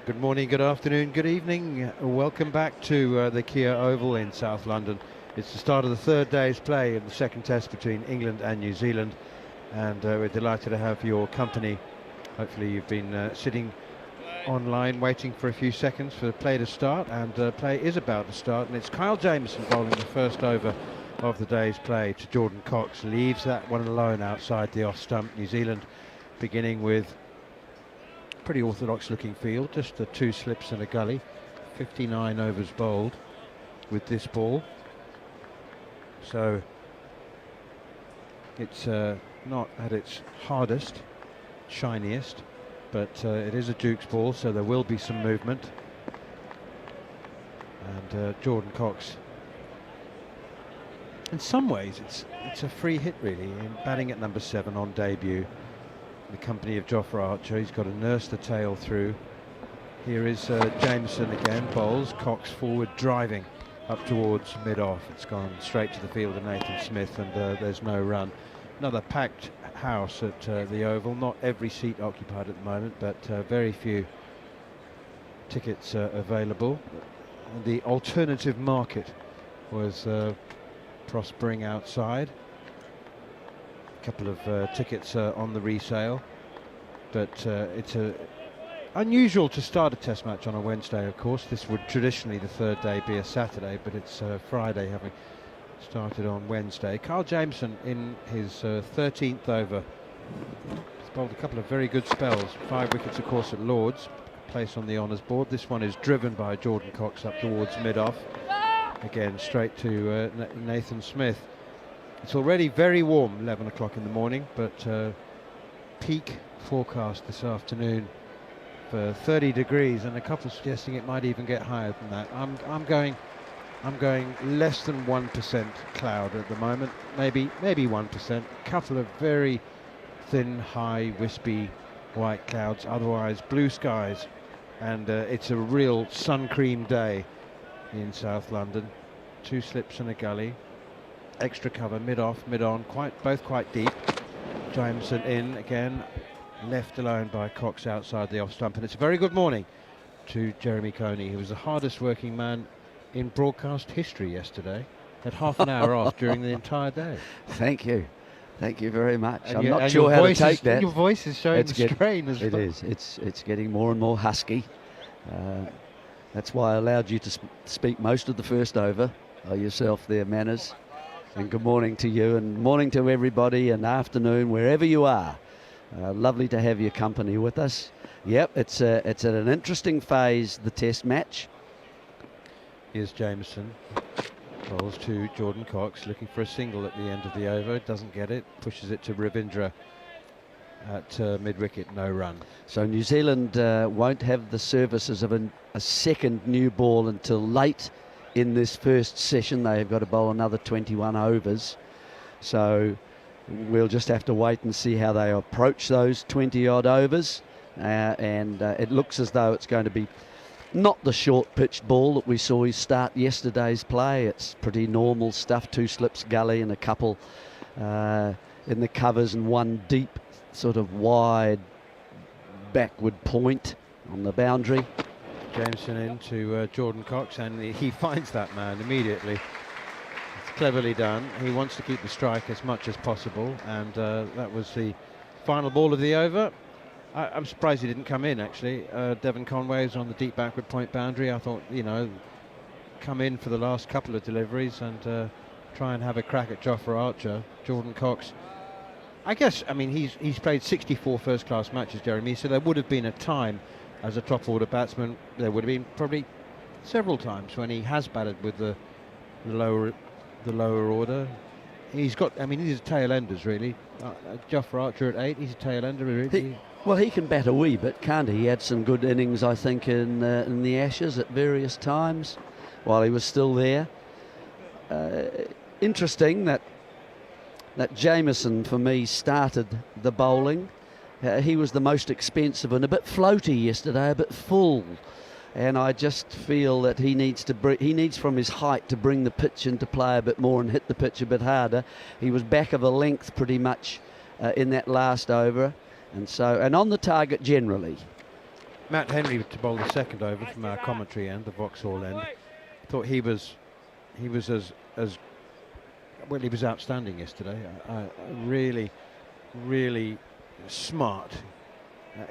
Good morning, good afternoon, good evening. Welcome back to the Kia Oval in South London. It's the start of the third day's play of the second test between England and New Zealand, and we're delighted to have your company. Hopefully you've been sitting online waiting for a few seconds for the play to start, and play is about to start, and it's Kyle Jamieson bowling the first over of the day's play to Jordan Cox. Leaves that one alone outside the off stump. New Zealand beginning with pretty orthodox looking field, just the 2 slips and a gully. 59 overs bowled with this ball, so it's not at its hardest, shiniest, but it is a Duke's ball, so there will be some movement. And Jordan Cox, in some ways it's a free hit really, in batting at number 7 on debut, the company of Jofra Archer. He's got to nurse the tail through. Here is Jamieson again, bowls. Cox forward, driving up towards mid-off. It's gone straight to the field of Nathan Smith, and there's no run. Another packed house at the Oval. Not every seat occupied at the moment, but very few tickets available. The alternative market was prospering outside. Couple of tickets on the resale, but it's unusual to start a test match on a Wednesday. Of course, this would traditionally, the third day, be a Saturday, but it's Friday, having started on Wednesday. Kyle Jamieson in his 13th over. He's bowled a couple of very good spells. 5 wickets, of course, at Lord's, place on the honours board. This one is driven by Jordan Cox up towards mid-off. Again, straight to Nathan Smith. It's already very warm, 11 o'clock in the morning, but peak forecast this afternoon for 30 degrees, and a couple suggesting it might even get higher than that. I'm going less than 1% cloud at the moment, maybe 1%. A couple of very thin, high, wispy white clouds. Otherwise, blue skies, and it's a real sun cream day in South London. 2 slips and a gully. Extra cover, mid-off, mid-on, both quite deep. Jamieson in again, left alone by Cox outside the off stump. And it's a very good morning to Jeremy Coney, who was the hardest working man in broadcast history yesterday. Had half an hour off during the entire day. Thank you very much. And I'm not sure how to take that. Your voice is showing the strain as well. It is. It's getting more and more husky. That's why I allowed you to speak most of the first over. Yourself there, Manners. And good morning to you, and morning to everybody, and afternoon wherever you are. Lovely to have your company with us. Yep, it's at an interesting phase, the test match. Here's Jamieson, bowls to Jordan Cox, looking for a single at the end of the over. Doesn't get it, pushes it to Ravindra at mid-wicket, no run. So New Zealand won't have the services of a second new ball until late in this first session. They've got to bowl another 21 overs, so we'll just have to wait and see how they approach those 20-odd overs, and it looks as though it's going to be not the short pitched ball that we saw start yesterday's play. It's pretty normal stuff, 2 slips, gully, and a couple in the covers, and 1 deep sort of wide backward point on the boundary. Jamieson into Jordan Cox, and he finds that man immediately. It's cleverly done. He wants to keep the strike as much as possible, and that was the final ball of the over. I'm surprised he didn't come in, actually. Devon Conway's on the deep backward point boundary. I thought, come in for the last couple of deliveries and try and have a crack at Jofra Archer. Jordan Cox, I guess, he's played 64 first-class matches, Jeremy, so there would have been a time as a top-order batsman, there would have been probably several times when he has batted with the lower order. He's got, these are tail-enders, really. Jofra Archer at 8, he's a tail-ender, really. He can bat a wee bit, can't he? He had some good innings, I think, in the Ashes at various times while he was still there. Interesting that Jamieson, for me, started the bowling. He was the most expensive and a bit floaty yesterday, a bit full. And I just feel that he needs from his height to bring the pitch into play a bit more and hit the pitch a bit harder. He was back of a length pretty much in that last over, and on the target generally. Matt Henry to bowl the second over from our commentary end, the Vauxhall end. Thought he was as well. He was outstanding yesterday. Really smart,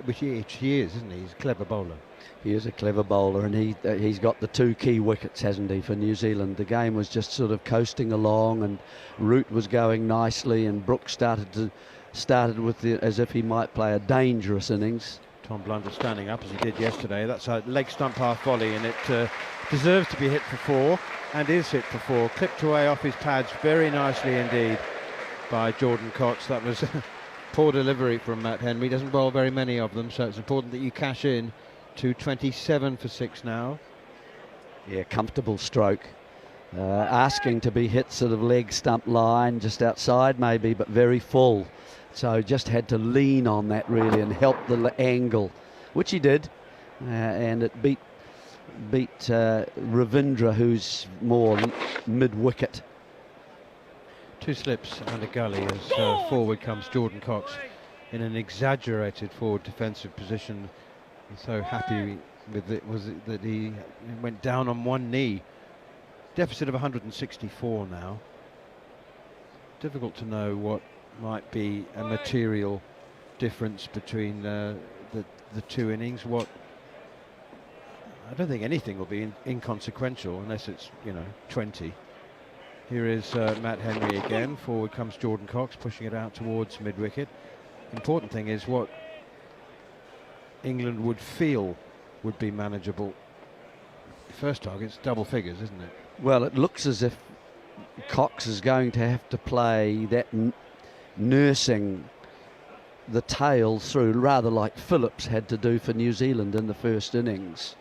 which he is, isn't he? He's a clever bowler. He is a clever bowler, and he's got the 2 key wickets, hasn't he, for New Zealand? The game was just sort of coasting along, and Root was going nicely, and Brooks started with as if he might play a dangerous innings. Tom Blunder standing up as he did yesterday. That's a leg stump half volley, and it deserves to be hit for 4, and is hit for 4. Clipped away off his pads very nicely indeed by Jordan Cox. That was poor delivery from Matt Henry. Doesn't bowl very many of them, so it's important that you cash in. To 27 for 6 now. Yeah, comfortable stroke. Asking to be hit sort of leg stump line, just outside maybe, but very full. So just had to lean on that really and help the angle, which he did. And it beat Ravindra, who's more mid-wicket. 2 slips and a gully as forward comes Jordan Cox in an exaggerated forward defensive position. So happy with it was it that he went down on one knee. Deficit of 164 now. Difficult to know what might be a material difference between the 2 innings. I don't think anything will be inconsequential unless it's 20. Here is Matt Henry again. Forward comes Jordan Cox, pushing it out towards mid-wicket. Important thing is what England would feel would be manageable. First target's double figures, isn't it? Well, it looks as if Cox is going to have to play that nursing the tail through, rather like Phillips had to do for New Zealand in the first innings.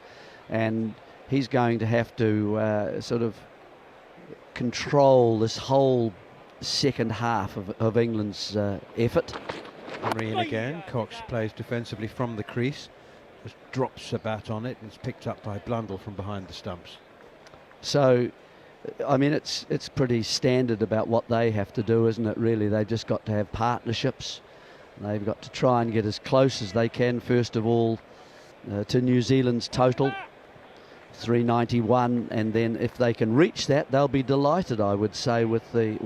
And he's going to have to sort of control this whole second half of England's effort. Henry in again. Cox plays defensively from the crease. Just drops a bat on it and it's picked up by Blundell from behind the stumps. So, I mean, it's pretty standard about what they have to do, isn't it, really? They've just got to have partnerships. They've got to try and get as close as they can, first of all, to New Zealand's total, 391, and then if they can reach that, they'll be delighted, I would say, with the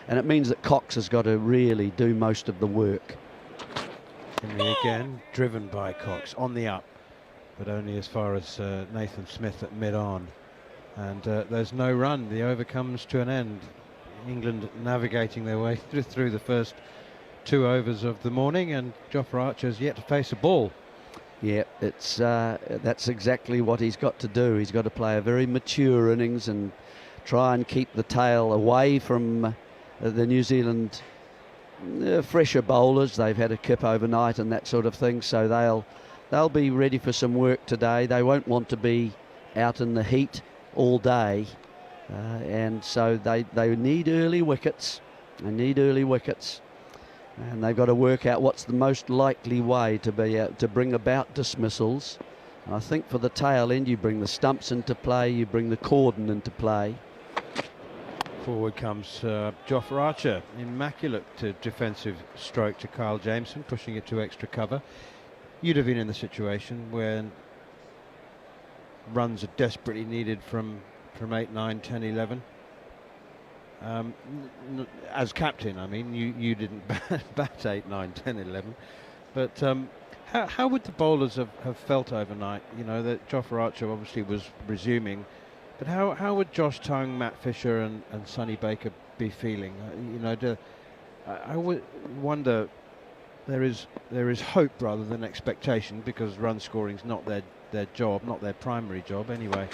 and it means that Cox has got to really do most of the work. Henry again, driven by Cox on the up, but only as far as Nathan Smith at mid-on. And there's no run. The over comes to an end. England navigating their way through the first 2 overs of the morning, and Jofra Archer's yet to face a ball. Yeah, that's exactly what he's got to do. He's got to play a very mature innings and try and keep the tail away from the New Zealand fresher bowlers. They've had a kip overnight and that sort of thing, so they'll be ready for some work today. They won't want to be out in the heat all day, and so they need early wickets. They need early wickets, and they've got to work out what's the most likely way to bring about dismissals. And I think for the tail end, you bring the stumps into play, you bring the cordon into play. Forward comes Jofra Archer, immaculate defensive stroke to Kyle Jameson, pushing it to extra cover. You'd have been in the situation where runs are desperately needed from 8, 9, 10, 11. As captain, I mean, you didn't bat 8, 9, 10, 11. But how would the bowlers have felt overnight? You know, that Jofra Archer obviously was resuming. But how would Josh Tongue, Matt Fisher and Sonny Baker be feeling? You know, I would wonder. There is hope rather than expectation, because run scoring's not their job, not their primary job anyway.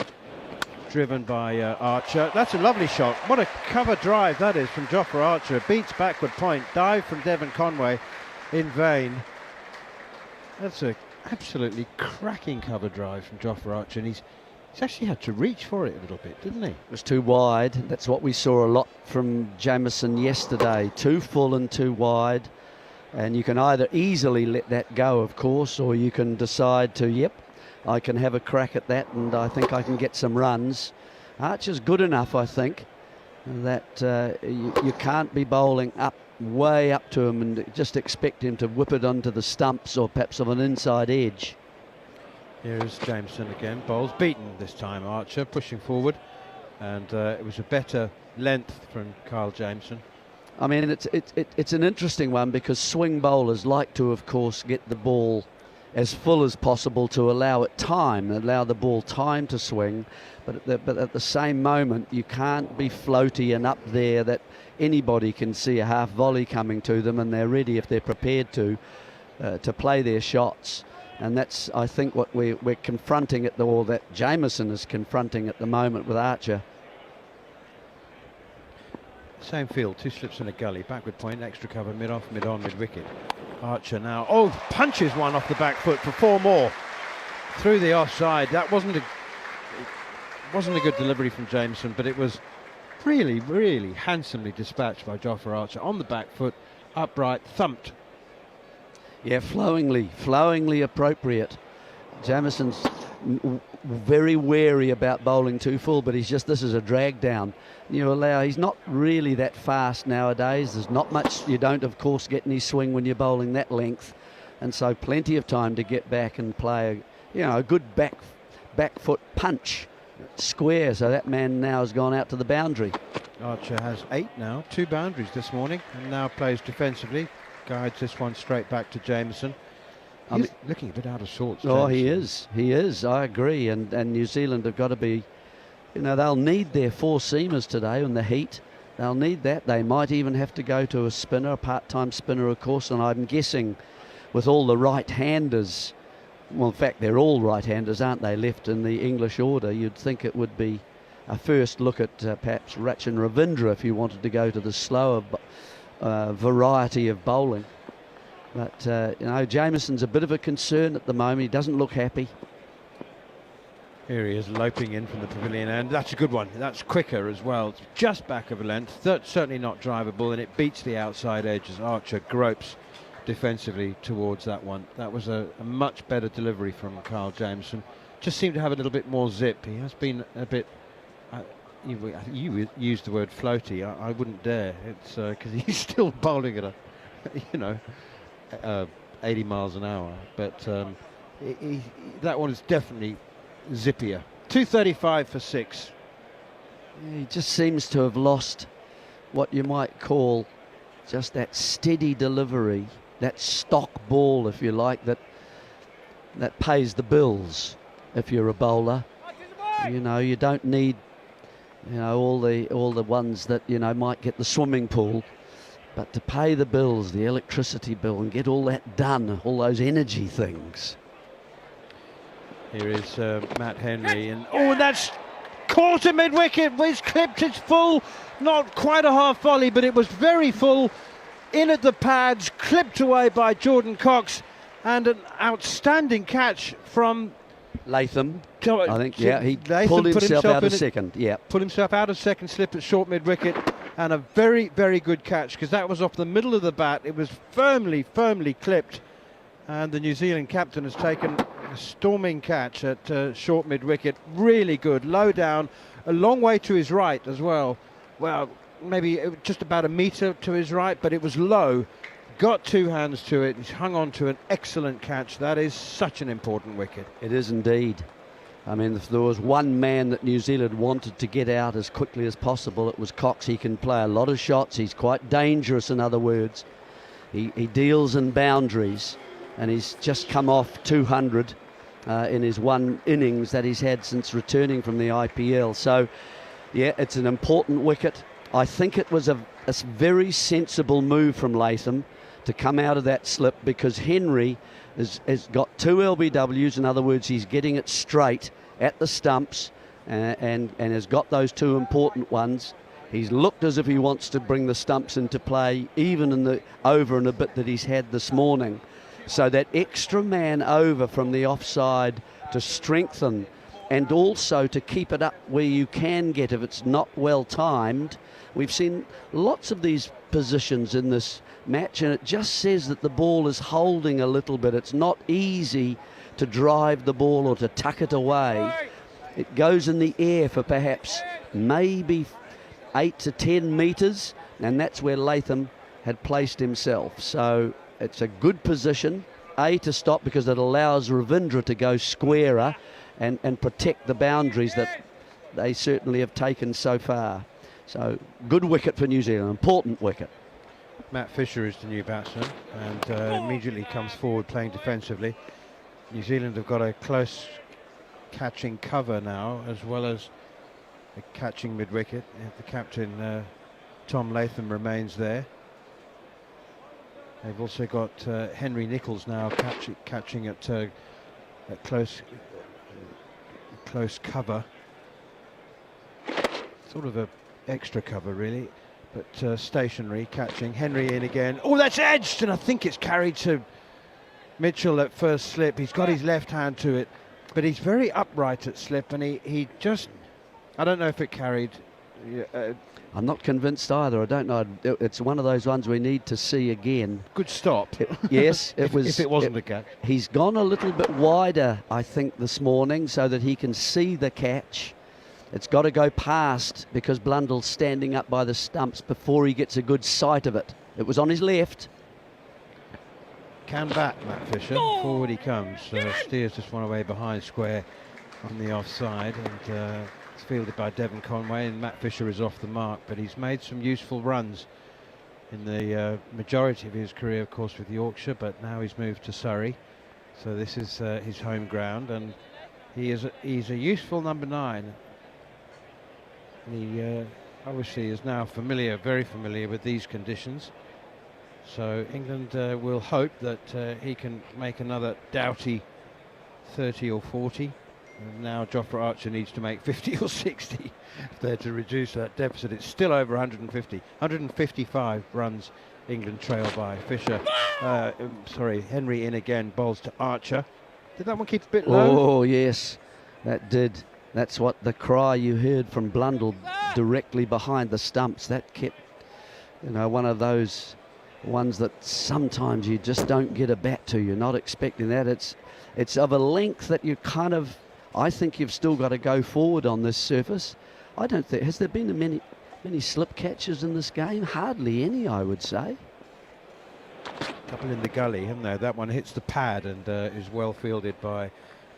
Driven by Archer. That's a lovely shot. What a cover drive that is from Jofra Archer. Beats backward point. Dive from Devon Conway in vain. That's a absolutely cracking cover drive from Jofra Archer, and he's actually had to reach for it a little bit, didn't he? It was too wide. That's what we saw a lot from Jamieson yesterday. Too full and too wide. And you can either easily let that go, of course, or you can decide to, yep, I can have a crack at that, and I think I can get some runs. Archer's good enough, I think, that you can't be bowling up, way up to him, and just expect him to whip it onto the stumps or perhaps of an inside edge. Here's Jameson again, bowls, beaten this time, Archer pushing forward, and it was a better length from Kyle Jameson. I mean, it's an interesting one because swing bowlers like to, of course, get the ball as full as possible to allow the ball time to swing, but at the same moment you can't be floaty and up there that anybody can see a half volley coming to them and they're ready, if they're prepared to play their shots. And that's, I think, what we're confronting or that Jameson is confronting at the moment with Archer. Same field, 2 slips and a gully, backward point, extra cover, mid-off, mid-on, mid-wicket. Archer now, punches one off the back foot for 4 more. Through the offside. That wasn't a good delivery from Jameson, but it was really, really handsomely dispatched by Jofra Archer on the back foot, upright, thumped. Yeah, flowingly appropriate. Jamison's very wary about bowling too full, but this is a drag down. He's not really that fast nowadays. There's not much, you don't of course get any swing when you're bowling that length, and so plenty of time to get back and play a good back foot punch square. So that man now has gone out to the boundary. Archer has 8 now, 2 boundaries this morning, and now plays defensively, guides this one straight back to Jameson. He's looking a bit out of sorts. Oh, Jameson. he is, I agree, and New Zealand have got to be, they'll need their 4 seamers today in the heat. They'll need that. They might even have to go to a spinner, a part-time spinner, of course, and I'm guessing with all the right-handers, well, in fact, they're all right-handers, aren't they, left in the English order? You'd think it would be a first look at perhaps Rachin Ravindra if you wanted to go to the slower variety of bowling. But, Jameson's a bit of a concern at the moment. He doesn't look happy. Here he is loping in from the pavilion end. That's a good one. That's quicker as well. It's just back of a length. Certainly not drivable, and it beats the outside edge as Archer gropes defensively towards that one. That was a much better delivery from Kyle Jameson. Just seemed to have a little bit more zip. He has been a bit... you used the word floaty. I wouldn't dare. It's because he's still bowling at 80 miles an hour. But that one is definitely zippier. 235 for 6. Yeah, he just seems to have lost what you might call just that steady delivery, that stock ball, if you like, that pays the bills if you're a bowler. You don't need all the ones that might get the swimming pool, but to pay the bills, the electricity bill, and get all that done, all those energy things. Here is Matt Henry, and that's caught at mid-wicket. It's clipped, it's full, not quite a half volley, but it was very full, in at the pads, clipped away by Jordan Cox, and an outstanding catch from Latham. I think, he pulled himself out of second. Yeah, pulled himself out of second, slip at short mid-wicket, and a very, very good catch, because that was off the middle of the bat. It was firmly clipped, and the New Zealand captain has taken a storming catch at short mid-wicket. Really good, low down, a long way to his right as well. Well, maybe just about a metre to his right, but it was low. Got 2 hands to it. He's hung on to an excellent catch. That is such an important wicket. It is indeed. I mean, if there was one man that New Zealand wanted to get out as quickly as possible, it was Cox. He can play a lot of shots. He's quite dangerous, in other words. He deals in boundaries, and he's just come off 200 in his one innings that he's had since returning from the IPL. So, yeah, it's an important wicket. I think it was a very sensible move from Latham to come out of that slip, because Henry has got 2 LBWs. In other words, he's getting it straight at the stumps and has got those 2 important ones. He's looked as if he wants to bring the stumps into play, even in the over and a bit that he's had this morning. So that extra man over from the offside to strengthen, and also to keep it up where you can get if it's not well timed. We've seen lots of these positions in this match, and it just says that the ball is holding a little bit. It's not easy to drive the ball or to tuck it away. It goes in the air for perhaps maybe 8 to 10 metres, and that's where Latham had placed himself. So it's a good position to stop because it allows Ravindra to go squarer and protect the boundaries that they certainly have taken so far. So good wicket for New Zealand, important wicket. Matt Fisher is the new batsman and immediately comes forward playing defensively. New Zealand have got a close catching cover now, as well as a catching mid-wicket. The captain, Tom Latham, remains there. They've also got Henry Nicholls now catching at close cover. Sort of a extra cover really, but stationary catching. Henry in again. Oh, that's edged, and I think it's carried to Mitchell at first slip. He's got his left hand to it, but he's very upright at slip, and he just, I don't know if it carried. I'm not convinced either. I don't know. It's one of those ones we need to see again. Good stop. Yes, it was. If it wasn't a catch. He's gone a little bit wider, I think, this morning so that he can see the catch. It's got to go past because Blundell's standing up by the stumps before he gets a good sight of it. It was on his left. Can bat, Matt Fisher. Forward he comes. Steers just one away behind square on the offside, and it's fielded by Devon Conway, and Matt Fisher is off the mark, but he's made some useful runs in the majority of his career, of course, with Yorkshire, but now he's moved to Surrey, so this is his home ground, and he's a useful number 9. He obviously is now very familiar with these conditions. So England will hope that he can make another doughty 30 or 40. And now Jofra Archer needs to make 50 or 60 if they're to reduce that deficit. It's still over 150. 155 runs England trail by. Fisher, Henry in again, bowls to Archer. Did that one keep a bit low? Oh, yes, that did. That's what the cry you heard from Blundell directly behind the stumps. That kept, one of those ones that sometimes you just don't get a bat to. You're not expecting that. It's of a length that you kind of, I think you've still got to go forward on this surface. I don't think, has there been many slip catches in this game? Hardly any, I would say. A couple in the gully, haven't there? That one hits the pad and is well fielded by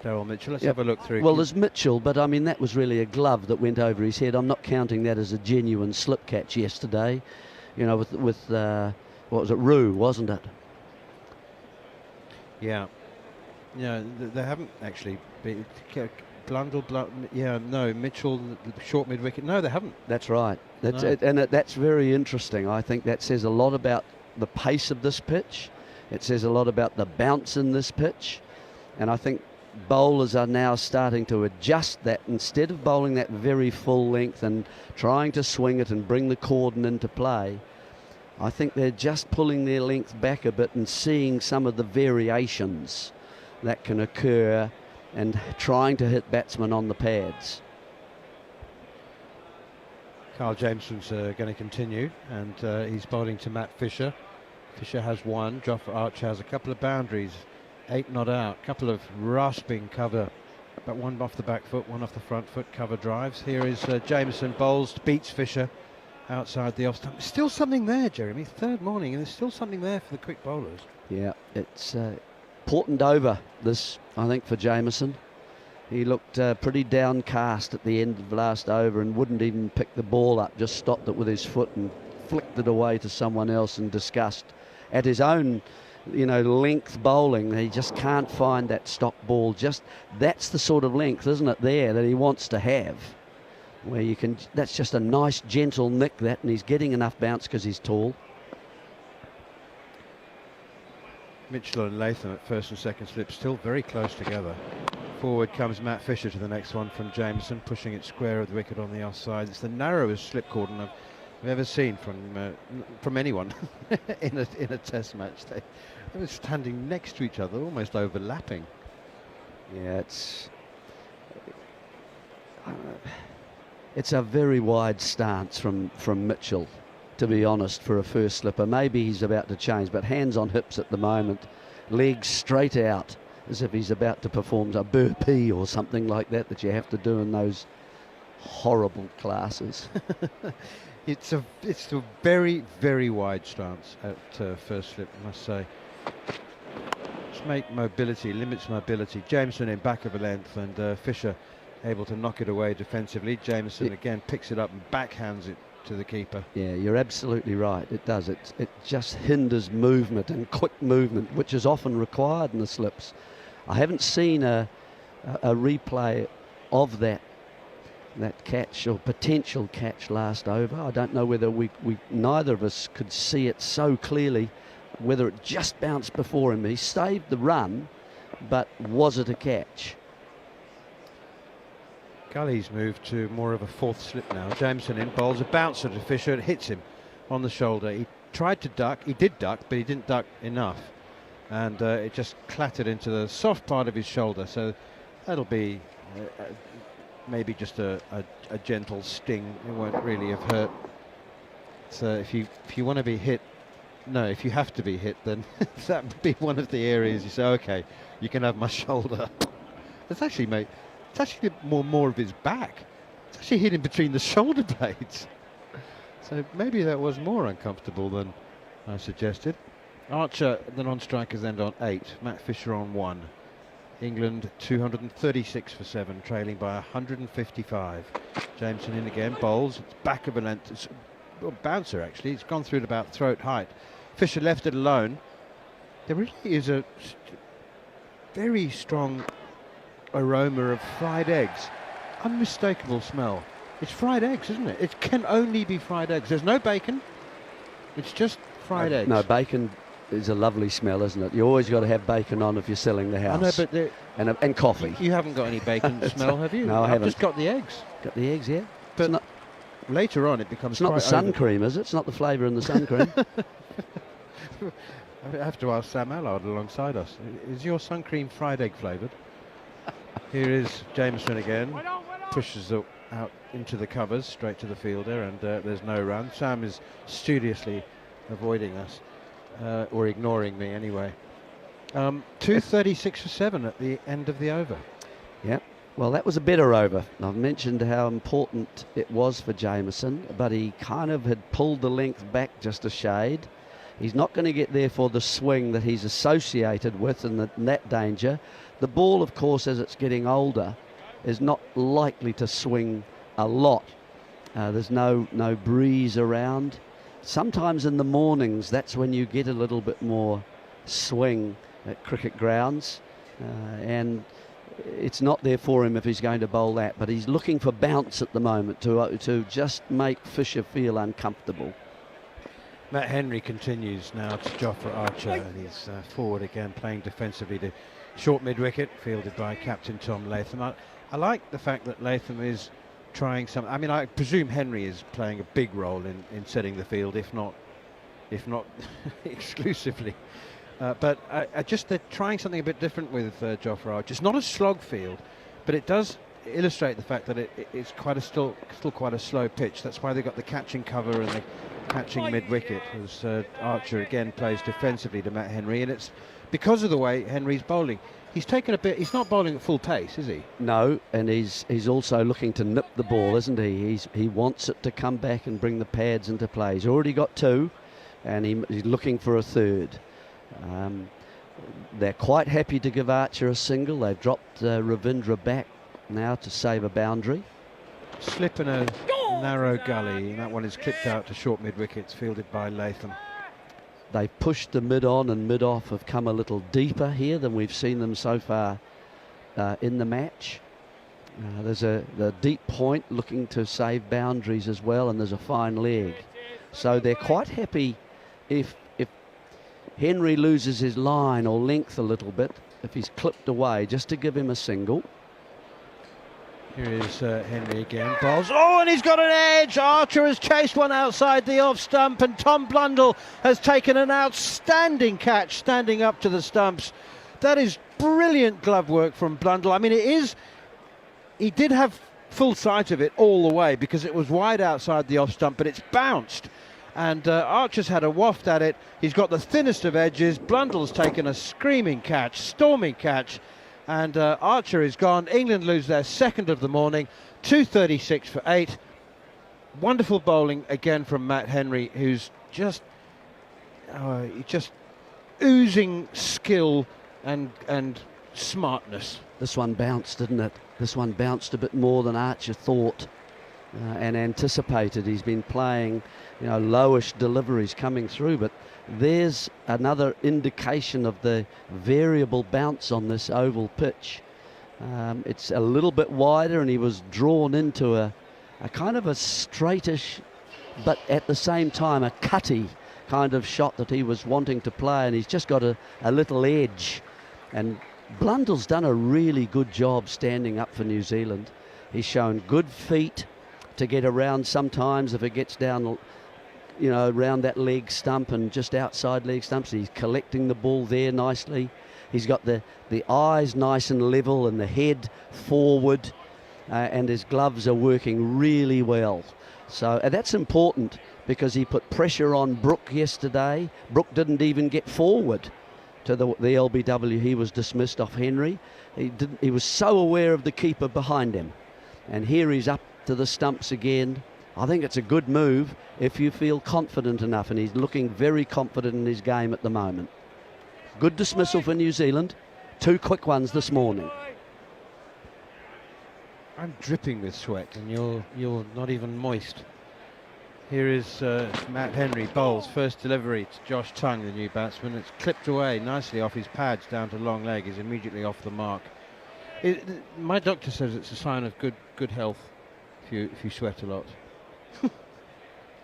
Daryl Mitchell. Let's have a look through. Well, there's Mitchell, but I mean, that was really a glove that went over his head. I'm not counting that as a genuine slip catch yesterday. With what was it, Rue, wasn't it? Yeah. Yeah, they haven't actually been. Blundell, Mitchell, short mid-wicket. No, they haven't. That's right. That's very interesting. I think that says a lot about the pace of this pitch. It says a lot about the bounce in this pitch. And I think bowlers are now starting to adjust that. Instead of bowling that very full length and trying to swing it and bring the cordon into play, I think they're just pulling their length back a bit and seeing some of the variations that can occur and trying to hit batsmen on the pads. Carl Jameson's going to continue, and he's bowling to Matt Fisher. Fisher has one. Jofra Archer has a couple of boundaries. 8 not out. Couple of rasping cover, but one off the back foot, one off the front foot cover drives. Here is Jameson bowls, beats Fisher outside the off stump. Still something there, Jeremy. Third morning, and there's still something there for the quick bowlers. Yeah, it's important over this, I think, for Jameson. He looked pretty downcast at the end of last over and wouldn't even pick the ball up, just stopped it with his foot and flicked it away to someone else in disgust at his own length bowling. He just can't find that stop ball. Just that's the sort of length, isn't it, there that he wants to have, where you can, that's just a nice gentle nick that, and he's getting enough bounce because he's tall. Mitchell and Latham at first and second slip, still very close together. Forward comes Matt Fisher to the next one from Jameson, pushing it square of the wicket on the offside. It's the narrowest slip cordon I've ever seen from anyone in a test match. They were standing next to each other, almost overlapping. Yeah, it's a very wide stance from Mitchell, to be honest, for a first slipper. Maybe he's about to change, but hands on hips at the moment, legs straight out, as if he's about to perform a burpee or something like that you have to do in those horrible classes. It's a very, very wide stance at first slip, I must say. just limits mobility. Jameson in back of a length, and Fisher able to knock it away defensively. Jameson again picks it up and backhands it to the keeper. Yeah, you're absolutely right. It does. It just hinders movement and quick movement, which is often required in the slips. I haven't seen a replay of that catch or potential catch last over. I don't know whether we neither of us could see it so clearly, whether it just bounced before him. He saved the run, but was it a catch? Gully's moved to more of a fourth slip now. Jameson in, bowls a bouncer to Fisher. It hits him on the shoulder. He tried to duck. He did duck, but he didn't duck enough. And it just clattered into the soft part of his shoulder. So that'll be maybe just a gentle sting. It won't really have hurt. So if you want to be hit, no, if you have to be hit, then that would be one of the areas you say, okay, you can have my shoulder. It's actually more of his back. It's actually hit him between the shoulder blades. So maybe that was more uncomfortable than I suggested. Archer, the non-strikers, end on 8. Matt Fisher on 1. England 236 for 7, trailing by 155. Jameson in again, bowls. It's back of a length. It's a bouncer actually. It's gone through at about throat height. Fisher left it alone. There really is a very strong aroma of fried eggs. Unmistakable smell. It's fried eggs, isn't it? It can only be fried eggs. There's no bacon. It's just fried eggs. No, bacon is a lovely smell, isn't it? You always got to have bacon on if you're selling the house. I know, but and coffee. You haven't got any bacon smell, have you? No, I haven't. Just got the eggs. Got the eggs, yeah. But later on, it becomes. It's not the sun cream, is it? It's not the flavour in the sun cream. I have to ask Sam Ellard alongside us. Is your sun cream fried egg flavoured? Here is Jameson again. Pushes it out into the covers, straight to the fielder, and there's no run. Sam is studiously avoiding us, or ignoring me anyway. 236 for 7 at the end of the over. Yeah, well, that was a better over. I've mentioned how important it was for Jameson, but he kind of had pulled the length back just a shade. He's not going to get there for the swing that he's associated with and that danger. The ball, of course, as it's getting older, is not likely to swing a lot. There's no breeze around. Sometimes in the mornings, that's when you get a little bit more swing at cricket grounds. And it's not there for him if he's going to bowl that. But he's looking for bounce at the moment to just make Fisher feel uncomfortable. Matt Henry continues now to Jofra Archer, and he's forward again, playing defensively to short mid-wicket, fielded by Captain Tom Latham. I like the fact that Latham is trying some. I mean, I presume Henry is playing a big role in setting the field, if not exclusively. But they're trying something a bit different with Jofra Archer. It's not a slog field, but it does illustrate the fact that it's still quite a slow pitch. That's why they've got the catching cover and the catching mid-wicket, as Archer again plays defensively to Matt Henry, and it's because of the way Henry's bowling. He's taken a bit. He's not bowling at full pace, is he? No, and he's also looking to nip the ball, isn't he? He wants it to come back and bring the pads into play. He's already got 2, and he's looking for a 3rd. They're quite happy to give Archer a single. They've dropped Ravindra back now to save a boundary. Slip in a narrow gully, and that one is clipped out to short mid-wickets, fielded by Latham. They've pushed the mid-on and mid-off, have come a little deeper here than we've seen them so far in the match. There's the deep point looking to save boundaries as well, and there's a fine leg. So they're quite happy if Henry loses his line or length a little bit, if he's clipped away, just to give him a single. Here is Henry again, bowls. Oh, and he's got an edge. Archer has chased one outside the off stump, and Tom Blundell has taken an outstanding catch, standing up to the stumps. That is brilliant glove work from Blundell. I mean, he did have full sight of it all the way because it was wide outside the off stump, but it's bounced. And Archer's had a waft at it. He's got the thinnest of edges. Blundell's taken a screaming catch, storming catch. And Archer is gone. England lose their 2nd of the morning, 236 for 8. Wonderful bowling again from Matt Henry, who's just oozing skill and smartness. This one bounced, didn't it? This one bounced a bit more than Archer thought and anticipated. He's been playing, lowish deliveries coming through, but there's another indication of the variable bounce on this oval pitch. It's a little bit wider, and he was drawn into a kind of a straightish, but at the same time a cutty kind of shot that he was wanting to play, and he's just got a little edge. And Blundell's done a really good job standing up for New Zealand. He's shown good feet to get around sometimes if it gets down, around that leg stump and just outside leg stumps. He's collecting the ball there nicely. He's got the eyes nice and level and the head forward, and his gloves are working really well. So that's important, because he put pressure on Brook yesterday. Brook didn't even get forward to the LBW. He was dismissed off Henry. He was so aware of the keeper behind him. And here he's up to the stumps again. I think it's a good move if you feel confident enough, and he's looking very confident in his game at the moment. Good dismissal for New Zealand. 2 quick ones this morning. I'm dripping with sweat, and you're not even moist. Here is Matt Henry, bowls first delivery to Josh Tongue, the new batsman. It's clipped away nicely off his pads down to long leg. Is immediately off the mark. My doctor says it's a sign of good health if you sweat a lot.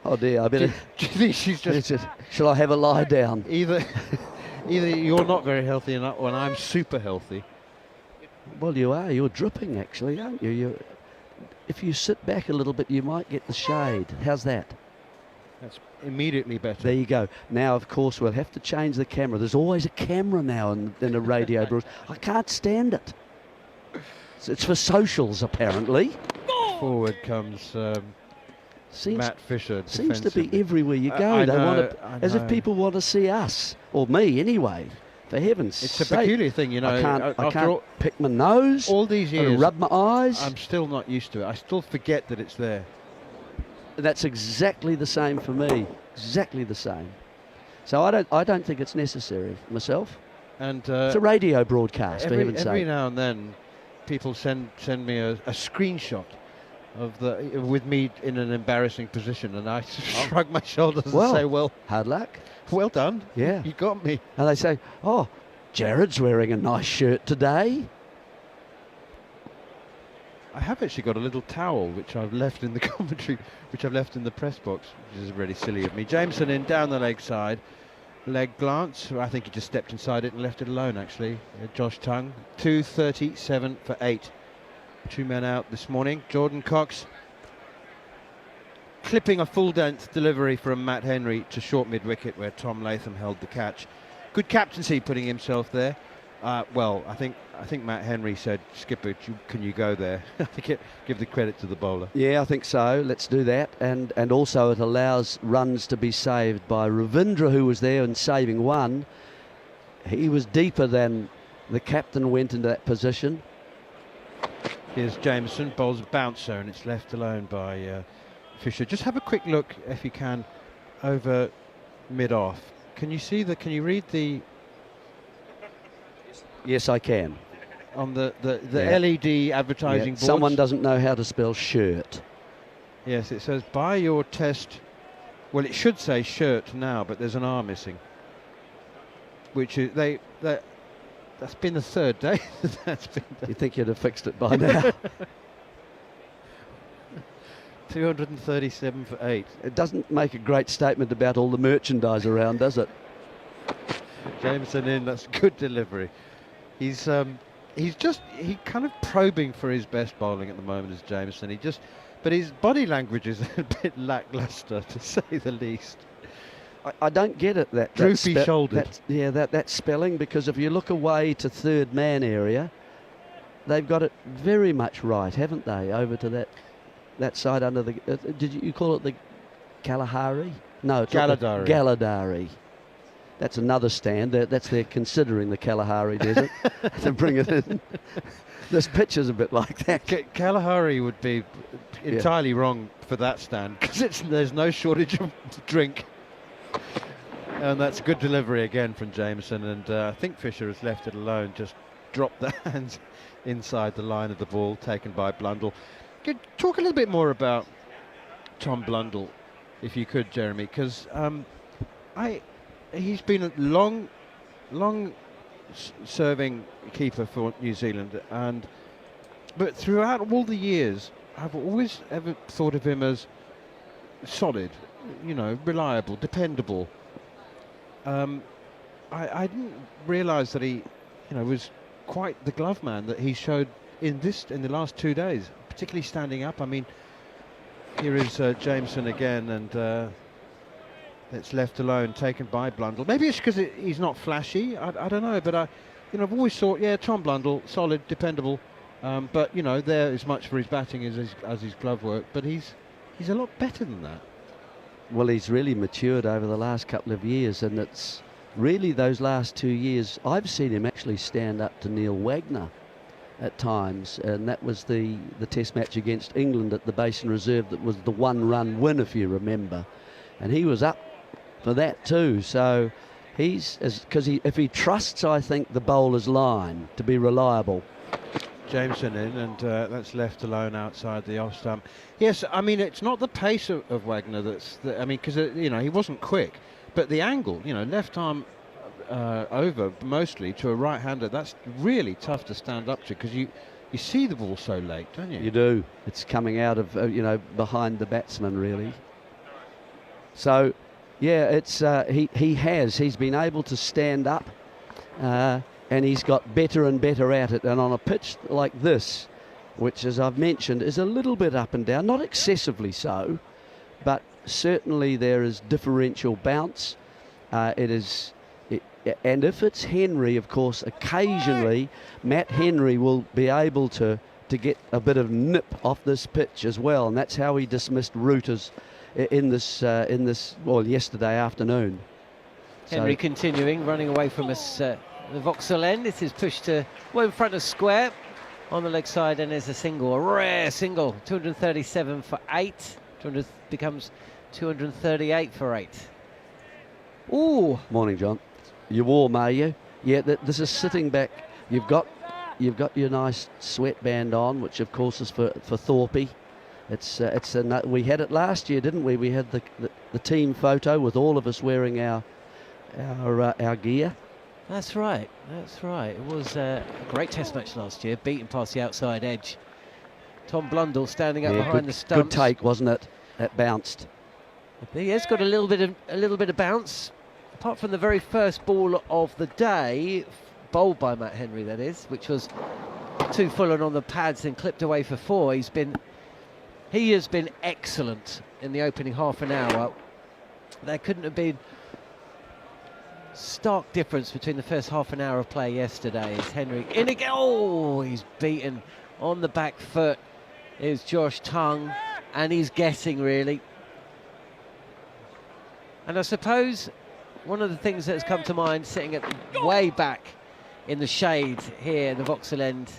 Oh dear, I better. Do you think she's just? Shall I have a lie down? Either you're not very healthy enough, or I'm super healthy. Well, you are. You're dripping, actually, aren't you? If you sit back a little bit, you might get the shade. How's that? That's immediately better. There you go. Now, of course, we'll have to change the camera. There's always a camera now in a radio broadcast. I can't stand it. It's for socials, apparently. Forward comes Matt Fisher. Seems to be everywhere you go. They want to, as if people want to see us, or me anyway. For heaven's sake. It's a peculiar thing, I can't pick my nose. All these years, rub my eyes. I'm still not used to it. I still forget that it's there. That's exactly the same for me. Exactly the same. So I don't think it's necessary myself. And it's a radio broadcast. For heaven's sake. Every now and then, people send me a screenshot of with me in an embarrassing position, and I shrug my shoulders and say, "Well, hard luck. Well done. Yeah, you got me." And they say, "Oh, Jared's wearing a nice shirt today." I have actually got a little towel which I've left in the commentary, which I've left in the press box, which is really silly of me. Jameson in down the leg side, leg glance. I think he just stepped inside it and left it alone. Actually, Josh Tongue, 2:37 for 8. 2 men out this morning. Jordan Cox clipping a full length delivery from Matt Henry to short mid wicket, where Tom Latham held the catch. Good captaincy, putting himself there. Well, I think Matt Henry said, "Skipper, can you go there?" I think give the credit to the bowler. Yeah, I think so. Let's do that. And also it allows runs to be saved by Ravindra, who was there and saving one. He was deeper than the captain went into that position. Here's Jameson, bowls a bouncer, and it's left alone by Fisher. Just have a quick look, if you can, over mid-off. Can you read the... Yes, I can. On the LED advertising board. Someone doesn't know how to spell shirt. Yes, it says, "Buy your test..." Well, it should say shirt now, but there's an R missing. Which is... That's been the third day. That's been You think you'd have fixed it by now? 237 for 8. It doesn't make a great statement about all the merchandise around, does it? Jameson in, that's good delivery. He's kind of probing for his best bowling at the moment, as Jameson. But his body language is a bit lackluster, to say the least. I don't get it, that droopy shouldered. That spelling, because if you look away to third man area, they've got it very much right, haven't they? Over to that side under the. Did you call it the Kalahari? No, it's Galadari. Galadari. That's another stand. They're considering the Kalahari Desert to bring it in. This picture's a bit like that. Kalahari would be entirely wrong for that stand, because there's no shortage of drink. And that's a good delivery again from Jameson, and I think Fisher has left it alone, just dropped the hands inside the line of the ball, taken by Blundell. Could talk a little bit more about Tom Blundell, if you could, Jeremy, because he's been a long serving keeper for New Zealand, but throughout all the years, I've always ever thought of him as solid, you know, reliable, dependable. I didn't realise that he, you know, was quite the glove man that he showed in the last 2 days, particularly standing up. I mean, here is Jameson again, and it's left alone, taken by Blundell. Maybe it's because he's not flashy. I don't know, but I've always thought, yeah, Tom Blundell, solid, dependable. But you know, there is much for his batting as his glove work. But he's a lot better than that. Well, he's really matured over the last couple of years, and it's really those last 2 years I've seen him actually stand up to Neil Wagner at times, and that was the test match against England at the Basin Reserve. That was the 1-run win, if you remember, and he was up for that too. So if he trusts, I think, the bowler's line to be reliable. Jameson in, and that's left alone outside the off stump. Yes, I mean, it's not the pace of Wagner I mean, because you know, he wasn't quick, but the angle, you know, left arm over mostly to a right-hander, that's really tough to stand up to, because you see the ball so late, don't you? You do. It's coming out of you know, behind the batsman, really. So yeah, it's he's been able to stand up, and he's got better and better at it. And on a pitch like this, which, as I've mentioned, is a little bit up and down, not excessively so, but certainly there is differential bounce. And if it's Henry, of course, occasionally Matt Henry will be able to get a bit of nip off this pitch as well, and that's how he dismissed Rooters in this yesterday afternoon. Henry continuing, running away from us. The Vauxhall end. This is pushed to well in front of square on the leg side, and there's a single, a rare single. 237 for 8. 200 becomes 238 for 8. Ooh. Morning, John. You warm, are you? Yeah. This is sitting back. You've got your nice sweatband on, which of course is for Thorpe. We had it last year, didn't we? We had the team photo with all of us wearing our gear. That's right. It was a great test match last year, beaten past the outside edge. Tom Blundell standing up behind the stumps. Good take, wasn't it? That bounced. He has got a little bit of bounce. Apart from the very first ball of the day, bowled by Matt Henry, that is, which was too full and on the pads and clipped away for 4. He has been excellent in the opening half an hour. There couldn't have been stark difference between the first half an hour of play yesterday. Is Henry in again? Oh, he's beaten on the back foot. Is Josh Tongue, and he's guessing really. And I suppose one of the things that's come to mind, sitting at way back in the shade here in the Vauxhall end,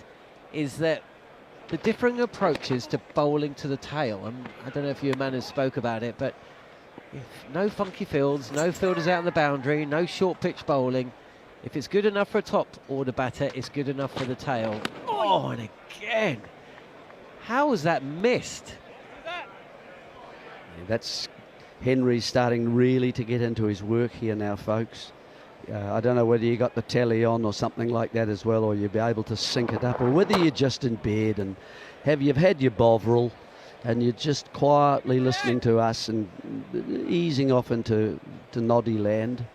is that the differing approaches to bowling to the tail. I don't know if you man spoke about it, but no funky fields, no fielders out on the boundary, no short pitch bowling. If it's good enough for a top order batter, it's good enough for the tail. Oh, and again, how was that missed? Yeah, that's Henry starting really to get into his work here now, folks. I don't know whether you got the telly on or something like that as well, or you'll be able to sync it up, or whether you're just in bed and you've had your Bovril and you're just quietly listening to us and easing off into noddy land.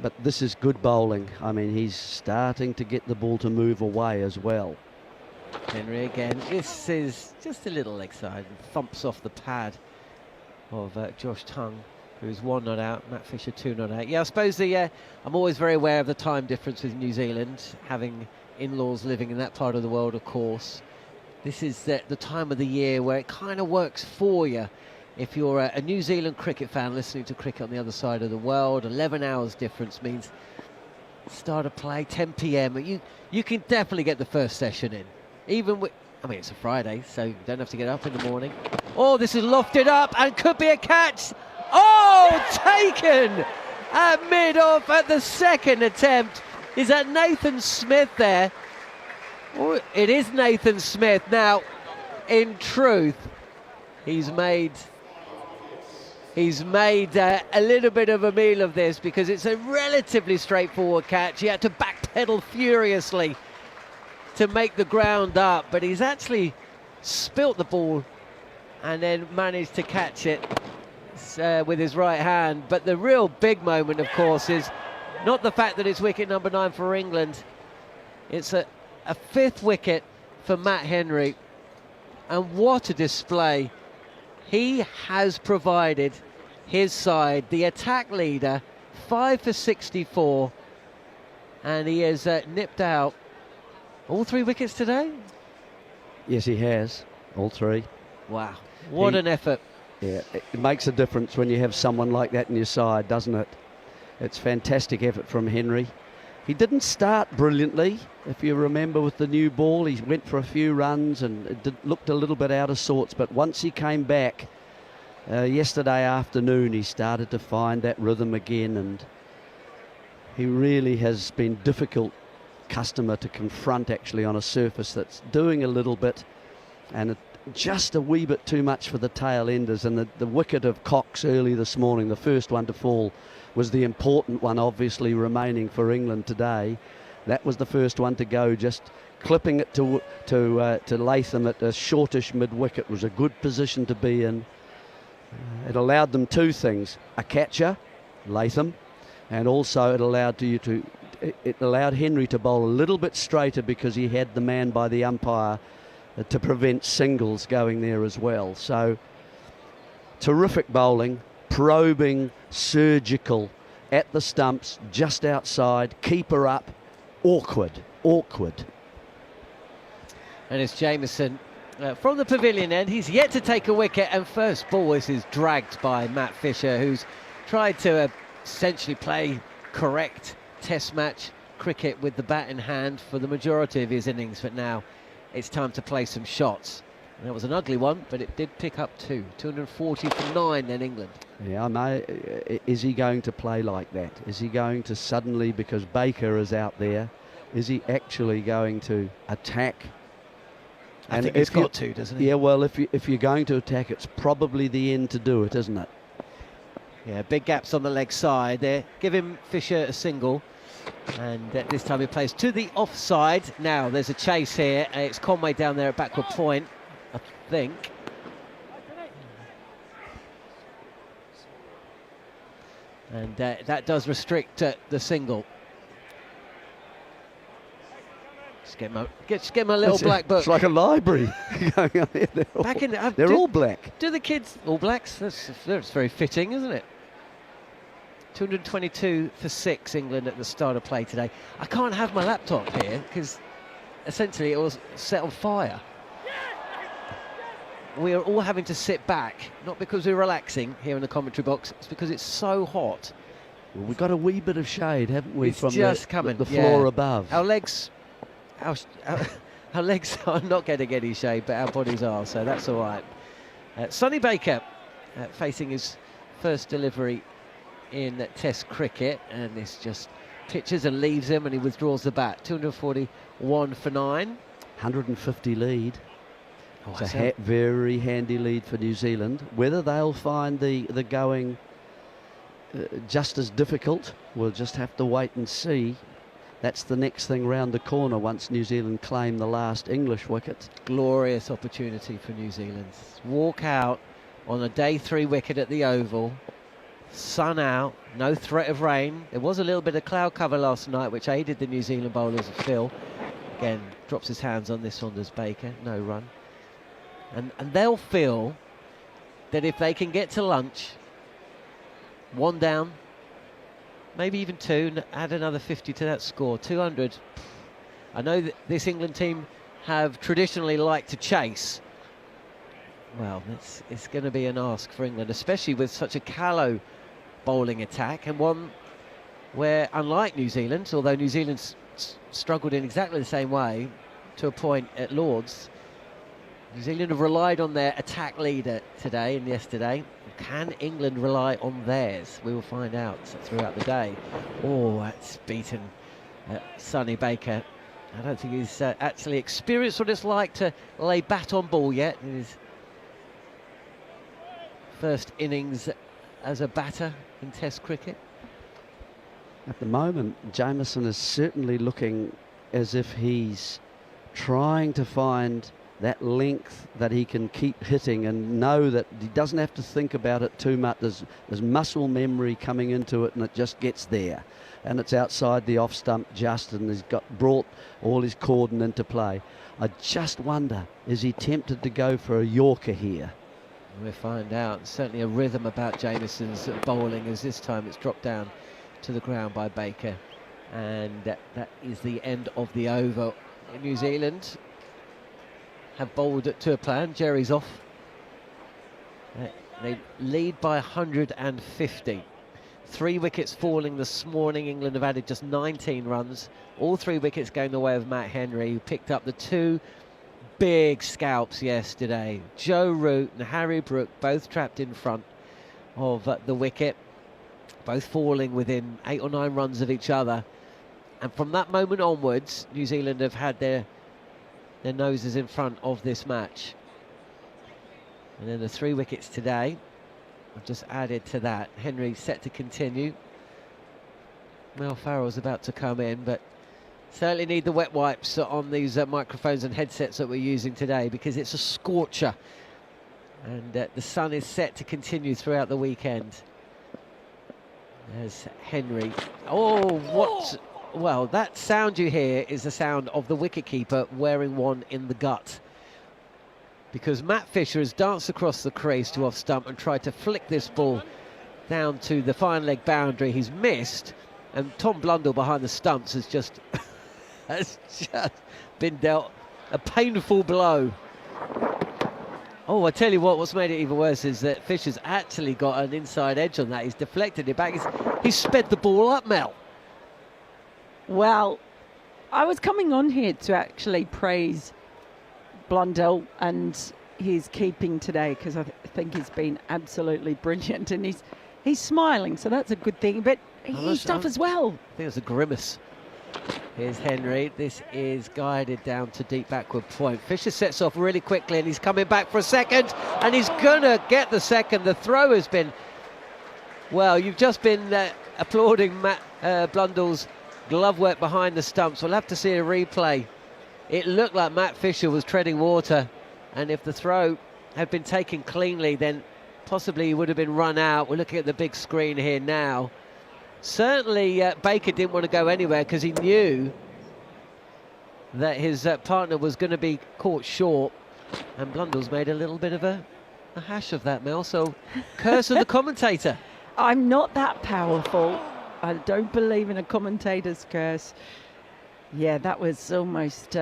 But this is good bowling. I mean, he's starting to get the ball to move away as well. Henry again. This is just a little leg side and thumps off the pad of Josh Tongue, who's 1 not out, Matt Fisher 2 not out. Yeah, I suppose I'm always very aware of the time difference with New Zealand, having in-laws living in that part of the world, of course. This is the time of the year where it kind of works for you. If you're a New Zealand cricket fan listening to cricket on the other side of the world, 11 hours difference means start of play 10 p.m. You can definitely get the first session in. Even with, I mean, it's a Friday, so you don't have to get up in the morning. Oh, this is lofted up and could be a catch. Oh, taken at mid-off at the second attempt. Is that Nathan Smith there? Oh, it is Nathan Smith. Now, in truth, he's made a little bit of a meal of this because it's a relatively straightforward catch. He had to backpedal furiously to make the ground up, but he's actually spilt the ball and then managed to catch it with his right hand. But the real big moment, of course, is not the fact that it's wicket number 9 for England. It's a 5th wicket for Matt Henry, and what a display. He has provided his side, the attack leader, 5 for 64, and he has nipped out all 3 wickets today. Yes, he has, all 3. Wow, what an effort. Yeah, it makes a difference when you have someone like that in your side, doesn't it? It's fantastic effort from Henry. He didn't start brilliantly, if you remember, with the new ball. He went for a few runs and it looked a little bit out of sorts, but once he came back yesterday afternoon, he started to find that rhythm again, and he really has been difficult customer to confront actually on a surface that's doing a little bit, and just a wee bit too much for the tail enders. And the wicket of Cox early this morning, the first one to fall, was the important one obviously remaining for England today. That was the first one to go, just clipping it to Latham at a shortish mid-wicket was a good position to be in. It allowed them 2 things: a catcher, Latham, and also it allowed Henry to bowl a little bit straighter because he had the man by the umpire to prevent singles going there as well. So terrific bowling, probing, surgical, at the stumps, just outside, keeper up, awkward. And it's Jamieson from the pavilion end. He's yet to take a wicket, and first ball is dragged by Matt Fisher, who's tried to essentially play correct Test match cricket with the bat in hand for the majority of his innings, but now it's time to play some shots. And that was an ugly one, but it did pick up 240 for 9 then England. Yeah, I know. Is he going to play like that? Is he going to suddenly, because Baker is out there, is he actually going to attack? I think he's got to, doesn't he? Yeah, well, if you're going to attack, it's probably the end to do it, isn't it? Yeah, big gaps on the leg side there. Give him Fisher a single. And this time he plays to the offside. Now there's a chase here. It's Conway down there at backward point, I think. And that does restrict the single. Just get my little black book. It's like a library going on here. They're all black. Do the kids all blacks? That's very fitting, isn't it? 222 for 6 England at the start of play today. I can't have my laptop here because essentially it was set on fire. We are all having to sit back, not because we're relaxing here in the commentary box, it's because it's so hot. Well, we've got a wee bit of shade, haven't we, it's from just coming. The floor above. Our legs are not getting any shade, but our bodies are, so that's all right. Sonny Baker facing his first delivery in Test cricket, and this just pitches and leaves him, and he withdraws the bat. 241 for 9. 150 lead. Oh, it's a very handy lead for New Zealand. Whether they'll find the going just as difficult, we'll just have to wait and see. That's the next thing round the corner once New Zealand claim the last English wicket. Glorious opportunity for New Zealand. Walk out on a day 3 wicket at the Oval. Sun out, no threat of rain. There was a little bit of cloud cover last night which aided the New Zealand bowlers. Phil again drops his hands on this Saunders Baker, no run. And they'll feel that if they can get to lunch, 1 down, maybe even 2, and add another 50 to that score, 200. I know that this England team have traditionally liked to chase. Well, it's going to be an ask for England, especially with such a callow bowling attack, and one where, unlike New Zealand, although New Zealand struggled in exactly the same way to a point at Lord's, New Zealand have relied on their attack leader today and yesterday. Can England rely on theirs? We will find out throughout the day. Oh, that's beaten Sonny Baker. I don't think he's actually experienced what it's like to lay bat on ball yet in his first innings as a batter in Test cricket. At the moment, Jamieson is certainly looking as if he's trying to find that length that he can keep hitting and know that he doesn't have to think about it too much. There's muscle memory coming into it, and it just gets there. And it's outside the off stump just, and he's brought all his cordon into play. I just wonder, is he tempted to go for a Yorker here? We'll find out. Certainly a rhythm about Jamieson's bowling, as this time it's dropped down to the ground by Baker. And that is the end of the over. New Zealand have bowled to a plan. Jerry's off. They lead by 150. 3 wickets falling this morning. England have added just 19 runs. All 3 wickets going the way of Matt Henry, who picked up the 2 big scalps yesterday. Joe Root and Harry Brook both trapped in front of the wicket, both falling within 8 or 9 runs of each other. And from that moment onwards, New Zealand have had their noses in front of this match. And then the 3 wickets today, I've just added to that. Henry set to continue. Mel Farrell's about to come in, but certainly need the wet wipes on these microphones and headsets that we're using today, because it's a scorcher. And the sun is set to continue throughout the weekend. There's Henry. Oh, what... Well, that sound you hear is the sound of the wicketkeeper wearing one in the gut. Because Matt Fisher has danced across the crease to off stump and tried to flick this ball down to the fine leg boundary. He's missed, and Tom Blundell behind the stumps has just been dealt a painful blow. Oh, I tell you what's made it even worse is that Fisher's actually got an inside edge on that. He's deflected it back. He's sped the ball up, Mel. Well, I was coming on here to actually praise Blundell and his keeping today, because I think he's been absolutely brilliant, and he's smiling, so that's a good thing, but he's tough as well. I think it's a grimace. Here's Henry. This is guided down to deep backward point. Fisher sets off really quickly, and he's coming back for a second, and he's gonna get the second. The throw has been, well, you've just been applauding Matt Blundell's glove work behind the stumps. We'll have to see a replay. It looked like Matt Fisher was treading water, and if the throw had been taken cleanly, then possibly he would have been run out. We're looking at the big screen here now. Certainly Baker didn't want to go anywhere, because he knew that his partner was going to be caught short, and Blundell's made a little bit of a hash of that, Mel, so curse of the commentator. I'm not that powerful. I don't believe in a commentator's curse. Yeah, that was almost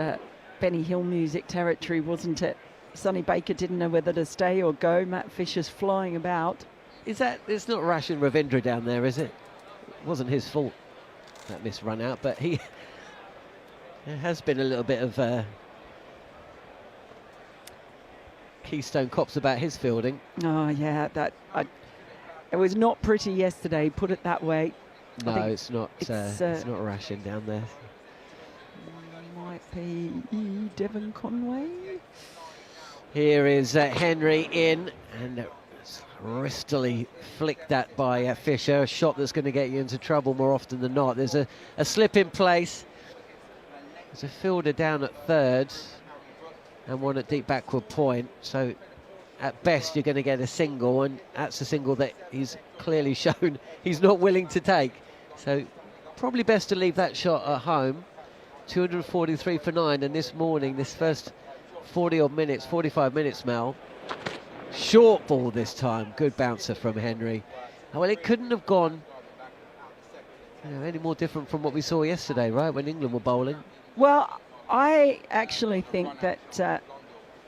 Benny Hill music territory, wasn't it? Sonny Baker didn't know whether to stay or go. Matt Fisher's flying about. It's not Rashin Ravindra down there, is it? It wasn't his fault, that miss run out, but there has been a little bit of Keystone Cops about his fielding. Oh, yeah, it was not pretty yesterday, put it that way. No, it's not. It's not Rashin down there. Might be Devon Conway. Here is Henry in, and wristily flicked that by Fisher. A shot that's going to get you into trouble more often than not. There's a slip in place. There's a fielder down at third and one at deep backward point. So at best you're going to get a single, and that's a single that he's clearly shown he's not willing to take. So probably best to leave that shot at home. 243 for 9, and this morning, this first 45 minutes, Mel, short ball this time. Good bouncer from Henry. Well, it couldn't have gone any more different from what we saw yesterday, right, when England were bowling. Well, I actually think that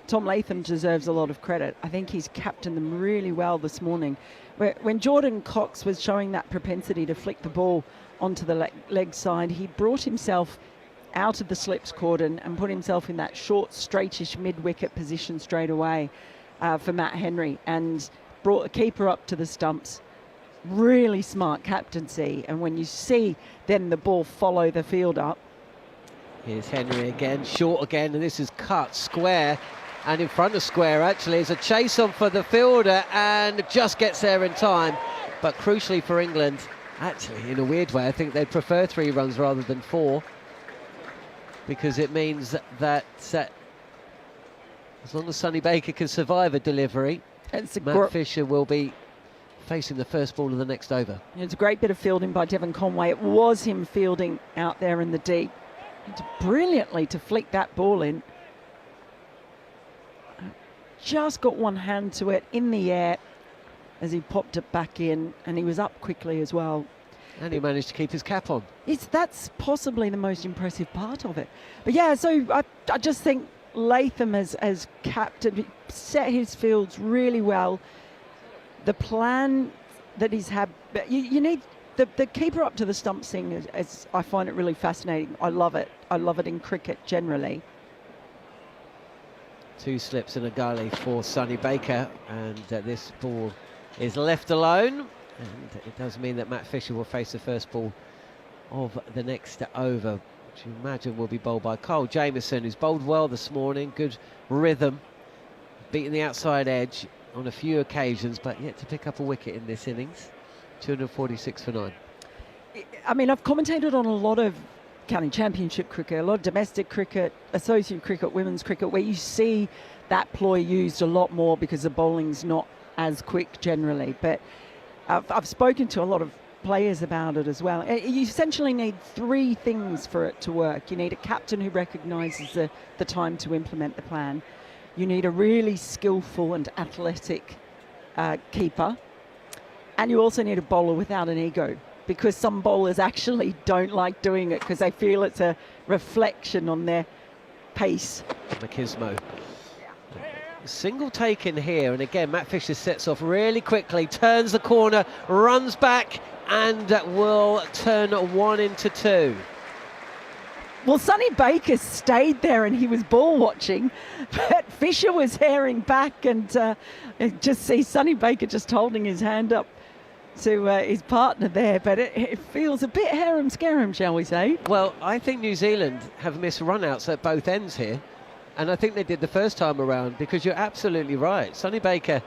Tom Latham deserves a lot of credit. I think he's captained them really well this morning. When Jordan Cox was showing that propensity to flick the ball onto the leg side, he brought himself out of the slips cordon and put himself in that short, straightish mid-wicket position straight away for Matt Henry, and brought the keeper up to the stumps. Really smart captaincy, and when you see then the ball follow the field up. Here's Henry again, short again, and this is cut square, and in front of square actually. It's a chase on for the fielder and just gets there in time. But crucially for England, actually in a weird way, I think they'd prefer 3 runs rather than 4, because it means that as long as Sonny Baker can survive a delivery, Matt Fisher will be facing the first ball of the next over. It's a great bit of fielding by Devon Conway. It was him fielding out there in the deep. It's brilliantly to flick that ball in. Just got one hand to it in the air as he popped it back in, and he was up quickly as well. And he managed to keep his cap on. That's possibly the most impressive part of it. But yeah, so I just think Latham as captain set his fields really well. The plan that he's had, you need the keeper up to the stump thing, as I find it really fascinating. I love it. I love it in cricket generally. 2 slips and a gully for Sonny Baker, and this ball is left alone, and it does mean that Matt Fisher will face the first ball of the next over, which you imagine will be bowled by Cole Jamieson, who's bowled well this morning. Good rhythm, beating the outside edge on a few occasions, but yet to pick up a wicket in this innings. 246 for 9. I mean, I've commentated on a lot of county championship cricket, a lot of domestic cricket, associate cricket, women's cricket, where you see that ploy used a lot more because the bowling's not as quick generally. But I've spoken to a lot of players about it as well. You essentially need 3 things for it to work. You need a captain who recognises the time to implement the plan. You need a really skillful and athletic keeper. And you also need a bowler without an ego, because some bowlers actually don't like doing it because they feel it's a reflection on their pace. Machismo. Single taken here, and again Matt Fisher sets off really quickly, turns the corner, runs back, and will turn 1 into 2. Well, Sonny Baker stayed there and he was ball watching, but Fisher was herring back, and just see Sonny Baker just holding his hand up to his partner there, but it feels a bit harem-scarum, shall we say. Well, I think New Zealand have missed run-outs at both ends here, and I think they did the first time around, because you're absolutely right. Sonny Baker,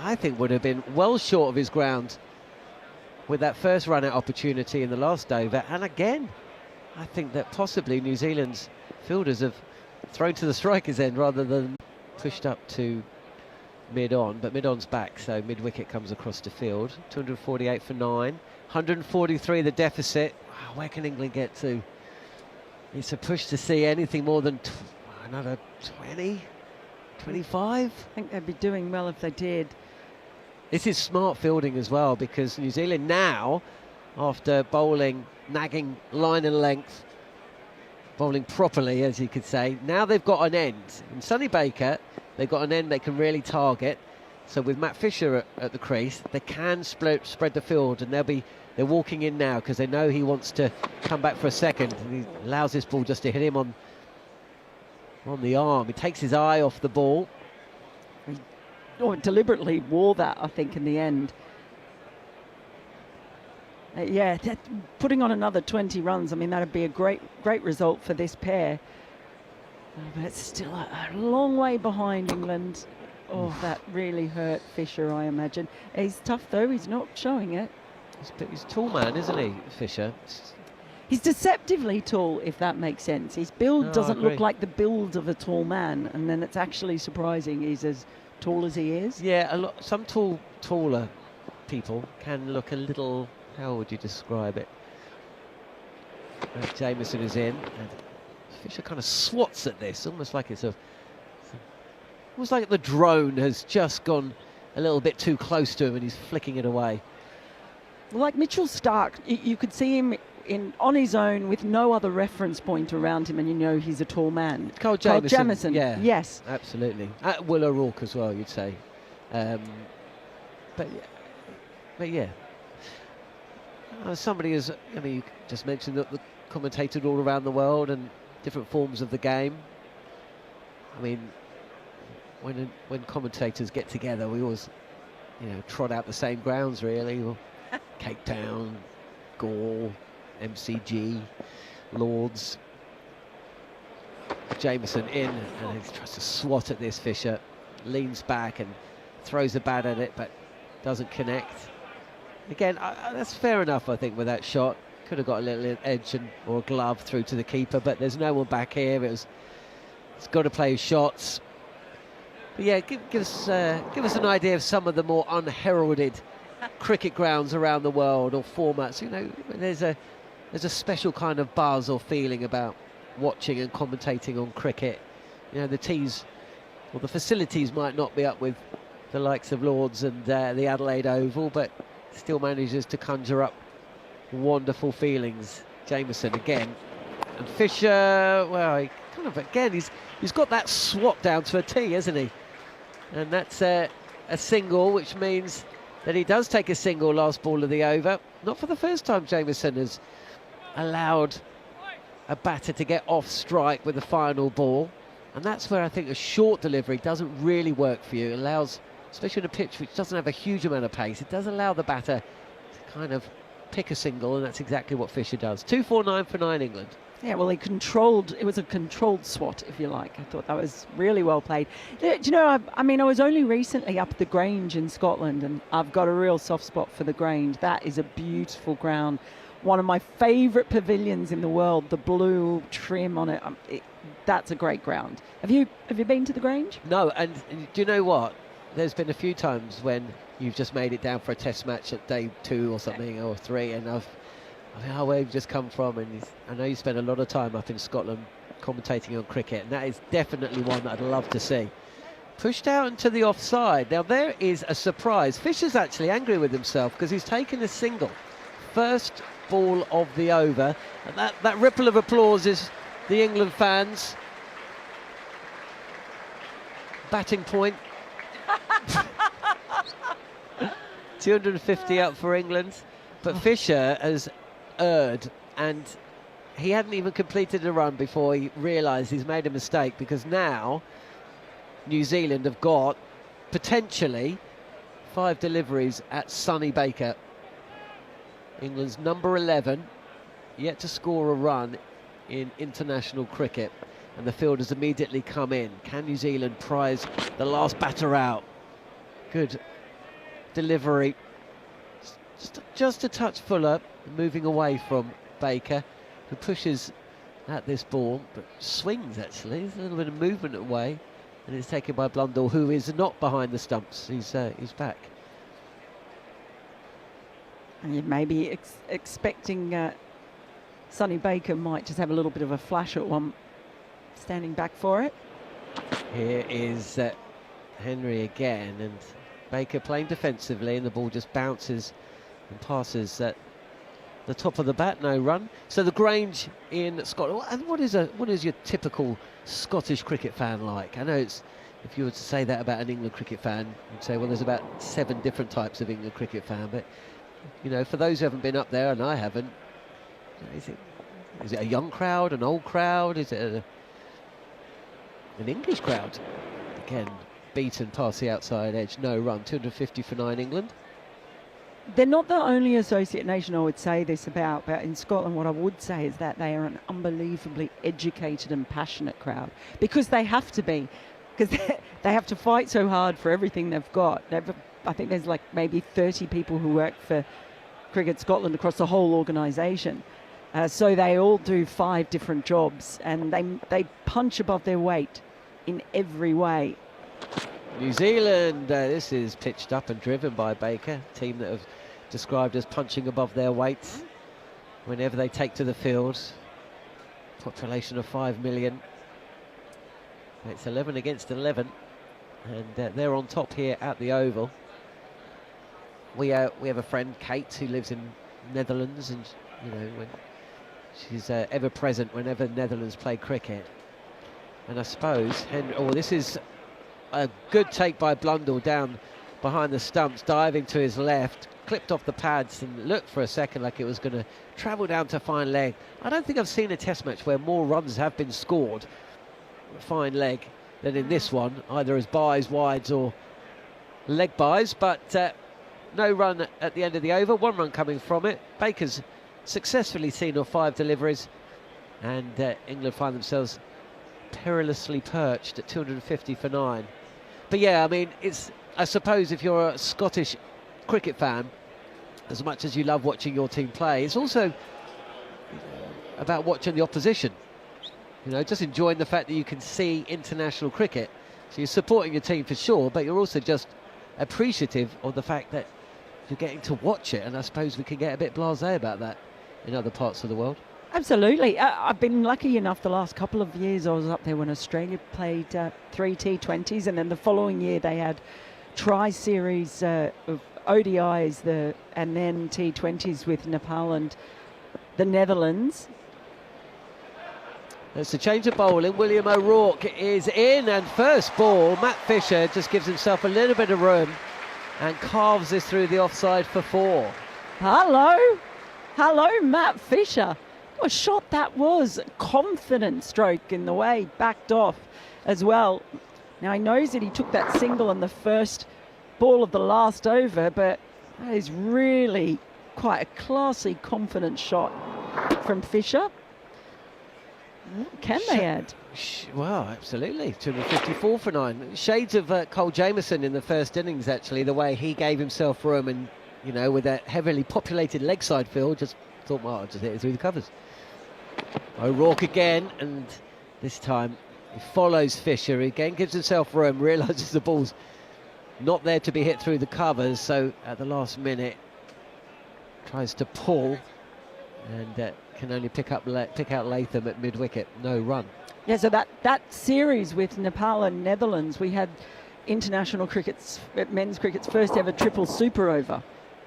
I think, would have been well short of his ground with that first run-out opportunity in the last over, and again, I think that possibly New Zealand's fielders have thrown to the striker's end rather than pushed up to mid-on, but mid-on's back, so mid-wicket comes across the field. 248 for 9, 143 the deficit. Wow, where can England get to? It's a push to see anything more than another 20, 25. I think they'd be doing well if they did. This is smart fielding as well, because New Zealand now, after bowling, nagging line and length, bowling properly, as you could say, now they've got an end. In Sonny Baker, they've got an end they can really target. So with Matt Fisher at the crease, they can spread the field, and they're walking in now because they know he wants to come back for a second, and he allows this ball just to hit him on the arm. He takes his eye off the ball. Deliberately wore that, I think, in the end. Yeah, putting on another 20 runs, I mean, that'd be a great result for this pair. But it's still a long way behind England. Oh, that really hurt Fisher, I imagine. He's tough, though. He's not showing it. He's a tall man, isn't he, Fisher? He's deceptively tall, if that makes sense. His build doesn't look like the build of a tall man, and then it's actually surprising he's as tall as he is. Yeah, some taller people can look a little... How would you describe it? Jamieson is in, and Fisher kind of swats at this, almost like almost like the drone has just gone a little bit too close to him, and he's flicking it away. Like Mitchell Starc, you could see him on his own with no other reference point around him, and you know he's a tall man. Cole Jamieson, yeah, yes, absolutely. Will O'Rourke as well, you'd say. But yeah. Somebody has, I mean, you just mentioned that commentated all around the world and different forms of the game. I mean, when commentators get together, we always, you know, trot out the same grounds really. Well, Cape Town, Gore, MCG, Lords. Jamieson in, and he tries to swat at this. Fisher leans back and throws a bat at it, but doesn't connect. Again, that's fair enough, I think, with that shot. Could have got a little edge or a glove through to the keeper, but there's no one back here. It's got to play his shots. But yeah, give us an idea of some of the more unheralded cricket grounds around the world or formats. You know, there's a special kind of buzz or feeling about watching and commentating on cricket. You know, the tees or the facilities might not be up with the likes of Lords and the Adelaide Oval, but still manages to conjure up wonderful feelings. Jamieson again, and Fisher, well, he kind of again, he's got that swap down to a tee, hasn't he? And that's a single, which means that he does take a single last ball of the over. Not for the first time Jamieson has allowed a batter to get off strike with the final ball, and that's where I think a short delivery doesn't really work for you. It allows, especially in a pitch which doesn't have a huge amount of pace, it does allow the batter to kind of pick a single, and that's exactly what Fisher does. 249 for 9 England. Yeah, well, it was a controlled swat, if you like. I thought that was really well played. Do you know, I mean, I was only recently up at the Grange in Scotland, and I've got a real soft spot for the Grange. That is a beautiful ground. One of my favourite pavilions in the world, the blue trim on it. That's a great ground. Have you been to the Grange? No, and do you know what? There's been a few times when you've just made it down for a test match at day 2 or something, or 3, and I mean, where you've just come from, and I know you spend a lot of time up in Scotland commentating on cricket, and that is definitely one that I'd love to see. Pushed out into the offside. Now there is a surprise. Fisher's actually angry with himself because he's taken a single. First ball of the over, and that ripple of applause is the England fans. Batting point. 250 up for England, but Fisher has erred, and he hadn't even completed a run before he realised he's made a mistake, because now New Zealand have got potentially 5 deliveries at Sonny Baker. England's number 11, yet to score a run in international cricket, and the field has immediately come in. Can New Zealand prize the last batter out? Good delivery, just a touch fuller, moving away from Baker, who pushes at this ball, but swings actually. There's a little bit of movement away, and it's taken by Blundell, who is not behind the stumps. He's back. And you may be expecting Sonny Baker might just have a little bit of a flash at one, standing back for it. Here is Henry again, and Baker playing defensively, and the ball just bounces and passes at the top of the bat. No run. So the Grange in Scotland. And what is your typical Scottish cricket fan like? I know it's, if you were to say that about an England cricket fan, you'd say, well, there's about 7 different types of England cricket fan. But you know, for those who haven't been up there, and I haven't, is it a young crowd, an old crowd? Is it an English crowd? Again, beaten past the outside edge. No run. 250 for 9 England. They're not the only associate nation I would say this about, but in Scotland what I would say is that they are an unbelievably educated and passionate crowd, because they have to be, because they have to fight so hard for everything they've got. I think there's like maybe 30 people who work for Cricket Scotland across the whole organisation. So they all do 5 different jobs, and they punch above their weight in every way. New Zealand, this is pitched up and driven by Baker, team that have described as punching above their weight whenever they take to the field. Population of 5 million. It's 11 against 11, and they're on top here at the Oval. We have a friend, Kate, who lives in Netherlands, and you know, when she's ever present whenever Netherlands play cricket. And I suppose this is a good take by Blundell down behind the stumps, diving to his left, clipped off the pads and looked for a second like it was going to travel down to fine leg. I don't think I've seen a test match where more runs have been scored fine leg than in this one, either as byes, wides or leg byes, but no run at the end of the over, 1 run coming from it. Baker's successfully seen off 5 deliveries, and England find themselves perilously perched at 250 for 9. But yeah, I mean, I suppose if you're a Scottish cricket fan, as much as you love watching your team play, it's also about watching the opposition. You know, just enjoying the fact that you can see international cricket. So you're supporting your team for sure, but you're also just appreciative of the fact that you're getting to watch it. And I suppose we can get a bit blasé about that in other parts of the world. Absolutely. I've been lucky enough the last couple of years. I was up there when Australia played 3 T20s, and then the following year they had tri-series of ODIs and then T20s with Nepal and the Netherlands. It's a change of bowling. William O'Rourke is in, and first ball, Matt Fisher just gives himself a little bit of room and carves this through the offside for 4. Hello, Matt Fisher. What a shot that was. Confident stroke in the way, backed off as well. Now he knows that he took that single on the first ball of the last over, but that is really quite a classy, confident shot from Fisher. Can they add? Well, absolutely. 254 for 9. Shades of Cole Jamieson in the first innings, actually, the way he gave himself room and, you know, with that heavily populated leg side field, just thought, well, I'll just hit it through the covers. O'Rourke again, and this time he follows Fisher. He again gives himself room, realises the ball's not there to be hit through the covers, so at the last minute tries to pull and can only pick out Latham at mid-wicket. No run. Yeah, so that series with Nepal and Netherlands, we had international cricket's, men's cricket's first ever triple super over.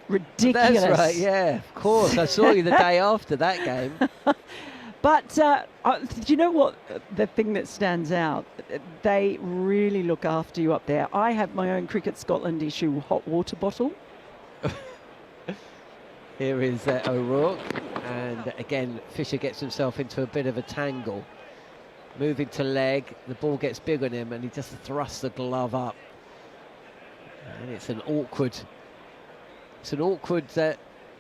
Ridiculous. That's right, yeah, of course. I saw you the day after that game. But do you know what the thing that stands out? They really look after you up there. I have my own Cricket Scotland issue hot water bottle. Here is O'Rourke, and again Fisher gets himself into a bit of a tangle. Moving to leg, the ball gets big on him and he just thrusts the glove up. And it's an awkward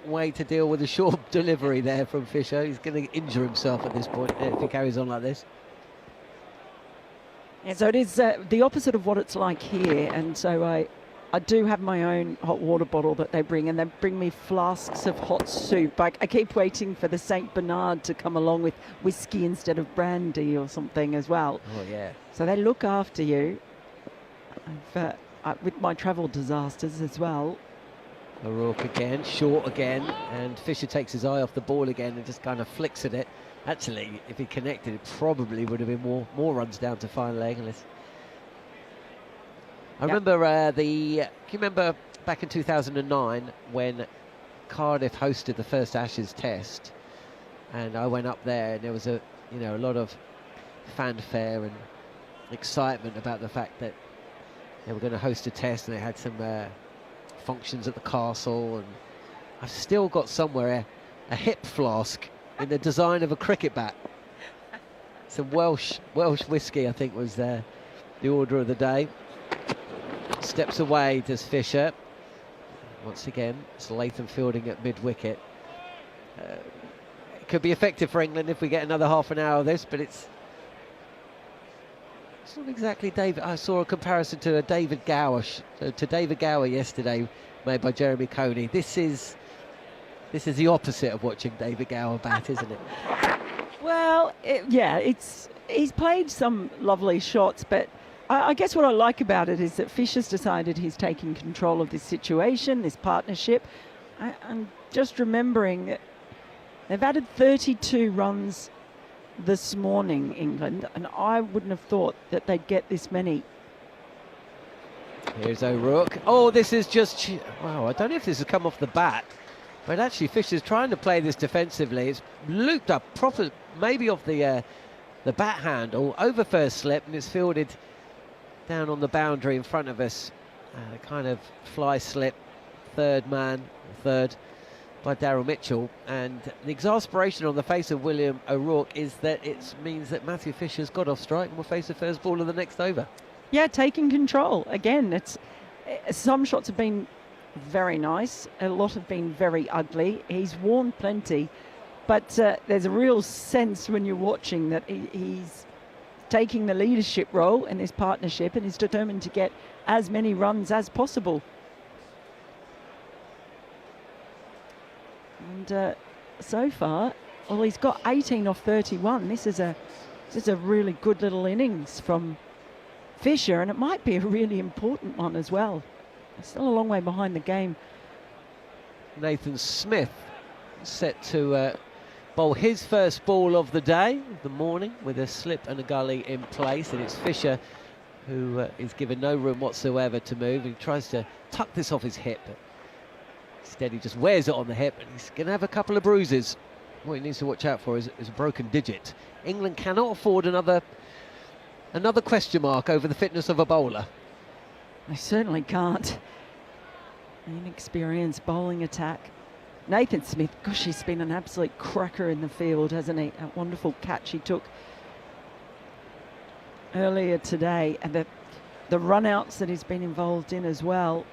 way to deal with a short delivery there from Fisher. He's going to injure himself at this point if he carries on like this. Yeah, so it is the opposite of what it's like here, and so I do have my own hot water bottle that they bring, and they bring me flasks of hot soup. I keep waiting for the St. Bernard to come along with whiskey instead of brandy or something as well. Oh, yeah. So they look after you with my travel disasters as well. O'Rourke again, short again, and Fisher takes his eye off the ball again and just kind of flicks at it. Actually, if he connected, it probably would have been more runs down to fine leg. I remember can you remember back in 2009 when Cardiff hosted the first Ashes Test, and I went up there and there was a lot of fanfare and excitement about the fact that they were going to host a test, and they had some functions at the castle, and I've still got somewhere a hip flask in the design of a cricket bat. Some Welsh whiskey, I think, was the order of the day. Steps away does Fisher. Once again, it's Latham fielding at mid-wicket. It could be effective for England if we get another half an hour of this, but it's not exactly David. I saw a comparison to David Gower yesterday, made by Jeremy Coney. This is the opposite of watching David Gower bat, isn't it? Well, he's played some lovely shots, but I guess what I like about it is that Fisher's decided he's taking control of this situation, this partnership. I'm just remembering that they've added 32 runs this morning, England, and I wouldn't have thought that they'd get this many. Here's O'Rourke. Oh, this is just... Wow, I don't know if this has come off the bat, but actually Fisher's trying to play this defensively. It's looped up proper, maybe off the bat handle, over first slip, and it's fielded down on the boundary in front of us. A kind of fly slip, third by Daryl Mitchell, and the exasperation on the face of William O'Rourke is that it means that Matthew Fisher's got off strike and will face the first ball of the next over. Yeah, taking control. Again, some shots have been very nice, a lot have been very ugly. He's worn plenty, but there's a real sense when you're watching that he's taking the leadership role in this partnership and is determined to get as many runs as possible. And so far, well, he's got 18 off 31. This is a really good little innings from Fisher, and it might be a really important one as well. Still a long way behind the game. Nathan Smith set to bowl his first ball of the day, of the morning, with a slip and a gully in place, and it's Fisher who is given no room whatsoever to move. He tries to tuck this off his hip, but instead he just wears it on the hip, and he's going to have a couple of bruises. What he needs to watch out for is a broken digit. England cannot afford another question mark over the fitness of a bowler. They certainly can't. Inexperienced bowling attack. Nathan Smith, gosh, he's been an absolute cracker in the field, hasn't he? A wonderful catch he took earlier today, and the run-outs that he's been involved in as well.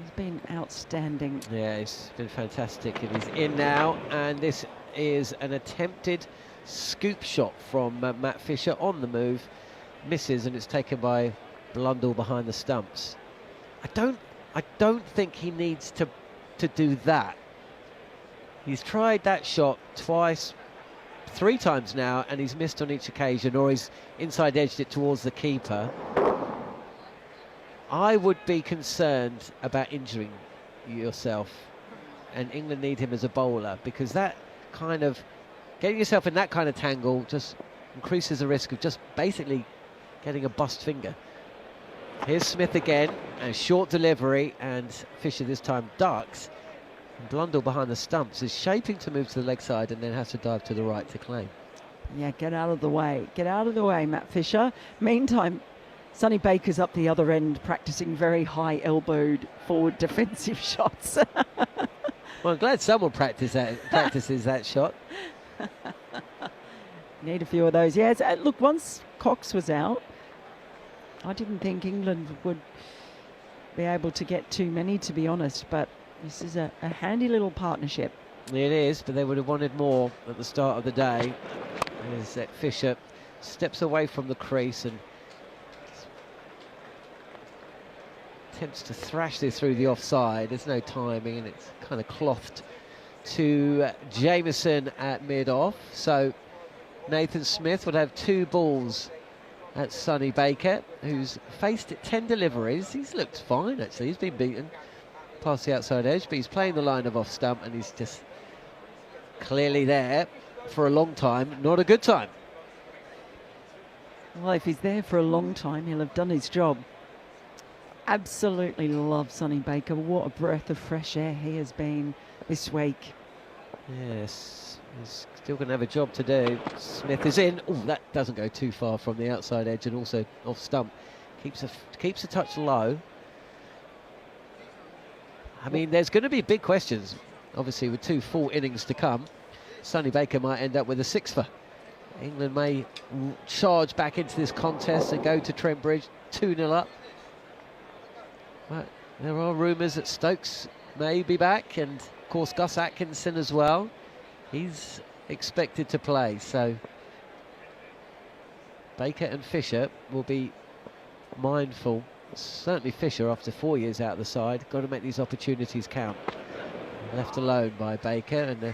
He's been outstanding. Yeah, he's been fantastic, and he's in now, and this is an attempted scoop shot from Matt Fisher on the move. Misses, and it's taken by Blundell behind the stumps. I don't think he needs to do that. He's tried that shot twice, 3 times now, and he's missed on each occasion, or he's inside edged it towards the keeper. I would be concerned about injuring yourself, and England need him as a bowler, because that kind of getting yourself in that kind of tangle just increases the risk of just basically getting a bust finger. Here's Smith again, and short delivery, and Fisher this time ducks. And Blundell behind the stumps is shaping to move to the leg side and then has to dive to the right to claim. Yeah, get out of the way. Get out of the way, Matt Fisher. Meantime, Sonny Baker's up the other end practicing very high elbowed forward defensive shots. Well, I'm glad someone practices that shot. Need a few of those. Yes, look, once Cox was out, I didn't think England would be able to get too many, to be honest, but this is a handy little partnership. It is, but they would have wanted more at the start of the day. As Fisher steps away from the crease and attempts to thrash this through the offside. There's no timing, and it's kind of clothed to Jamieson at mid-off. So Nathan Smith would have 2 balls at Sonny Baker, who's faced 10 deliveries. He's looked fine, actually. He's been beaten past the outside edge, but he's playing the line of off stump, and he's just clearly there for a long time. Not a good time. Well, if he's there for a long time, he'll have done his job. Absolutely love Sonny Baker. What a breath of fresh air he has been this week. Yes, he's still going to have a job to do. Smith is in. Oh, that doesn't go too far from the outside edge, and also off stump. Keeps a touch low. I mean, there's going to be big questions, obviously, with 2 full innings to come. Sonny Baker might end up with a 6-fer. England may charge back into this contest and go to Trent Bridge 2-0 up. But there are rumours that Stokes may be back, and of course Gus Atkinson as well. He's expected to play, so Baker and Fisher will be mindful. Certainly Fisher, after 4 years out of the side, got to make these opportunities count. Left alone by Baker, and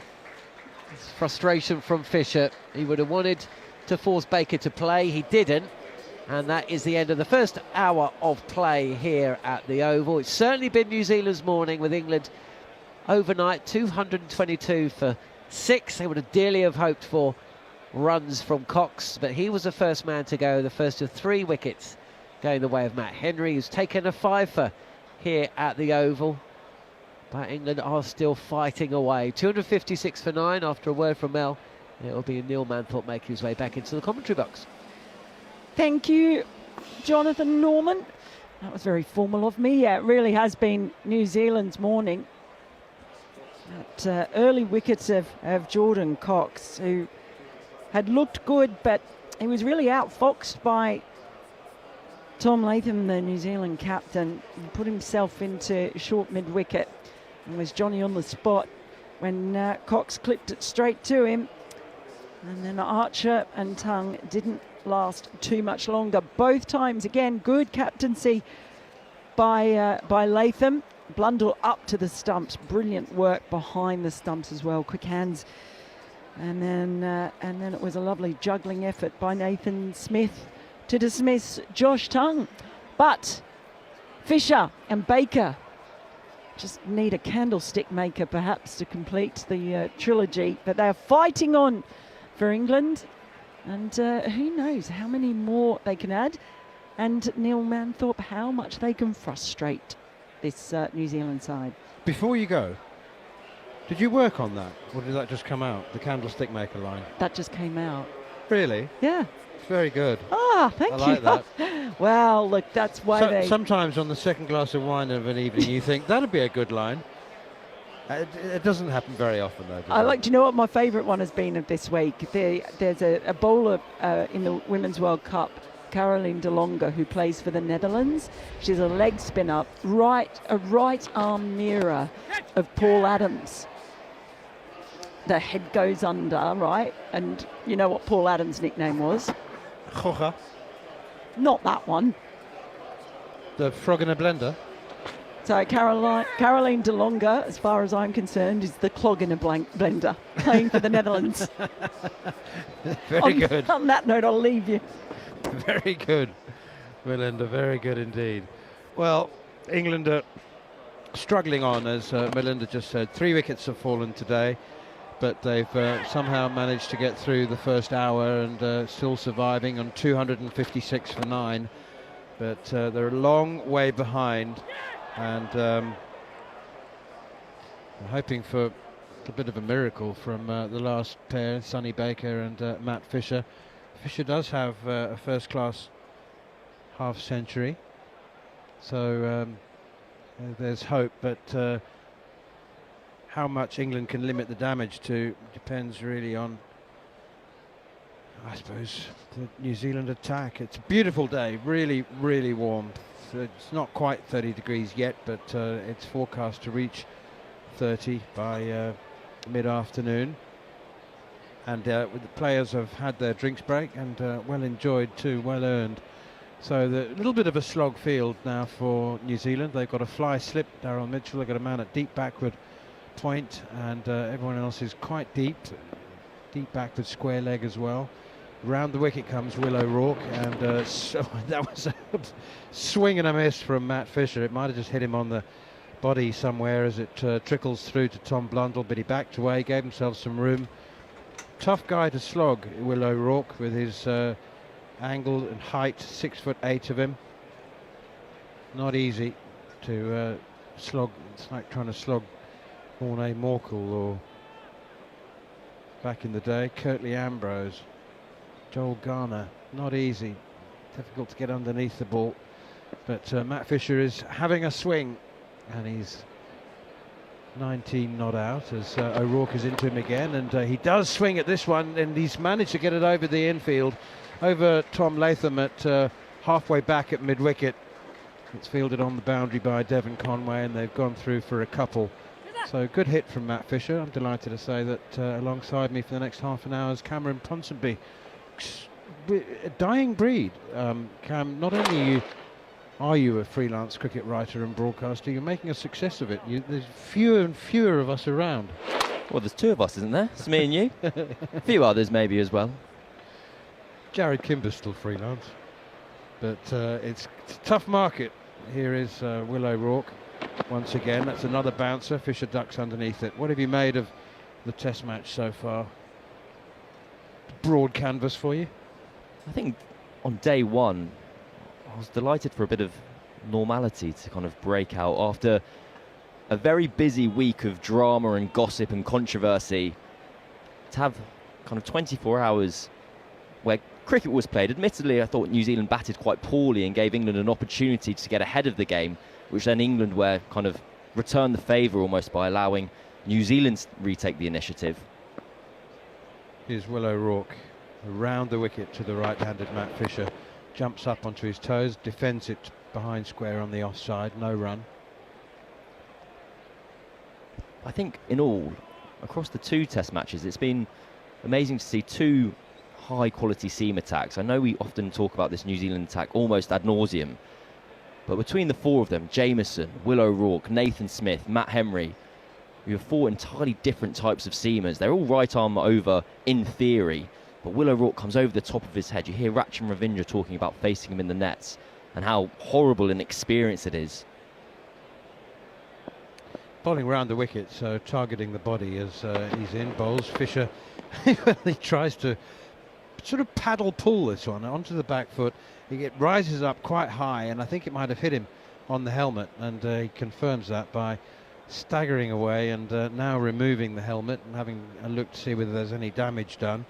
frustration from Fisher. He would have wanted to force Baker to play. He didn't. And that is the end of the first hour of play here at the Oval. It's certainly been New Zealand's morning, with England overnight 222 for 6. They would have dearly have hoped for runs from Cox, but he was the first man to go, the first of 3 wickets going the way of Matt Henry, who's taken a 5-fer here at the Oval. But England are still fighting away. 256 for 9 after a word from Mel. It'll be Neil Manthorp making his way back into the commentary box. Thank you, Jonathan Norman. That was very formal of me. Yeah, it really has been New Zealand's morning. That early wickets of Jordan Cox, who had looked good, but he was really outfoxed by Tom Latham, the New Zealand captain. He put himself into short mid-wicket and was Johnny on the spot when Cox clipped it straight to him. And then Archer and Tongue didn't last too much longer. Both times, again, good captaincy by Latham. Blundell up to the stumps. Brilliant work behind the stumps as well. Quick hands. And then it was a lovely juggling effort by Nathan Smith to dismiss Josh Tongue. But Fisher and Baker just need a candlestick maker perhaps to complete the trilogy. But they're fighting on for England. And who knows how many more they can add. And Neil Manthorp, how much they can frustrate this New Zealand side. Before you go, did you work on that, or did that just come out, the candlestick maker line? That just came out. Really? Yeah. It's very good. Ah, thank you. I like that. Well, look, that's why Sometimes on the second glass of wine of an evening, you think, that'd be a good line. It doesn't happen very often, though. Do you know what my favourite one has been of this week? There's a bowler in the Women's World Cup, Caroline de Longa, who plays for the Netherlands. She's a leg spinner, a right arm mirror of Paul Adams. The head goes under, right? And you know what Paul Adams' nickname was? Chocha. Not that one. The frog in a blender. So Caroline de Longa, as far as I'm concerned, is the clog in a blender, playing for the Netherlands. Very good. On that note, I'll leave you. Very good, Melinda, very good indeed. Well, England are struggling on, as Melinda just said. 3 wickets have fallen today, but they've somehow managed to get through the first hour and still surviving on 256 for 9. But they're a long way behind, and I'm hoping for a bit of a miracle from the last pair, Sonny Baker and Matt Fisher. Fisher does have a first-class half-century, so there's hope, but how much England can limit the damage to depends really on, I suppose, the New Zealand attack. It's a beautiful day, really, really warm. So it's not quite 30 degrees yet, but it's forecast to reach 30 by mid-afternoon. And the players have had their drinks break and well enjoyed too, well earned. So a little bit of a slog field now for New Zealand. They've got a fly slip, Daryl Mitchell. They've got a man at deep backward point, and everyone else is quite deep backward square leg as well. Round the wicket comes Will O'Rourke, and so that was a swing and a miss from Matt Fisher. It might have just hit him on the body somewhere as it trickles through to Tom Blundell, but he backed away, gave himself some room. Tough guy to slog, Will O'Rourke, with his angle and height, 6'8" of him. Not easy to slog. It's like trying to slog Mornay Morkel or back in the day, Curtly Ambrose, Joel Garner. Not easy. Difficult to get underneath the ball. But Matt Fisher is having a swing, and he's 19 not out as O'Rourke is into him again, and he does swing at this one, and he's managed to get it over the infield, over Tom Latham at halfway back at mid-wicket. It's fielded on the boundary by Devon Conway, and they've gone through for a couple. So good hit from Matt Fisher. I'm delighted to say that alongside me for the next half an hour is Cameron Ponsonby. A dying breed. Cam, not only are you a freelance cricket writer and broadcaster, you're making a success of it. There's fewer and fewer of us around. Well, there's 2 of us, isn't there? It's me and you. A few others maybe as well. Jared Kimber's still freelance. But it's a tough market. Here is Will O'Rourke once again. That's another bouncer. Fisher ducks underneath it. What have you made of the test match so far? Broad canvas for you? I think on day 1, I was delighted for a bit of normality to kind of break out after a very busy week of drama and gossip and controversy. To have kind of 24 hours where cricket was played. Admittedly, I thought New Zealand batted quite poorly and gave England an opportunity to get ahead of the game, which then England were kind of returned the favour almost by allowing New Zealand to retake the initiative. Here's Will O'Rourke around the wicket to the right-handed Matt Fisher. Jumps up onto his toes, defends it behind square on the offside, no run. I think in all, across the 2 test matches, it's been amazing to see 2 high-quality seam attacks. I know we often talk about this New Zealand attack almost ad nauseum, but between the 4 of them, Jamieson, Will O'Rourke, Nathan Smith, Matt Henry, we have 4 entirely different types of seamers. They're all right-arm over in theory, but Will O'Rourke comes over the top of his head. You hear Rachin Ravindra talking about facing him in the nets and how horrible an experience it is. Bowling round the wicket, so targeting the body as he's in. Bowls Fisher. He tries to sort of paddle pull this one onto the back foot. It rises up quite high, and I think it might have hit him on the helmet, and he confirms that by staggering away and now removing the helmet and having a look to see whether there's any damage done.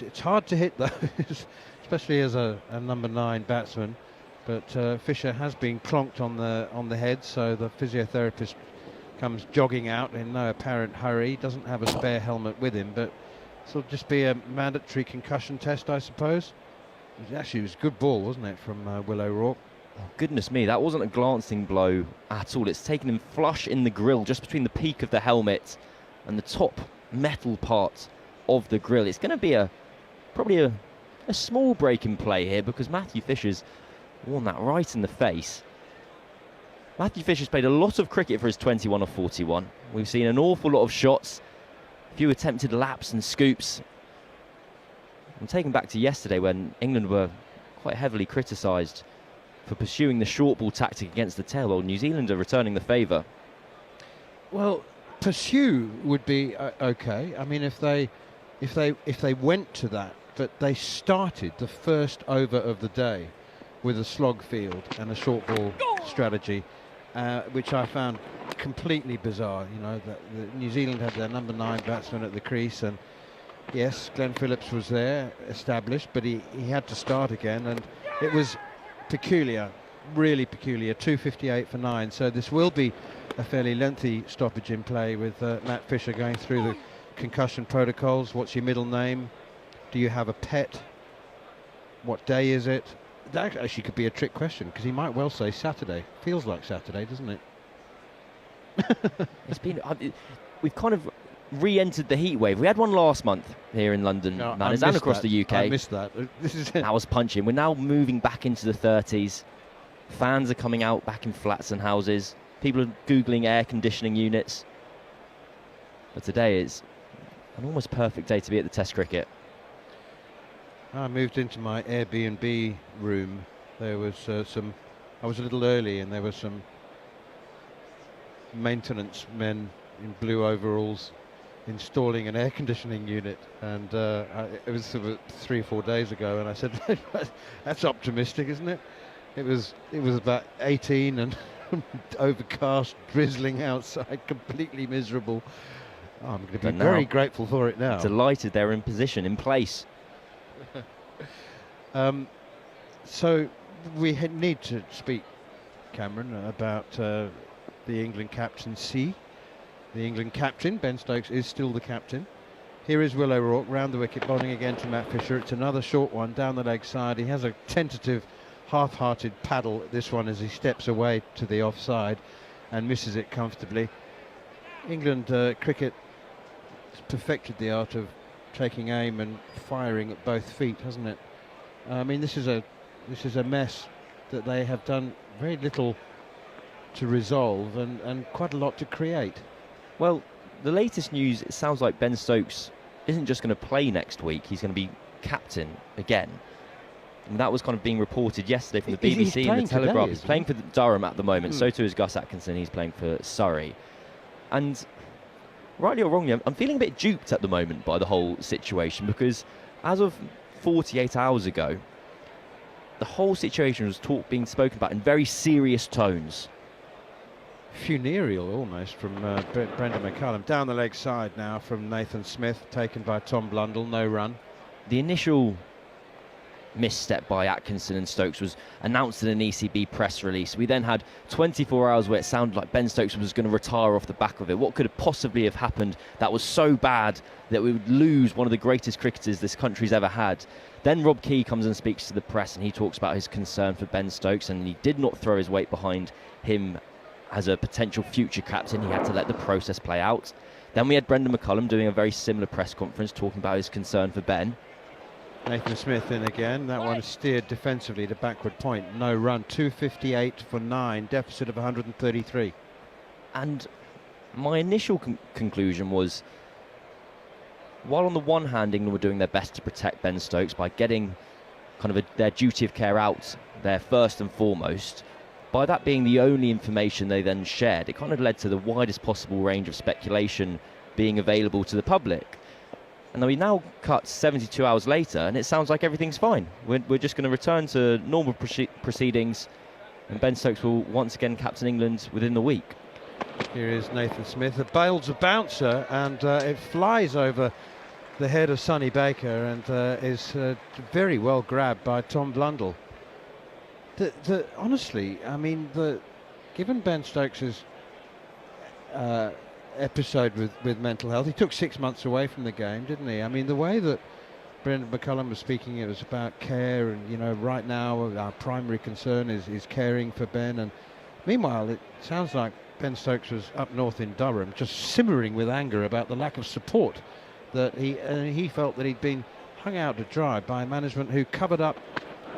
It's hard to hit those, especially as a number 9 batsman, but Fisher has been clonked on the head, so the physiotherapist comes jogging out in no apparent hurry. Doesn't have a spare helmet with him, but it'll just be a mandatory concussion test, I suppose. It was a good ball, wasn't it, from Will O'Rourke? Oh, goodness me, that wasn't a glancing blow at all. It's taken him flush in the grill, just between the peak of the helmet and the top metal part of the grill. It's going to be probably a small break in play here, because Matthew Fisher's worn that right in the face. Matthew Fisher's played a lot of cricket for his 21 of 41. We've seen an awful lot of shots, a few attempted laps and scoops. I'm taken back to yesterday when England were quite heavily criticised for pursuing the short ball tactic against the tail, while New Zealand are returning the favour. Well, pursue would be okay. I mean, if they went to that, but they started the first over of the day with a slog field and a short ball strategy, which I found completely bizarre. You know, that New Zealand had their number 9 batsman at the crease, and yes, Glenn Phillips was there, established, but he had to start again, and it was peculiar, really peculiar. 2:58 for 9, so this will be a fairly lengthy stoppage in play with Matt Fisher going through the concussion protocols. What's your middle name? Do you have a pet? What day is it? That actually could be a trick question, because he might well say Saturday. Feels like Saturday, doesn't it? It's been we've kind of re-entered the heat wave. We had one last month here in London, Manners, and across the UK. I missed that. This is that was punching. We're now moving back into the 30s. Fans are coming out back in flats and houses. People are Googling air conditioning units. But today is an almost perfect day to be at the Test cricket. I moved into my Airbnb room. There was I was a little early, and there were some maintenance men in blue overalls installing an air conditioning unit, and it was sort of 3 or 4 days ago, and I said, that's optimistic, isn't it? It was about 18 and overcast, drizzling outside, completely miserable. Oh, I'm going to be very grateful for it now. Delighted they're in position, in place. So we need to speak, Cameron, about the England captaincy. The England captain, Ben Stokes, is still the captain. Here is Will O'Rourke round the wicket, bowling again to Matt Fisher. It's another short one down the leg side. He has a tentative, half-hearted paddle at this one as he steps away to the offside and misses it comfortably. England cricket has perfected the art of taking aim and firing at both feet, hasn't it? I mean, this is a mess that they have done very little to resolve and quite a lot to create. Well, the latest news, it sounds like Ben Stokes isn't just going to play next week, he's going to be captain again. And that was kind of being reported yesterday from the BBC and the Telegraph. He's playing for Durham at the moment, so too is Gus Atkinson, he's playing for Surrey. And rightly or wrongly, I'm feeling a bit duped at the moment by the whole situation, because as of 48 hours ago, the whole situation was being spoken about in very serious tones. Funereal almost from Brendan McCullum. Down the leg side now from Nathan Smith, taken by Tom Blundell, no run. The initial misstep by Atkinson and Stokes was announced in an ECB press release. We then had 24 hours where it sounded like Ben Stokes was going to retire off the back of it. What could possibly have happened that was so bad that we would lose one of the greatest cricketers this country's ever had? Then Rob Key comes and speaks to the press, and he talks about his concern for Ben Stokes, and he did not throw his weight behind him as a potential future captain. He had to let the process play out. Then we had Brendan McCullum doing a very similar press conference talking about his concern for Ben. Nathan Smith in again. That one is steered defensively to backward point. No run. 258 for 9. Deficit of 133. And my initial conclusion was, while on the one hand England were doing their best to protect Ben Stokes by getting kind of their duty of care out there first and foremost, by that being the only information they then shared, it kind of led to the widest possible range of speculation being available to the public. And we now cut 72 hours later, and it sounds like everything's fine. We're just going to return to normal proceedings, and Ben Stokes will once again captain England within the week. Here is Nathan Smith. It bails a bouncer, and it flies over the head of Sonny Baker, and is very well grabbed by Tom Blundell. Honestly, I mean, given Ben Stokes's episode with mental health, he took 6 months away from the game, didn't he? I mean, the way that Brendan McCullum was speaking, it was about care, and, you know, right now our primary concern is caring for Ben. And meanwhile, it sounds like Ben Stokes was up north in Durham, just simmering with anger about the lack of support that he felt that he'd been hung out to dry by management who covered up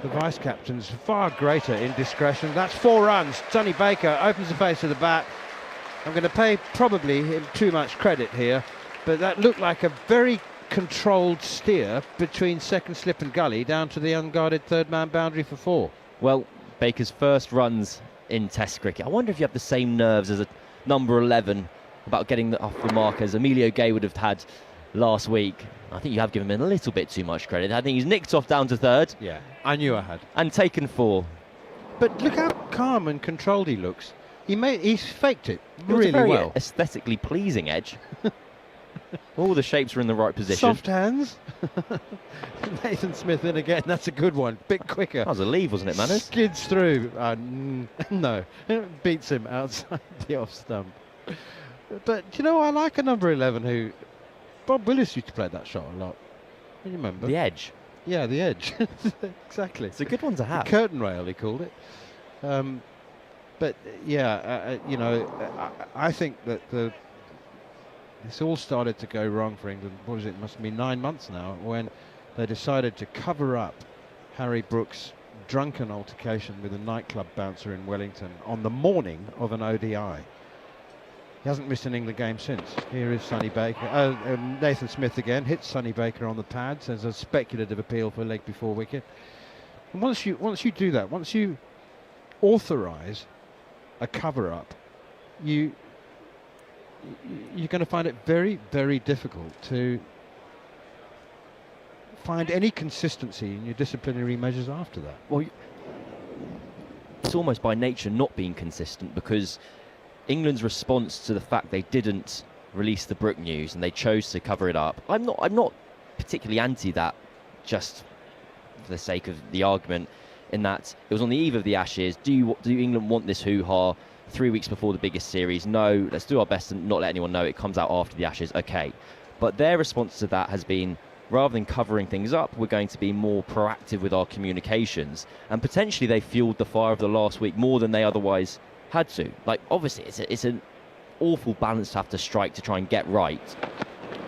the vice captain's far greater indiscretion. That's 4 runs. Sonny Baker opens the face of the bat. I'm going to pay probably him too much credit here, but that looked like a very controlled steer between second slip and gully down to the unguarded third man boundary for 4. Well, Baker's first runs in Test cricket. I wonder if you have the same nerves as a number 11 about getting off the mark as Emilio Gay would have had last week. I think you have given him a little bit too much credit. I think he's nicked off down to third. Yeah, I knew I had. And taken 4. But look how calm and controlled he looks. He's faked it It was really a very well. aesthetically pleasing edge. All the shapes are in the right position. Soft hands. Nathan Smith in again. That's a good one. Bit quicker. That was a leave, wasn't it, Manners? Skids through. No. Beats him outside the off stump. But, you know, I like a number 11 who... Bob Willis used to play that shot a lot. You remember? The edge. Yeah, the edge. Exactly. It's a good one to have. The curtain rail, he called it. But yeah, you know, I think that this all started to go wrong for England. What was it? It must have been 9 months now when they decided to cover up Harry Brooks' drunken altercation with a nightclub bouncer in Wellington on the morning of an ODI. He hasn't missed an England game since. Here is Sonny Baker. Nathan Smith again hits Sonny Baker on the pads. There's a speculative appeal for leg before wicket. And once you do that, once you authorise a cover-up, you're going to find it very, very difficult to find any consistency in your disciplinary measures after that. Well, it's almost by nature not being consistent, because England's response to the fact they didn't release the Brook news and they chose to cover it up, I'm not particularly anti that, just for the sake of the argument, in that it was on the eve of the Ashes. Do England want this hoo-ha 3 weeks before the biggest series? No, let's do our best and not let anyone know. It comes out after the Ashes, okay. But their response to that has been, rather than covering things up, we're going to be more proactive with our communications. And potentially they fueled the fire of the last week more than they otherwise had to. Like, obviously, it's an awful balance to have to strike to try and get right.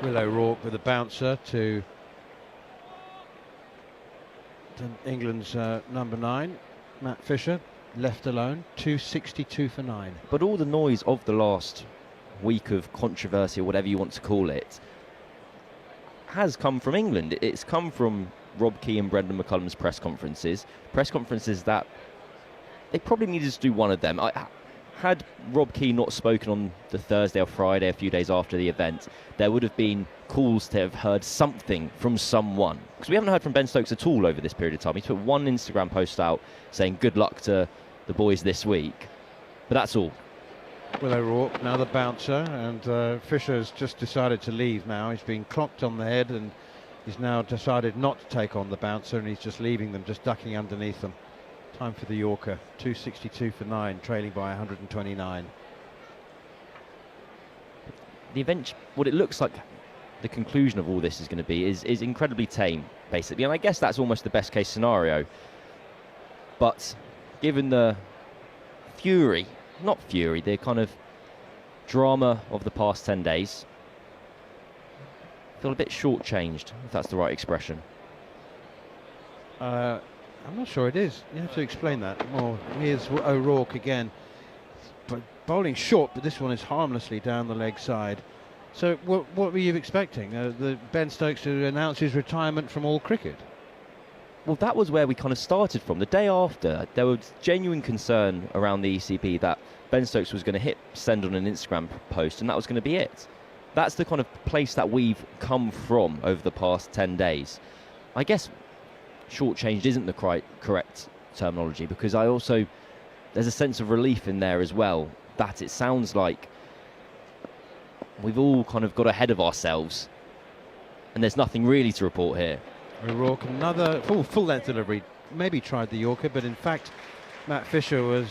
Will O'Rourke with a bouncer to England's number 9, Matt Fisher, left alone. 262 for 9. But all the noise of the last week of controversy, or whatever you want to call it, has come from England. It's come from Rob Key and Brendan McCullum's press conferences that they probably needed to do one of them. Had Rob Key not spoken on the Thursday or Friday, a few days after the event, there would have been calls to have heard something from someone. Because we haven't heard from Ben Stokes at all over this period of time. He's put one Instagram post out saying good luck to the boys this week. But that's all. Will O'Rourke, now the bouncer, and Fisher's just decided to leave now. He's been clocked on the head, and He's now decided not to take on the bouncer, and he's just leaving them, just ducking underneath them. Time for the Yorker, 262 for 9, trailing by 129. The event, what it looks like the conclusion of all this is going to be is incredibly tame, basically, and I guess that's almost the best case scenario. But given the the kind of drama of the past 10 days, I feel a bit shortchanged, if that's the right expression. I'm not sure it is. You have to explain that more. Here's O'Rourke again, bowling short, but this one is harmlessly down the leg side. So what were you expecting? The Ben Stokes to announce his retirement from all cricket? Well, that was where we kind of started from. The day after, there was genuine concern around the ECB that Ben Stokes was going to hit send on an Instagram post, and that was going to be it. That's the kind of place that we've come from over the past 10 days. I guess shortchanged isn't the correct terminology, because there's a sense of relief in there as well, that it sounds like we've all kind of got ahead of ourselves and there's nothing really to report here. O'Rourke, another full length delivery, maybe tried the Yorker, but in fact Matt Fisher was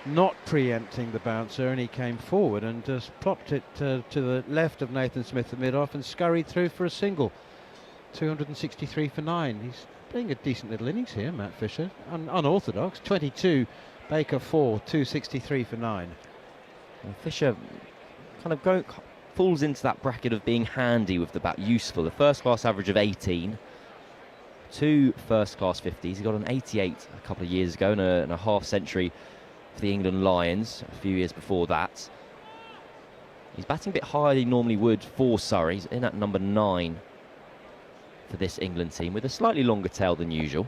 not preempting the bouncer, and he came forward and just plopped it to the left of Nathan Smith at mid-off and scurried through for a single. 263 for 9. He's playing a decent little innings here, Matt Fisher. Unorthodox. 22, Baker 4, 263 for 9. And Fisher kind of falls into that bracket of being handy with the bat, useful. A first-class average of 18, 2 first-class 50s. He got an 88 a couple of years ago and a half-century for the England Lions a few years before that. He's batting a bit higher than he normally would for Surrey. He's in at number 9 for this England team, with a slightly longer tail than usual.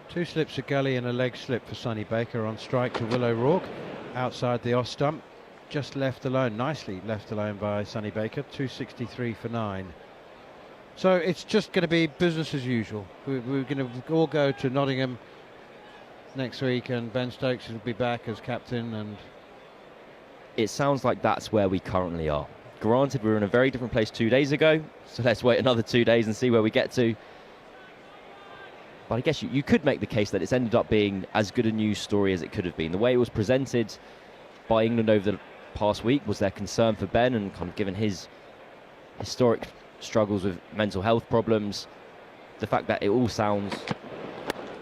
2 slips a gully and a leg slip for Sonny Baker on strike to Will O'Rourke. Outside the off stump, just left alone, nicely left alone by Sonny Baker. 263 for 9. So it's just going to be business as usual. We're going to all go to Nottingham next week, and Ben Stokes will be back as captain, and it sounds like that's where we currently are. Granted, we were in a very different place 2 days ago, so let's wait another 2 days and see where we get to. But I guess you could make the case that it's ended up being as good a news story as it could have been. The way it was presented by England over the past week was their concern for Ben, and kind of given his historic struggles with mental health problems, the fact that it all sounds...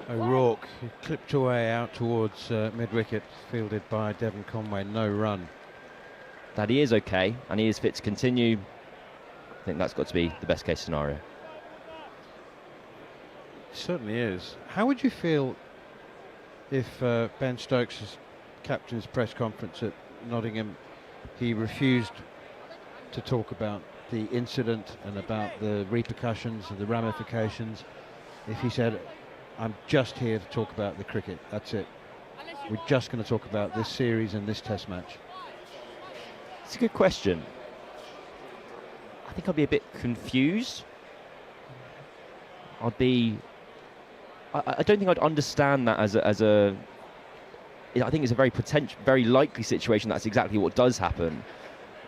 O'Rourke, he clipped away out towards mid-wicket, fielded by Devon Conway, no run. That he is okay and he is fit to continue. I think that's got to be the best case scenario. It certainly is. How would you feel if Ben Stokes' captain's press conference at Nottingham, he refused to talk about the incident and about the repercussions and the ramifications? If he said, I'm just here to talk about the cricket, that's it. We're just going to talk about this series and this test match. It's a good question. I think I'd be a bit confused. I don't think I'd understand that as a. I think it's a very likely situation. That's exactly what does happen.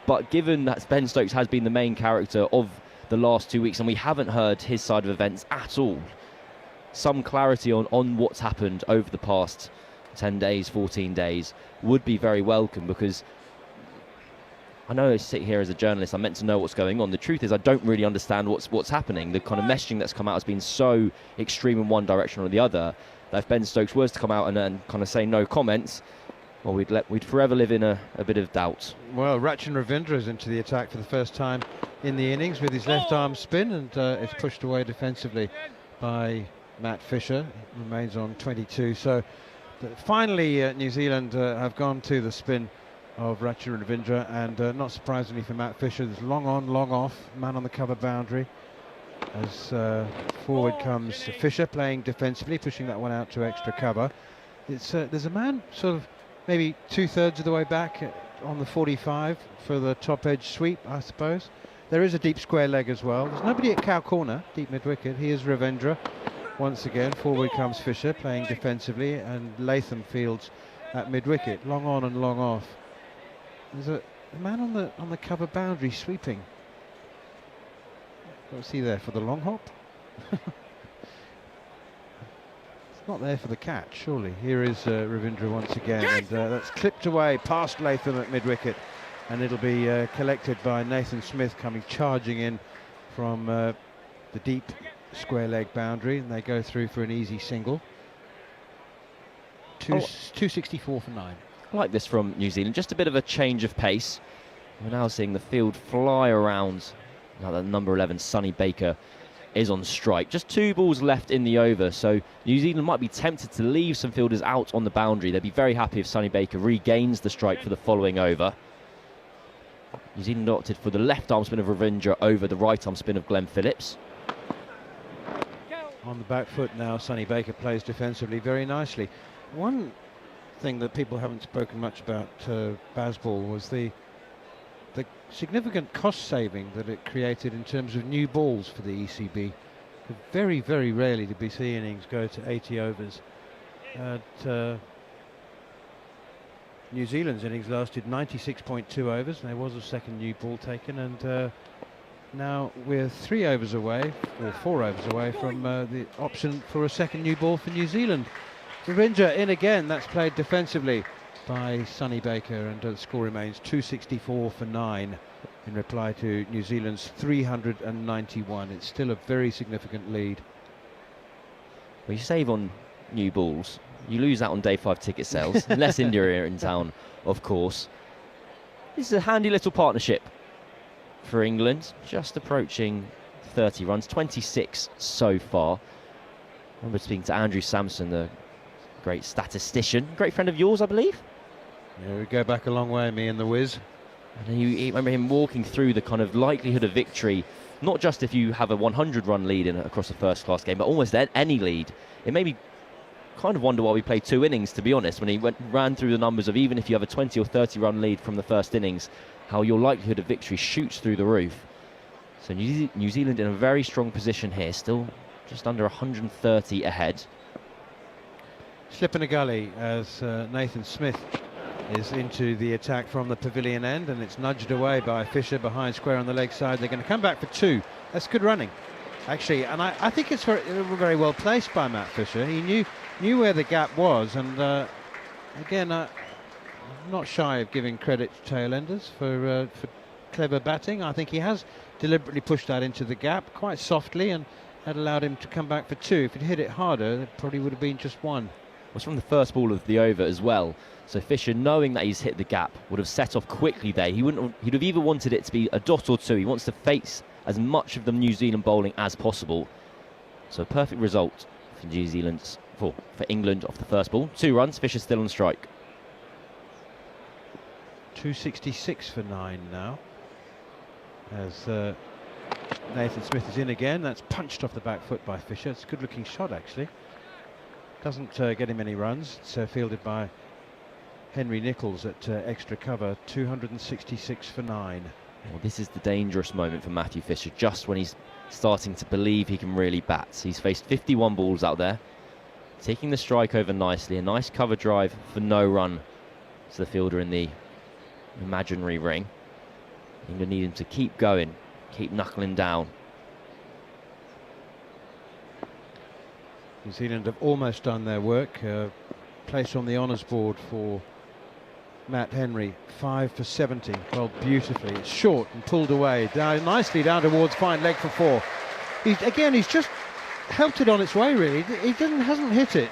But given that Ben Stokes has been the main character of the last 2 weeks, and we haven't heard his side of events at all, some clarity on what's happened over the past 10 days, 14 days would be very welcome, because I know I sit here as a journalist, I'm meant to know what's going on. The truth is I don't really understand what's happening. The kind of messaging that's come out has been so extreme in one direction or the other that if Ben Stokes was to come out and kind of say no comments, well, we'd forever live in a bit of doubt. Well, Rachin Ravindra is into the attack for the first time in the innings with his left arm spin, and it's pushed away defensively by Matt Fisher. He remains on 22. So finally New Zealand have gone to the spin of Rachin Ravindra, and not surprisingly for Matt Fisher, there's long on, long off, man on the cover boundary. As forward comes Fisher, playing defensively, pushing that one out to extra cover. There's a man sort of maybe 2/3 of the way back on the 45 for the top edge sweep, I suppose. There is a deep square leg as well. There's nobody at cow corner, deep mid-wicket. Here's Ravindra. Once again, forward comes Fisher, playing defensively, and Latham fields at mid-wicket. Long on and long off. There's a man on the cover boundary sweeping. What's he there for, the long hop? It's not there for the catch, surely. Here is Ravindra once again, and that's clipped away past Latham at mid-wicket, and it'll be collected by Nathan Smith, coming charging in from the deep square leg boundary, and they go through for an easy single. 264 for 9. I like this from New Zealand, just a bit of a change of pace. We're now seeing the field fly around. Now that number 11, Sonny Baker, is on strike. Just 2 balls left in the over, so New Zealand might be tempted to leave some fielders out on the boundary. They'd be very happy if Sonny Baker regains the strike for the following over. New Zealand opted for the left arm spin of Ravindra over the right arm spin of Glenn Phillips. On the back foot now, Sonny Baker plays defensively very nicely. One thing that people haven't spoken much about Bazball was the significant cost saving that it created in terms of new balls for the ECB. Very, very rarely did we see innings go to 80 overs. New Zealand's innings lasted 96.2 overs, and there was a second new ball taken, and now we're 3 overs away, or 4 overs away from the option for a second new ball for New Zealand. Ravindra in again, that's played defensively by Sonny Baker, and the score remains 264 for 9 in reply to New Zealand's 391. It's still a very significant lead. Well, you save on new balls, you lose out on day 5 ticket sales. Less India here in town, of course. This is a handy little partnership for England, just approaching 30 runs, 26 so far. I remember speaking to Andrew Sampson, the great statistician, great friend of yours, I believe. Yeah, we go back a long way, me and the Wiz. And you remember him walking through the kind of likelihood of victory, not just if you have a 100-run lead across a first-class game, but almost any lead. It made me kind of wonder why we played 2 innings, to be honest, when he ran through the numbers of even if you have a 20 or 30-run lead from the first innings, how your likelihood of victory shoots through the roof. So New Zealand in a very strong position here, still just under 130 ahead. Slip in a gully as Nathan Smith is into the attack from the pavilion end, and it's nudged away by Fisher behind square on the leg side. They're going to come back for 2. That's good running, actually, and I think it's very well placed by Matt Fisher. He knew where the gap was, and again, I'm not shy of giving credit to tail-enders for clever batting. I think he has deliberately pushed that into the gap quite softly, and that allowed him to come back for 2. If he'd hit it harder, it probably would have been just 1. Was from the first ball of the over as well. So Fisher, knowing that he's hit the gap, would have set off quickly there. He'd have either wanted it to be a dot or 2. He wants to face as much of the New Zealand bowling as possible. So a perfect result for New Zealand's for England off the first ball. 2 runs, Fisher still on strike. 266 for 9 now. As Nathan Smith is in again. That's punched off the back foot by Fisher. It's a good looking shot, actually. Doesn't get him any runs. It's fielded by Henry Nicholls at extra cover. 266 for 9. Well, this is the dangerous moment for Matthew Fisher, just when he's starting to believe he can really bat. He's faced 51 balls out there, taking the strike over nicely. A nice cover drive for no run to the fielder in the imaginary ring. England need him to keep going, keep knuckling down. New Zealand have almost done their work. Place on the honours board for Matt Henry, 5 for 70. Well, beautifully. It's short and pulled away. Down nicely down towards fine leg for 4. He's just helped it on its way, really. He hasn't hit it.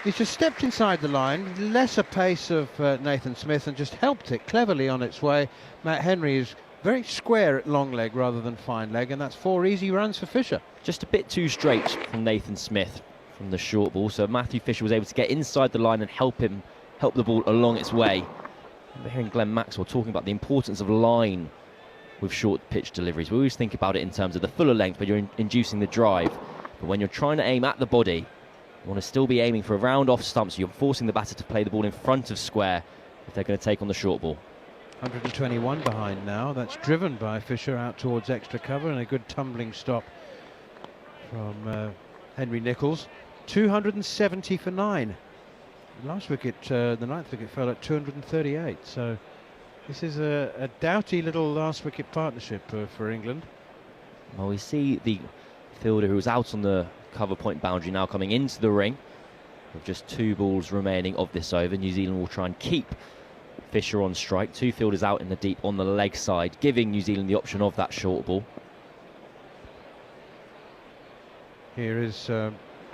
He's just stepped inside the line, lesser pace of Nathan Smith, and just helped it cleverly on its way. Matt Henry is very square at long leg rather than fine leg, and that's 4 easy runs for Fisher. Just a bit too straight from Nathan Smith from the short ball, so Matthew Fisher was able to get inside the line and help the ball along its way. We're hearing Glenn Maxwell talking about the importance of line with short pitch deliveries. We always think about it in terms of the fuller length, but you're inducing the drive. But when you're trying to aim at the body, you want to still be aiming for a round off stump, so you're forcing the batter to play the ball in front of square if they're going to take on the short ball. 121 behind now. That's driven by Fisher out towards extra cover, and a good tumbling stop from Henry Nicholls. 270 for 9. Last wicket, the 9th wicket, fell at 238. So this is a doughty little last wicket partnership for England. Well, we see the fielder who was out on the cover point boundary now coming into the ring with just 2 balls remaining of this over. New Zealand will try and keep Fisher on strike. 2 fielders out in the deep on the leg side, giving New Zealand the option of that short ball. Here is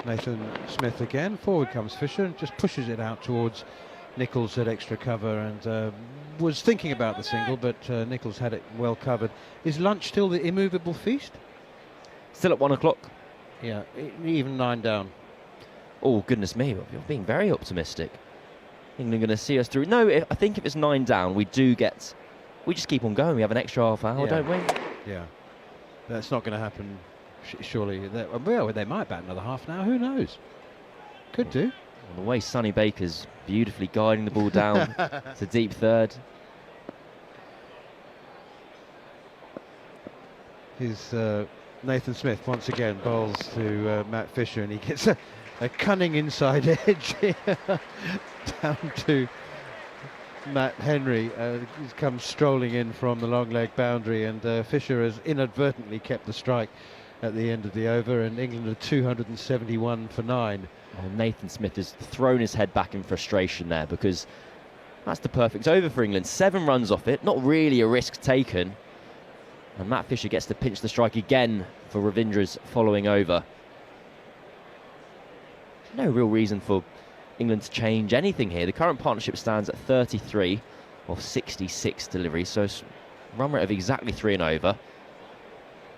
Nathan Smith again. Forward comes Fisher and just pushes it out towards Nichols at extra cover, and was thinking about the single, but Nichols had it well covered. Is lunch still the immovable feast? Still at 1 o'clock. Yeah, even 9 down. Oh, goodness me, you're being very optimistic. England going to see us through. No, I think if it's 9 down, we just keep on going. We have an extra half hour, don't we? Yeah, that's not going to happen, surely. Well, they might bat another half now, who knows? Could do. Well, the way Sonny Baker's beautifully guiding the ball down to deep third. Here's Nathan Smith once again bowls to Matt Fisher, and he gets a cunning inside edge down to Matt Henry. He's come strolling in from the long leg boundary, and Fisher has inadvertently kept the strike at the end of the over, and England are 271 for 9. Well, Nathan Smith has thrown his head back in frustration there, because that's the perfect over for England. 7 runs off it, not really a risk taken. And Matt Fisher gets to pinch the strike again for Ravindra's following over. No real reason for England to change anything here. The current partnership stands at 33 of 66 deliveries, so run rate of exactly 3 and over.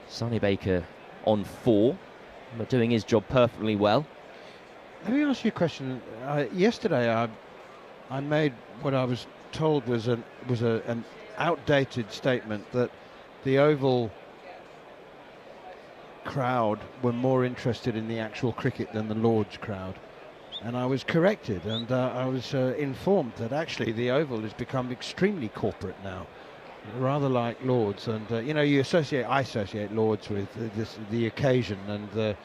Sonny Baker on 4, but doing his job perfectly well. Let me ask you a question. Yesterday I made what I was told was an outdated statement that the Oval crowd were more interested in the actual cricket than the Lord's crowd, and I was corrected, and I was informed that actually the Oval has become extremely corporate now, rather like Lord's. And you know, I associate Lord's with the occasion and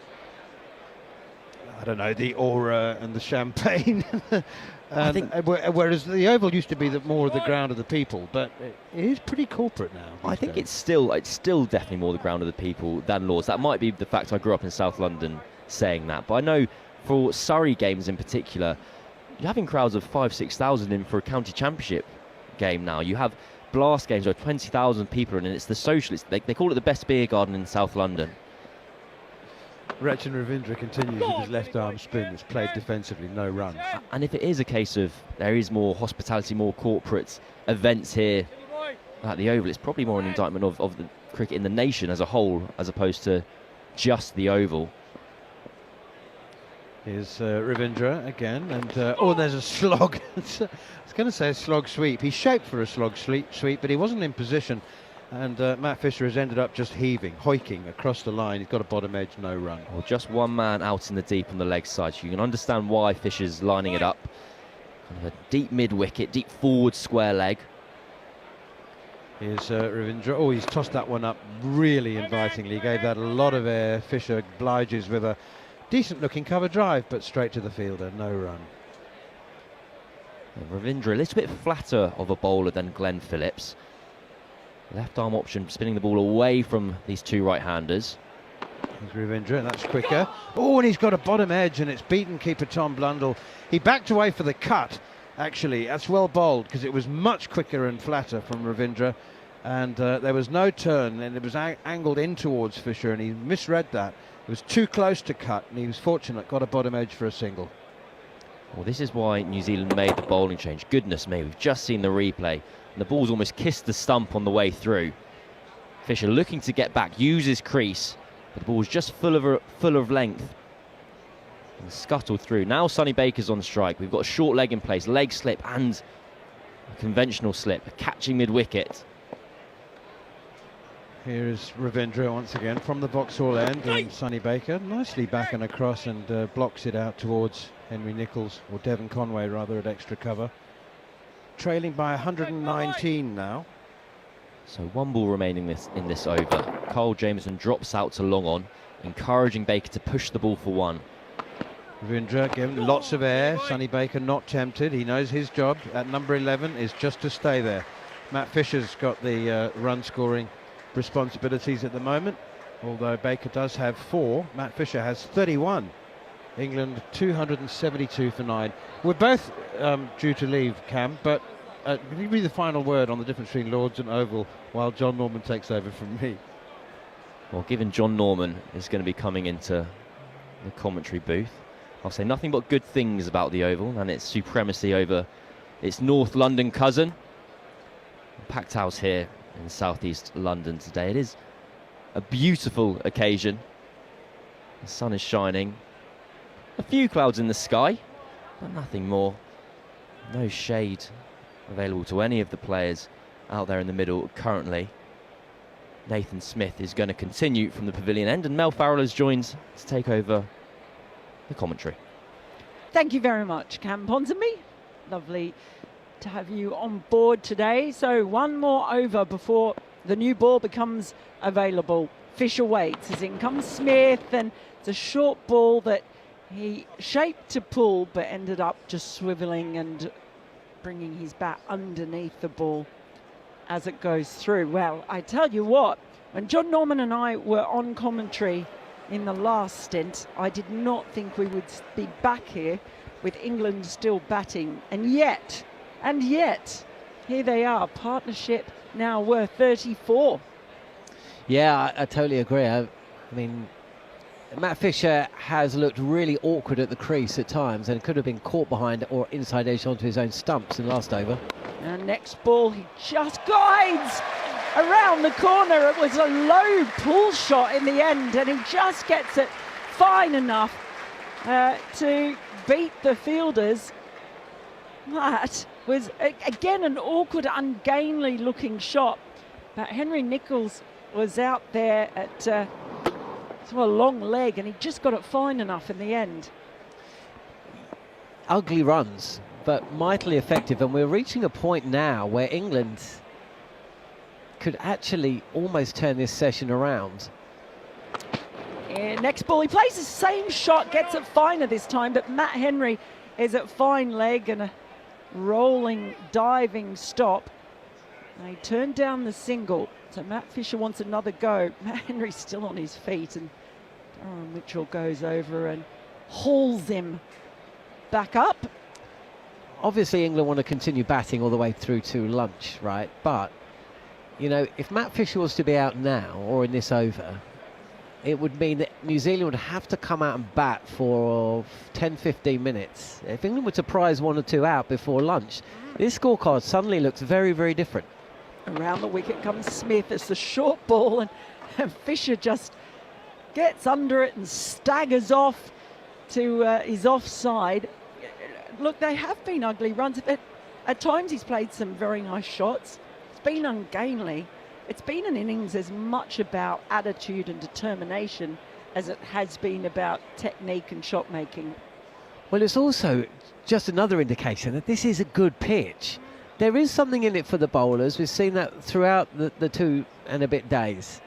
I don't know, the aura and the champagne. I think, whereas the Oval used to be more of the ground of the people, but it is pretty corporate now. I think it's still definitely more the ground of the people than Lord's. That might be the fact I grew up in South London saying that, but I know for Surrey games in particular, you're having crowds of 5,000-6,000 in for a county championship game now. You have blast games where 20,000 people are in, and it's the socialists. They call it the best beer garden in South London. Rachin Ravindra continues with his left arm spin. It's played defensively, no runs. And if it is a case of there is more hospitality, more corporate events here at the Oval, it's probably more an indictment of the cricket in the nation as a whole, as opposed to just the Oval. Here's Ravindra again, and there's a slog. I was going to say a slog sweep. He's shaped for a slog sweep, but he wasn't in position. And Matt Fisher has ended up just hoiking across the line. He's got a bottom edge, no run. Well, just one man out in the deep on the leg side, so you can understand why Fisher's lining it up. Kind of a deep mid-wicket, deep forward square leg. Here's Ravindra. Oh, he's tossed that one up really invitingly. He gave that a lot of air. Fisher obliges with a decent-looking cover drive, but straight to the fielder, no run. And Ravindra a little bit flatter of a bowler than Glenn Phillips. Left arm option, spinning the ball away from these 2 right-handers. Here's Ravindra, and that's quicker. Oh, and he's got a bottom edge, and it's beaten keeper Tom Blundell. He backed away for the cut, actually. That's well bowled, because it was much quicker and flatter from Ravindra. And there was no turn, and it was angled in towards Fisher, and he misread that. It was too close to cut, and he was fortunate, got a bottom edge for a single. Well, this is why New Zealand made the bowling change. Goodness me, we've just seen the replay. And the ball's almost kissed the stump on the way through. Fisher looking to get back, uses crease, but the ball's just full of length. And scuttled through. Now Sonny Baker's on strike. We've got a short leg in place, leg slip and a conventional slip, catching mid-wicket. Here is Ravindra once again from the Vauxhall end, and Sonny Baker nicely back and across, and blocks it out towards Henry Nichols, or Devon Conway rather, at extra cover. Trailing by 119 now. So 1 ball remaining in this over. Kyle Jamieson drops out to long on, encouraging Baker to push the ball for 1. Ravindra given lots of air. Sonny Baker not tempted. He knows his job at number 11 is just to stay there. Matt Fisher's got the run scoring responsibilities at the moment. although Baker does have 4. Matt Fisher has 31. England 272 for 9. We're both due to leave, Cam, but can you read the final word on the difference between Lords and Oval while Jon Norman takes over from me? Well, given Jon Norman is going to be coming into the commentary booth, I'll say nothing but good things about the Oval and its supremacy over its North London cousin. Packed house here in southeast London today. It is a beautiful occasion. The sun is shining. A few clouds in the sky, but nothing more. No shade available to any of the players out there in the middle currently. Nathan Smith is going to continue from the pavilion end, and Mel Farrell has joined to take over the commentary. Thank you very much, Cam Ponsonby. Lovely to have you on board today. So one more over before the new ball becomes available. Fisher waits as in comes Smith, and it's a short ball that he shaped to pull but ended up just swiveling and bringing his bat underneath the ball as it goes through. Well, I tell you what, when Jon Norman and I were on commentary in the last stint, I did not think we would be back here with England still batting, and yet, here they are, partnership now worth 34. Yeah, I totally agree. I mean, Matt Fisher has looked really awkward at the crease at times and could have been caught behind or inside edge onto his own stumps in the last over. And next ball, he just guides around the corner. It was a low pull shot in the end, and he just gets it fine enough to beat the fielders. That was, again, an awkward, ungainly looking shot. But Henry Nicholls was out there at a long leg, and he just got it fine enough in the end. Ugly runs, but mightily effective, and we're reaching a point now where England could actually almost turn this session around. Yeah, next ball, he plays the same shot, gets it finer this time, but Matt Henry is at fine leg and a rolling, diving stop. They turn down the single, so Matt Fisher wants another go. Matt Henry's still on his feet, and Darren Mitchell goes over and hauls him back up. Obviously, England want to continue batting all the way through to lunch, right? But, you know, if Matt Fisher was to be out now or in this over, it would mean that New Zealand would have to come out and bat for 10-15 minutes. If England were to prize 1 or 2 out before lunch, this scorecard suddenly looks very, very different. Around the wicket comes Smith. It's the short ball, and Fisher just gets under it and staggers off to his offside. Look, they have been ugly runs. At times he's played some very nice shots. It's been ungainly. It's been an innings as much about attitude and determination as it has been about technique and shot making. Well, it's also just another indication that this is a good pitch. There is something in it for the bowlers. We've seen that throughout the 2 and a bit days.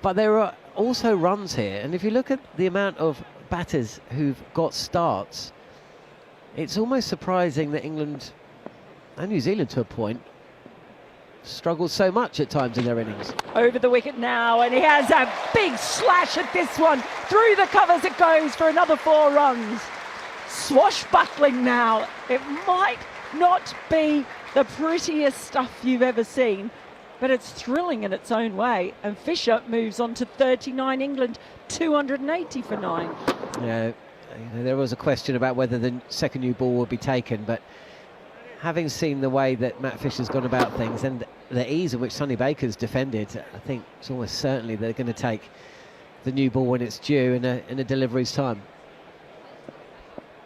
But there are also runs here, and if you look at the amount of batters who've got starts, it's almost surprising that England and New Zealand, to a point, struggle so much at times in their innings. Over the wicket now, and he has a big slash at this one. Through the covers it goes for another 4 runs. Swashbuckling now. It might not be the prettiest stuff you've ever seen, but it's thrilling in its own way. And Fisher moves on to 39. England 280 for 9. Yeah, there was a question about whether the second new ball would be taken, but having seen the way that Matt Fisher's gone about things and the ease at which Sonny Baker's defended, I think it's almost certainly they're going to take the new ball when it's due in a delivery's time.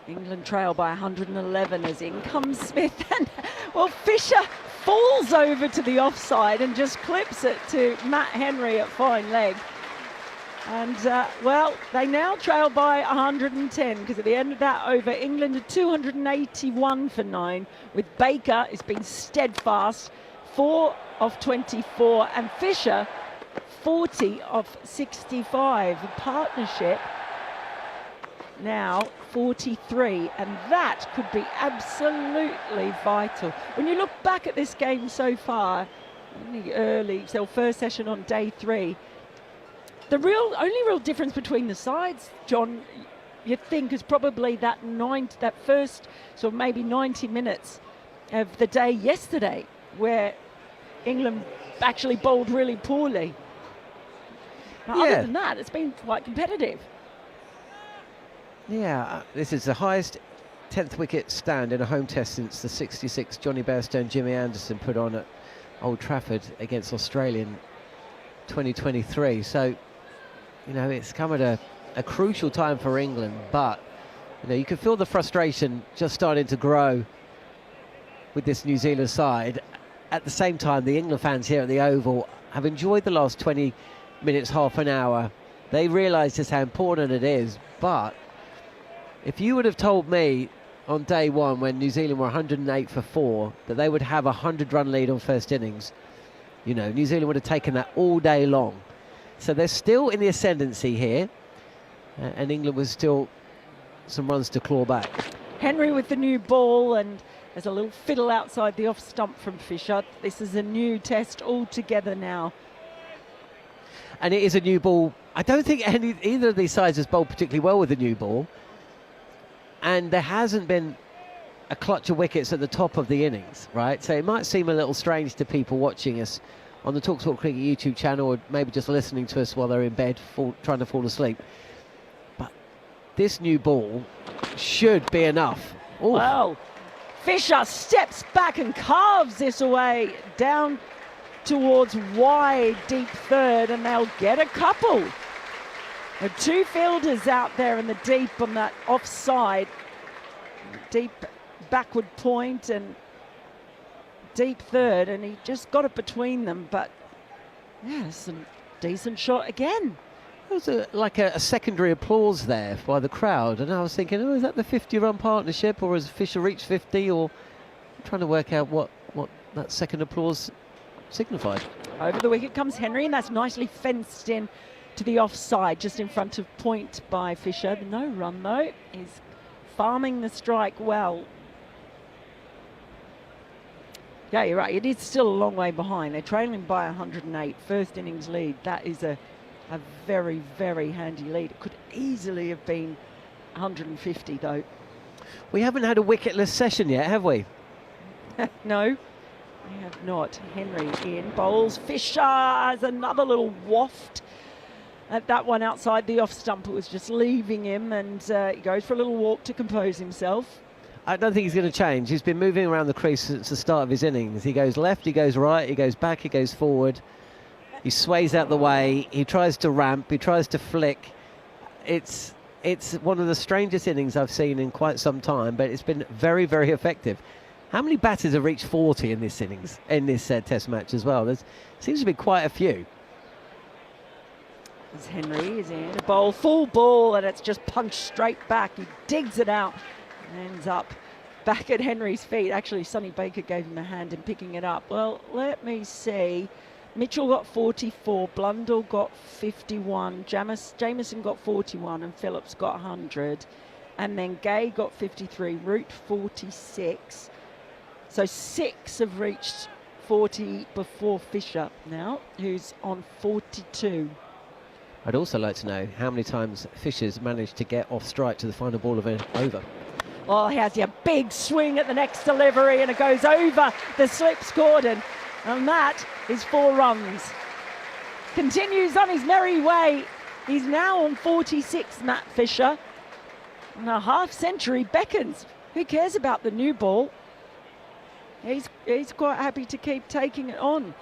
England trail by 111 as in comes Smith, and well, Fisher falls over to the offside and just clips it to Matt Henry at fine leg. And well, they now trail by 110 because at the end of that over, England are 281 for 9, with Baker has been steadfast, 4 of 24, and Fisher 40 of 65. A partnership now 43, and that could be absolutely vital. When you look back at this game so far, in the early, so first session on day 3, The only real difference between the sides, John, you think is probably that first sort of maybe 90 minutes of the day yesterday, where England actually bowled really poorly. But other than that, it's been quite competitive. Yeah, this is the highest 10th wicket stand in a home test since the 66 Johnny Bairstow and Jimmy Anderson put on at Old Trafford against Australia in 2023. So, you know, it's come at a crucial time for England, but, you know, you can feel the frustration just starting to grow with this New Zealand side. At the same time, the England fans here at the Oval have enjoyed the last 20 minutes, half an hour. They realise just how important it is, but if you would have told me on day one, when New Zealand were 108 for 4, that they would have a 100-run lead on first innings, you know, New Zealand would have taken that all day long. So they're still in the ascendancy here, and England was still some runs to claw back. Henry with the new ball, and there's a little fiddle outside the off stump from Fisher. This is a new test altogether now. And it is a new ball. I don't think either of these sides has bowled particularly well with the new ball. And there hasn't been a clutch of wickets at the top of the innings, right? So it might seem a little strange to people watching us on the talkSPORT Cricket YouTube channel, or maybe just listening to us while they're in bed trying to fall asleep. But this new ball should be enough. Ooh. Well, Fisher steps back and carves this away down towards wide deep third, and they'll get a couple. There are 2 fielders out there in the deep on that offside. Deep backward point and deep third, and he just got it between them. But yeah, some decent shot again. There was like a secondary applause there by the crowd, and I was thinking, oh, is that the 50-run partnership, or has Fisher reached 50? Or I'm trying to work out what that second applause signified. Over the wicket comes Henry, and that's nicely fenced in to the offside, just in front of point by Fisher. No run though. He's farming the strike well. Yeah, you're right. It is still a long way behind. They're trailing by 108. First innings lead. That is a very, very handy lead. It could easily have been 150 though. We haven't had a wicketless session yet, have we? No, we have not. Henry in, bowls. Fisher has another little waft at that one outside the off stump. It was just leaving him, and he goes for a little walk to compose himself. I don't think he's going to change. He's been moving around the crease since the start of his innings. He goes left, he goes right, he goes back, he goes forward. He sways out the way, he tries to ramp, he tries to flick. It's one of the strangest innings I've seen in quite some time, but it's been very, very effective. How many batters have reached 40 in this innings, in this test match as well? There seems to be quite a few. As Henry is in a bowl, full ball, and it's just punched straight back. He digs it out and ends up back at Henry's feet. Actually, Sonny Baker gave him a hand in picking it up. Well, let me see. Mitchell got 44, Blundell got 51, Jamieson got 41, and Phillips got 100. And then Gay got 53, Root 46. So 6 have reached 40 before Fisher now, who's on 42. I'd also like to know how many times Fisher's managed to get off strike to the final ball of an over. Oh, he has a big swing at the next delivery, and it goes over the slips cordon, and that is 4 runs. Continues on his merry way. He's now on 46, Matt Fisher. And a half century beckons. Who cares about the new ball? He's quite happy to keep taking it on.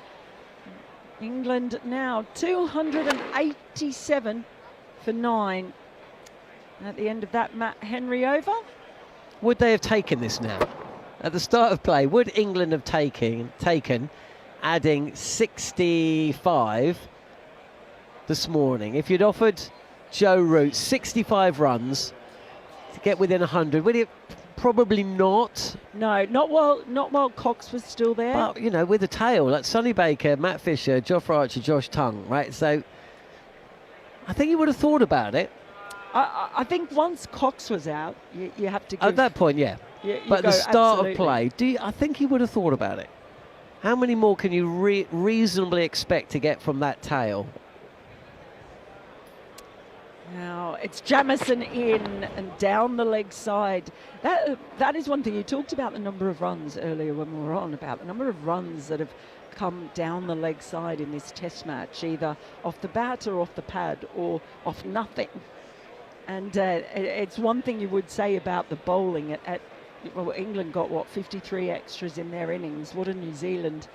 England now 287 for 9. At the end of that, Matt Henry over. Would they have taken this now? At the start of play, would England have taken adding 65 this morning? If you'd offered Joe Root 65 runs to get within 100, would it? Probably not. No, not while Cox was still there. But, you know, with a tail, like Sonny Baker, Matt Fisher, Jofra Archer, Josh Tongue, right? So I think you would have thought about it. I think once Cox was out, you have to give... At that point, yeah. But at the start of play, I think he would have thought about it. How many more can you reasonably expect to get from that tail? Now it's Jamison in and down the leg side. That is one thing. You talked about the number of runs earlier when we were on, about the number of runs that have come down the leg side in this test match, either off the bat or off the pad or off nothing. And it's one thing you would say about the bowling. Well, England got, 53 extras in their innings. What are New Zealand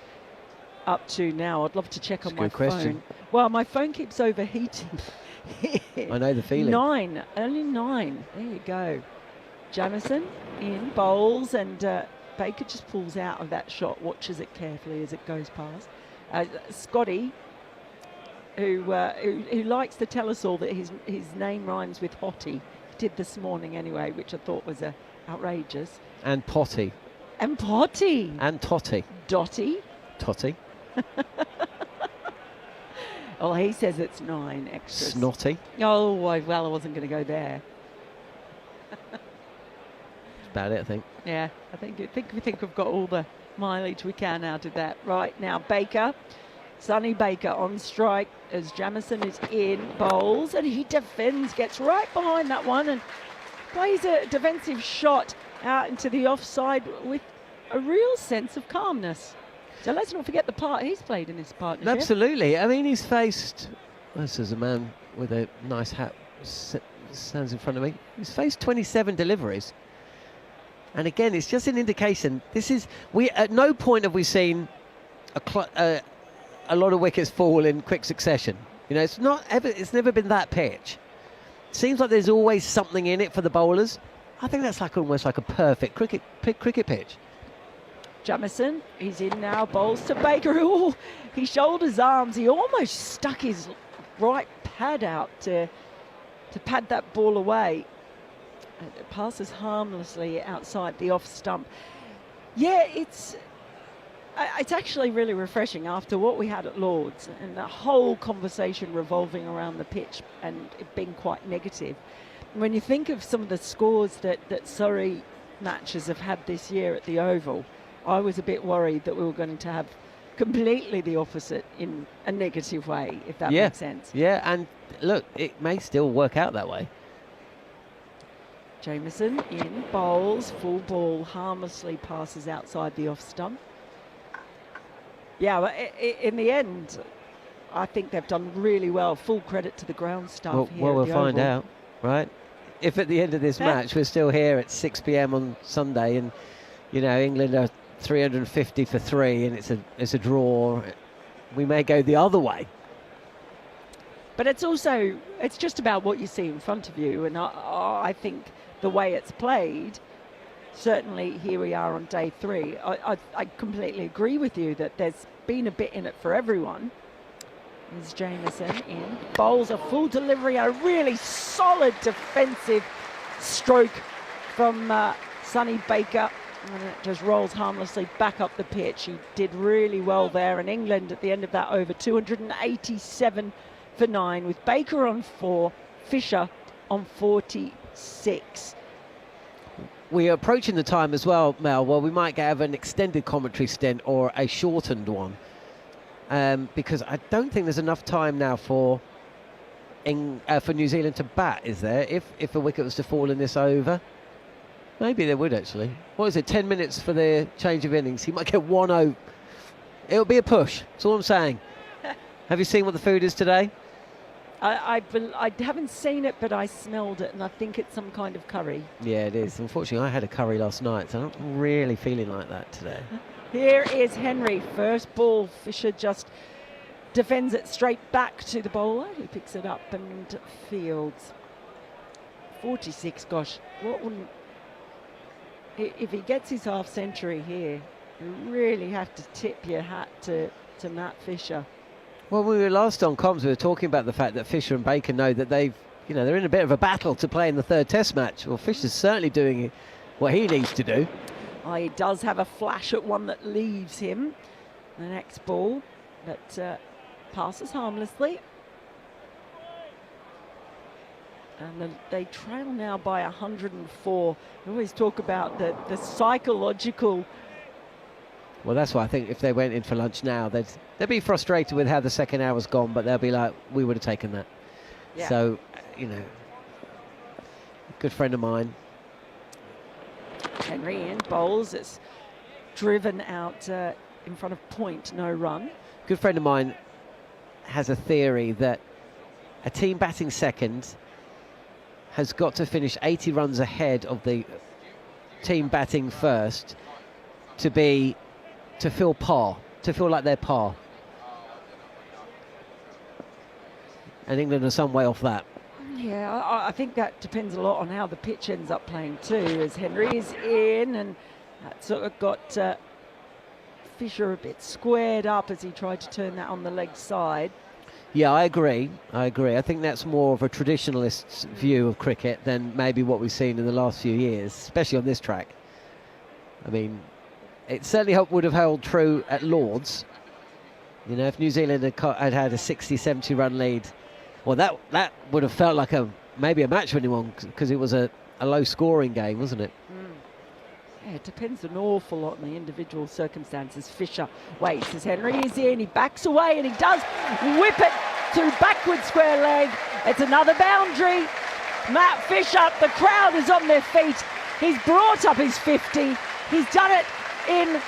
up to now? I'd love to check on my phone. Well, my phone keeps overheating. I know the feeling. 9, only 9. There you go. Jamison in, bowls, and Baker just pulls out of that shot, watches it carefully as it goes past. Scotty, who likes to tell us all that his name rhymes with Hottie, did this morning anyway, which I thought was outrageous. And Potty. And Potty. And Totty. Dotty. Totty. Well, he says it's 9 extras. Snotty. Oh, well, I wasn't going to go there. That's about it, I think. Yeah, I think we've got all the mileage we can out of that. Right, now Baker, Sonny Baker on strike as Jamison is in, bowls, and he defends, gets right behind that one and plays a defensive shot out into the offside with a real sense of calmness. So let's not forget the part he's played in this partnership. Absolutely. I mean, he's faced... This is a man with a nice hat stands in front of me. He's faced 27 deliveries. And again, it's just an indication. At no point have we seen a lot of wickets fall in quick succession. You know, it's never been that pitch. Seems like there's always something in it for the bowlers. I think that's almost like a perfect cricket pitch. Jamison, he's in now, bowls to Baker. Oh, he shoulders arms. He almost stuck his right pad out to pad that ball away. And it passes harmlessly outside the off stump. Yeah, it's actually really refreshing after what we had at Lord's and the whole conversation revolving around the pitch and it being quite negative. When you think of some of the scores that Surrey matches have had this year at the Oval, I was a bit worried that we were going to have completely the opposite in a negative way, if that makes sense. Yeah, and look, it may still work out that way. Jamison in, bowls, full ball, harmlessly passes outside the off stump. Yeah, but in the end, I think they've done really well. Full credit to the ground staff here. Well, we'll at the find Oval. out, right? If at the end of this match we're still here at 6 p.m. on Sunday and, you know, England are 350 for 3 and it's a draw, we may go the other way. But it's just about what you see in front of you, and I think the way it's played, certainly here we are on day 3, I completely agree with you that there's been a bit in it for everyone. There's Jamison in, bowls a full delivery, a really solid defensive stroke from Sonny Baker, and it just rolls harmlessly back up the pitch. He did really well there, and England at the end of that over 287 for 9 with Baker on 4, Fisher on 46. We're approaching the time as well, Mel. Well, we might have an extended commentary stint or a shortened one, because I don't think there's enough time now for New Zealand to bat, is there? If a wicket was to fall in this over, maybe there would actually. What is it? 10 minutes for the change of innings. He might get 1 over. It'll be a push. That's all I'm saying. Have you seen what the food is today? I haven't seen it, but I smelled it, and I think it's some kind of curry. Yeah, it is. Unfortunately, I had a curry last night, so I'm not really feeling like that today. Here is Henry. First ball, Fisher just defends it straight back to the bowler, who picks it up and fields. 46, gosh, what wouldn't... If he gets his half-century here, you really have to tip your hat to Matt Fisher. Well, when we were last on comms, we were talking about the fact that Fisher and Baker know that they're in a bit of a battle to play in the 3rd Test match. Well, Fisher's certainly doing what he needs to do. He does have a flash at one that leaves him. The next ball, but passes harmlessly. And they trail now by 104. We always talk about the psychological... Well, that's why I think if they went in for lunch now, they'd be frustrated with how the second hour's gone, but they'll be like, we would have taken that. Yeah. So, you know, good friend of mine. Henry in bowls. It's driven out in front of point, no run. Good friend of mine has a theory that a team batting second has got to finish 80 runs ahead of the team batting first to feel par, to feel like they're par. And England are some way off that. Yeah, I think that depends a lot on how the pitch ends up playing too, as Henry is in, and that sort of got Fisher a bit squared up as he tried to turn that on the leg side. Yeah, I agree. I think that's more of a traditionalist's view of cricket than maybe what we've seen in the last few years, especially on this track. I mean, it certainly would have held true at Lord's. You know, if New Zealand had had a 60, 70 run lead, well, that would have felt like maybe a match-winning one, because it was a low-scoring game, wasn't it? Yeah, it depends an awful lot on the individual circumstances. Fisher waits as Henry is in. He backs away and he does whip it to backward square leg. It's another boundary. Matt Fisher, the crowd is on their feet. He's brought up his 50. He's done it in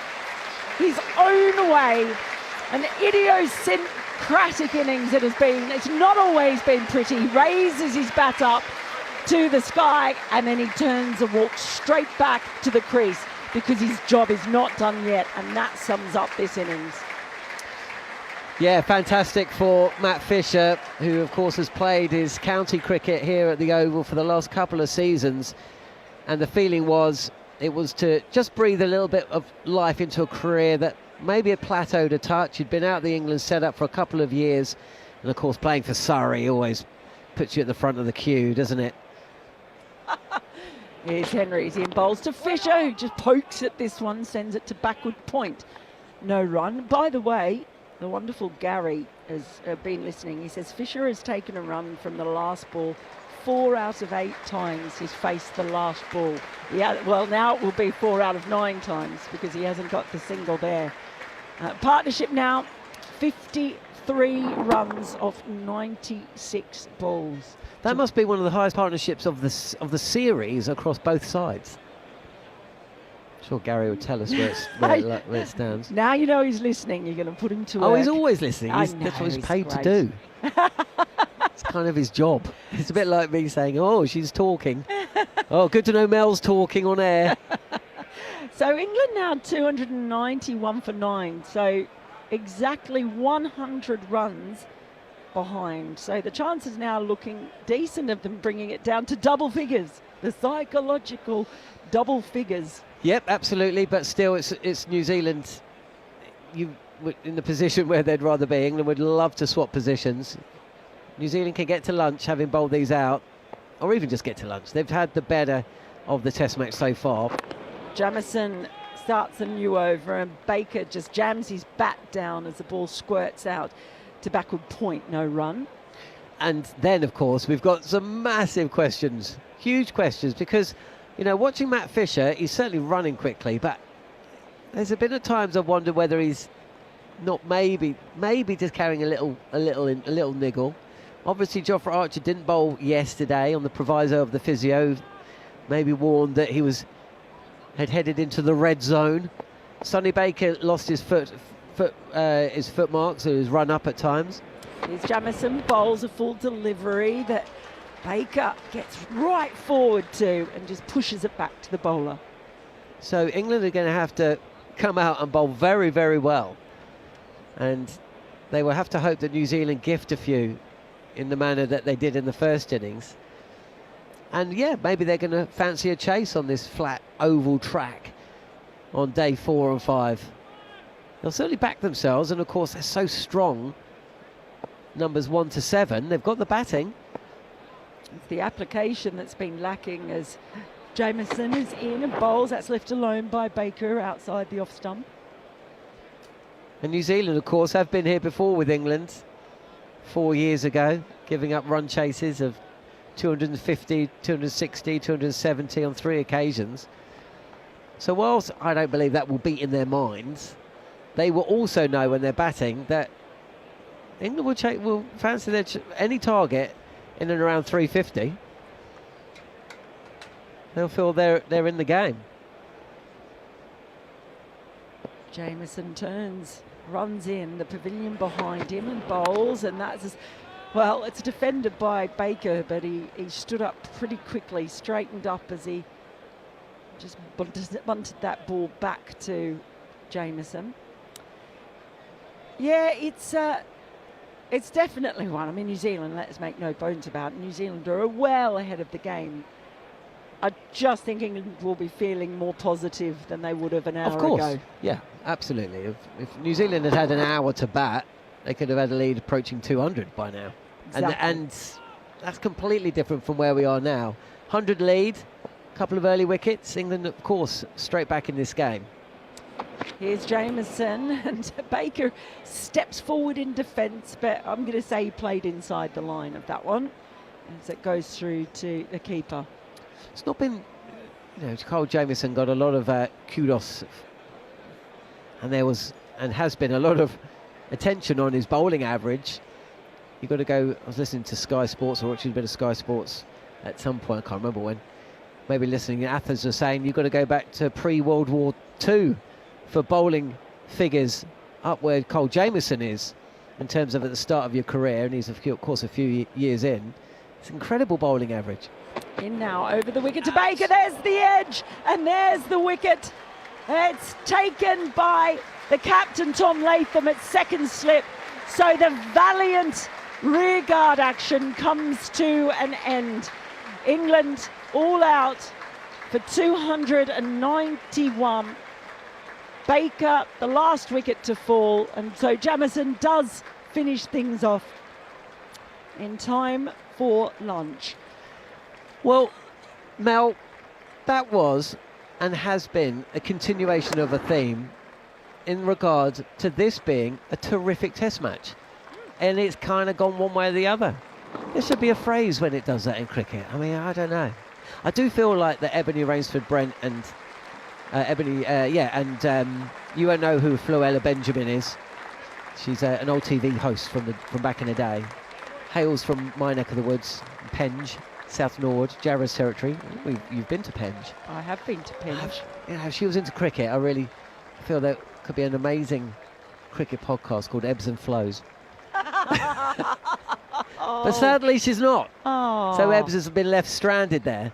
his own way. An idiosyncratic innings it has been. It's not always been pretty. He raises his bat up to the sky and then he turns and walks straight back to the crease because his job is not done yet, and that sums up this innings. Yeah, fantastic for Matt Fisher, who of course has played his county cricket here at the Oval for the last couple of seasons, and the feeling was it was to just breathe a little bit of life into a career that maybe had plateaued a touch. He'd been out the England setup for a couple of years, and of course playing for Surrey always puts you at the front of the queue, doesn't it? Here's Henry, he's in bowls to Fisher, who just pokes at this one, sends it to backward point. No run. By the way, the wonderful Gary has been listening. He says Fisher has taken a run from the last ball 4 out of 8 times he's faced the last ball. Yeah, well, now it will be 4 out of 9 times because he hasn't got the single there. Partnership now, 53 runs off 96 balls. That must be one of the highest partnerships of the series across both sides. I'm sure Gary would tell us where it stands. Now you know he's listening. You're going to put him to work. Oh, he's always listening. That's what he's paid great. to do. It's kind of his job. It's a bit like me saying, "Oh, she's talking." Oh, good to know Mel's talking on air. So England now 291 for 9. So exactly 100 runs behind. So the chances now looking decent of them bringing it down to double figures. The psychological double figures. Yep, absolutely. But still, it's New Zealand. You in the position where they'd rather be. England would love to swap positions. New Zealand can get to lunch having bowled these out, or even just get to lunch. They've had the better of the Test match so far. Jamieson starts a new over and Baker just jams his bat down as the ball squirts out to backward point, no run. And then, of course, we've got some massive questions, huge questions, because, you know, watching Matt Fisher, he's certainly running quickly, but there's been at times I've wondered whether he's not maybe just carrying a little niggle. Obviously, Jofra Archer didn't bowl yesterday on the proviso of the physio, maybe warned that he had headed into the red zone. Sonny Baker lost his footmark, so he's run up at times. Here's Jamieson, bowls a full delivery that Baker gets right forward to and just pushes it back to the bowler. So England are going to have to come out and bowl very, very well. And they will have to hope that New Zealand gift a few in the manner that they did in the first innings. And yeah, maybe they're going to fancy a chase on this flat oval track on day 4 and 5. They'll certainly back themselves, and of course they're so strong. Numbers 1 to 7, they've got the batting. It's the application that's been lacking as Jamieson is in and bowls. That's left alone by Baker outside the off stump. And New Zealand, of course, have been here before with England 4 years ago, giving up run chases of 250, 260, 270 on 3 occasions. So whilst I don't believe that will be in their minds, they will also know when they're batting that England will fancy any target in and around 350, they'll feel they're in the game. Jamieson turns, runs in, the pavilion behind him and bowls, and that's, well, it's defended by Baker, but he stood up pretty quickly, straightened up as he just bunted that ball back to Jamieson. Yeah, it's definitely one. I mean, New Zealand, let's make no bones about it, New Zealand are well ahead of the game. I just think England will be feeling more positive than they would have an hour ago. Yeah, absolutely. If New Zealand had had an hour to bat, they could have had a lead approaching 200 by now. Exactly. And that's completely different from where we are now. 100 lead, a couple of early wickets. England, of course, straight back in this game. Here's Jamieson, and Baker steps forward in defence, but I'm going to say he played inside the line of that one as it goes through to the keeper. It's not been, Kyle Jamieson got a lot of kudos, and there was and has been a lot of attention on his bowling average. You've got to go. I was listening to Sky Sports, or watching a bit of Sky Sports at some point. I can't remember when. Maybe listening to Athens was saying you've got to go back to pre-World War II for bowling figures up where Cole Jamieson is in terms of at the start of your career, and he's of course a few years in. It's incredible bowling average. In now, over the wicket to Baker, there's the edge, and there's the wicket. It's taken by the captain, Tom Latham, at second slip. So the valiant rearguard action comes to an end. England all out for 291. Baker, the last wicket to fall, and so Jamieson does finish things off in time for lunch. Well, Mel, that was and has been a continuation of a theme in regard to this being a terrific test match. And it's kind of gone one way or the other. There should be a phrase when it does that in cricket. I mean, I don't know. I do feel like the Ebony Rainsford Brent and you won't know who Floella Benjamin is. She's an old TV host from back in the day. Hails from my neck of the woods, Penge. South Nord, Jarrah's territory. You've been to Penge. I have been to Penge. She was into cricket. I really feel that could be an amazing cricket podcast called Ebbs and Flows. But sadly, she's not. Oh. So Ebbs has been left stranded there.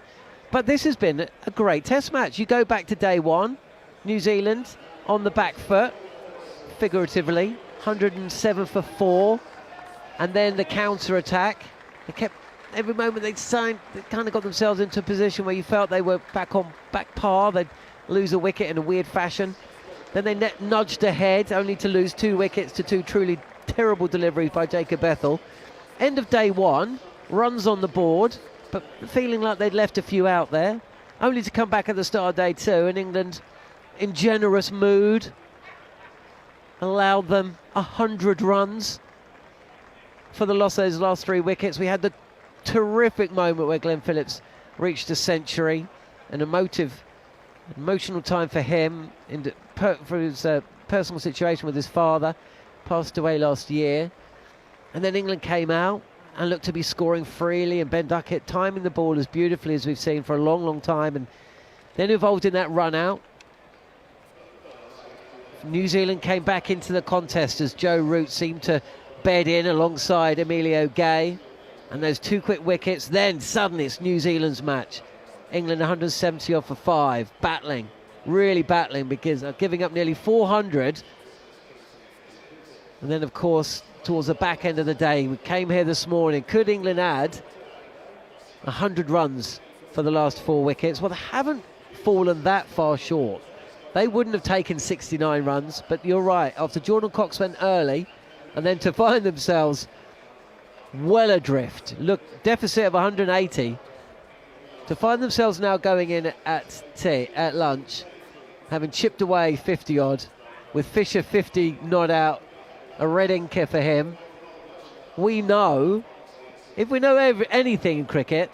But this has been a great test match. You go back to day one, New Zealand on the back foot, figuratively, 107 for 4, and then the counter-attack. They kept... Every moment they kind of got themselves into a position where you felt they were back par. They'd lose a wicket in a weird fashion. Then they nudged ahead, only to lose 2 wickets to 2 truly terrible deliveries by Jacob Ethel. End of day one, runs on the board, but feeling like they'd left a few out there. Only to come back at the start of day 2, and England, in generous mood, allowed them 100 runs for the loss of those last 3 wickets. We had the terrific moment where Glenn Phillips reached a century, an emotional time for him for his personal situation with his father, passed away last year. And then England came out and looked to be scoring freely, and Ben Duckett timing the ball as beautifully as we've seen for a long, long time, and then involved in that run out. New Zealand came back into the contest as Joe Root seemed to bed in alongside Emilio Gay. And those 2 quick wickets, then suddenly it's New Zealand's match. England 170 off for 5, battling, really battling, because giving up nearly 400. And then, of course, towards the back end of the day, we came here this morning. Could England add 100 runs for the last 4 wickets? Well, they haven't fallen that far short. They wouldn't have taken 69 runs, but you're right. After Jordan Cox went early, and then to find themselves well adrift, look, deficit of 180, to find themselves now going in at lunch, having chipped away 50 odd, with Fisher 50 not out, a red inker for him. We know, if we know anything in cricket,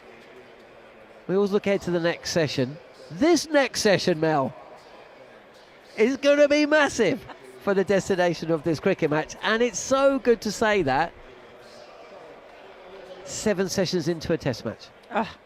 we always look ahead to the next session. This next session, Mel, is going to be massive for the destination of this cricket match, and it's so good to say that. 7 sessions into a test match.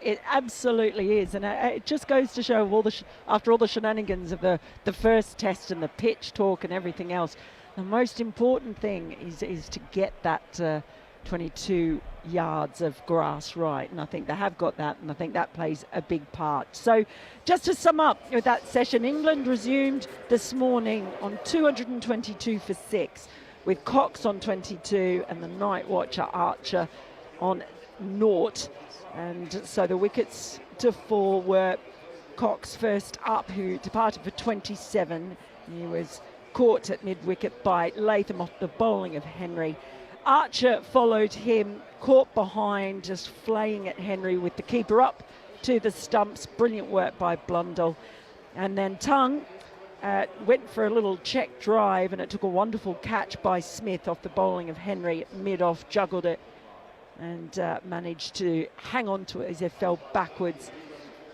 It absolutely is, and it just goes to show all after all the shenanigans of the first test and the pitch talk and everything else, the most important thing is to get that 22 yards of grass right, and I think they have got that, and I think that plays a big part. So just to sum up with that session, England resumed this morning on 222 for 6 with Cox on 22 and the night watcher Archer on 0. And so the wickets to fall were Cox first up, who departed for 27. He was caught at mid-wicket by Latham off the bowling of Henry. Archer followed him, caught behind, just flaying at Henry with the keeper up to the stumps. Brilliant work by Blundell. And then Tongue went for a little check drive, and it took a wonderful catch by Smith off the bowling of Henry mid-off, juggled it and managed to hang on to it as it fell backwards.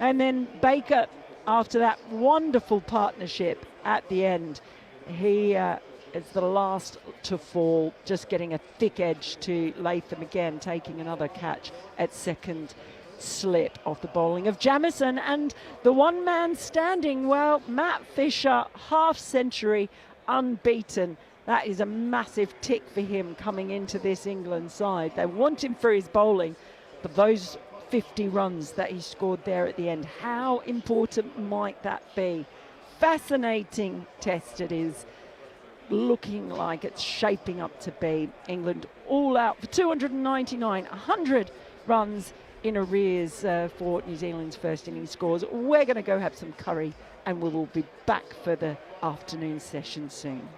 And then Baker, after that wonderful partnership at the end, he is the last to fall, just getting a thick edge to Latham again, taking another catch at second slip off the bowling of Jamieson. And the one man standing, well, Matt Fisher, half century, unbeaten. That is a massive tick for him coming into this England side. They want him for his bowling, but those 50 runs that he scored there at the end, how important might that be? Fascinating test it is, looking like it's shaping up to be. England all out for 299, 100 runs in arrears for New Zealand's first innings scores. We're going to go have some curry, and we will be back for the afternoon session soon.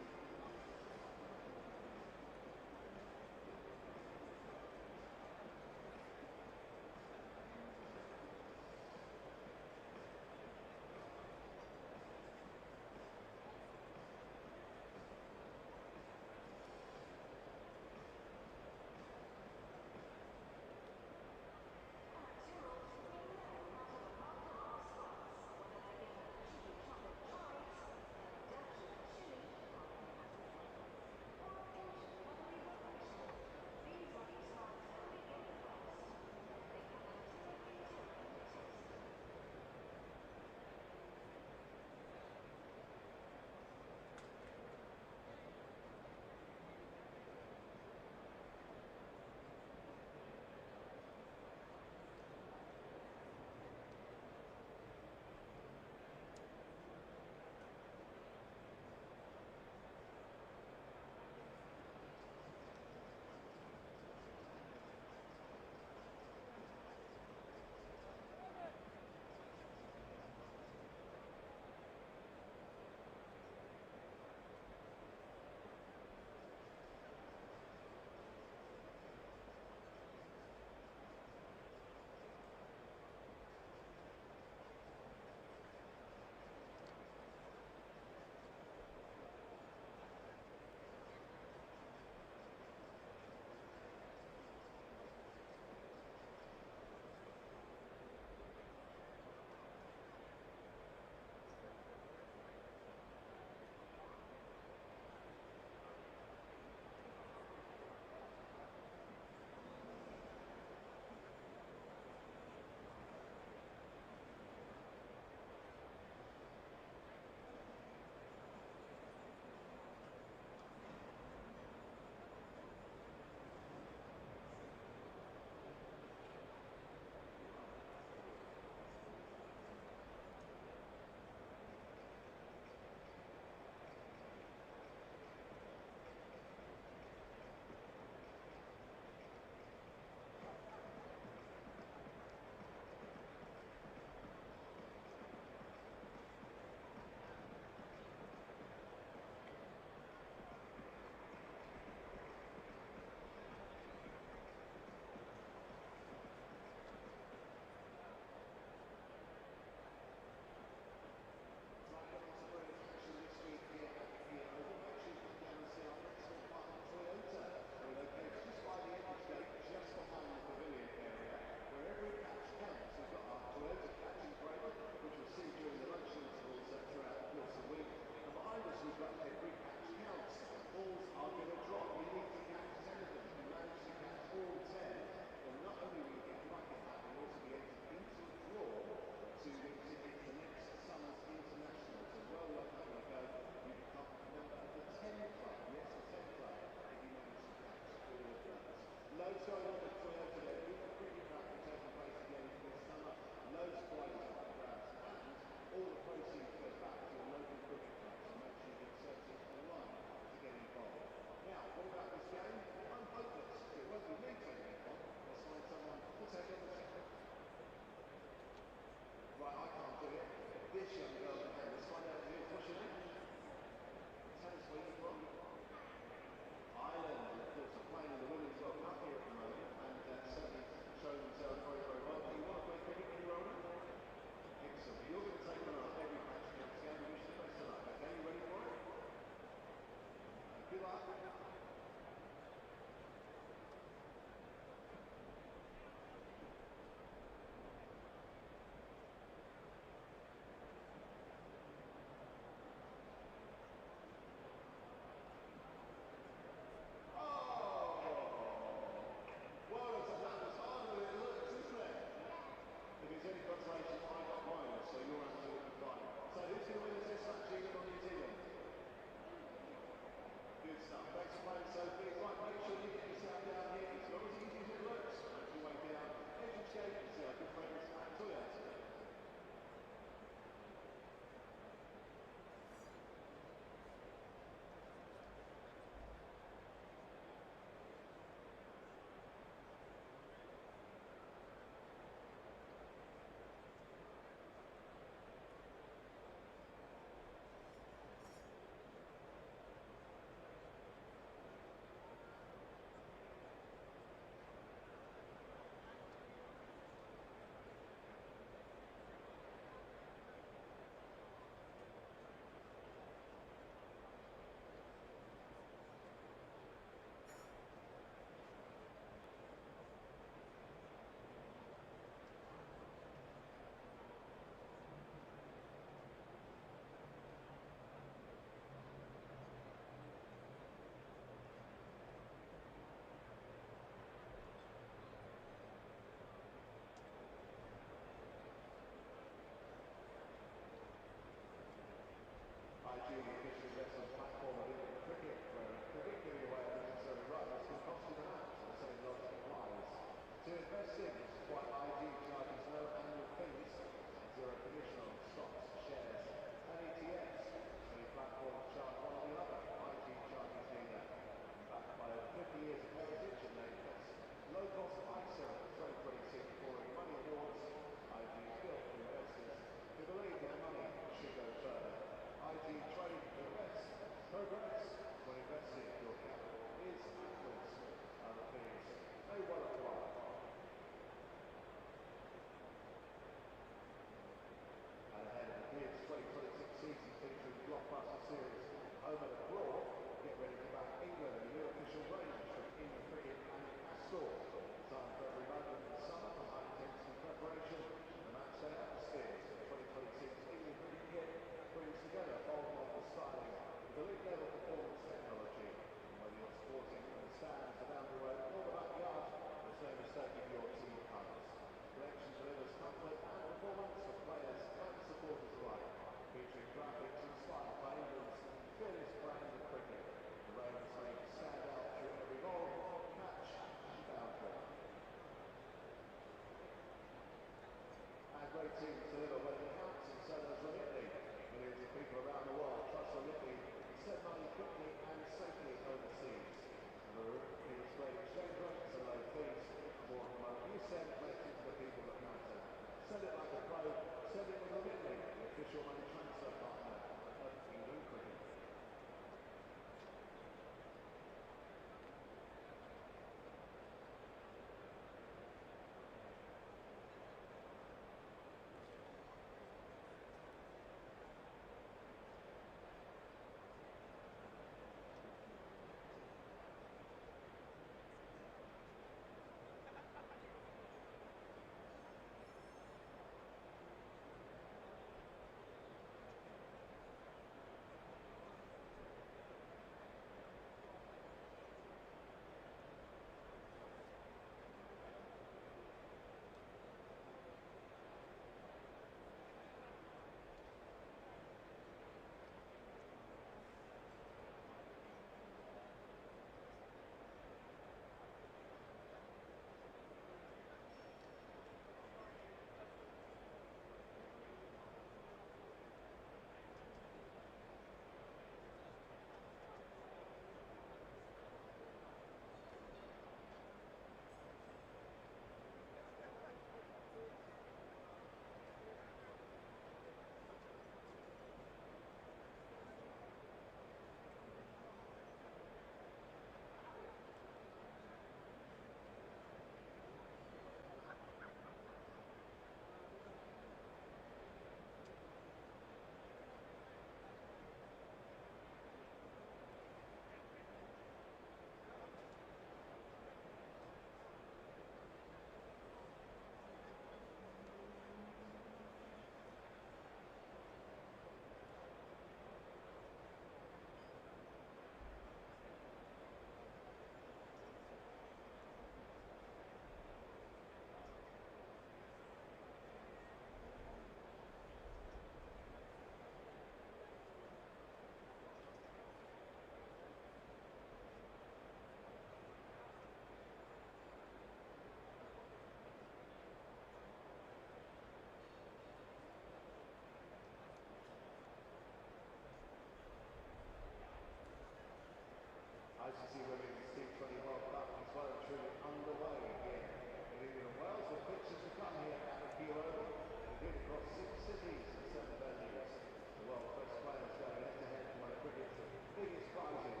ICC Women's T20 World Cup is well and truly underway here in England and Wales, with pictures to come here at the Key Oval, and across 6 cities and 7 venues. The world's best players going head-to-head for one of cricket's biggest prizes.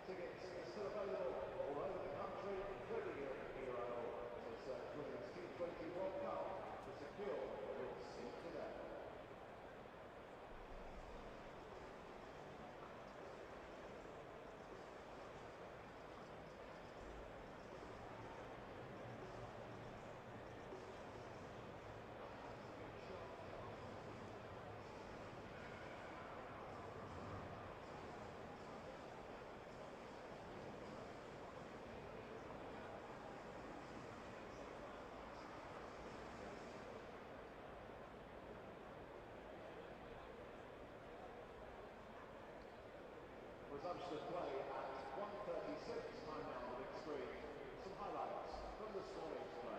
Tickets are still available all over the country, including here at the Key Oval. So search Women's T20 World Cup to secure your seat today. Resumption of play at 1:36, time now on the big screen. Some highlights from this morning's play.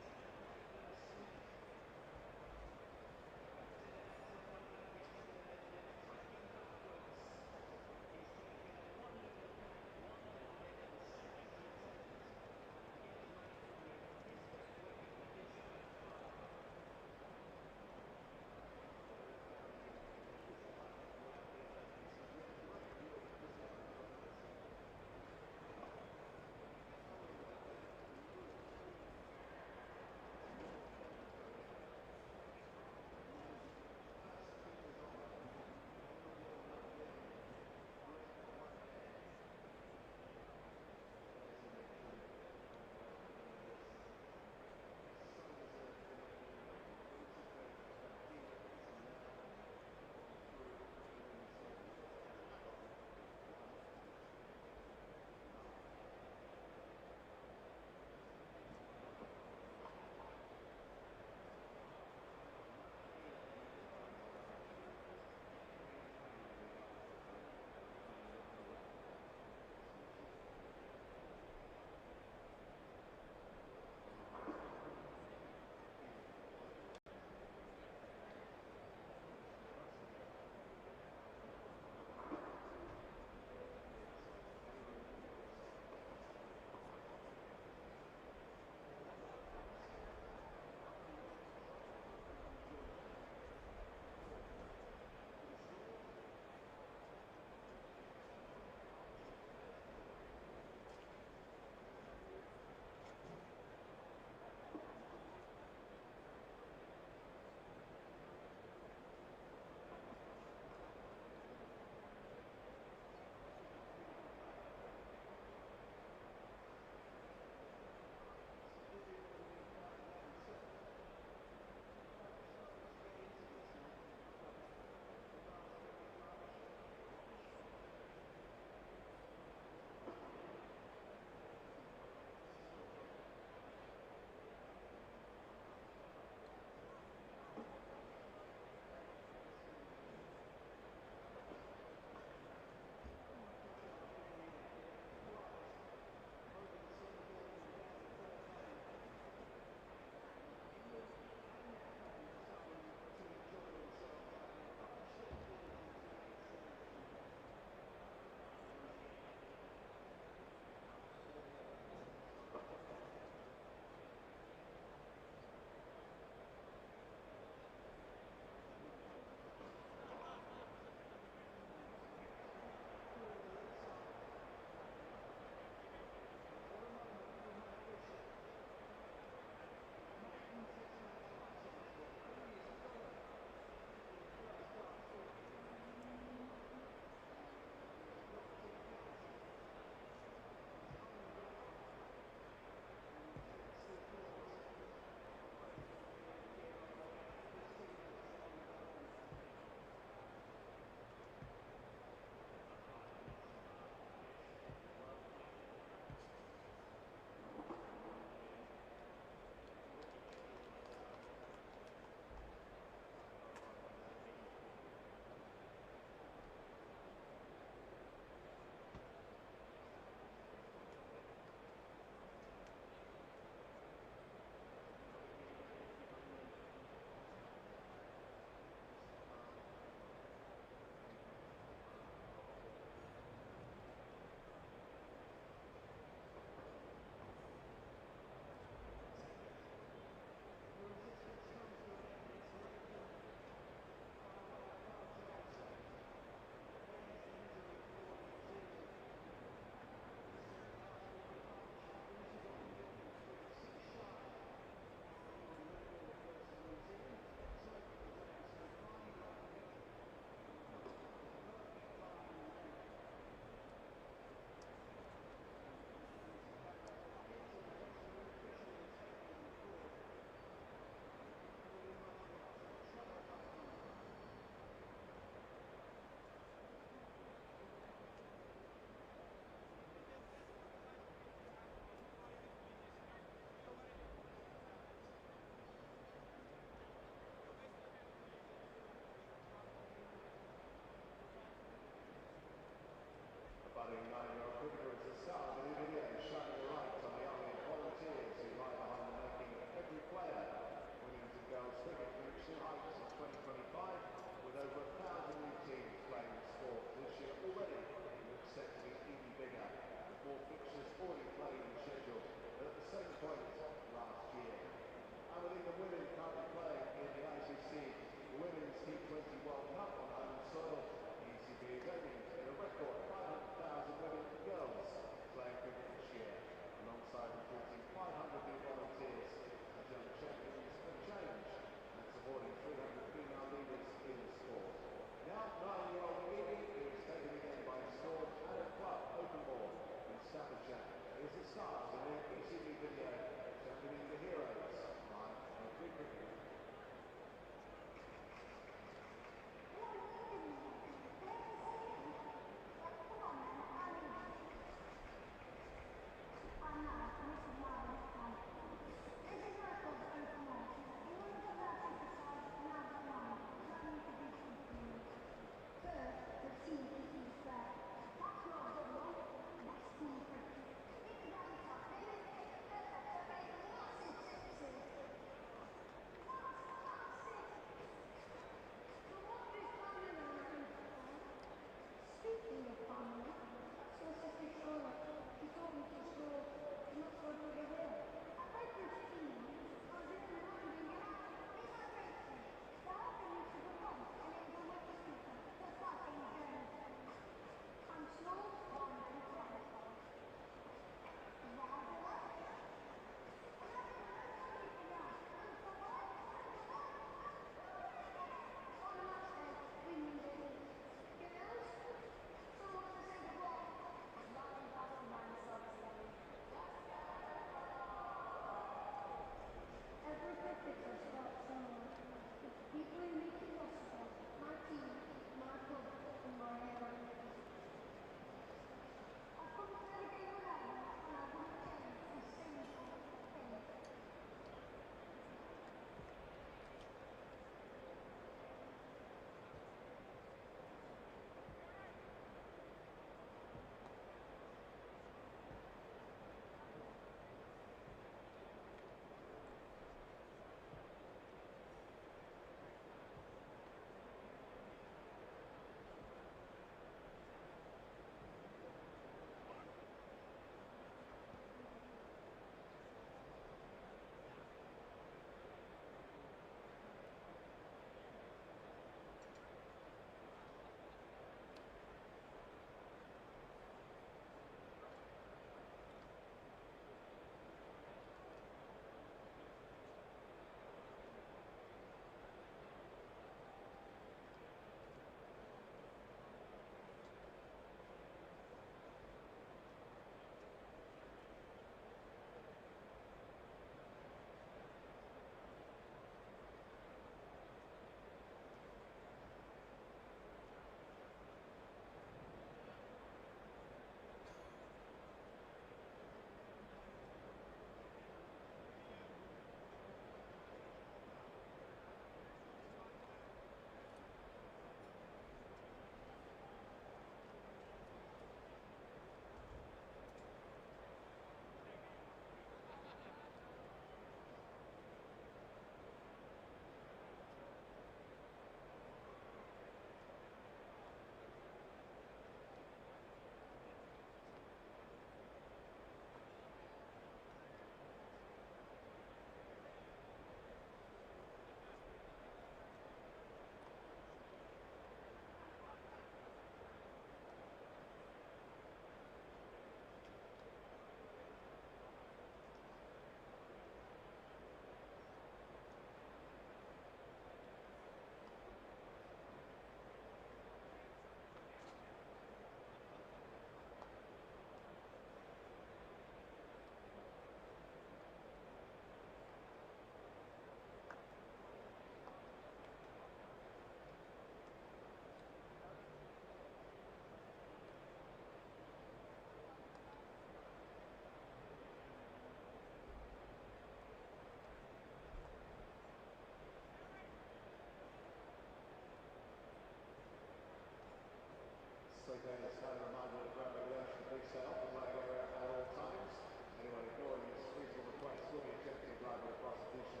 again is kind of a reminder of ground regulation to be set up and laying area at all times. Anyone ignoring this reasonable request will be ejected by the prosecution.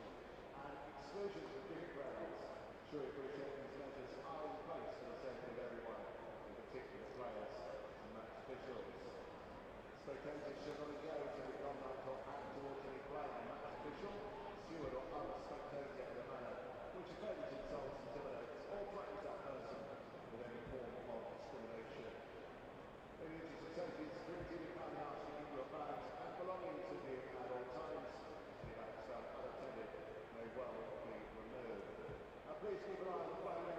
And exclusions of cricket grounds. Sure you appreciate these measures are in place for the safety of everyone, in particular players and match officials. Spectators should not engage in any conduct or act towards any player, match official, steward or other spectator in a manner which offends, insults, intimidates or threatens that person with any form of discrimination. In the interest of safety and security, we kindly ask you to keep your bags and belongings with you at all times. Any bags found unattended may well be removed. Please keep an eye on the play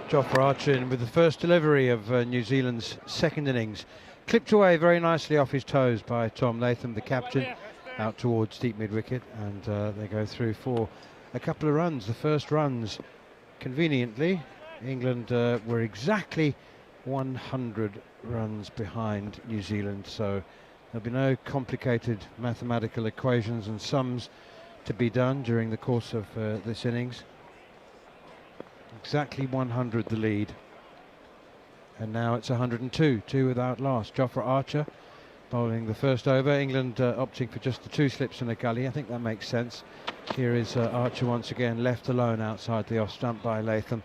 Jofra Archer in with the first delivery of New Zealand's second innings. Clipped away very nicely off his toes by Tom Latham, the captain, out towards deep mid-wicket, and they go through for a couple of runs. The first runs, conveniently, England were exactly 100 runs behind New Zealand, so there'll be no complicated mathematical equations and sums to be done during the course of this innings. Exactly 100 the lead, and now it's 102, 2 without loss. Jofra Archer bowling the first over. England opting for just the 2 slips and a gully. I think that makes sense. Here is Archer once again, left alone outside the off stump by Latham.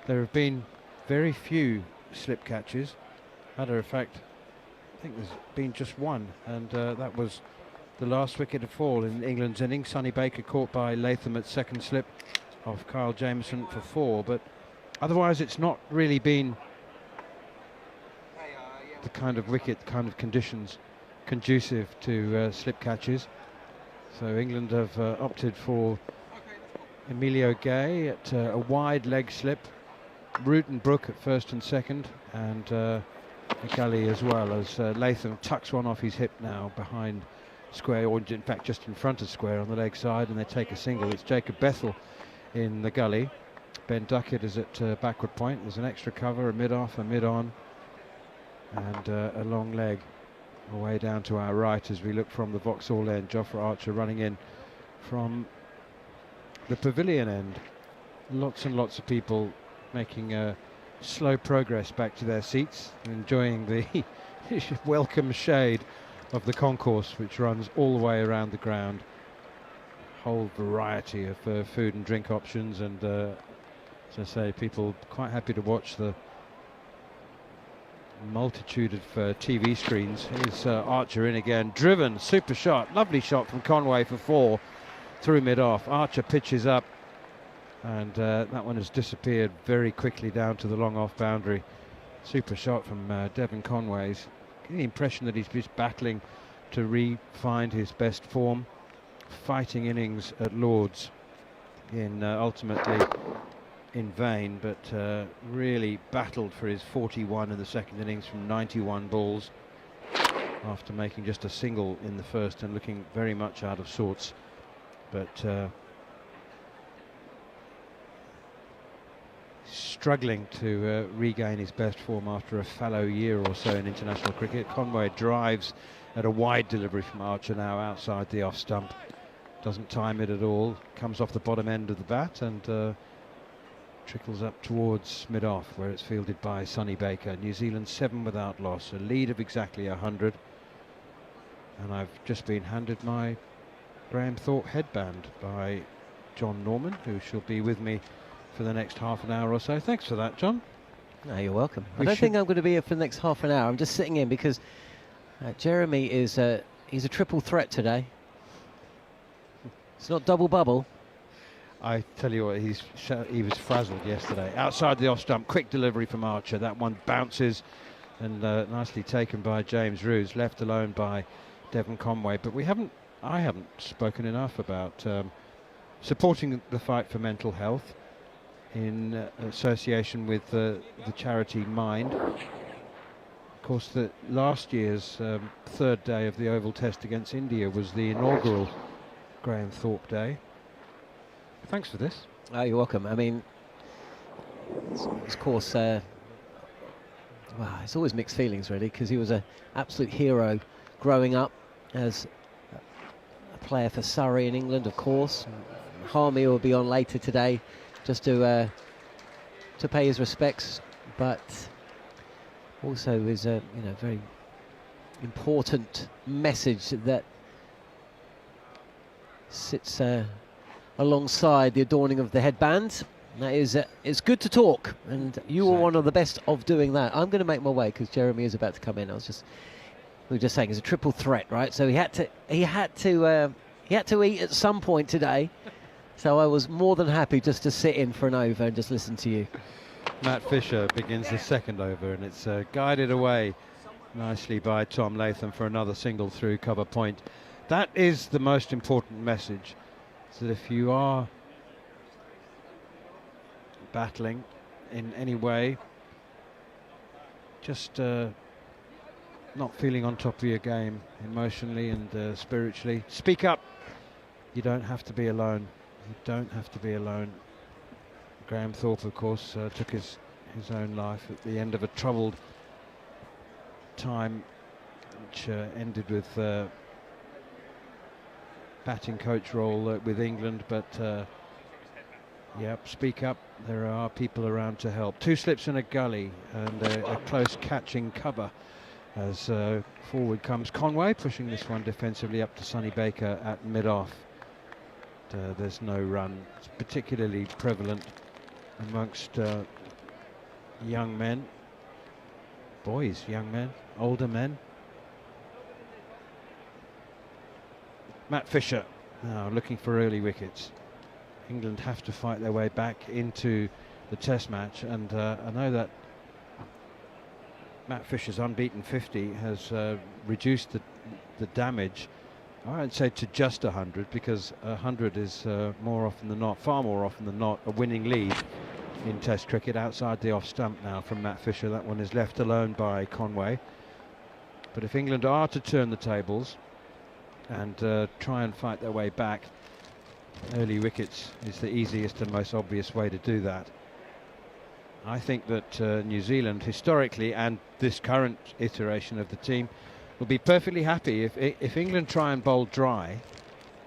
There have been very few slip catches. Matter of fact, I think there's been just one, and that was the last wicket to fall in England's innings. Sonny Baker caught by Latham at second slip of Kyle Jameson for 4, but otherwise it's not really been the kind of wicket, the kind of conditions conducive to slip catches. So England have opted for Emilio Gay at a wide leg slip, Root and Brook at first and second, and a gully as well, as Latham tucks one off his hip now behind square, or in fact just in front of square on the leg side, and they take a single. It's Jacob Bethell in the gully. Ben Duckett is at backward point. There's an extra cover, a mid-off, a mid-on, and a long leg away down to our right as we look from the Vauxhall end. Jofra Archer running in from the pavilion end. Lots and lots of people making slow progress back to their seats, enjoying the welcome shade of the concourse, which runs all the way around the ground. Whole variety of food and drink options, and as I say, people quite happy to watch the multitude of TV screens. Here's Archer in again, driven, super shot, lovely shot from Conway for 4 through mid-off. Archer pitches up, and that one has disappeared very quickly down to the long off boundary. Super shot from Devon Conway's. Getting the impression that he's just battling to re-find his best form. Fighting innings at Lord's in ultimately in vain, but really battled for his 41 in the second innings from 91 balls. after making just a single in the first and looking very much out of sorts. But struggling to regain his best form after a fallow year or so in international cricket. Conway drives at a wide delivery from Archer, now outside the off stump. Doesn't time it at all, comes off the bottom end of the bat and trickles up towards mid-off, where it's fielded by Sonny Baker. New Zealand 7 without loss, a lead of exactly 100. And I've just been handed my Graham Thorpe headband by Jon Norman, who shall be with me for the next half an hour or so. Thanks for that, John. No, you're welcome. We I don't should- think I'm going to be here for the next half an hour. I'm just sitting in because Jeremy is he's a triple threat today. It's not double bubble. I tell you what, he was frazzled yesterday. Outside the off stump, quick delivery from Archer. That one bounces and nicely taken by James Roos, left alone by Devon Conway. But I haven't spoken enough about supporting the fight for mental health in association with the charity Mind. Of course, the last year's third day of the Oval Test against India was the inaugural Graham Thorpe Day. Thanks for this. Oh, you're welcome. I mean, of course, well, it's always mixed feelings, really, because he was an absolute hero growing up as a player for Surrey in England, of course. Harmy will be on later today just to pay his respects, but also is a very important message that sits alongside the adorning of the headband. That is, it's good to talk, and you were one of the best of doing that. I'm going to make my way because Jeremy is about to come in. We were just saying, it's a triple threat, right? So he had to eat at some point today. So I was more than happy just to sit in for an over and just listen to you. Matt Fisher begins the second over, and it's guided away nicely by Tom Latham for another single through cover point. That is the most important message, that if you are battling in any way, just not feeling on top of your game emotionally and spiritually, speak up. You don't have to be alone. You don't have to be alone. Graham Thorpe, of course, took his own life at the end of a troubled time, which ended with batting coach role with England. But yep, speak up. There are people around to help. Two slips in a gully and a close catching cover as forward comes Conway, pushing this one defensively up to Sonny Baker at mid-off. There's no run. It's particularly prevalent amongst young men, boys, young men, older men. Matt Fisher now looking for early wickets. England have to fight their way back into the test match, and I know that Matt Fisher's unbeaten 50 has reduced the damage, I'd say, to just 100, because 100 is more often than not, far more often than not, a winning lead in Test cricket. Outside the off stump now from Matt Fisher. That one is left alone by Conway. But if England are to turn the tables and try and fight their way back, early wickets is the easiest and most obvious way to do that. I think that New Zealand historically, and this current iteration of the team, will be perfectly happy if England try and bowl dry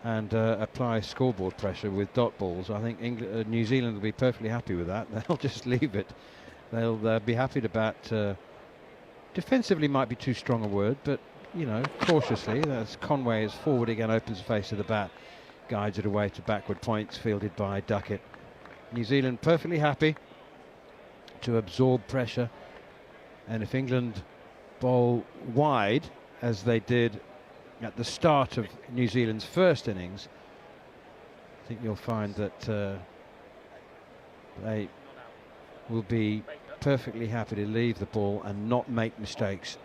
and apply scoreboard pressure with dot balls. I think New Zealand will be perfectly happy with that. They'll just leave it. They'll be happy to bat. Defensively might be too strong a word, but cautiously. That's Conway is forward again, opens the face of the bat, guides it away to backward points, fielded by Duckett. New Zealand perfectly happy to absorb pressure, and if England bowl wide as they did at the start of New Zealand's first innings, I think you'll find that they will be perfectly happy to leave the ball and not make mistakes.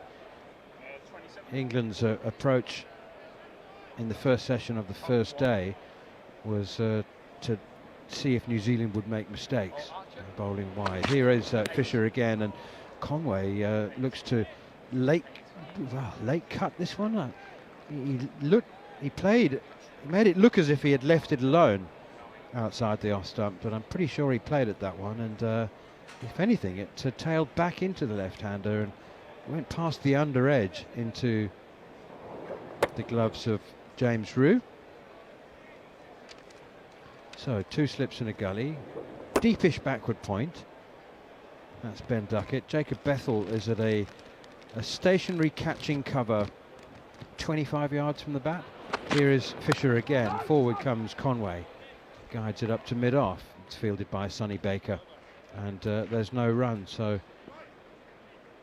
England's approach in the first session of the first day was to see if New Zealand would make mistakes, bowling wide. Here is Fisher again, and Conway looks to Well, late cut this one. He made it look as if he had left it alone outside the off stump, but I'm pretty sure he played at that one, and if anything, it tailed back into the left-hander and went past the under edge into the gloves of James Roux. So 2 slips and a gully, deepish backward point. That's Ben Duckett. Jacob Bethel is at a stationary catching cover 25 yards from the bat. Here is Fisher again. Forward comes Conway. Guides it up to mid-off. It's fielded by Sonny Baker. And there's no run. So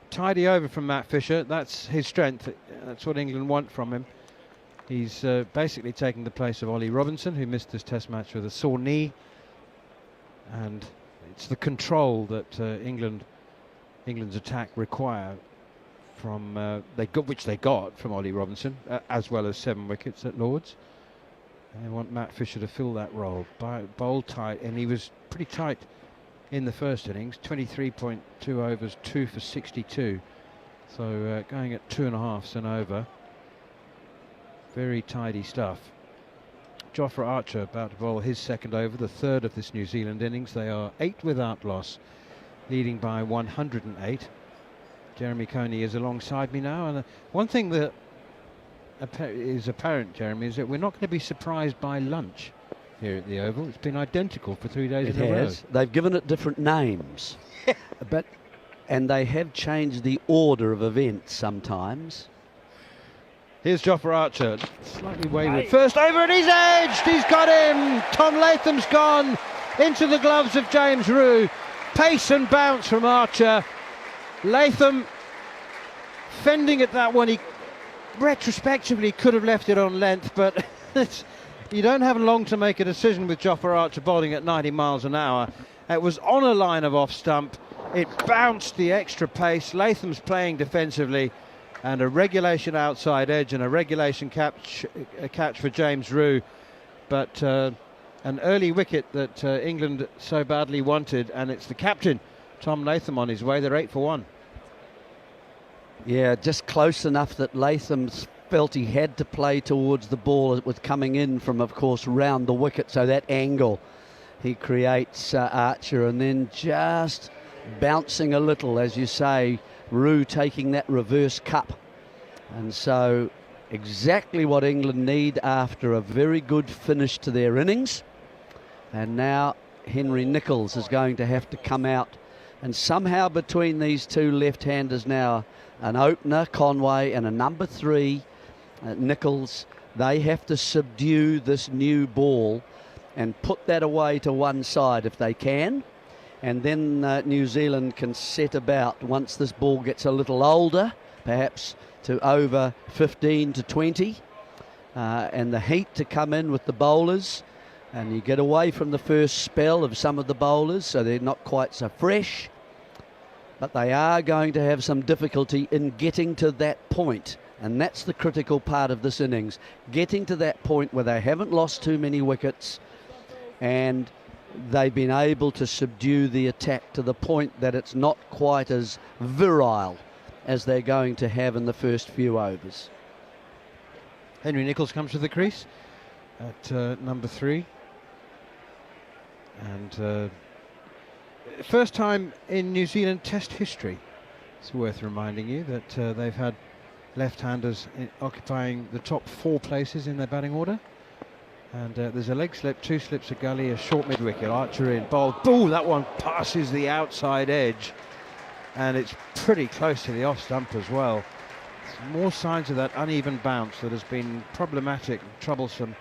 tidy over from Matt Fisher. That's his strength. That's what England want from him. He's basically taking the place of Ollie Robinson, who missed this test match with a sore knee. And it's the control that England's attack require from which they got from Ollie Robinson, as well as 7 wickets at Lord's. And they want Matt Fisher to fill that role. Bowled tight, and he was pretty tight in the first innings. 23.2 overs, 2 for 62. So going at 2.5 and over. Very tidy stuff. Jofra Archer about to bowl his second over, the third of this New Zealand innings. They are 8 without loss, leading by 108. Jeremy Coney is alongside me now, and one thing that is apparent, Jeremy, is that we're not going to be surprised by lunch here at the Oval. It's been identical for 3 days in a row. They've given it different names, and they have changed the order of events sometimes. Here's Jofra Archer, slightly wayward. First over, and he's edged. He's got him. Tom Latham's gone into the gloves of James Roux. Pace and bounce from Archer. Latham fending at that one. He retrospectively could have left it on length, but you don't have long to make a decision with Jofra Archer bowling at 90 miles an hour. It was on a line of off stump. It bounced the extra pace. Latham's playing defensively, and a regulation outside edge and a regulation catch for James Roux. But an early wicket that England so badly wanted, and it's the captain, Tom Latham, on his way. They're 8 for 1. Yeah, just close enough that Latham felt he had to play towards the ball. It was coming in from, of course, round the wicket, so that angle he creates Archer, and then just bouncing a little, as you say, Roux taking that reverse cup. And so exactly what England need after a very good finish to their innings. And now Henry Nicholls is going to have to come out, and somehow between these 2 left-handers now, an opener, Conway, and a number 3, Nicholls, they have to subdue this new ball and put that away to one side if they can. And then New Zealand can set about, once this ball gets a little older, perhaps to over 15 to 20, and the heat to come in with the bowlers, and you get away from the first spell of some of the bowlers, so they're not quite so fresh. But they are going to have some difficulty in getting to that point, and that's the critical part of this innings, getting to that point where they haven't lost too many wickets and they've been able to subdue the attack to the point that it's not quite as virile as they're going to have in the first few overs. Henry Nicholls comes to the crease at number 3, and first time in New Zealand Test history. It's worth reminding you that they've had left-handers occupying the top 4 places in their batting order. And there's a leg slip, 2 slips, a gully, a short mid-wicket. Archer in, bowled. Ooh, that one passes the outside edge, and it's pretty close to the off stump as well. Some more signs of that uneven bounce that has been problematic and troublesome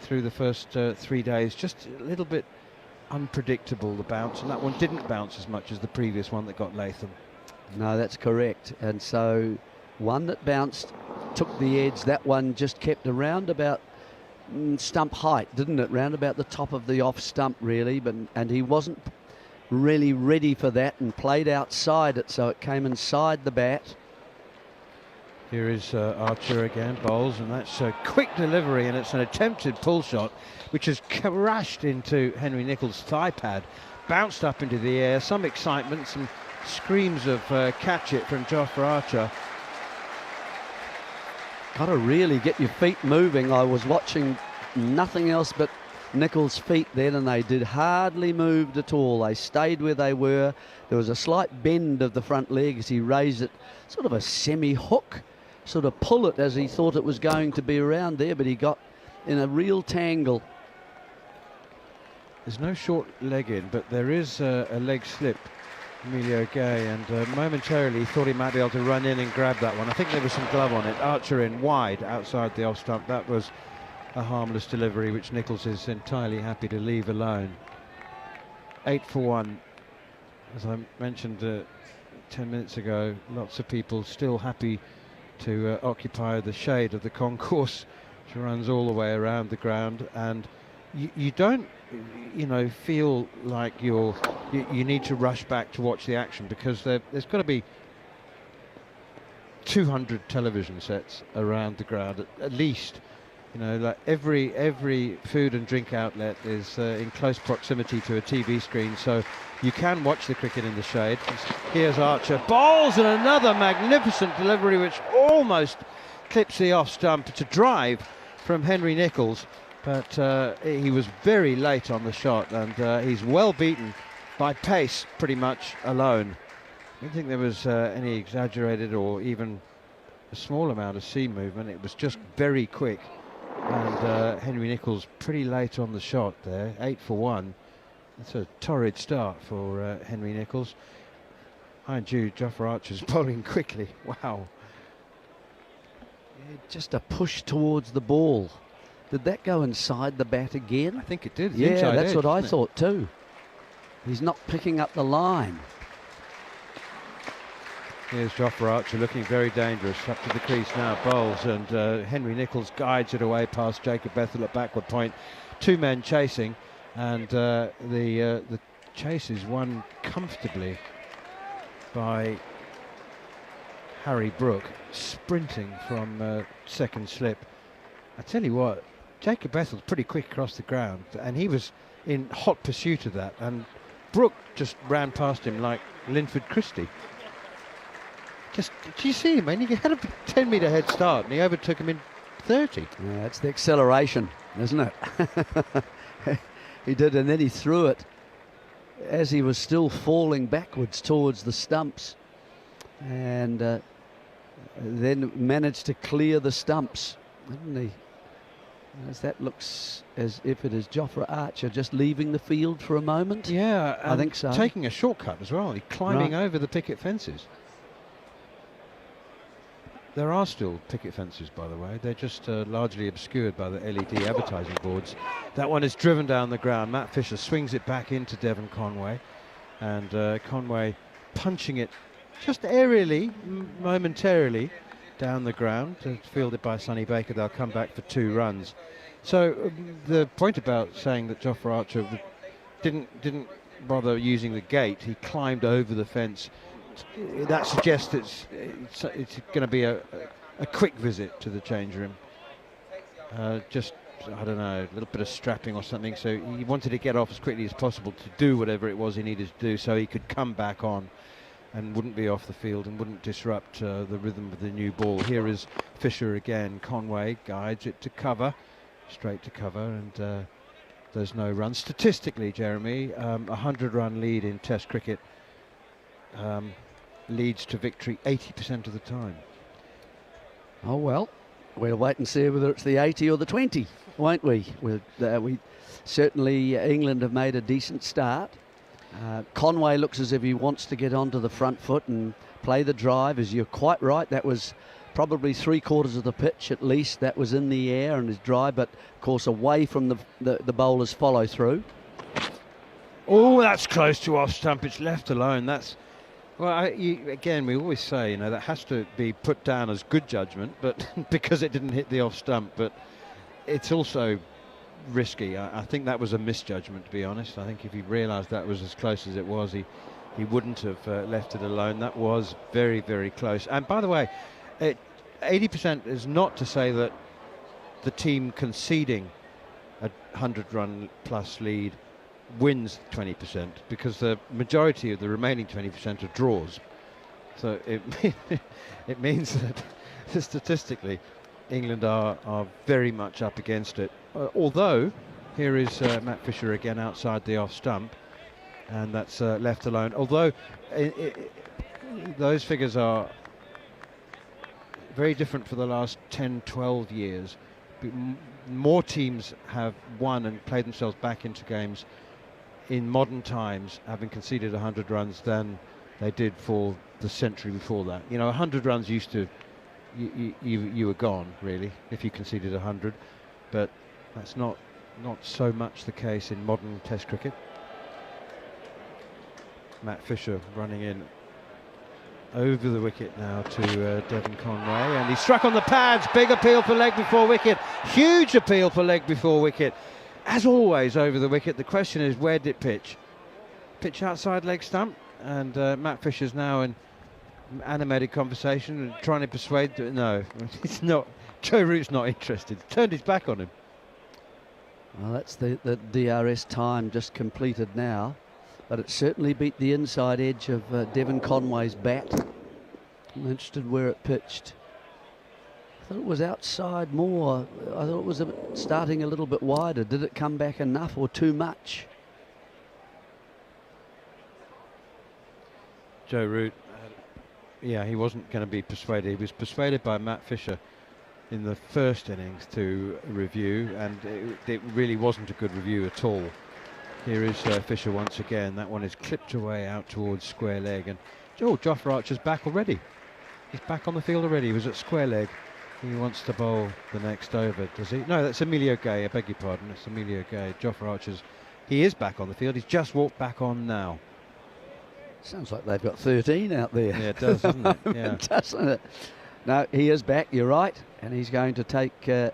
through the first 3 days. Just a little bit unpredictable, the bounce, and that one didn't bounce as much as the previous one that got Latham. No, that's correct. And so one that bounced took the edge. That one just kept around about stump height, didn't it? Round about the top of the off stump, really. And he wasn't really ready for that and played outside it, so it came inside the bat. Here is Archer again, bowls, and that's a quick delivery, and it's an attempted pull shot which has crashed into Henry Nicholls' thigh pad, bounced up into the air. Some excitement, some screams of catch it from Jofra Archer. Got to really get your feet moving. I was watching nothing else but Nichols' feet then, and they did hardly move at all. They stayed where they were. There was a slight bend of the front leg as he raised it, sort of a semi-hook, sort of pull it as he thought it was going to be around there, but he got in a real tangle. There's no short leg in, but there is a leg slip, Emilio Gay, and momentarily he thought he might be able to run in and grab that one. I think there was some glove on it. Archer in wide outside the off stump. That was a harmless delivery, which Nichols is entirely happy to leave alone. 8 for 1. As I mentioned 10 minutes ago, lots of people still happy to occupy the shade of the concourse, which runs all the way around the ground, and you don't, you know, feel like you need to rush back to watch the action, because there's got to be 200 television sets around the ground at least. You know, like every food and drink outlet is in close proximity to a TV screen, so you can watch the cricket in the shade. Here's Archer, bowls, and another magnificent delivery which almost clips the off stump. It's a drive from Henry Nichols, but he was very late on the shot, and he's well beaten by pace pretty much alone. I don't think there was any exaggerated or even a small amount of seam movement. It was just very quick. And Henry Nichols pretty late on the shot there. 8 for 1. That's a torrid start for Henry Nichols. Mind you, Jofra Archer's bowling quickly. Wow. Yeah, just a push towards the ball. Did that go inside the bat again? I think it did. Yeah, inside that's edge, what I wasn't it? thought too. He's not picking up the line. Here's Jofra Archer looking very dangerous. Up to the crease now, bowls, and Henry Nichols guides it away past Jacob Bethell at backward point. 2 men chasing, and the chase is won comfortably by Harry Brook, sprinting from second slip. I tell you what, Jacob Bethell's pretty quick across the ground, and he was in hot pursuit of that, and Brook just ran past him like Linford Christie. Just, did you see him? I mean, he had a 10-metre head start, and he overtook him in 30. Yeah, that's the acceleration, isn't it? He did, and then he threw it as he was still falling backwards towards the stumps, and then managed to clear the stumps, didn't he? As that looks as if it is Jofra Archer just leaving the field for a moment. Yeah, I think so. Taking a shortcut as well. He's climbing over the picket fences. There are still picket fences, by the way. They're just largely obscured by the LED advertising boards. That one is driven down the ground. Matt Fisher swings it back into Devon Conway, and Conway punching it just aerially, momentarily, down the ground. It's fielded by Sonny Baker. They'll come back for 2 runs. So the point about saying that Jofra Archer didn't bother using the gate, he climbed over the fence. That suggests it's going to be a quick visit to the change room. Just, I don't know, a little bit of strapping or something. So he wanted to get off as quickly as possible to do whatever it was he needed to do, so he could come back on and wouldn't be off the field and wouldn't disrupt the rhythm of the new ball. Here is Fisher again. Conway guides it to cover, straight to cover, and there's no run. Statistically, Jeremy, 100-run lead in Test cricket leads to victory 80% of the time. Oh well, we'll wait and see whether it's the 80 or the 20, won't we? We certainly, England have made a decent start. Conway looks as if he wants to get onto the front foot and play the drive. As you're quite right, that was probably 3/4 of the pitch at least. That was in the air and his drive, but of course away from the bowler's follow through. Oh, that's close to off stump. It's left alone. That's, well, again, we always say, you know, that has to be put down as good judgment, but because it didn't hit the off stump, but it's also risky. I think that was a misjudgment, to be honest. I think if he realised that was as close as it was, he wouldn't have left it alone. That was very, very close. And by the way, 80% is not to say that the team conceding a 100-run plus lead wins 20%, because the majority of the remaining 20% are draws. So it means that statistically England are very much up against it. Although, here is Matt Fisher again outside the off stump, and that's left alone. Although those figures are very different for the last 10, 12 years. More teams have won and played themselves back into games in modern times, having conceded 100 runs, than they did for the century before that. You know, 100 runs used to, you were gone, really, if you conceded 100. But that's not so much the case in modern Test cricket. Matt Fisher running in over the wicket now to Devon Conway, and he struck on the pads. Big appeal for leg before wicket, huge appeal for leg before wicket. As always over the wicket, the question is, where did it pitch? Pitch outside leg stump, and Matt Fisher's now in animated conversation and trying to persuade, no, it's not. Joe Root's not interested, turned his back on him. Well, that's the DRS time just completed now, but it certainly beat the inside edge of Devon Conway's bat. I'm interested where it pitched. I thought it was outside more. I thought it was starting a little bit wider. Did it come back enough or too much? Joe Root, yeah, he wasn't going to be persuaded. He was persuaded by Matt Fisher in the first innings to review, and it really wasn't a good review at all. Here is Fisher once again. That one is clipped away out towards square leg, and Jofra Archer's back already. He's back on the field already. He was at square leg. He wants to bowl the next over, does he? No, that's Emilio Gay. I beg your pardon. It's Emilio Gay. Jofra Archer's. He is back on the field. He's just walked back on now. Sounds like they've got 13 out there. Yeah, it does, doesn't it? Yeah. Doesn't it? No, he is back. You're right, and he's going to take and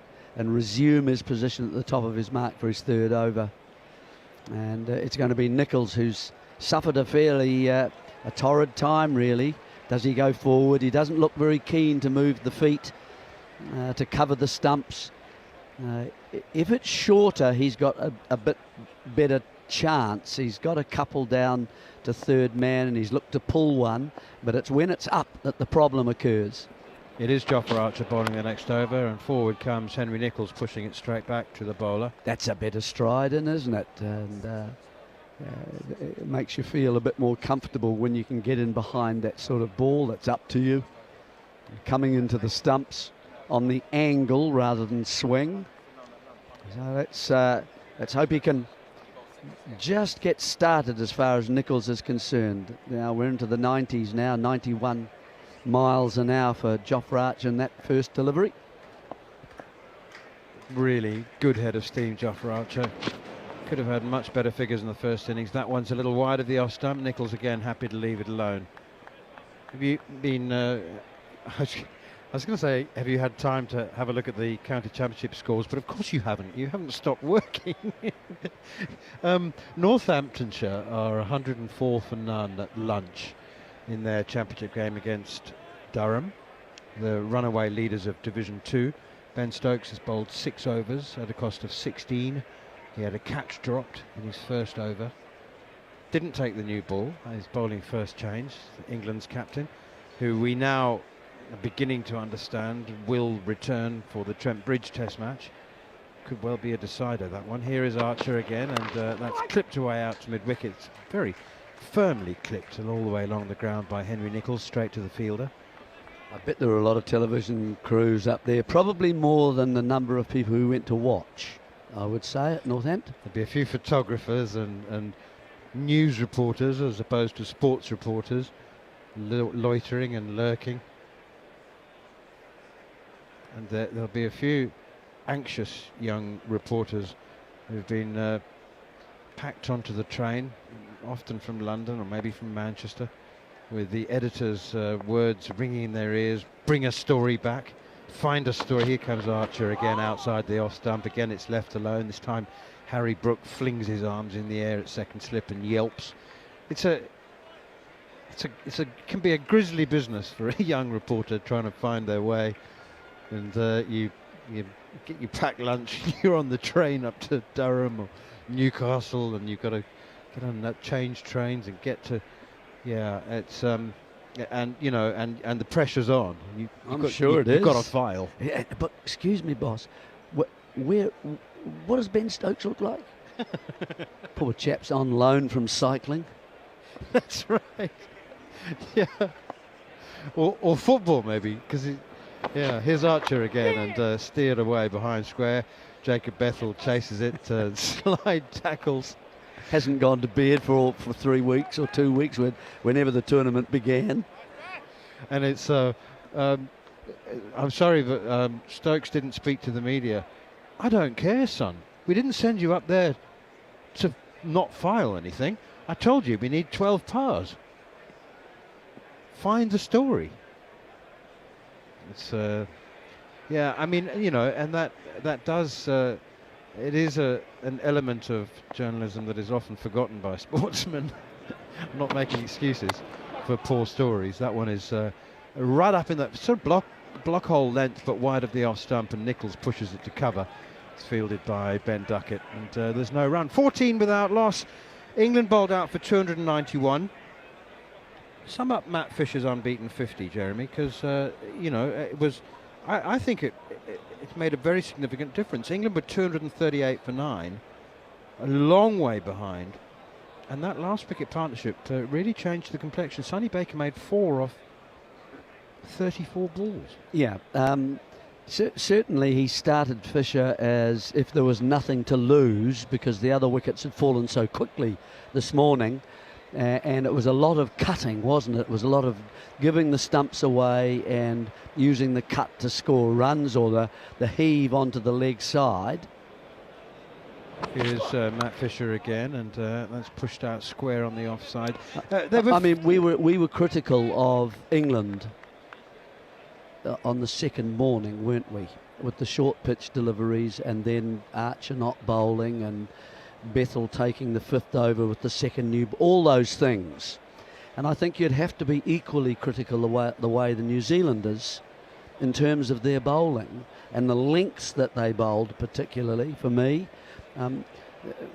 resume his position at the top of his mark for his third over. And it's going to be Nicholls, who's suffered a fairly a torrid time, really. Does he go forward? He doesn't look very keen to move the feet to cover the stumps. If it's shorter, he's got a bit better chance. He's got a couple down to third man, and he's looked to pull one, but it's when it's up that the problem occurs. It is Jofra Archer bowling the next over, and forward comes Henry Nicholls, pushing it straight back to the bowler. That's a better stride in, isn't it? And it makes you feel a bit more comfortable when you can get in behind that sort of ball that's up to you. Coming into the stumps on the angle rather than swing. So let's hope he can just get started as far as Nicholls is concerned. Now we're into the 90s now, 91 miles an hour for Jofra Archer in that first delivery. Really good head of steam, Jofra Archer. Could have had much better figures in the first innings. That one's a little wide of the off stump. Nicholls again happy to leave it alone. Have you been I was going to say, have you had time to have a look at the county championship scores? But of course you haven't. You haven't stopped working. Northamptonshire are 104 for none at lunch in their championship game against Durham, the runaway leaders of Division 2. Ben Stokes has bowled 6 overs at a cost of 16. He had a catch dropped in his first over. Didn't take the new ball. He's bowling first change, England's captain, who we now are beginning to understand will return for the Trent Bridge Test match. Could well be a decider, that one. Here is Archer again, and that's clipped away out to mid-wicket. Very firmly clipped and all the way along the ground by Henry Nicholls, straight to the fielder. I bet there were a lot of television crews up there, probably more than the number of people who went to watch, I would say, at Northampton. There'd be a few photographers and news reporters as opposed to sports reporters, loitering and lurking. And there'll be a few anxious young reporters who've been packed onto the train, often from London or maybe from Manchester, with the editor's words ringing in their ears. Bring a story back, find a story. Here comes Archer again outside the off stump. Again it's left alone. This time Harry Brook flings his arms in the air at second slip and yelps. It can be a grisly business for a young reporter trying to find their way. And you get your packed lunch, you're on the train up to Durham or Newcastle, and you've got to get on that change trains and get to, yeah, it's and you know, and the pressure's on. I'm sure it You've got is. a file. Yeah, but excuse me, boss. What does Ben Stokes look like? Poor chap's on loan from cycling. That's right. Yeah. Or football maybe, because here's Archer again and steered away behind square. Jacob Bethel chases it, slide tackles. Hasn't gone to bed for 3 weeks or 2 weeks whenever the tournament began. And it's I'm sorry that Stokes didn't speak to the media. I don't care, son. We didn't send you up there to not file anything. I told you we need 12 pars. Find the story. It's yeah, I mean, you know, and that does it is an element of journalism that is often forgotten by sportsmen. I'm not making excuses for poor stories. That one is right up in that sort of block hole length, but wide of the off stump, and Nichols pushes it to cover. It's fielded by Ben Duckett, and there's no run. 14 without loss. England bowled out for 291. Sum up Matt Fisher's unbeaten 50, Jeremy, because you know, it was. I think it made a very significant difference. England were 238 for 9, a long way behind, and that last wicket partnership really changed the complexion. Sonny Baker made 4 off 34 balls. Yeah, certainly he started Fisher as if there was nothing to lose because the other wickets had fallen so quickly this morning. And it was a lot of cutting, wasn't it? It was a lot of giving the stumps away and using the cut to score runs, or the heave onto the leg side. Here's Matt Fisher again, and that's pushed out square on the offside. I mean, we were critical of England on the second morning, weren't we? With the short pitch deliveries, and then Archer not bowling, and Bethel taking the 5th over with the second new, all those things. And I think you'd have to be equally critical the way the New Zealanders, in terms of their bowling and the lengths that they bowled, particularly for me,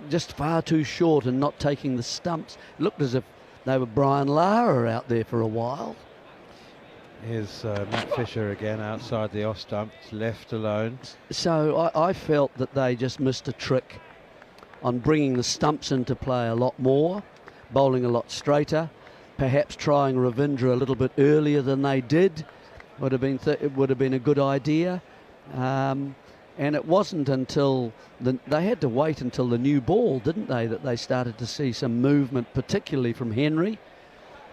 just far too short and not taking the stumps. It looked as if they were Brian Lara out there for a while. Here's Matt Fisher again outside the off stump, left alone. So I felt that they just missed a trick on bringing the stumps into play a lot more, bowling a lot straighter, perhaps trying Ravindra a little bit earlier than they did. It would have been a good idea. And it wasn't until they had to wait until the new ball, didn't they, that they started to see some movement, particularly from Henry.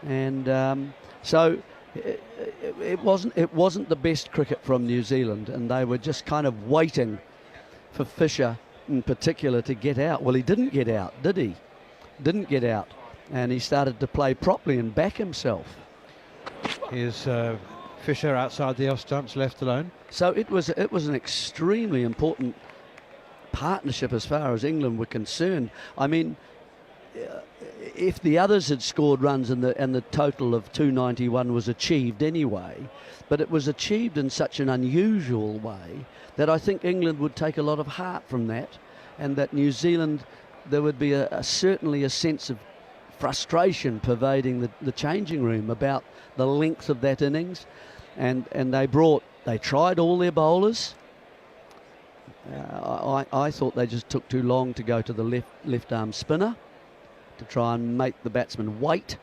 And so it wasn't the best cricket from New Zealand, and they were just kind of waiting for Fisher in particular to get out. Well, he didn't get out, did he? Didn't get out, and he started to play properly and back himself. Here's Fisher outside the off stumps, left alone. So it was an extremely important partnership as far as England were concerned. I mean, if the others had scored runs and the total of 291 was achieved anyway, but it was achieved in such an unusual way that I think England would take a lot of heart from that, and that New Zealand, there would be certainly a sense of frustration pervading the changing room about the length of that innings, and they tried all their bowlers. I thought they just took too long to go to the left arm spinner to try and make the batsman wait.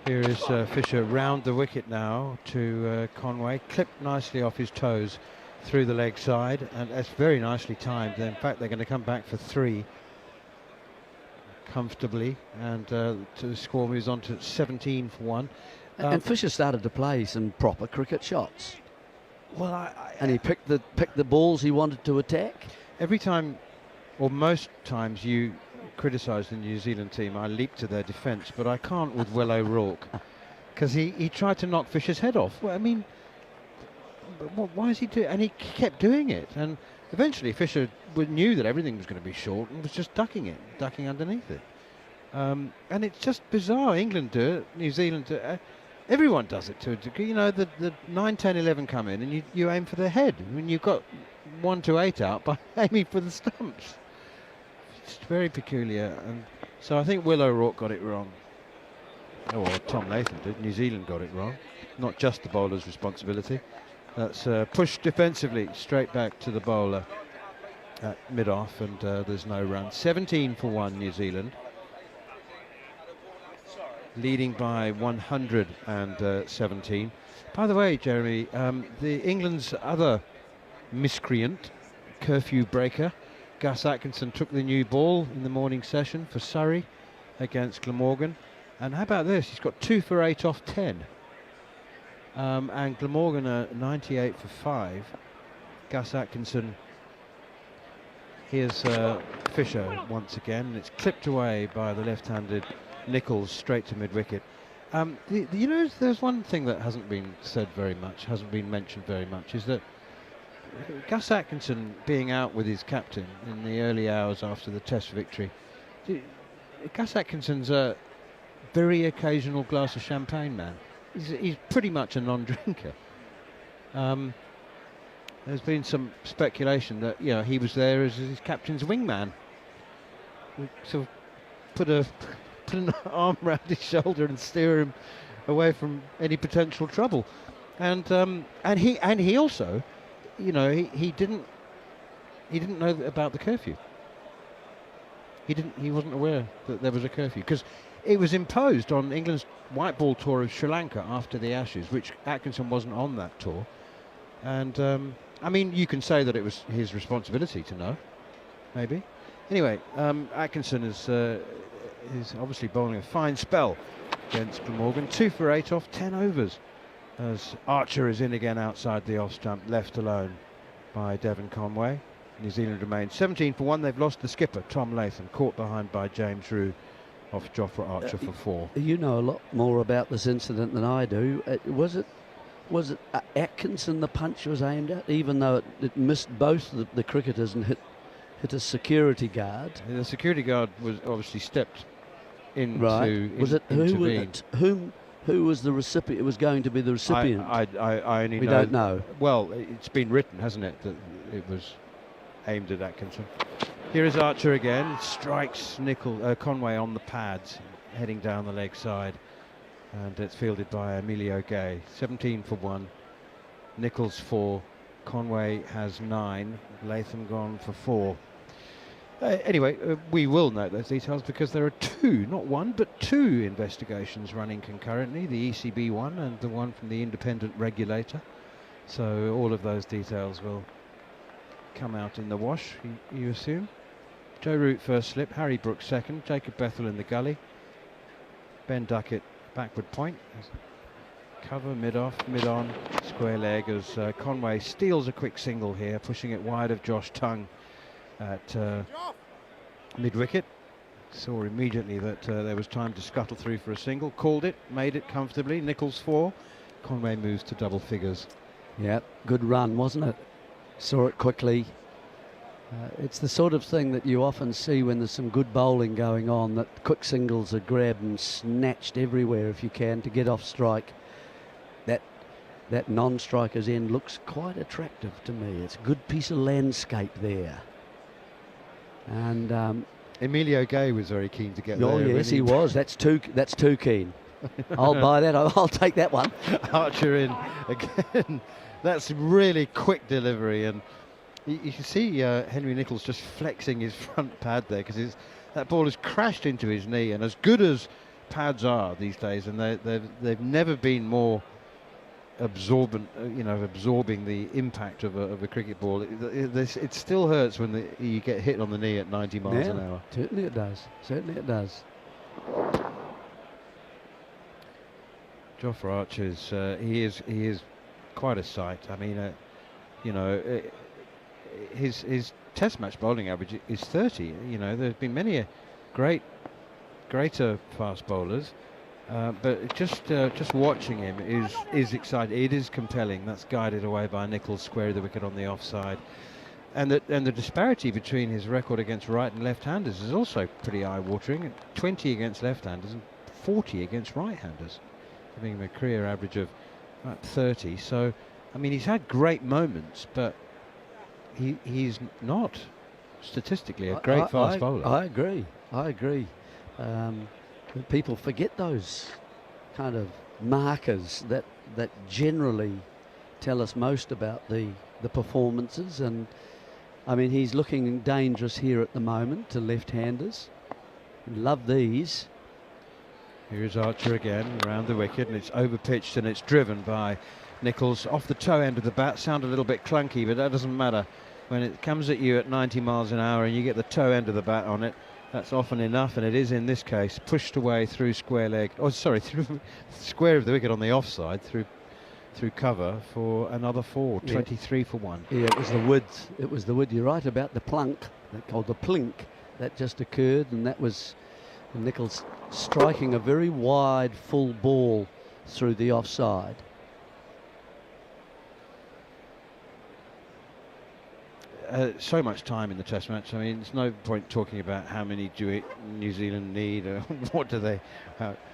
Here is Fisher round the wicket now to Conway, clipped nicely off his toes through the leg side, and that's very nicely timed. In fact, they're going to come back for 3 comfortably, and the score moves on to 17 for 1. And Fisher started to play some proper cricket shots. Well, and he picked the balls he wanted to attack. Every time, or most times, you criticise the New Zealand team, I leap to their defence, but I can't with Will O'Rourke, because he tried to knock Fisher's head off. Well, I mean, why is he doing? And he kept doing it, and eventually Fisher knew that everything was going to be short and was just ducking underneath it. And it's just bizarre. England do it, New Zealand do it. Everyone does it to a degree. You know, the 9, 10, 11 come in and you aim for their head. I mean, you've got 1 to 8 out by aiming for the stumps. It's very peculiar, and so I think Will O'Rourke got it wrong. Oh, well, Tom Latham did. New Zealand got it wrong. Not just the bowler's responsibility. That's pushed defensively straight back to the bowler at mid-off, and there's no run. 17 for 1 New Zealand. Leading by 117. By the way, Jeremy, the England's other miscreant, curfew breaker, Gus Atkinson, took the new ball in the morning session for Surrey against Glamorgan. And how about this? He's got 2 for 8 off 10. And Glamorgan are 98 for 5. Gus Atkinson. Here's Fisher once again, and it's clipped away by the left-handed Nichols straight to mid-wicket. You know, there's one thing that hasn't been said very much, hasn't been mentioned very much, is that Gus Atkinson being out with his captain in the early hours after the Test victory. Gus Atkinson's a very occasional glass of champagne man. He's pretty much a non-drinker. There's been some speculation that he was there as his captain's wingman. We sort of put an arm around his shoulder and steer him away from any potential trouble. And he also, he didn't know about the curfew. He wasn't aware that there was a curfew, because it was imposed on England's white ball tour of Sri Lanka after the Ashes, which Atkinson wasn't on that tour. And I mean, you can say that it was his responsibility to know, maybe. Anyway, Atkinson is obviously bowling a fine spell against Glamorgan. 2 for 8 off 10 overs, as Archer is in again outside the off stump, left alone by Devon Conway. New Zealand remains 17 for 1. They've lost the skipper, Tom Latham, caught behind by James Roux off Jofra Archer for 4. You know a lot more about this incident than I do. Was it Atkinson the punch was aimed at, even though it missed both the cricketers and hit a security guard? The security guard was obviously stepped in right. Was it who was the recipient? It was going to be the recipient. I only we know. don't know. Well, it's been written, hasn't it, that it was aimed at Atkinson. Here is Archer again. Strikes Conway on the pads, heading down the leg side. And it's fielded by Emilio Gay. 17 for 1. Nichols 4. Conway has 9. Latham gone for 4. Anyway, we will note those details because there are 2, not 1, but 2 investigations running concurrently. The ECB one and the one from the independent regulator. So all of those details will come out in the wash, you assume. Joe Root first slip, Harry Brooks second, Jacob Bethel in the gully. Ben Duckett backward point. Cover, mid-off, mid-on, square leg as Conway steals a quick single here, pushing it wide of Josh Tongue at mid-wicket. Saw immediately that there was time to scuttle through for a single, called it, made it comfortably. Nichols 4. Conway moves to double figures. Yeah, good run, wasn't it? Saw it quickly. It's the sort of thing that you often see when there's some good bowling going on, that quick singles are grabbed and snatched everywhere if you can to get off strike. That non-striker's end looks quite attractive to me. It's a good piece of landscape there. And Emilio Gay was very keen to get there. Oh yes, he was. That's too keen. I'll buy that. I'll take that one. Archer in again. That's really quick delivery, and you can see Henry Nichols just flexing his front pad there, because that ball has crashed into his knee. And as good as pads are these days, and they've never been more absorbent, absorbing the impact of a cricket ball. It still hurts when you get hit on the knee at 90 miles an hour. Certainly it does. Certainly it does. Jofra Archer he is quite a sight. I mean, his Test match bowling average is 30. There's been many greater fast bowlers. But just watching him is exciting. It is compelling. That's guided away by Nichols, square of the wicket on the offside, and the disparity between his record against right and left-handers is also pretty eye-watering. 20 against left-handers and 40 against right-handers, giving him a career average of about 30. So, I mean, he's had great moments, but he's not statistically a great fast bowler. I agree. People forget those kind of markers that generally tell us most about the performances. And I mean, he's looking dangerous here at the moment to left-handers. Love these. Here's Archer again around the wicket, and it's over-pitched and it's driven by Nicholls off the toe end of the bat. Sound a little bit clunky, but that doesn't matter. When it comes at you at 90 miles an hour and you get the toe end of the bat on it, that's often enough, and it is in this case. Pushed away through square leg, through square of the wicket on the offside, through cover for another 4, 23 for 1. Yeah, it was the width. It was the width. You're right about the plunk, called the plink, that just occurred, and that was Nicholls striking a very wide full ball through the offside. So much time in the Test match. I mean, there's no point talking about how many do New Zealand need, or what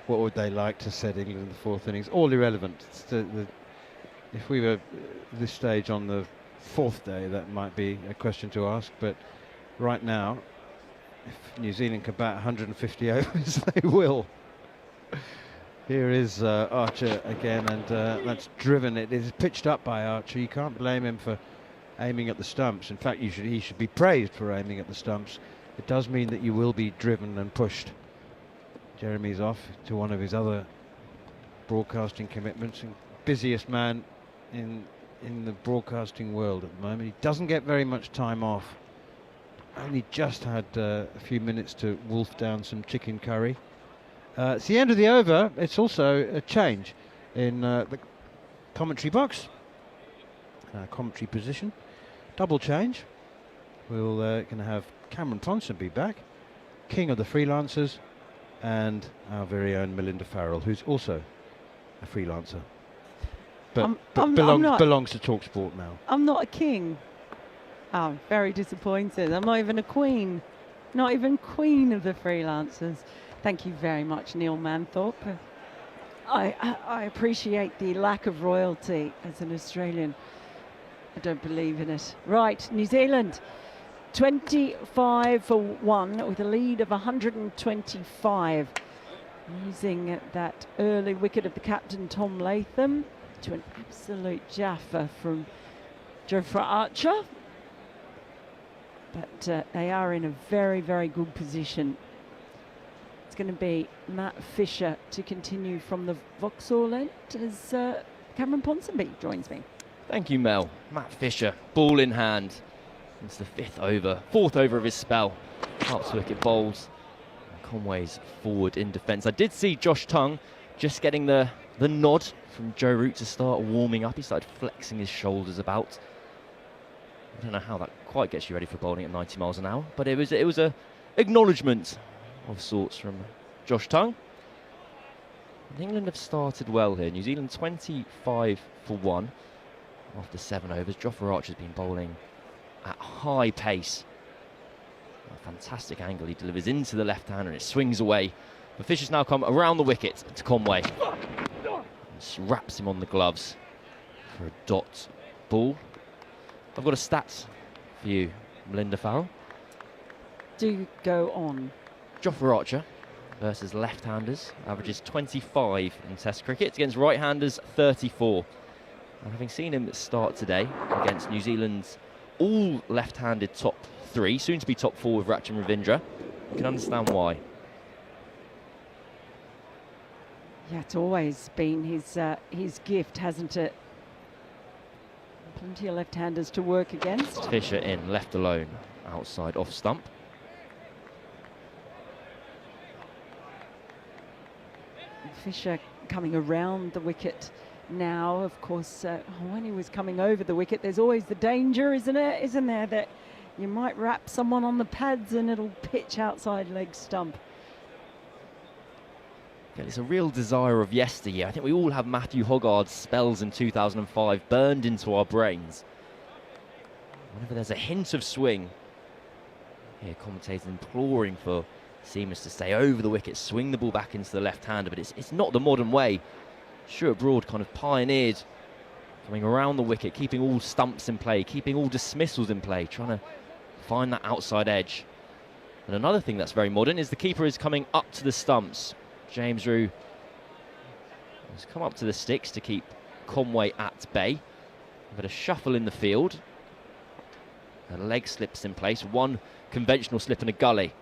would they like to set England in the 4th innings. All irrelevant. If we were at this stage on the 4th day, that might be a question to ask. But right now, if New Zealand can bat 150 overs, they will. Here is Archer again, and that's driven. It is pitched up by Archer. You can't blame him for aiming at the stumps. In fact, he should be praised for aiming at the stumps. It does mean that you will be driven and pushed. Jeremy's off to one of his other broadcasting commitments, and busiest man in the broadcasting world at the moment. He doesn't get very much time off. Only just had a few minutes to wolf down some chicken curry. It's the end of the over. It's also a change in the commentary box, commentary position. Double change. We'll going to have Cameron Ponsonby back, king of the freelancers, and our very own Melinda Farrell, who's also a freelancer, but belongs to talkSPORT now. I'm not a king. I'm very disappointed. I'm not even a queen. Not even queen of the freelancers. Thank you very much, Neil Manthorp. I appreciate the lack of royalty as an Australian. I don't believe in it. Right, New Zealand, 25 for 1 with a lead of 125. Using that early wicket of the captain, Tom Latham, to an absolute jaffa from Jofra Archer. But they are in a very, very good position. It's going to be Matt Fisher to continue from the Vauxhall end as Cameron Ponsonby joins me. Thank you, Mel. Matt Fisher, ball in hand. It's the 4th over of his spell. Harps wicket bowls. Conway's forward in defence. I did see Josh Tongue just getting the nod from Joe Root to start warming up. He started flexing his shoulders about. I don't know how that quite gets you ready for bowling at 90 miles an hour, but it was a acknowledgement of sorts from Josh Tongue. And England have started well here. New Zealand 25 for 1 after 7 overs. Jofra Archer's been bowling at high pace. A fantastic angle. He delivers into the left hand and it swings away. But Fisher's now come around the wicket to Conway. And wraps him on the gloves for a dot ball. I've got a stat for you, Melinda Farrell. Do go on. Jofra Archer versus left-handers averages 25 in Test cricket against right-handers 34. And having seen him start today against New Zealand's all left-handed top 3, soon to be top 4 with Rachin Ravindra, you can understand why. Yeah, it's always been his gift, hasn't it? Plenty of left-handers to work against. Fisher in, left alone, outside off stump. Fisher coming around the wicket now. Of course, when he was coming over the wicket, there's always the danger, isn't there, that you might wrap someone on the pads and it'll pitch outside leg stump. Yeah, it's a real desire of yesteryear. I think we all have Matthew Hoggard's spells in 2005 burned into our brains. Whenever there's a hint of swing, here commentators imploring for seamers to stay over the wicket, swing the ball back into the left-hander, but it's not the modern way. Stuart Broad kind of pioneered coming around the wicket, keeping all stumps in play, keeping all dismissals in play, trying to find that outside edge. And another thing that's very modern is the keeper is coming up to the stumps. James Rew He's come up to the sticks to keep Conway at bay. We've had a shuffle in the field. A leg slips in place, one conventional slip and a gully.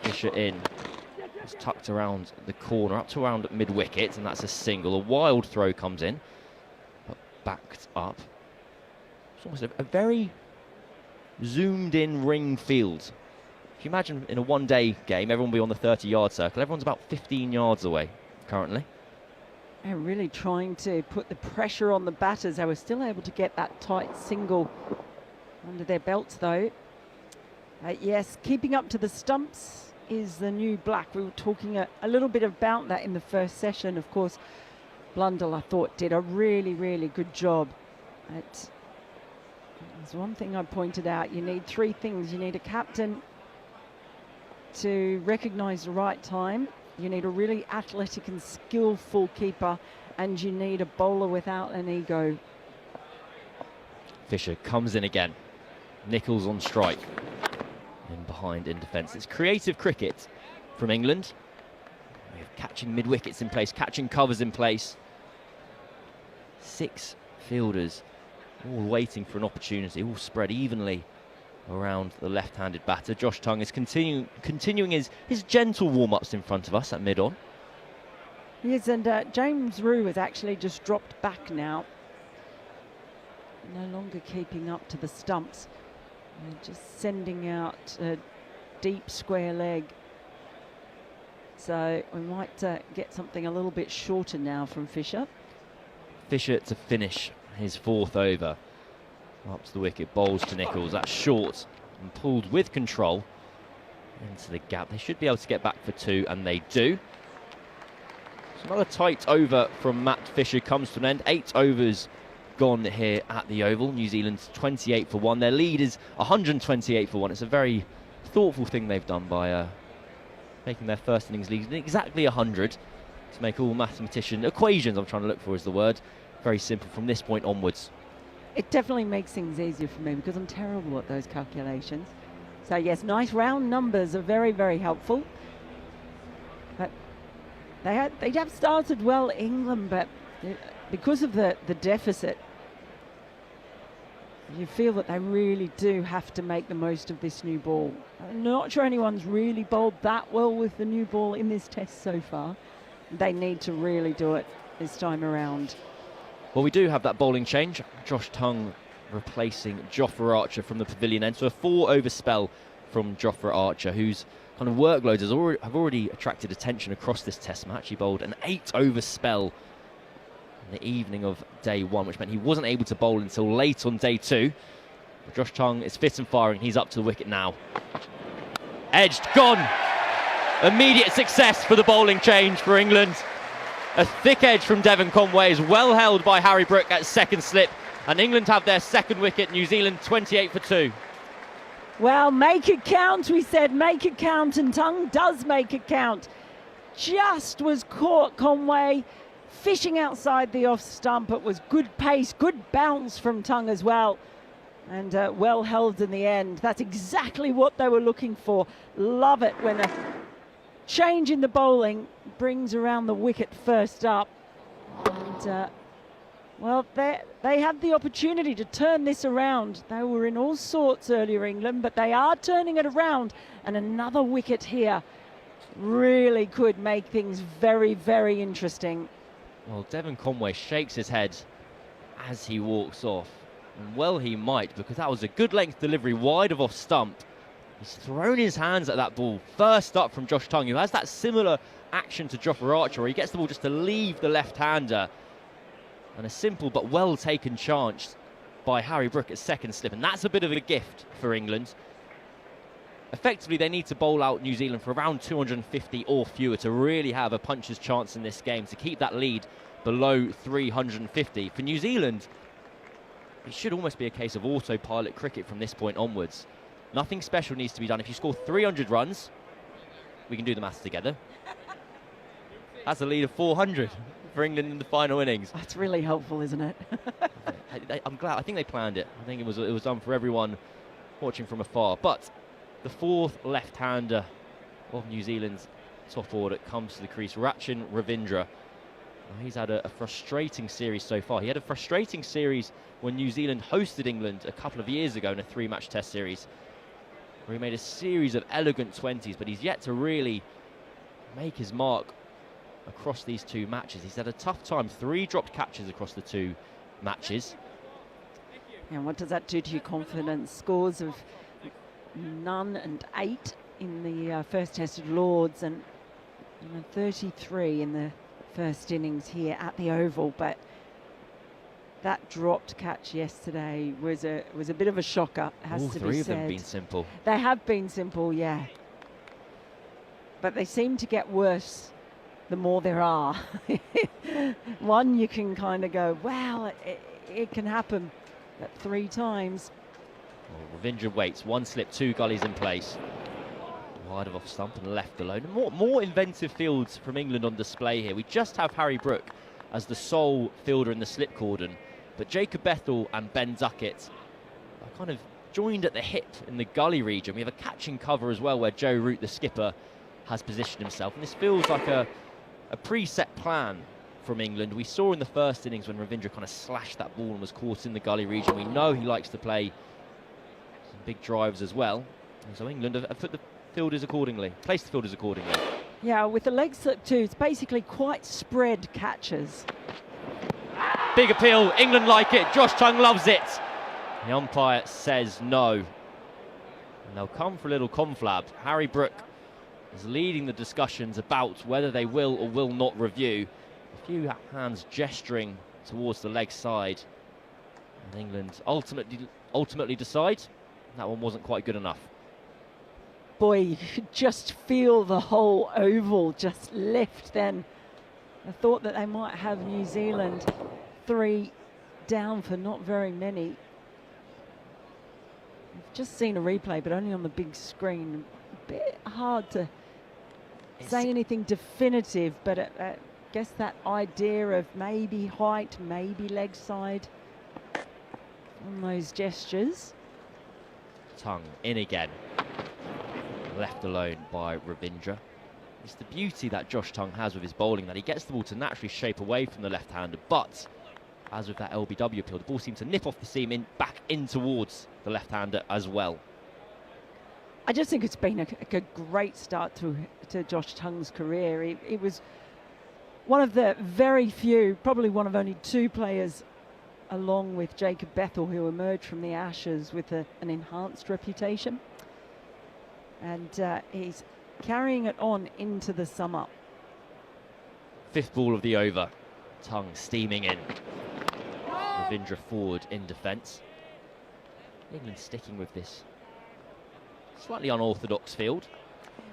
Fisher in. It's tucked around the corner, up to around mid-wicket, and that's a single. A wild throw comes in, but backed up. It's almost a very zoomed-in ring field. If you imagine in a one-day game, everyone will be on the 30-yard circle. Everyone's about 15 yards away currently. And really trying to put the pressure on the batters. They were still able to get that tight single under their belts, though. Yes, keeping up to the stumps is the new black. We were talking a little bit about that in the first session. Of course, Blundell, I thought, did a really, really good job. There's one thing I pointed out. You need three things. You need a captain to recognise the right time. You need a really athletic and skillful keeper, and you need a bowler without an ego. Fisher comes in again. Nichols on strike. In behind in defence. It's creative cricket from England. We have catching mid-wickets in place, catching covers in place. 6 fielders all waiting for an opportunity, all spread evenly around the left-handed batter. Josh Tongue is continuing his gentle warm-ups in front of us at mid-on. Yes, and James Rue has actually just dropped back now. No longer keeping up to the stumps. Just sending out a deep square leg. So we might get something a little bit shorter now from Fisher. Fisher to finish his 4th over. Up to the wicket, bowls to Nichols. That's short and pulled with control into the gap. They should be able to get back for 2, and they do. So another tight over from Matt Fisher comes to an end. 8 overs gone here at the Oval. New Zealand's 28 for 1. Their lead is 128 for 1. It's a very thoughtful thing they've done by making their first innings lead exactly 100 to make all mathematician equations, I'm trying to look for is the word, very simple from this point onwards. It definitely makes things easier for me because I'm terrible at those calculations. So yes, nice round numbers are very, very helpful. But they have started well, England, but because of the deficit, you feel that they really do have to make the most of this new ball. I'm not sure anyone's really bowled that well with the new ball in this test so far. They need to really do it this time around. Well, we do have that bowling change. Josh Tongue replacing Jofra Archer from the pavilion end. So a 4-over spell from Jofra Archer, whose kind of workloads have already attracted attention across this test match. He bowled an 8-over spell in the evening of day 1, which meant he wasn't able to bowl until late on day 2. But Josh Tongue is fit and firing. He's up to the wicket now. Edged, gone. Immediate success for the bowling change for England. A thick edge from Devon Conway is well held by Harry Brook at second slip, and England have their 2nd wicket. New Zealand 28 for 2. Well, make it count, we said, make it count, and Tongue does make it count. Just was caught, Conway, fishing outside the off stump. It was good pace, good bounce from Tongue as well, and well held in the end. That's exactly what they were looking for. Love it when a change in the bowling brings around the wicket first up. And, well, they had the opportunity to turn this around. They were in all sorts earlier, England, but they are turning it around. And another wicket here really could make things very, very interesting. Well, Devon Conway shakes his head as he walks off. And well, he might, because that was a good length delivery wide of off stump. He's thrown his hands at that ball. First up from Josh Tongue, who has that similar action to Jofra Archer, where he gets the ball just to leave the left-hander. And a simple but well-taken chance by Harry Brook at second slip. And that's a bit of a gift for England. Effectively, they need to bowl out New Zealand for around 250 or fewer to really have a puncher's chance in this game, to keep that lead below 350. For New Zealand, it should almost be a case of autopilot cricket from this point onwards. Nothing special needs to be done. If you score 300 runs, we can do the maths together. That's a lead of 400 for England in the final innings. That's really helpful, isn't it? I'm glad. I think they planned it. I think it was done for everyone watching from afar. But the 4th left-hander of New Zealand top order comes to the crease. Rachin Ravindra. He's had a frustrating series so far. He had a frustrating series when New Zealand hosted England a couple of years ago in a 3-match test series, where he made a series of elegant 20s, but he's yet to really make his mark across these 2 matches. He's had a tough time. 3 dropped catches across the 2 matches. And what does that do to your confidence? Scores of none and 8 in the first test at Lords, and 33 in the first innings here at the Oval. But that dropped catch yesterday was a bit of a shocker, has All to be said. 3 of them have been simple. They have been simple, yeah. But they seem to get worse the more there are. One you can kind of go, wow, it can happen. But 3 times. Well, Ravindra waits. 1 slip, 2 gullies in place. Wide of off stump and left alone. More inventive fields from England on display here. We just have Harry Brook as the sole fielder in the slip cordon, but Jacob Bethell and Ben Duckett are kind of joined at the hip in the gully region. We have a catching cover as well, where Joe Root, the skipper, has positioned himself. And this feels like a preset plan from England. We saw in the first innings when Ravindra kind of slashed that ball and was caught in the gully region. We know he likes to play some big drives as well. And so England have put the fielders accordingly, placed the fielders accordingly. Yeah, with the leg slip too, it's basically quite spread catches. Big appeal, England like it, Josh Tongue loves it. The umpire says no. And they'll come for a little conflab. Harry Brook is leading the discussions about whether they will or will not review. A few hands gesturing towards the leg side. And England ultimately decide that one wasn't quite good enough. Boy, you could just feel the whole Oval just lift then. I thought that they might have New Zealand 3 down for not very many. I've just seen a replay, but only on the big screen. A bit hard to say anything definitive, but I guess that idea of maybe height, maybe leg side on those gestures. Tongue in again. Left alone by Ravindra. It's the beauty that Josh Tongue has with his bowling, that he gets the ball to naturally shape away from the left-hander, but as with that LBW appeal, the ball seemed to nip off the seam back in towards the left-hander as well. I just think it's been a great start to Josh Tongue's career. It was one of the very few, probably one of only 2 players, along with Jacob Bethell, who emerged from the Ashes with an enhanced reputation. And he's carrying it on into the summer. 5th ball of the over. Tongue steaming in. Ravindra forward in defence. England sticking with this slightly unorthodox field.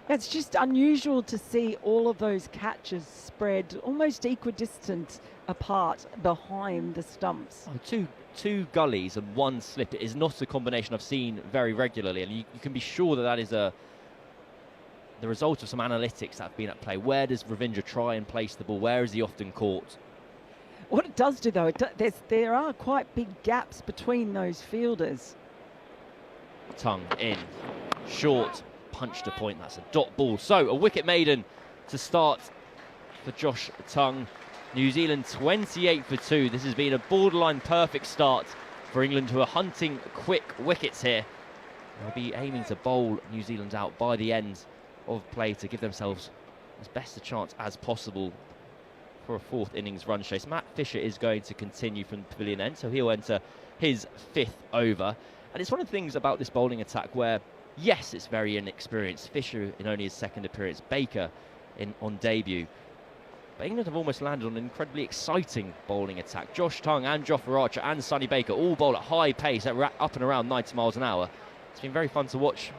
It's just unusual to see all of those catches spread almost equidistant apart behind the stumps. Oh, two gullies and 1 slip. It is not a combination I've seen very regularly, and you can be sure that is the result of some analytics that have been at play. Where does Ravindra try and place the ball? Where is he often caught? What it does do, though, there are quite big gaps between those fielders. Tongue in. Short, punch to point. That's a dot ball. So a wicket maiden to start for Josh Tongue. New Zealand 28 for 2. This has been a borderline perfect start for England, who are hunting quick wickets here. They'll be aiming to bowl New Zealand out by the end of play to give themselves as best a chance as possible for a 4th innings run chase. Matt Fisher is going to continue from the pavilion end, so he'll enter his 5th over. And it's one of the things about this bowling attack where, yes, it's very inexperienced. Fisher in only his 2nd appearance, Baker on debut. But England have almost landed on an incredibly exciting bowling attack. Josh Tongue and Jofra Archer and Sonny Baker all bowl at high pace, at up and around 90 miles an hour. It's been very fun to watch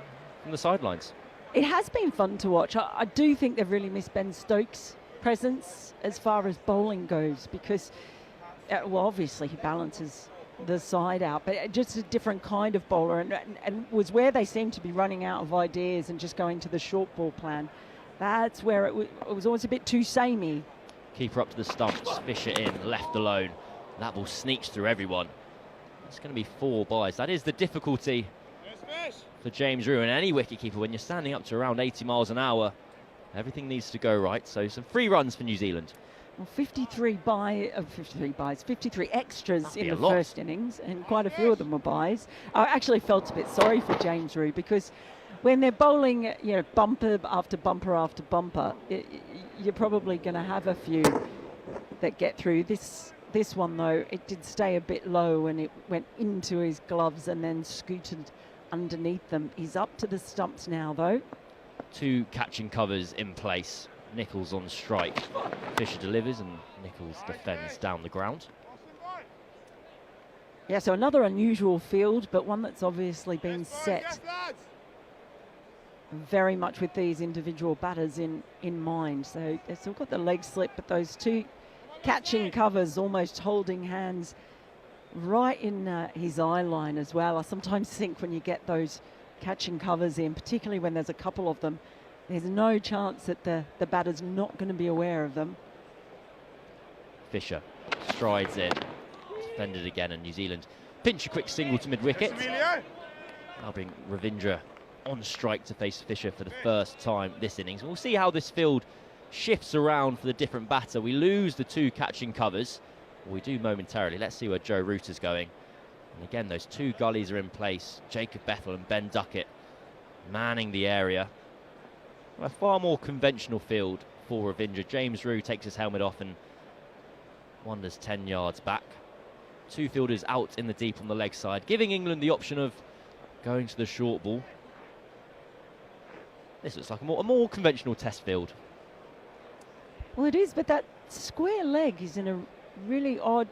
from the sidelines. It has been fun to watch. I do think they've really missed Ben Stokes' presence as far as bowling goes, because, well, obviously he balances the side out, but just a different kind of bowler, and was where they seemed to be running out of ideas and just going to the short ball plan. That's where it was always a bit too samey. Keeper up to the stumps, Fisher in, left alone. That ball sneaks through everyone. It's going to be 4 byes. That is the difficulty for James Rew and any wicketkeeper when you're standing up to around 80 miles an hour. Everything needs to go right, so some free runs for New Zealand. Well, 53 extras That'd be in a the lot. first innings, and quite a few of them were buys. I actually felt a bit sorry for James Roux, because when they're bowling, you know, bumper after bumper after bumper, you're probably going to have a few that get through. This one, though, it did stay a bit low, and it went into his gloves and then scooted underneath them. He's up to the stumps now, though. 2 catching covers in place. Nichols on strike. Fisher delivers and Nichols defends down the ground. Yeah, so another unusual field, but one that's obviously been set very much with these individual batters in mind. So they've still got the leg slip, but those 2 catching covers almost holding hands right in his eye line as well. I sometimes think when you get those catching covers in, particularly when there's a couple of them, there's no chance that the batter's not going to be aware of them. Fisher strides in, defended again, and New Zealand pinch a quick single to mid-wicket. I'll bring Ravindra on strike to face Fisher for the first time this innings. We'll see how this field shifts around for the different batter. We lose the 2 catching covers. We do momentarily. Let's see where Joe Root is going. And again, those 2 gullies are in place. Jacob Bethel and Ben Duckett manning the area. A far more conventional field for Ravindra. James Roux takes his helmet off and wanders 10 yards back. 2 fielders out in the deep on the leg side, giving England the option of going to the short ball. This looks like a more conventional test field. Well, it is, but that square leg is in a really odd,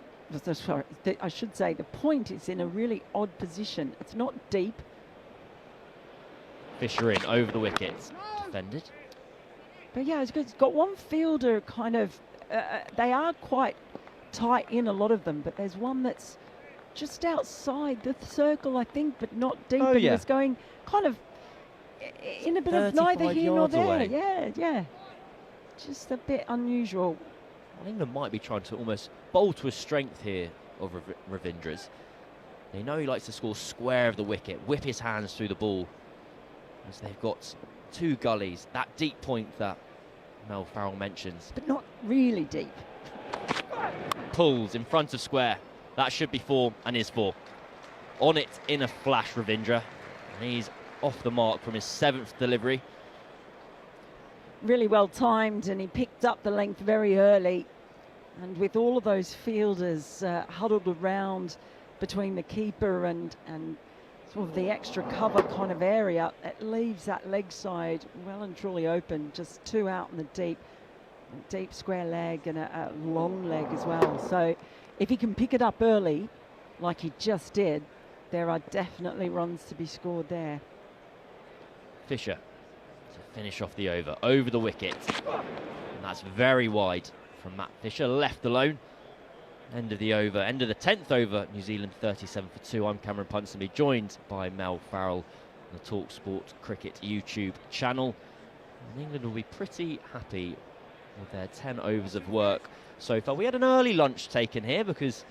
sorry, I should say the point is in a really odd position. It's not deep. Fisher in over the wickets, defended. But yeah, it's good. It's got one fielder kind of, they are quite tight in, a lot of them, but there's one that's just outside the circle, I think, but not deep. Oh, and yeah. it's going kind of in a bit of neither here nor yards there. away. Yeah. Just a bit unusual. Well, England might be trying to almost bowl to a strength here of Ravindra's. They know he likes to score square of the wicket, whip his hands through the ball. As they've got 2 gullies, that deep point that Mel Farrell mentions. But not really deep. Pulls in front of square. That should be 4 and is 4. On it in a flash, Ravindra. And he's off the mark from his 7th delivery. Really well timed, and he picked up the length very early. And with all of those fielders huddled around between the keeper and sort of the extra cover kind of area, it leaves that leg side well and truly open. Just 2 out in the deep square leg and a long leg as well. So if he can pick it up early, like he just did, there are definitely runs to be scored there. Fisher to finish off the over the wicket. And that's very wide from Matt Fisher, left alone. End of the over, end of the 10th over, New Zealand 37 for 2. I'm Cameron Ponsonby, joined by Mel Farrell on the talkSPORT Cricket YouTube channel. And England will be pretty happy with their 10 overs of work so far. We had an early lunch taken here because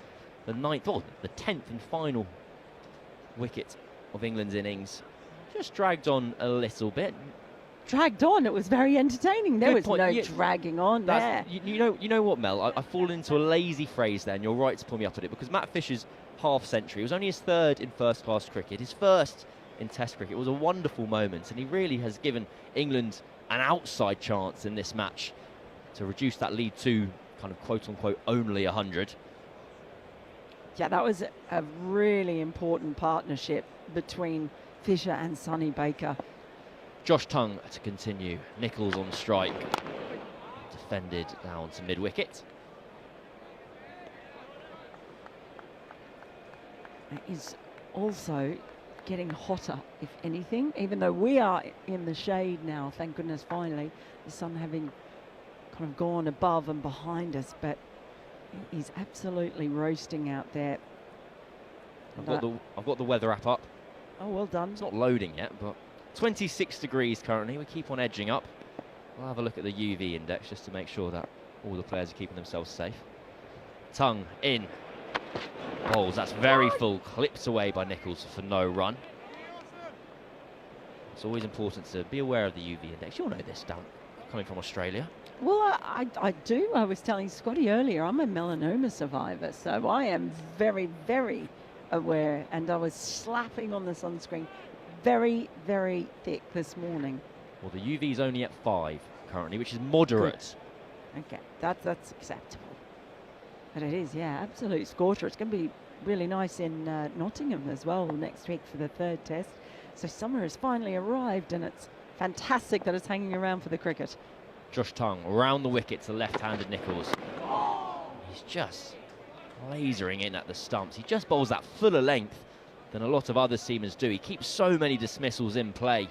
the 10th and final wicket of England's innings just dragged on a little bit. Dragged on, it was very entertaining. There Good was point. no Yeah, dragging on there. You know what, Mel? I've fallen into a lazy phrase there, and you're right to pull me up at it, because Matt Fisher's half century was only his 3rd in first-class cricket, his 1st in Test cricket. It was a wonderful moment, and he really has given England an outside chance in this match to reduce that lead to kind of quote-unquote only 100. Yeah, that was a really important partnership between Fisher and Sonny Baker. Josh Tongue to continue. Nichols on strike. Defended down to mid-wicket. It is also getting hotter, if anything, even though we are in the shade now, thank goodness, finally. The sun having kind of gone above and behind us, but it is absolutely roasting out there. I've got the weather app up. Oh, well done. It's not loading yet, but 26 degrees currently. We keep on edging up. We'll have a look at the UV index just to make sure that all the players are keeping themselves safe. Tongue in. Bowls, that's very full. Clipped away by Nichols for no run. It's always important to be aware of the UV index. You'll know this, coming from Australia. Well, I do. I was telling Scotty earlier, I'm a melanoma survivor, so I am very, very aware. And I was slapping on the sunscreen very, very thick this morning. Well, the UV is only at 5 currently, which is moderate. Okay, that's acceptable. But it is, yeah, absolute scorcher. It's going to be really nice in Nottingham as well next week for the 3rd test. So summer has finally arrived, and it's fantastic that it's hanging around for the cricket. Josh Tongue around the wicket to left-handed Nichols. He's just lasering in at the stumps. He just bowls that fuller length than a lot of other seamers do. He keeps so many dismissals in play.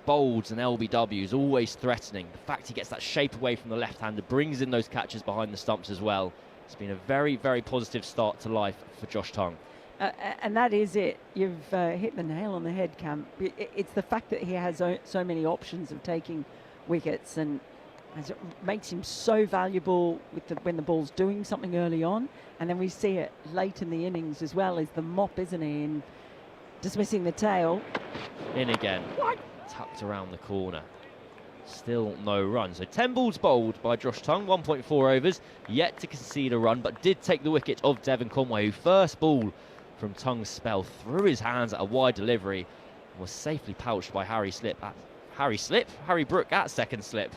Bolds and LBWs, always threatening. The fact he gets that shape away from the left-hander brings in those catches behind the stumps as well. It's been a very, very positive start to life for Josh Tongue. And that is it. You've hit the nail on the head, Cam. It's the fact that he has so many options of taking wickets, and it makes him so valuable with when the ball's doing something early on, and then we see it late in the innings as well as the mop, isn't he, in dismissing the tail. In again. What? Tucked around the corner. Still no run. So 10 balls bowled by Josh Tongue, 1.4 overs, yet to concede a run, but did take the wicket of Devon Conway, who first ball from Tongue's spell threw his hands at a wide delivery and was safely pouched by Harry Brook at second slip.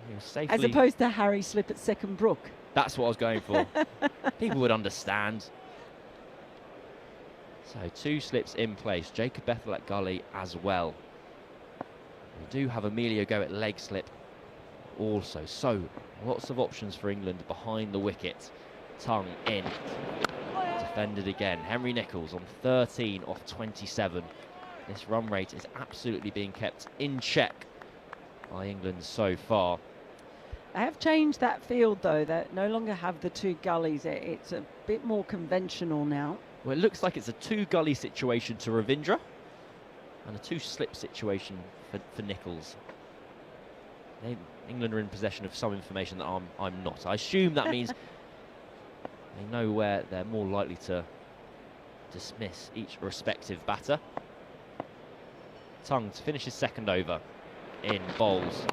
He was safely, as opposed to Harry Slip at second Brook. That's what I was going for. People would understand. So 2 slips in place. Jacob Bethel at gully as well. We do have Emilio go at leg slip also. So lots of options for England behind the wicket. Tongue in. Defended again. Henry Nichols on 13 off 27. This run rate is absolutely being kept in check by England so far. They have changed that field, though. They no longer have the 2 gullies. It's a bit more conventional now. Well, it looks like it's a 2 gully situation to Ravindra and a 2 slip situation for Nichols. England are in possession of some information that I'm not. I assume that means they know where they're more likely to dismiss each respective batter. Tongue to finish his second over in bowls.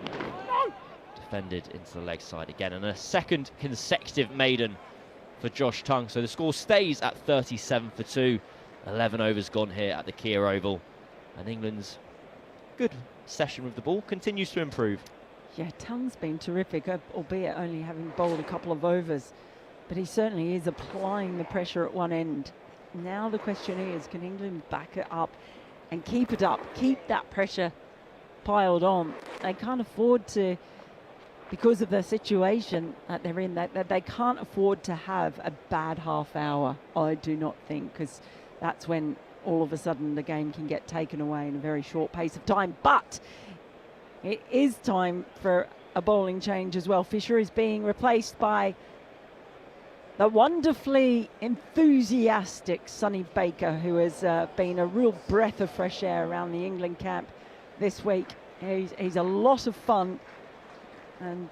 Defended into the leg side again, and a second consecutive maiden for Josh Tongue. So the score stays at 37 for 2. 11 overs gone here at the Kia Oval, and England's good session with the ball continues to improve. Yeah, Tongue's been terrific, albeit only having bowled a couple of overs, but he certainly is applying the pressure at one end. Now the question is, can England back it up and keep it up, keep that pressure piled on? They can't afford to, because of the situation that they're in, that they can't afford to have a bad half hour, I do not think, because that's when all of a sudden the game can get taken away in a very short pace of time. But it is time for a bowling change as well. Fisher is being replaced by the wonderfully enthusiastic Sonny Baker, who has been a real breath of fresh air around the England camp this week. He's a lot of fun, and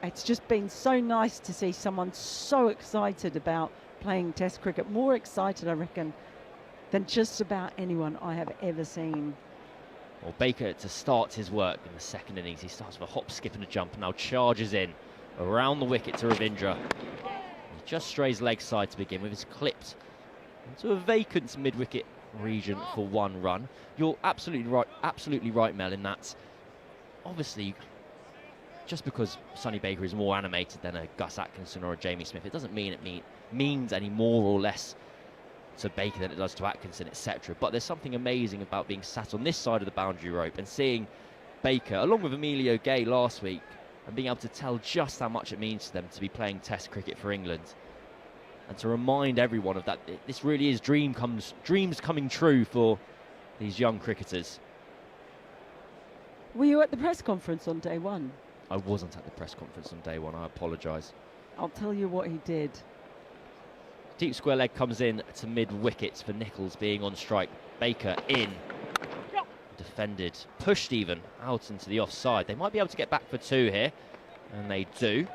it's just been so nice to see someone so excited about playing Test cricket. More excited, I reckon, than just about anyone I have ever seen. Well, Baker to start his work in the second innings. He starts with a hop, skip and a jump, and now charges in around the wicket to Ravindra. He just strays leg side to begin with. He's clipped into a vacant mid-wicket region for 1 run. You're absolutely right, Mel, in that obviously just because Sonny Baker is more animated than a Gus Atkinson or a Jamie Smith, it doesn't mean it means any more or less to Baker than it does to Atkinson, etc. But there's something amazing about being sat on this side of the boundary rope and seeing Baker, along with Emilio Gay last week, and being able to tell just how much it means to them to be playing Test cricket for England, and to remind everyone of that. This really is dreams coming true for these young cricketers. Were you at the press conference on day one? I wasn't at the press conference on day one, I apologise. I'll tell you what he did. Deep square leg comes in to mid-wicket for Nichols being on strike. Baker in. Defended. Pushed even out into the offside. They might be able to get back for 2 here. And they do.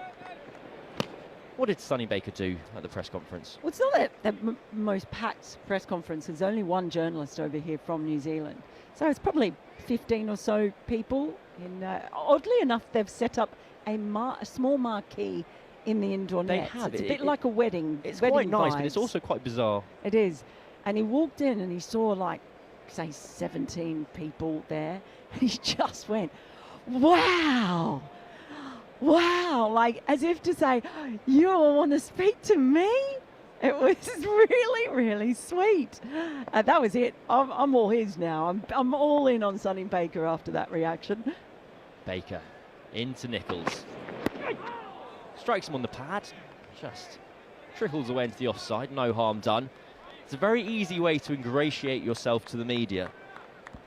What did Sonny Baker do at the press conference? Well, it's not the most packed press conference. There's only one journalist over here from New Zealand. So it's probably 15 or so people Oddly enough, they've set up a small marquee in the indoor They nets. have. It's a bit like a wedding. It's wedding quite nice, but it's vibes. also quite bizarre. It is. And he walked in and he saw, like, say, 17 people there. And he just went, wow, wow, like as if to say, you all want to speak to me? It was really, really sweet. That was it. I'm all his now. I'm all in on Sonny Baker after that reaction. Baker into Nichols. Strikes him on the pad. Just trickles away into the offside. No harm done. It's a very easy way to ingratiate yourself to the media.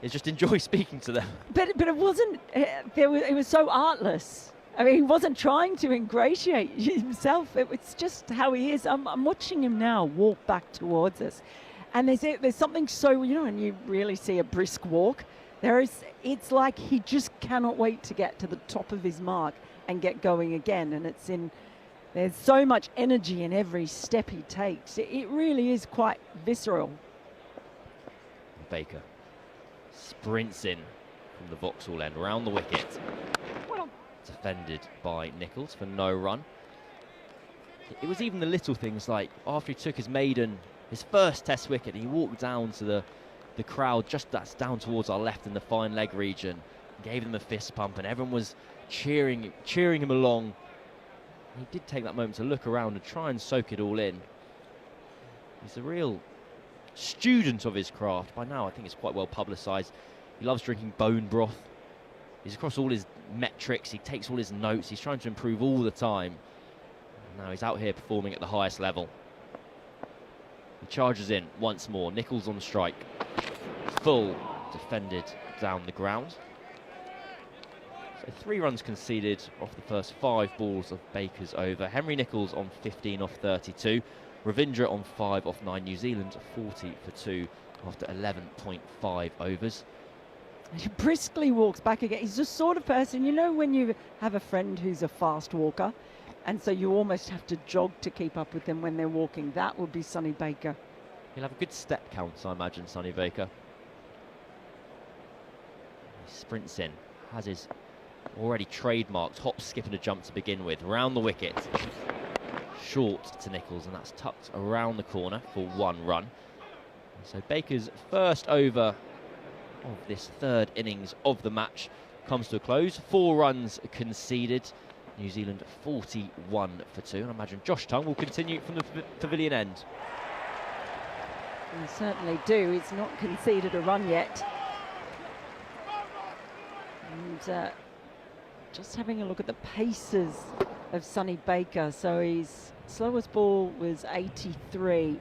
Is just enjoy speaking to them. But it wasn't. It was so artless. I mean, he wasn't trying to ingratiate himself. It was just how he is. I'm watching him now walk back towards us, and there's something so, and you really see a brisk walk. It's like he just cannot wait to get to the top of his mark and get going again. And there's so much energy in every step he takes. It really is quite visceral. Baker sprints in from the Vauxhall end, round the wicket. Defended by Nichols for no run. It was even the little things, like after he took his first Test wicket, he walked down to the crowd that's down towards our left in the fine leg region, gave them a fist pump, and everyone was cheering him along. He did take that moment to look around and try and soak it all in. He's a real student of his craft. By now I think it's quite well publicised. He loves drinking bone broth. He's across all his metrics, he takes all his notes, he's trying to improve all the time. Now he's out here performing at the highest level. He charges in once more, Nichols on strike. Full defended down the ground. So 3 runs conceded off the first 5 balls of Baker's over. Henry Nichols on 15 off 32. Ravindra on 5 off 9. New Zealand 40 for 2 after 11.5 overs. He briskly walks back again. He's the sort of person, when you have a friend who's a fast walker, and so you almost have to jog to keep up with them when they're walking. That would be Sonny Baker. He'll have a good step count, I imagine, Sonny Baker. He sprints in, has his already trademarked hop, skip and a jump to begin with. Round the wicket. Short to Nichols, and that's tucked around the corner for 1 run. So Baker's first over of this 3rd innings of the match comes to a close. 4 runs conceded. New Zealand 41 for 2. And I imagine Josh Tongue will continue from the pavilion end. We certainly do. He's not conceded a run yet. And just having a look at the paces of Sonny Baker. So his slowest ball was 83.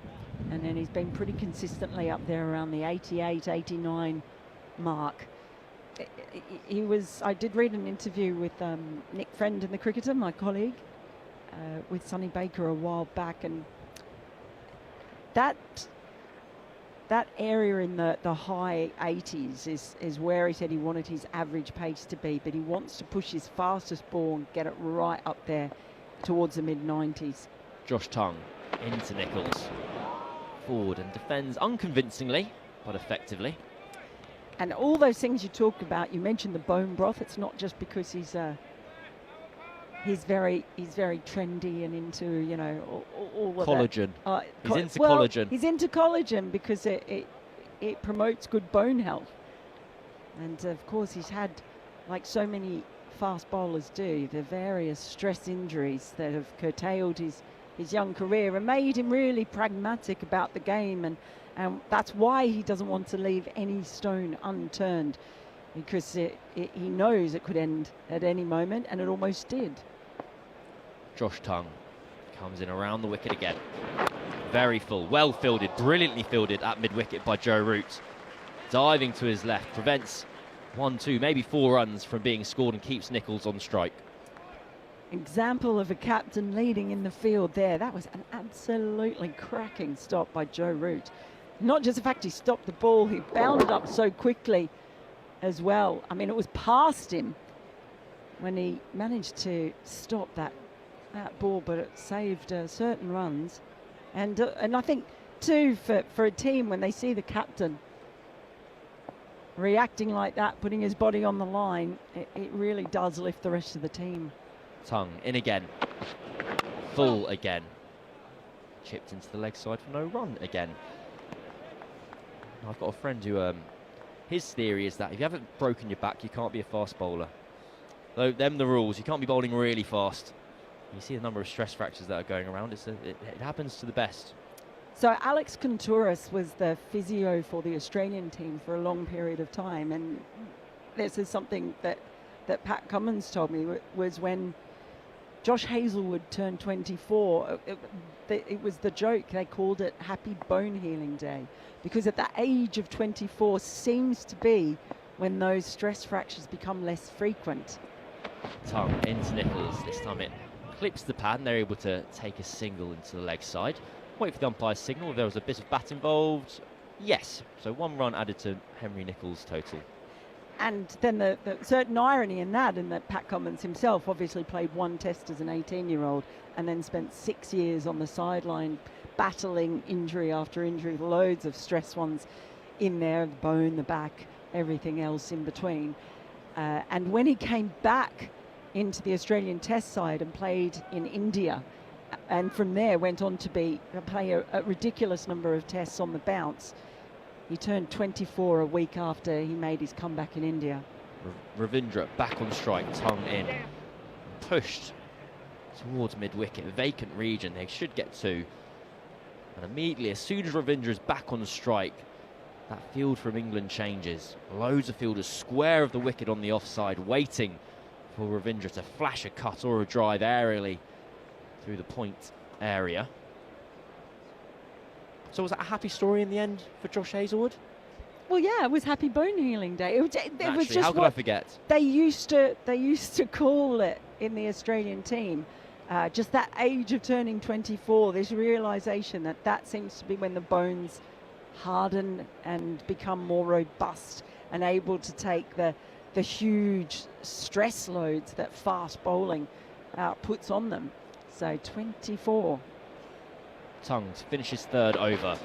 And then he's been pretty consistently up there around the 88, 89 mark. I did read an interview with Nick Friend in The Cricketer, my colleague, with Sonny Baker a while back, and that area in the high 80s is where he said he wanted his average pace to be, but he wants to push his fastest ball and get it right up there towards the mid-90s. Josh Tongue into Nichols. Forward and defends unconvincingly, but effectively. And all those things you talked about, you mentioned the bone broth. It's not just because he's very trendy and into all of collagen. That. He's into collagen. He's into collagen because it promotes good bone health. And of course he's had, like so many fast bowlers do, the various stress injuries that have curtailed his young career and made him really pragmatic about the game, and that's why he doesn't want to leave any stone unturned, because he knows it could end at any moment, and it almost did. Josh Tongue comes in around the wicket again. Very full, well fielded, brilliantly fielded at mid-wicket by Joe Root. Diving to his left, prevents 1, 2, maybe 4 runs from being scored and keeps Nichols on strike. Example of a captain leading in the field there. That was an absolutely cracking stop by Joe Root. Not just the fact he stopped the ball, he bounded up so quickly as well. I mean, it was past him when he managed to stop that ball, but it saved certain runs. And I think, too, for a team, when they see the captain reacting like that, putting his body on the line, it really does lift the rest of the team. Tongue in again. Full again. Chipped into the leg side for no run again. I've got a friend who, his theory is that if you haven't broken your back, you can't be a fast bowler. Though, them the rules. You can't be bowling really fast. You see the number of stress fractures that are going around. It happens to the best. So Alex Contouras was the physio for the Australian team for a long period of time, and this is something that Pat Cummins told me was when Josh Hazlewood turned 24. It was the joke. They called it Happy Bone Healing Day, because at the age of 24 seems to be when those stress fractures become less frequent. Tongue into Nichols. This time it clips the pad and they're able to take a single into the leg side. Wait for the umpire's signal. If there was a bit of bat involved, yes. So 1 run added to Henry Nichols' total. And then the certain irony in that Pat Cummins himself obviously played 1 test as an 18-year-old and then spent 6 years on the sideline battling injury after injury, loads of stress ones in there, the bone, the back, everything else in between. And when he came back into the Australian test side and played in India, and from there went on to play a ridiculous number of tests on the bounce, he turned 24 a week after he made his comeback in India. Ravindra back on strike, Tongue in. Pushed towards mid-wicket, vacant region. They should get 2. And immediately, as soon as Ravindra is back on strike, that field from England changes. Loads of fielders square of the wicket on the offside, waiting for Ravindra to flash a cut or a drive aerially through the point area. So was that a happy story in the end for Josh Hazlewood? Well, yeah, it was Happy Bone Healing Day. It was just how could I forget? They used to call it in the Australian team. Just that age of turning 24, this realization that seems to be when the bones harden and become more robust and able to take the huge stress loads that fast bowling puts on them. So 24. Tongues finishes 3rd over.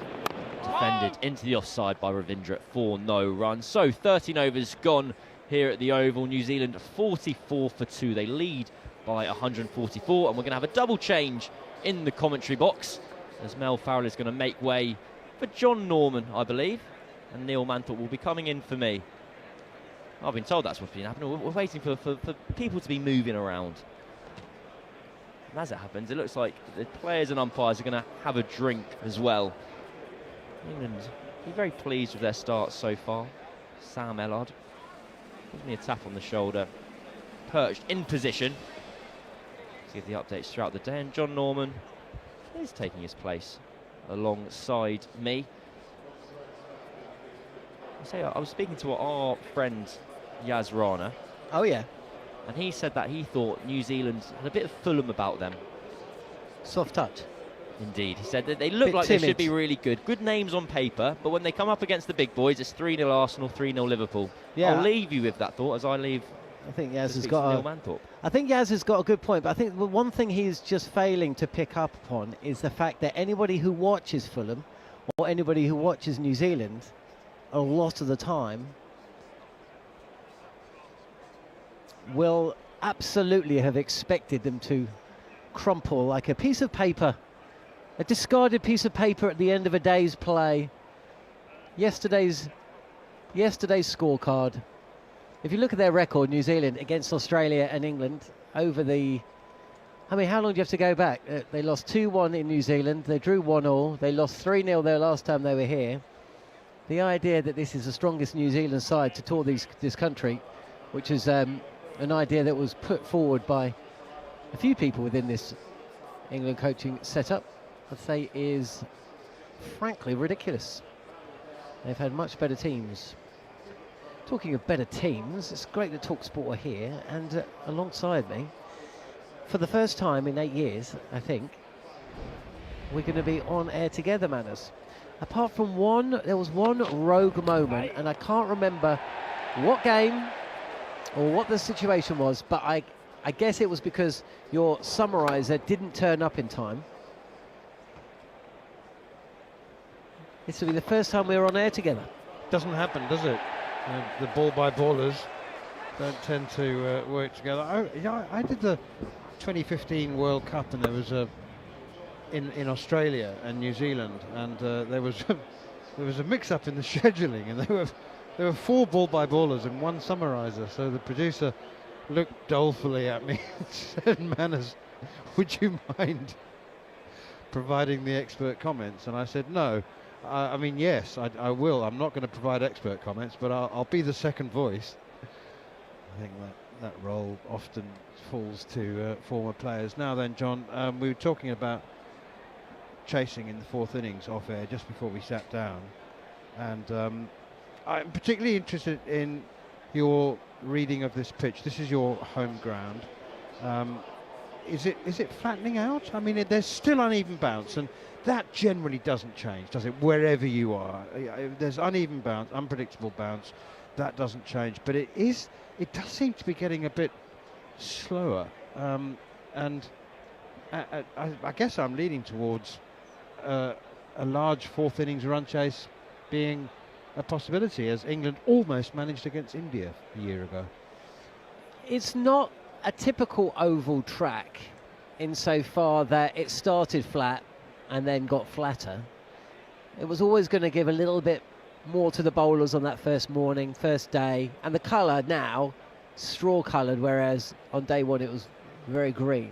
Defended into the offside by Ravindra for no run. So 13 overs gone here at the Oval. New Zealand 44 for 2. They lead by 144, and we're going to have a double change in the commentary box as Mel Farrell is going to make way for Jon Norman, I believe, and Neil Manthorp will be coming in for me. I've been told that's what's been happening. We're waiting for people to be moving around. And as it happens, it looks like the players and umpires are going to have a drink as well. England be very pleased with their start so far. Sam Ellard gives me a tap on the shoulder, perched in position to give the updates throughout the day, and Jon Norman is taking his place alongside me. I was speaking to our friend Yaz Rana. Oh yeah. And he said that he thought New Zealand had a bit of Fulham about them. Soft touch. Indeed. He said that they look like timid. They should be really good. Good names on paper, but when they come up against the big boys, it's 3-0 Arsenal, 3-0 Liverpool. Yeah. I'll leave you with that thought as I leave. I think Yaz has got a good point, but I think the one thing he's just failing to pick up upon is the fact that anybody who watches Fulham or anybody who watches New Zealand a lot of the time will absolutely have expected them to crumple like a piece of paper, a discarded piece of paper at the end of a day's play. Yesterday's scorecard. If you look at their record, New Zealand against Australia and England over the... I mean, how long do you have to go back? They lost 2-1 in New Zealand. They drew 1-1. They lost 3-0 their last time they were here. The idea that this is the strongest New Zealand side to tour this country, which is an idea that was put forward by a few people within this England coaching setup, I'd say is frankly ridiculous. They've had much better teams. Talking of better teams, it's great that talkSPORT are here, and alongside me, for the first time in 8 years, I think, we're going to be on air together, Manners. Apart from there was one rogue moment, and I can't remember what game or what the situation was, but I guess it was because your summariser didn't turn up in time. This will be the first time we're on air together. Doesn't happen, does it? The ball-by-ballers don't tend to work together. I did the 2015 World Cup, and there was in Australia and New Zealand, and there was a mix-up in the scheduling, and there were 4 ball-by-ballers and 1 summariser. So the producer looked dolefully at me and said, "Manners, would you mind providing the expert comments?" And I said, "No. I mean, yes, I will. I'm not going to provide expert comments, but I'll be the second voice." I think that role often falls to former players. Now then, John, we were talking about chasing in the 4th innings off air just before we sat down, and I'm particularly interested in your reading of this pitch. This is your home ground. Is it flattening out? I mean, there's still uneven bounce, and that generally doesn't change, does it? Wherever you are, there's uneven bounce, unpredictable bounce. That doesn't change, but it does seem to be getting a bit slower, and I guess I'm leaning towards a large 4th innings run chase being a possibility, as England almost managed against India a year ago. It's not a typical oval track insofar that it started flat and then got flatter. It was always going to give a little bit more to the bowlers on that first day, and the colour now straw coloured, whereas on day 1 it was very green.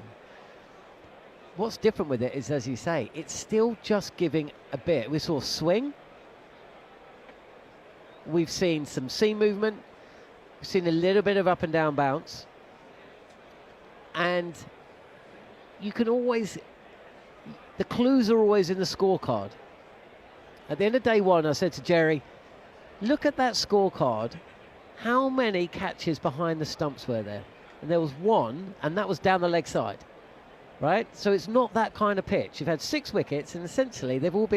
What's different with it is, as you say, it's still just giving a bit. We saw swing, we've seen some seam movement, we've seen a little bit of up and down bounce, and you can always, the clues are always in the scorecard. At the end of day 1, I said to Jerry, look at that scorecard, how many catches behind the stumps were there? And there was 1, and that was down the leg side, right? So it's not that kind of pitch. You've had 6 wickets, and essentially they've all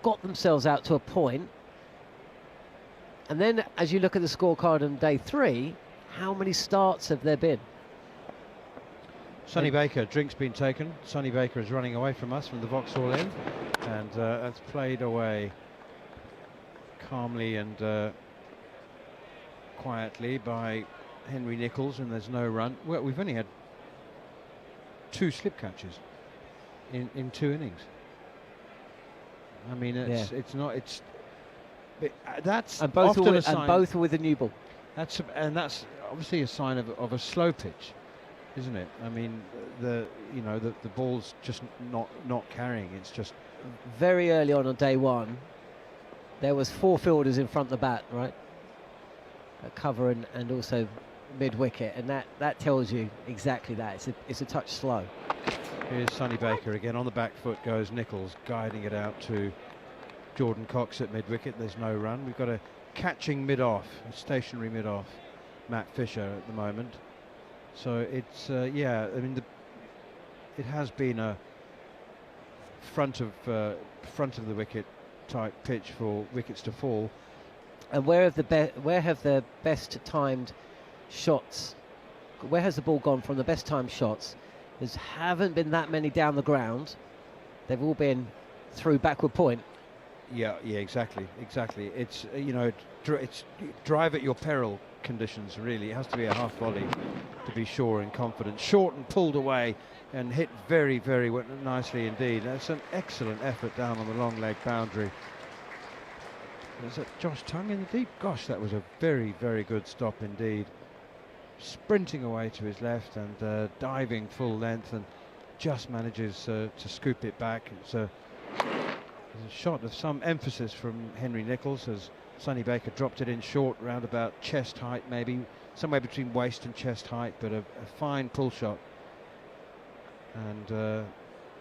got themselves out to a point. And then as you look at the scorecard on day 3, how many starts have there been? Sonny Baker, drink's been taken. Sonny Baker is running away from us from the Vauxhall Inn, and that's played away calmly and quietly by Henry Nicholls, and there's no run. Well, we've only had 2 slip catches in 2 innings. I mean, that's and both often are a sign, and both are with a new ball. That's obviously a sign of a slow pitch, isn't it? I mean, the ball's just not carrying. It's just very early on day 1. There was 4 fielders in front of the bat, right? At cover and also mid-wicket, and that tells you exactly that. It's a touch slow. Here's Sonny Baker again. On the back foot goes Nicholls, guiding it out to Jordan Cox at mid-wicket. There's no run. We've got a catching mid-off, a stationary mid-off, Matt Fisher at the moment. So it's I mean, it has been a front of the wicket type pitch for wickets to fall. And where have the best timed shots? Where has the ball gone from the best timed shots? There haven't been that many down the ground. They've all been through backward point. Yeah, exactly. It's it's drive at your peril conditions, really. It has to be a half volley to be sure and confident. Short and pulled away and hit very, very nicely indeed. That's an excellent effort down on the long leg boundary. Is that Josh Tongue in the deep? Gosh, that was a very, very good stop indeed. Sprinting away to his left and diving full length, and just manages to scoop it back. It's a shot of some emphasis from Henry Nicholls as Sonny Baker dropped it in short, round about chest height, maybe somewhere between waist and chest height, but a fine pull shot. And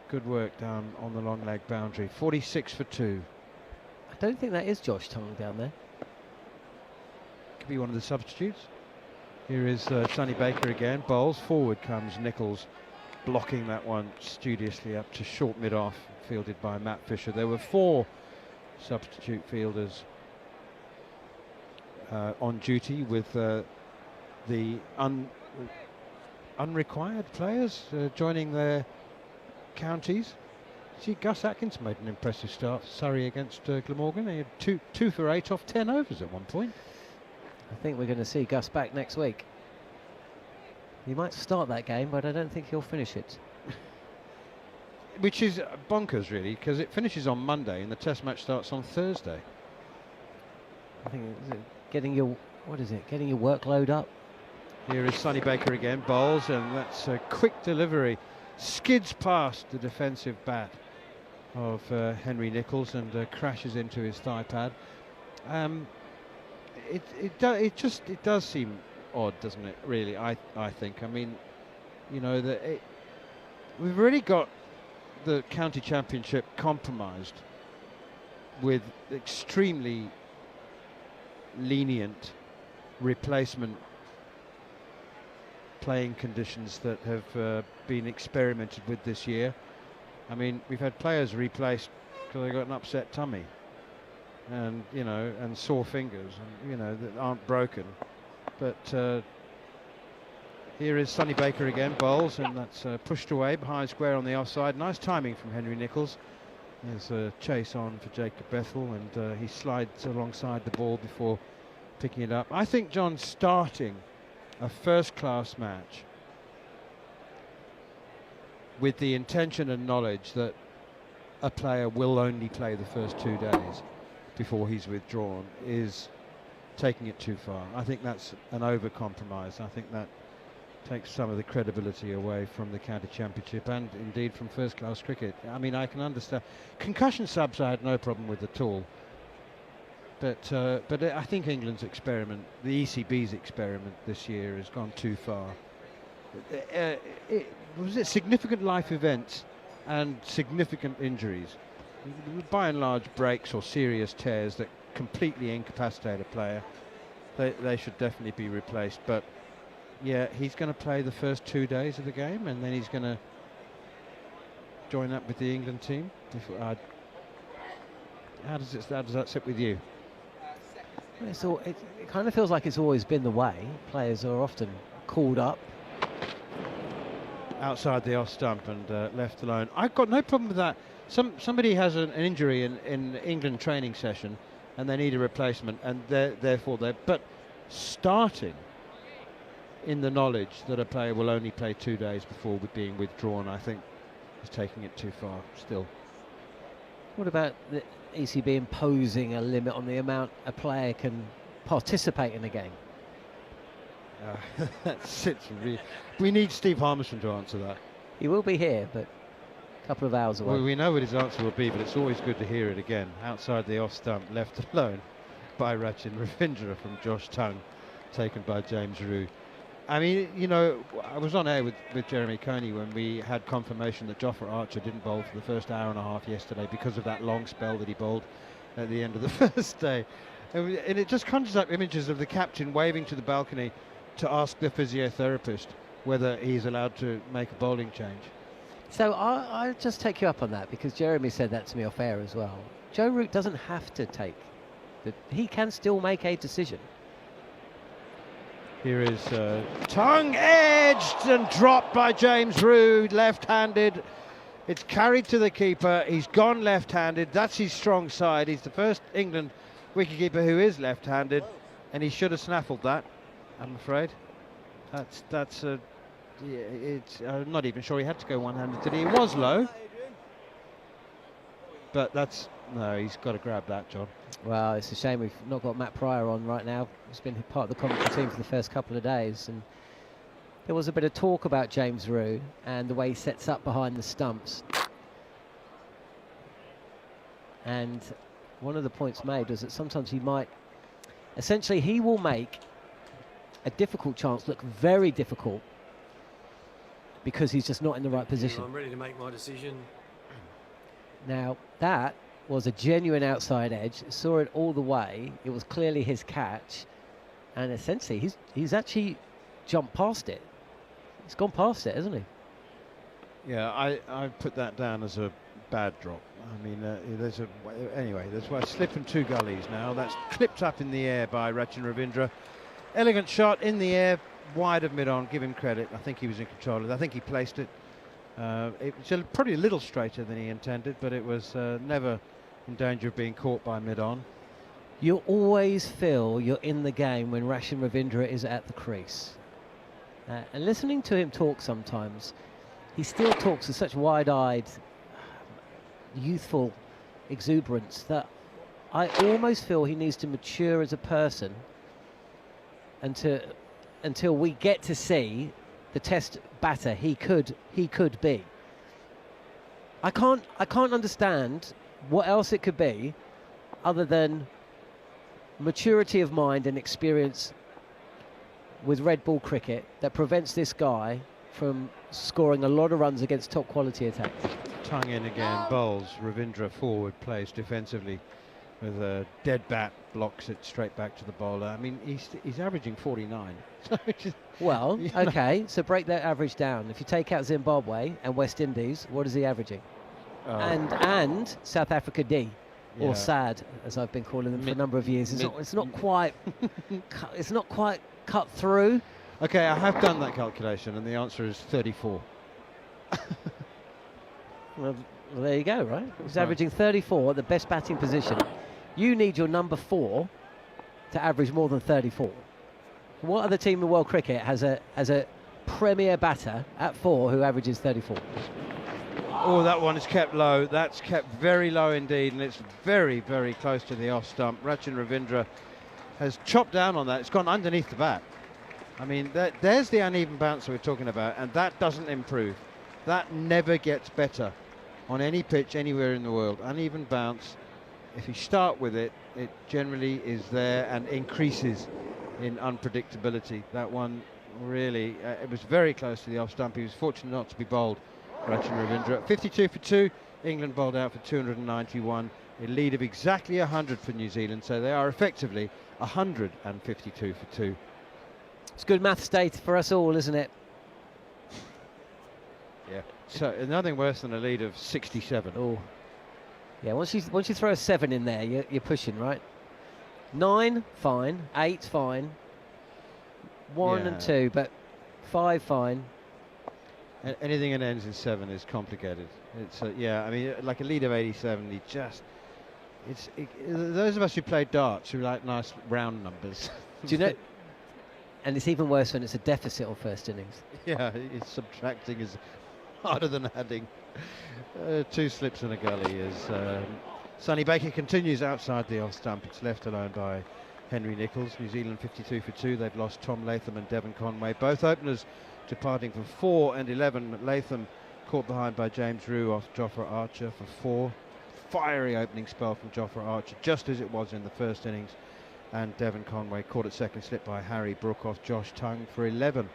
good work down on the long leg boundary. 46 for 2. I don't think that is Josh Tongue down there. Could be one of the substitutes. Here is Sonny Baker again. Bowls forward comes Nicholls, blocking that one studiously up to short mid-off, fielded by Matt Fisher. There were 4 substitute fielders on duty, with the unrequired players joining their counties. See, Gus Atkins made an impressive start for Surrey against Glamorgan. He had 2 for 8 off 10 overs at one point. I think we're going to see Gus back next week. He might start that game, but I don't think he'll finish it. Which is bonkers, really, because it finishes on Monday and the Test match starts on Thursday. I think getting your workload up. Here is Sonny Baker again, bowls, and that's a quick delivery. Skids past the defensive bat of Henry Nicholls and crashes into his thigh pad. It does seem odd, doesn't it? Really, I think. I mean, you know, we've already got the county championship compromised with extremely lenient replacement playing conditions that have been experimented with this year. I mean, we've had players replaced because they got an upset tummy and, you know, and sore fingers, and, you know, that aren't broken. But here is Sonny Baker again, bowls, and that's pushed away behind square on the offside. Nice timing from Henry Nicholls. There's a chase on for Jacob Bethel, and he slides alongside the ball before picking it up. I think John's starting a first-class match with the intention and knowledge that a player will only play the first 2 days before he's withdrawn is taking it too far. I think that's an over-compromise. I think that takes some of the credibility away from the county championship and indeed from first-class cricket. I mean, I can understand concussion subs I had no problem with at all, but I think England's experiment, the ECB's experiment this year, has gone too far. Was it significant life events and significant injuries, by and large breaks or serious tears that completely incapacitate a player? They should definitely be replaced. But yeah, he's going to play the first 2 days of the game, and then he's going to join up with the England team. How does that sit with you? It kind of feels like it's always been the way. Players are often called up outside the off stump and left alone. I've got no problem with that. Somebody has an injury in England training session and they need a replacement, and therefore they're but starting in the knowledge that a player will only play 2 days before being withdrawn, I think is taking it too far still. What about the ECB imposing a limit on the amount a player can participate in a game? We need Steve Harmison to answer that. He will be here, but a couple of hours away. Well, we know what his answer will be, but it's always good to hear it again. Outside the off stump, left alone by Rachin Ravindra from Josh Tongue, taken by James Rue. I mean, you know, I was on air with Jeremy Coney when we had confirmation that Jofra Archer didn't bowl for the first hour and a half yesterday because of that long spell that he bowled at the end of the first day. And it just conjures up images of the captain waving to the balcony to ask the physiotherapist whether he's allowed to make a bowling change. So I'll just take you up on that, because Jeremy said that to me off air as well. Joe Root doesn't have to take he can still make a decision. Here is Tongue edged and dropped by James Rue, left-handed. It's carried to the keeper. He's gone left-handed. That's his strong side. He's the first England wicketkeeper who is left-handed, and he should have snaffled that, I'm afraid. I'm not even sure he had to go one-handed today. He was low, but no, he's got to grab that, John. Well, it's a shame we've not got Matt Pryor on right now. He's been part of the commentary team for the first couple of days, and there was a bit of talk about James Rue and the way he sets up behind the stumps. And one of the points made was that sometimes he will make a difficult chance look very difficult because he's just not in the right position. I'm ready to make my decision. Now, that was a genuine outside edge. Saw it all the way. It was clearly his catch, and essentially he's actually jumped past it. He's gone past it, hasn't he? Yeah, I put that down as a bad drop. I mean, there's a slip and 2 gullies now. That's clipped up in the air by Rachin Ravindra. Elegant shot in the air, wide of mid-on. Give him credit. I think he was in control of it. I think he placed it. It was probably a little straighter than he intended, but it was never in danger of being caught by mid-on. You always feel you're in the game when Rachin Ravindra is at the crease. And listening to him talk sometimes, he still talks with such wide-eyed, youthful exuberance that I almost feel he needs to mature as a person until we get to see the test batter he could be. I can't understand what else it could be other than maturity of mind and experience with red ball cricket that prevents this guy from scoring a lot of runs against top quality attacks. Tongue in again, bowls. Ravindra forward, plays defensively with a dead bat, blocks it straight back to the bowler. I mean, he's averaging 49. Well, You know. okay, so break that average down. If you take out Zimbabwe and West Indies, what is he averaging? And South Africa D, Yeah. or SAD, as I've been calling them for a number of years. It's not quite it's not quite cut through. Okay, I have done that calculation, and the answer is 34. Well, there you go, right? He's Right. averaging 34 at the best batting position. You need your number 4 to average more than 34. What other team in world cricket has a premier batter at 4 who averages 34? Oh, that one is kept low. That's kept very low indeed, and it's very, very close to the off stump. Rachin Ravindra has chopped down on that. It's gone underneath the bat. I mean, there's the uneven bounce we're talking about, and that doesn't improve. That never gets better on any pitch anywhere in the world. Uneven bounce, if you start with it, it generally is there and increases in unpredictability. That one really, it was very close to the off stump. He was fortunate not to be bowled, Rachin Ravindra. 52 for 2, England bowled out for 291. A lead of exactly 100 for New Zealand, so they are effectively 152 for 2. It's good maths data for us all, isn't it? Yeah. So nothing worse than a lead of 67. Oh, yeah. Once you throw a 7 in there, you're pushing, right? 9, fine. 8, fine. 1 and Yeah. 2, but 5, fine. Anything that ends in 7 is complicated. It's yeah. I mean, like a lead of 87, those of us who play darts who like nice round numbers. Do you know? And it's even worse when it's a deficit on first innings. Yeah, it's subtracting is harder than adding. 2 slips and a gully as Sonny Baker continues outside the off stump. It's left alone by Henry Nicholls. New Zealand 52 for 2. They've lost Tom Latham and Devon Conway. Both openers departing for 4 and 11. Latham caught behind by James Rew off Jofra Archer for 4. Fiery opening spell from Jofra Archer, just as it was in the first innings. And Devon Conway caught at second slip by Harry Brook off Josh Tongue for 11.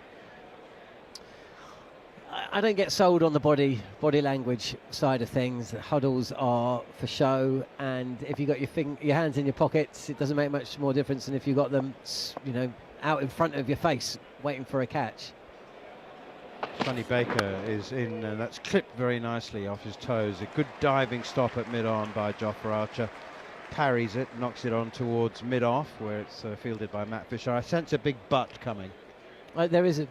I don't get sold on the body language side of things. The huddles are for show, and if you've got your hands in your pockets, it doesn't make much more difference than if you've got them, out in front of your face, waiting for a catch. Sonny Baker is in, and that's clipped very nicely off his toes. A good diving stop at mid-on by Jofra Archer. Parries it, knocks it on towards mid-off, where it's fielded by Matt Fisher. I sense a big butt coming. There is a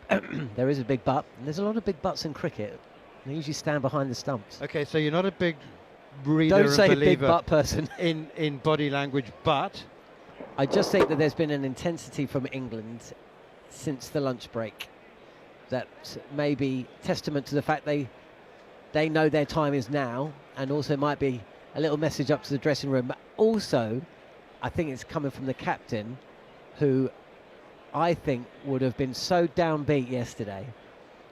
there is a big butt, and there's a lot of big butts in cricket. They usually stand behind the stumps. Okay, so you're not a big reader Don't and say believer big butt person. in body language, but I just think that there's been an intensity from England since the lunch break that may be testament to the fact they know their time is now, and also might be a little message up to the dressing room. But also, I think it's coming from the captain, who I think would have been so downbeat yesterday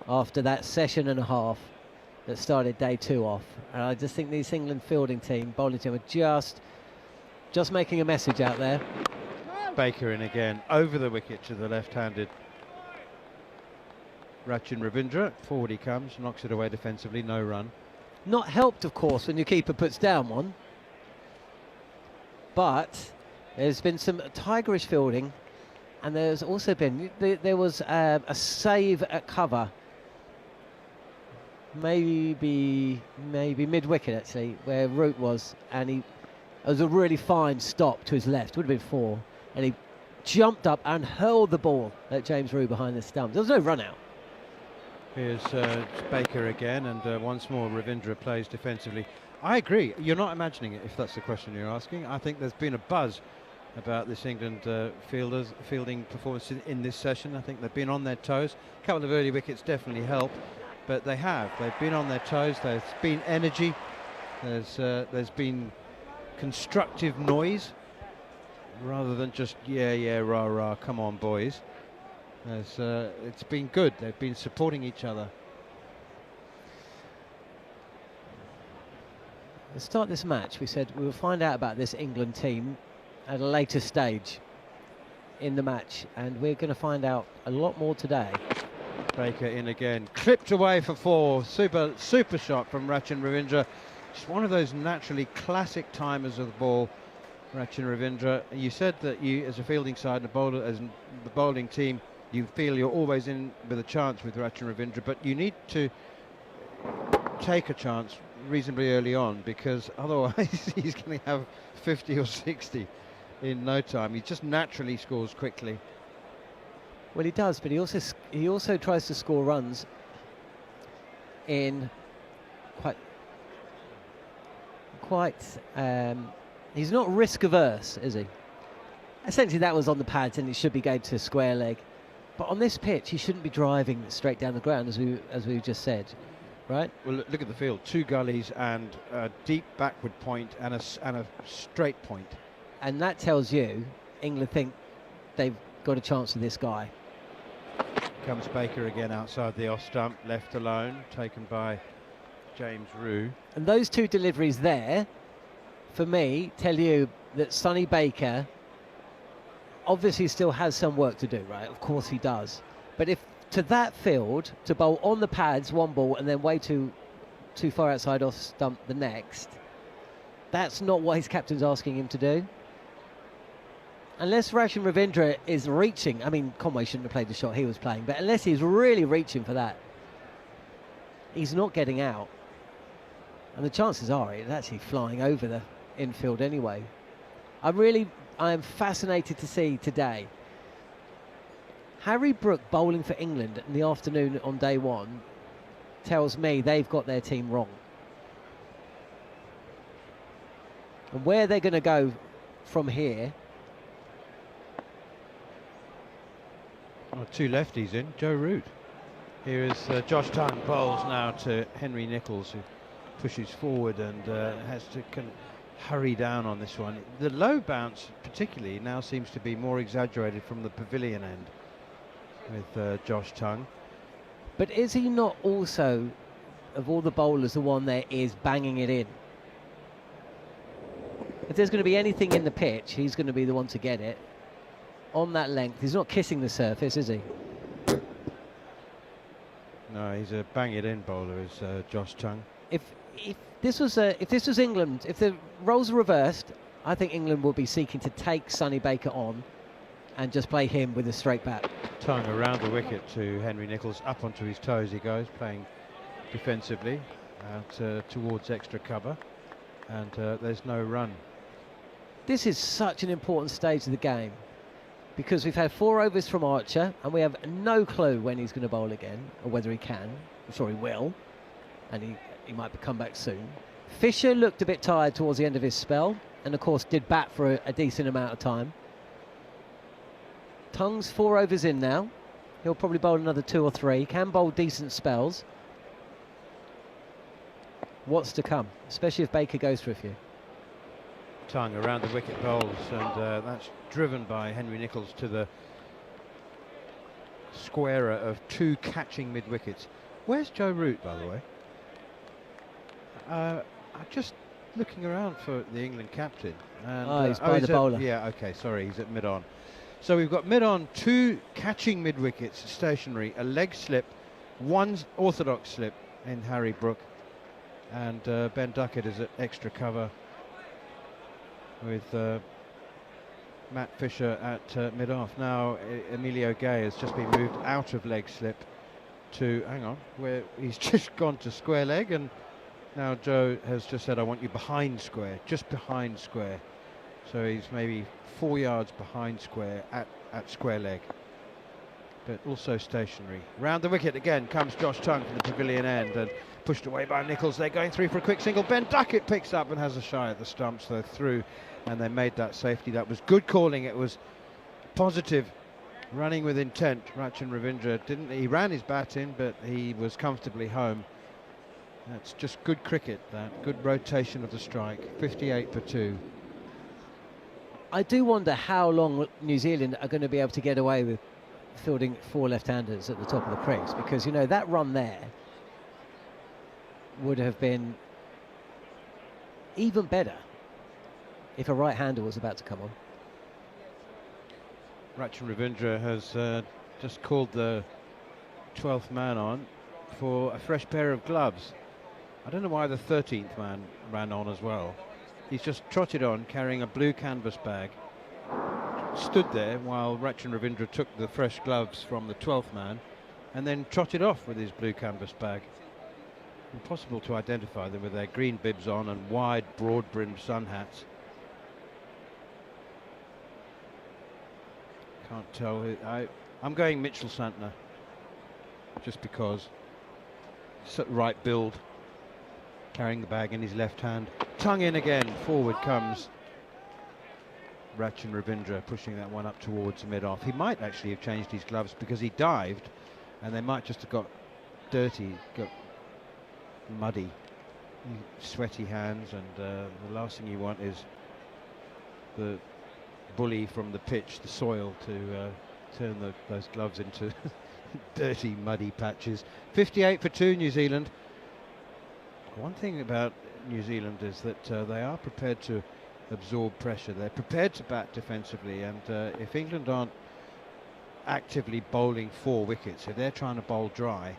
after that session and a half that started day 2 off. And I just think this England fielding team, bowling team, are just making a message out there. Baker in again, over the wicket to the left-handed Rachin Ravindra. Forward he comes, knocks it away defensively, no run. Not helped, of course, when your keeper puts down one. But there's been some tigerish fielding, and there's also been there was a save at cover, maybe mid-wicket actually, where Root was, and it was a really fine stop to his left. Would have been 4, and he jumped up and hurled the ball at James Rew behind the stump. There was no run out. Here's Baker again, and once more Ravindra plays defensively. I agree. You're not imagining it, if that's the question you're asking. I think there's been a buzz about this England fielding performance in this session. I think they've been on their toes. A couple of early wickets definitely help, but they've been on their toes. There's been energy. There's been constructive noise rather than just yeah rah rah, come on boys. It's been good. They've been supporting each other. To start this match, we said we will find out about this England team at a later stage in the match, and we're going to find out a lot more today. Baker in again, clipped away for 4. Super shot from Rachin Ravindra. Just one of those naturally classic timers of the ball, Rachin Ravindra. You said that you, as a fielding side, as the bowling team, you feel you're always in with a chance with Rachin Ravindra, but you need to take a chance reasonably early on, because otherwise he's going to have 50 or 60 in no time. He just naturally scores quickly. Well, he does, but he also tries to score runs in quite. He's not risk averse, is he? Essentially, that was on the pads, and it should be going to square leg. But on this pitch, he shouldn't be driving straight down the ground, as we just said, right? Well, look at the field: 2 gullies and a deep backward point and a straight point. And that tells you England think they've got a chance with this guy. Comes Baker again outside the off stump, left alone, taken by James Rue. And those 2 deliveries there, for me, tell you that Sonny Baker obviously still has some work to do, right? Of course he does. But if to that field, to bowl on the pads, 1 ball, and then way too far outside off stump the next, that's not what his captain's asking him to do. Unless Rachin Ravindra is reaching, I mean, Conway shouldn't have played the shot he was playing, but unless he's really reaching for that, he's not getting out. And the chances are it's actually flying over the infield anyway. I am fascinated to see today Harry Brook bowling for England in the afternoon on day 1 tells me they've got their team wrong. And where they're going to go from here. 2 lefties in, Joe Root. Here is Josh Tongue bowls now to Henry Nicholls, who pushes forward and has to hurry down on this one. The low bounce particularly now seems to be more exaggerated from the pavilion end with Josh Tongue. But is he not also, of all the bowlers, the one that is banging it in? If there's going to be anything in the pitch, he's going to be the one to get it. On that length, he's not kissing the surface, is he? No, he's a bang it in bowler, is Josh Tongue. If this was England, if the roles are reversed, I think England will be seeking to take Sonny Baker on and just play him with a straight bat. Tongue around the wicket to Henry Nicholls, up onto his toes he goes, playing defensively out towards extra cover, and there's no run. This is such an important stage of the game, because we've had 4 overs from Archer and we have no clue when he's going to bowl again, or whether he can. I'm sure he will, and he might come back soon. Fisher looked a bit tired towards the end of his spell, and of course did bat for a decent amount of time. Tongue's 4 overs in now. He'll probably bowl another 2 or 3. Can bowl decent spells. What's to come, especially if Baker goes for a few. Tongue around the wicket bowls, and that's driven by Henry Nicholls to the squarer of 2 catching mid-wickets. Where's Joe Root, by the way? I'm just looking around for the England captain. And, he's by the bowler. Yeah, okay, sorry, he's at mid-on. So we've got mid-on, 2 catching mid-wickets, stationary, a leg slip, 1 orthodox slip in Harry Brook, and Ben Duckett is at extra cover with Matt Fisher at mid-off. Now Emilio Gay has just been moved out of leg slip to, hang on, where he's just gone to square leg, and now Joe has just said, I want you behind square, just behind square. So he's maybe 4 yards behind square at square leg. but also stationary. Round the wicket again comes Josh Tongue from the pavilion end and pushed away by Nichols. They're going through for a quick single. Ben Duckett picks up and has a shy at the stumps. They're through and they made that safety. That was good calling. It was positive, running with intent. Rachin Ravindra he ran his bat in, but he was comfortably home. That's just good cricket, that good rotation of the strike. 58 for 2. I do wonder how long New Zealand are going to be able to get away with fielding 4 left-handers at the top of the crease, because you know that run there would have been even better if a right-hander was about to come on. Rachin Ravindra has just called the 12th man on for a fresh pair of gloves. I don't know why the 13th man ran on as well. He's just trotted on carrying a blue canvas bag, stood there while Rachin Ravindra took the fresh gloves from the 12th man and then trotted off with his blue canvas bag. Impossible to identify them with their green bibs on and wide broad-brimmed sun hats. Can't tell. I'm going Mitchell Santner just because. Right build, carrying the bag in his left hand. Tongue in again, forward comes Rachin Ravindra, pushing that one up towards mid-off. He might actually have changed his gloves because he dived and they might just have got dirty, got muddy, sweaty hands, and the last thing you want is the bully from the pitch, the soil, to turn those gloves into dirty, muddy patches. 58 for 2, New Zealand. One thing about New Zealand is that they are prepared to absorb pressure. They're prepared to bat defensively, and if England aren't actively bowling 4 wickets, if they're trying to bowl dry,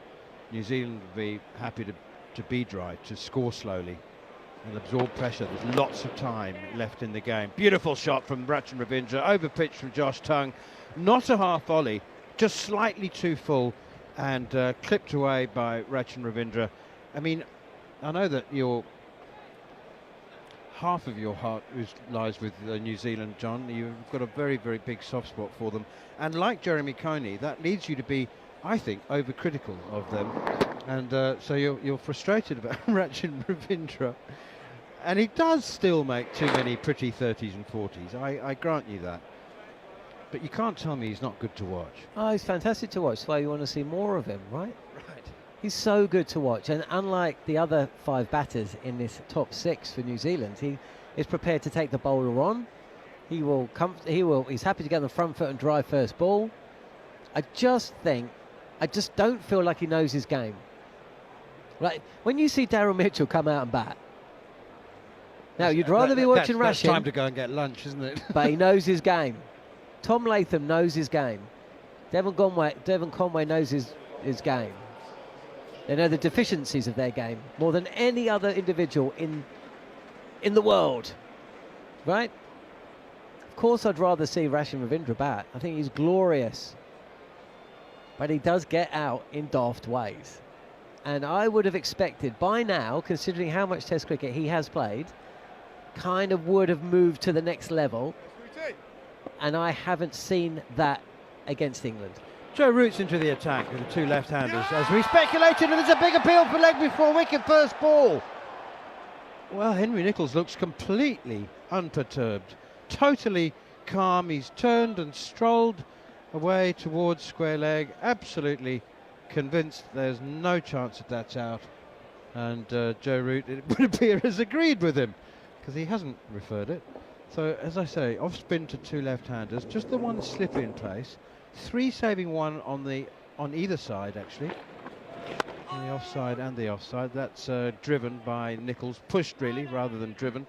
New Zealand would be happy to be dry, to score slowly and absorb pressure. There's lots of time left in the game. Beautiful shot from Rachin Ravindra, over pitch from Josh Tongue. Not a half volley, just slightly too full, and clipped away by Rachin Ravindra. I mean, I know that half of your heart lies with New Zealand, John. You've got a very, very big soft spot for them. And like Jeremy Coney, that leads you to be, I think, overcritical of them. And so you're frustrated about Rachin Ravindra. And he does still make too many pretty 30s and 40s. I grant you that. But you can't tell me he's not good to watch. Oh, he's fantastic to watch. That's why you want to see more of him, right? Right. He's so good to watch. And unlike the other 5 batters in this top 6 for New Zealand, he is prepared to take the bowler on. He's happy to get on the front foot and drive first ball. I just don't feel like he knows his game. Right? When you see Daryl Mitchell come out and bat, now you'd rather be watching Rachin. That's time to go and get lunch, isn't it? But he knows his game. Tom Latham knows his game. Devon Conway knows his game. They know the deficiencies of their game more than any other individual in the world. Right? Of course I'd rather see Rachin Ravindra bat. I think he's glorious. But he does get out in daft ways. And I would have expected by now, considering how much Test cricket he has played, kind of would have moved to the next level. And I haven't seen that against England. Joe Root's into the attack with the 2 left-handers, as we speculated, and there's a big appeal for leg before wicket, first ball. Well, Henry Nicholls looks completely unperturbed, totally calm. He's turned and strolled away towards square leg, absolutely convinced there's no chance that that's out. And Joe Root, it would appear, has agreed with him, because he hasn't referred it. So, as I say, off spin to 2 left-handers, just the one slip in place. 3 saving one on either side, actually. On the offside and the offside. That's driven by Nicholls, pushed really, rather than driven,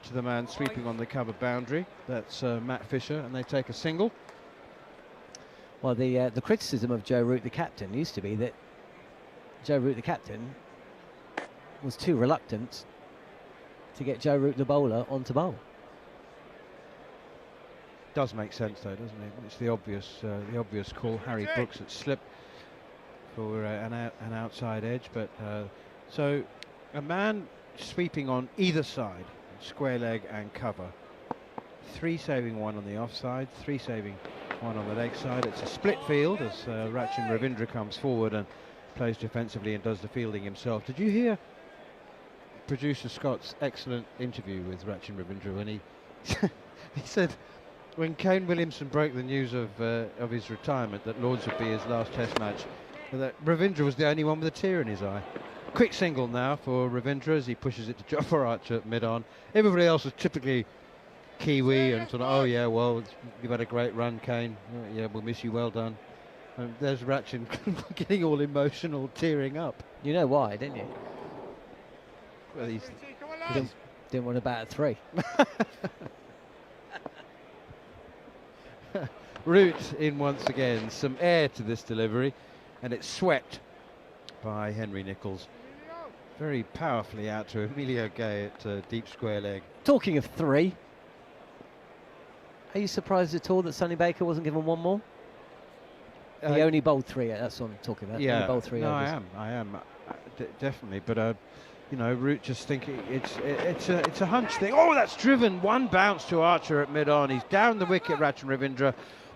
to the man sweeping on the cover boundary. That's Matt Fisher, and they take a single. Well, the criticism of Joe Root, the captain, used to be that Joe Root, the captain, was too reluctant to get Joe Root, the bowler, on to bowl. Does make sense though, doesn't it? It's the obvious call. Harry Brooks at slip for an outside edge, but so a man sweeping on either side, square leg and cover. 3 saving one on the offside, 3 saving one on the leg side. It's a split field as Rachin Ravindra comes forward and plays defensively and does the fielding himself. Did you hear producer Scott's excellent interview with Rachin Ravindra when he he said when Kane Williamson broke the news of his retirement that Lords would be his last Test match, that Ravindra was the only one with a tear in his eye. Quick single now for Ravindra as he pushes it to Jofra Archer at mid-on. Everybody else was typically Kiwi and sort of, oh yeah, well, you've had a great run, Kane. Yeah, we'll miss you, well done. And there's Rachin getting all emotional, tearing up. You know why, didn't you? Well, he's Didn't want to bat at 3. Root in once again, some air to this delivery, and it's swept by Henry Nicholls. Very powerfully out to Emilio Gay at deep square leg. Talking of 3, are you surprised at all that Sonny Baker wasn't given one more? He only bowled 3, that's what I'm talking about. Yeah, He bowled 3 no, overs. I am, definitely. But you know, Root just thinking it's a hunch thing. Oh, that's driven, one bounce to Archer at mid-on. He's down the wicket, Rachin Ravindra,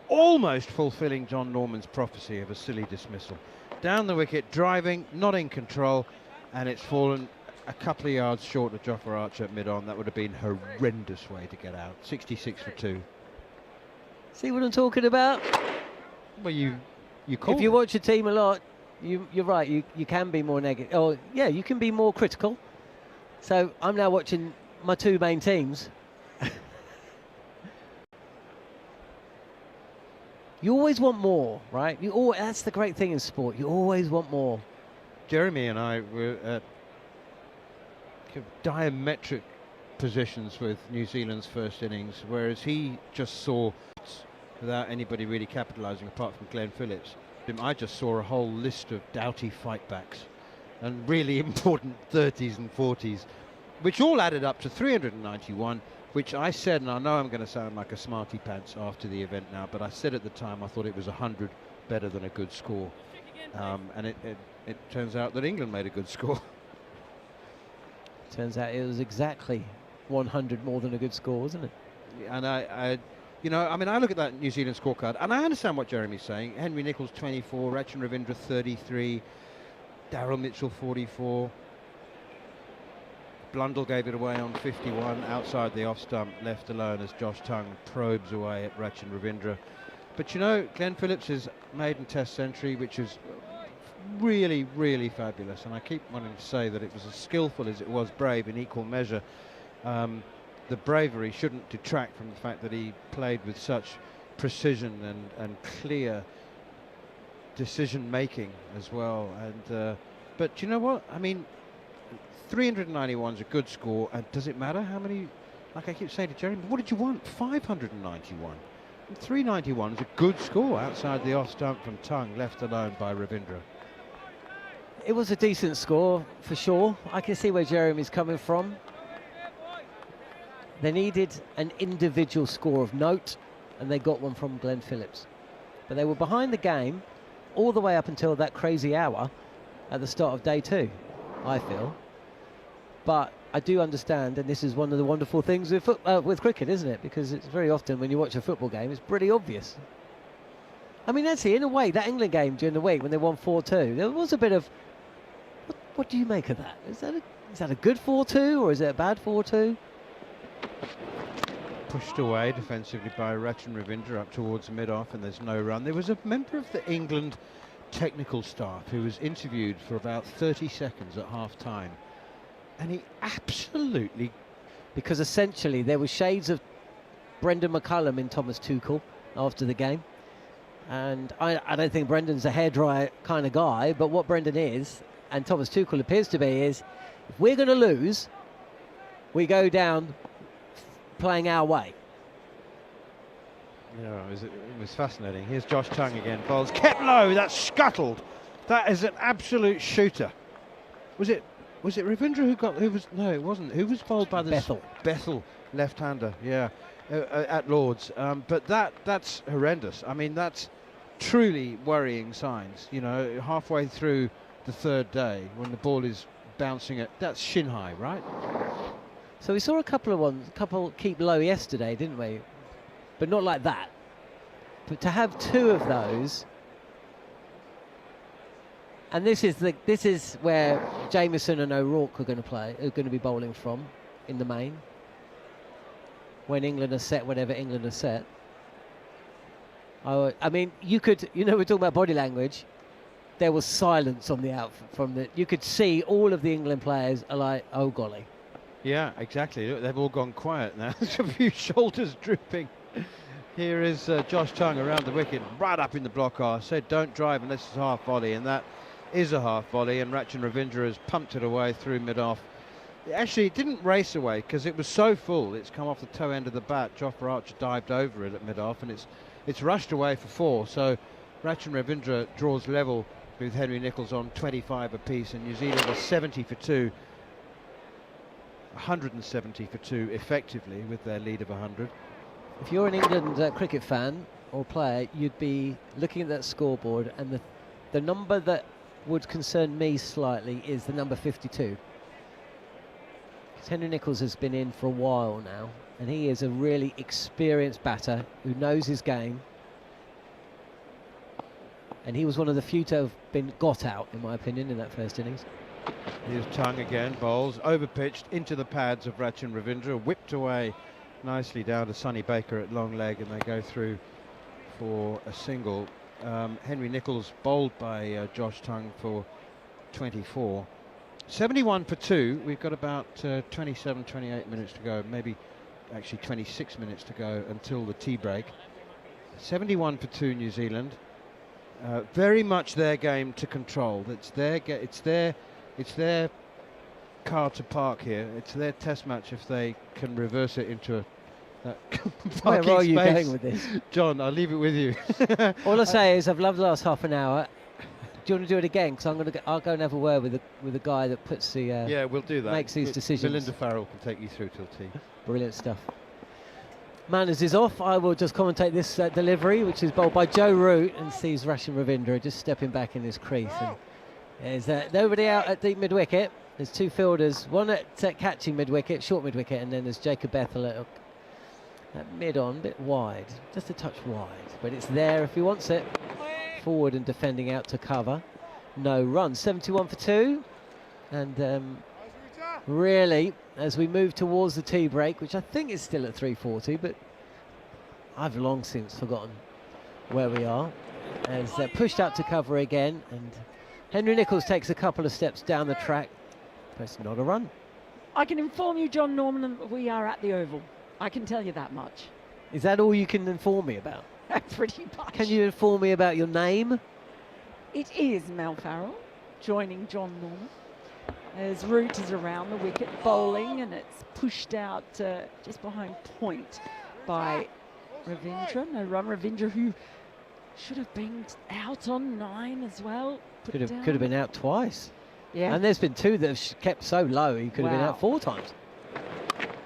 almost fulfilling Jon Norman's prophecy of a silly dismissal. Down the wicket, driving, not in control, and it's fallen a couple of yards short of Jofra Archer at mid-on. That would have been a horrendous way to get out. 66 for 2. See what I'm talking about? Well, you call If you watch a team a lot, you're right, you can be more negative. Oh, yeah, you can be more critical. So I'm now watching my 2 main teams. You always want more, right? That's the great thing in sport. You always want more. Jeremy and I were at diametric positions with New Zealand's first innings, whereas he just saw, without anybody really capitalising apart from Glenn Phillips, I just saw a whole list of doughty fightbacks and really important 30s and 40s, which all added up to 391, which I said, and I know I'm going to sound like a smarty pants after the event now, but I said at the time I thought it was 100 better than a good score. And it turns out that England made a good score. Turns out it was exactly 100 more than a good score, wasn't it? And you know, I mean, I look at that New Zealand scorecard, and I understand what Jeremy's saying. Henry Nicholls 24, Rachin Ravindra 33, Daryl Mitchell 44. Blundell gave it away on 51, outside the off stump, left alone as Josh Tongue probes away at Rachin Ravindra. But you know, Glenn Phillips' maiden Test century, which is really, really fabulous, and I keep wanting to say that it was as skillful as it was brave in equal measure. The bravery shouldn't detract from the fact that he played with such precision and clear decision making as well. And but you know what? I mean, 391 is a good score, and does it matter how many? Like I keep saying to Jeremy, what did you want? 591. 391 is a good score outside the off stump from Tongue, left alone by Ravindra. It was a decent score for sure. I can see where Jeremy's coming from. They needed an individual score of note, and they got one from Glenn Phillips. But they were behind the game all the way up until that crazy hour at the start of day 2, I feel. But I do understand, and this is one of the wonderful things with cricket, isn't it? Because it's very often when you watch a football game, it's pretty obvious. I mean, actually, in a way, that England game during the week when they won 4-2, there was a bit of, what do you make of that? Is that a good 4-2 or is it a bad 4-2? Pushed away defensively by Rachin Ravindra up towards mid-off, and there's no run. There was a member of the England technical staff who was interviewed for about 30 seconds at half-time, and he absolutely... Because essentially there were shades of Brendan McCullum in Thomas Tuchel after the game. And I don't think Brendan's a hairdryer kind of guy, but what Brendan is, and Thomas Tuchel appears to be, is if we're going to lose, we go down playing our way. Yeah, it was fascinating. Here's Josh Tongue again. Bowls kept low. That's scuttled. That is an absolute shooter. Was it Ravindra who got? Who was? No, it wasn't. Who was bowled by the Bethel, left-hander? Yeah, at Lords. But that's horrendous. I mean, that's truly worrying signs. You know, halfway through the 3rd day when the ball is bouncing that's shin high, right? So we saw a couple keep low yesterday, didn't we? But not like that. But to have two of those, and this is where Jamieson and O'Rourke are going to be bowling from in the main. When England are set, whenever England are set. I mean, we're talking about body language. There was silence on the outfit you could see all of the England players are like, oh golly. Yeah, exactly. Look, they've all gone quiet now. There's a few shoulders drooping. Here is Josh Tongue around the wicket, right up in the block arc. Said don't drive unless it's half volley, and that is a half volley, and Rachin Ravindra has pumped it away through mid-off. Actually, it didn't race away because it was so full. It's come off the toe end of the bat. Jofra Archer dived over it at mid-off, and it's rushed away for 4. So Rachin Ravindra draws level with Henry Nicholls on 25 apiece, and New Zealand are 70 for 2. 170 for 2 effectively with their lead of 100. If you're an England cricket fan or player, you'd be looking at that scoreboard, and the number that would concern me slightly is the number 52. Henry Nicholls has been in for a while now, and he is a really experienced batter who knows his game, and he was one of the few to have been got out, in my opinion, in that first innings. Here's Tongue again, bowls overpitched into the pads of Rachin Ravindra, whipped away nicely down to Sonny Baker at long leg, and they go through for a single. Henry Nicholls bowled by Josh Tongue for 24. 71 for 2. We've got about 27, 28 minutes to go, maybe actually 26 minutes to go until the tea break. 71 for 2 New Zealand. Very much their game to control. It's their car to park here. It's their test match if they can reverse it into a Where are you space. going with this? John, I'll leave it with you. All I say is I've loved the last half an hour. Do you want to do it again? Because I'll go and have a word with the guy that puts the yeah, we'll do that. makes these decisions. Melinda Farrell can take you through till tea. Brilliant stuff. Manners is off. I will just commentate this delivery, which is bowled by Joe Root, and sees Rachin Ravindra just stepping back in his crease. And there's nobody out at deep mid-wicket. There's 2 fielders, one at catching mid-wicket, short mid-wicket, and then there's Jacob Bethel at mid-on, a bit wide, just a touch wide, but it's there if he wants it. Forward and defending out to cover. No run. 71 for 2, and really, as we move towards the tea break, which I think is still at 3:40, but I've long since forgotten where we are, as they're pushed out to cover again, and Henry Nicholls takes a couple of steps down the track, but it's not a run. I can inform you, Jon Norman, that we are at the Oval. I can tell you that much. Is that all you can inform me about? Pretty much. Can you inform me about your name? It is Mel Farrell joining Jon Norman as Root is around the wicket bowling, and it's pushed out just behind point by Ravindra. No run. Ravindra, who should have been out on 9 as well. Could have been out twice. Yeah. And there's been 2 that have kept so low he could have been out 4 times.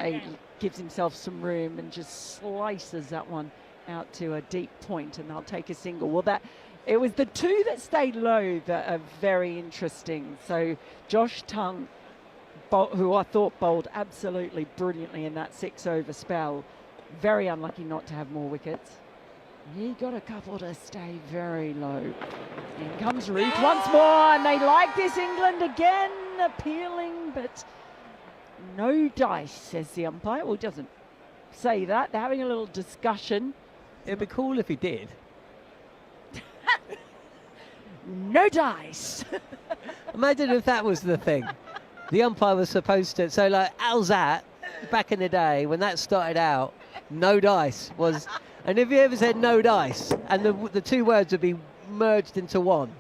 He gives himself some room and just slices that one out to a deep point, and they'll take a single. Well, it was the 2 that stayed low that are very interesting. So Josh Tongue, who I thought bowled absolutely brilliantly in that 6-over spell, very unlucky not to have more wickets. He got a couple to stay very low. In comes Root once more, and they like this. England again appealing, but no dice, says the umpire. Well, he doesn't say that. They're having a little discussion. It'd be cool if he did. No dice. Imagine if that was the thing. The umpire was supposed to. So, like, how's that? Back in the day, when that started out, no dice was. And if you ever said no dice, and the 2 words would be merged into one,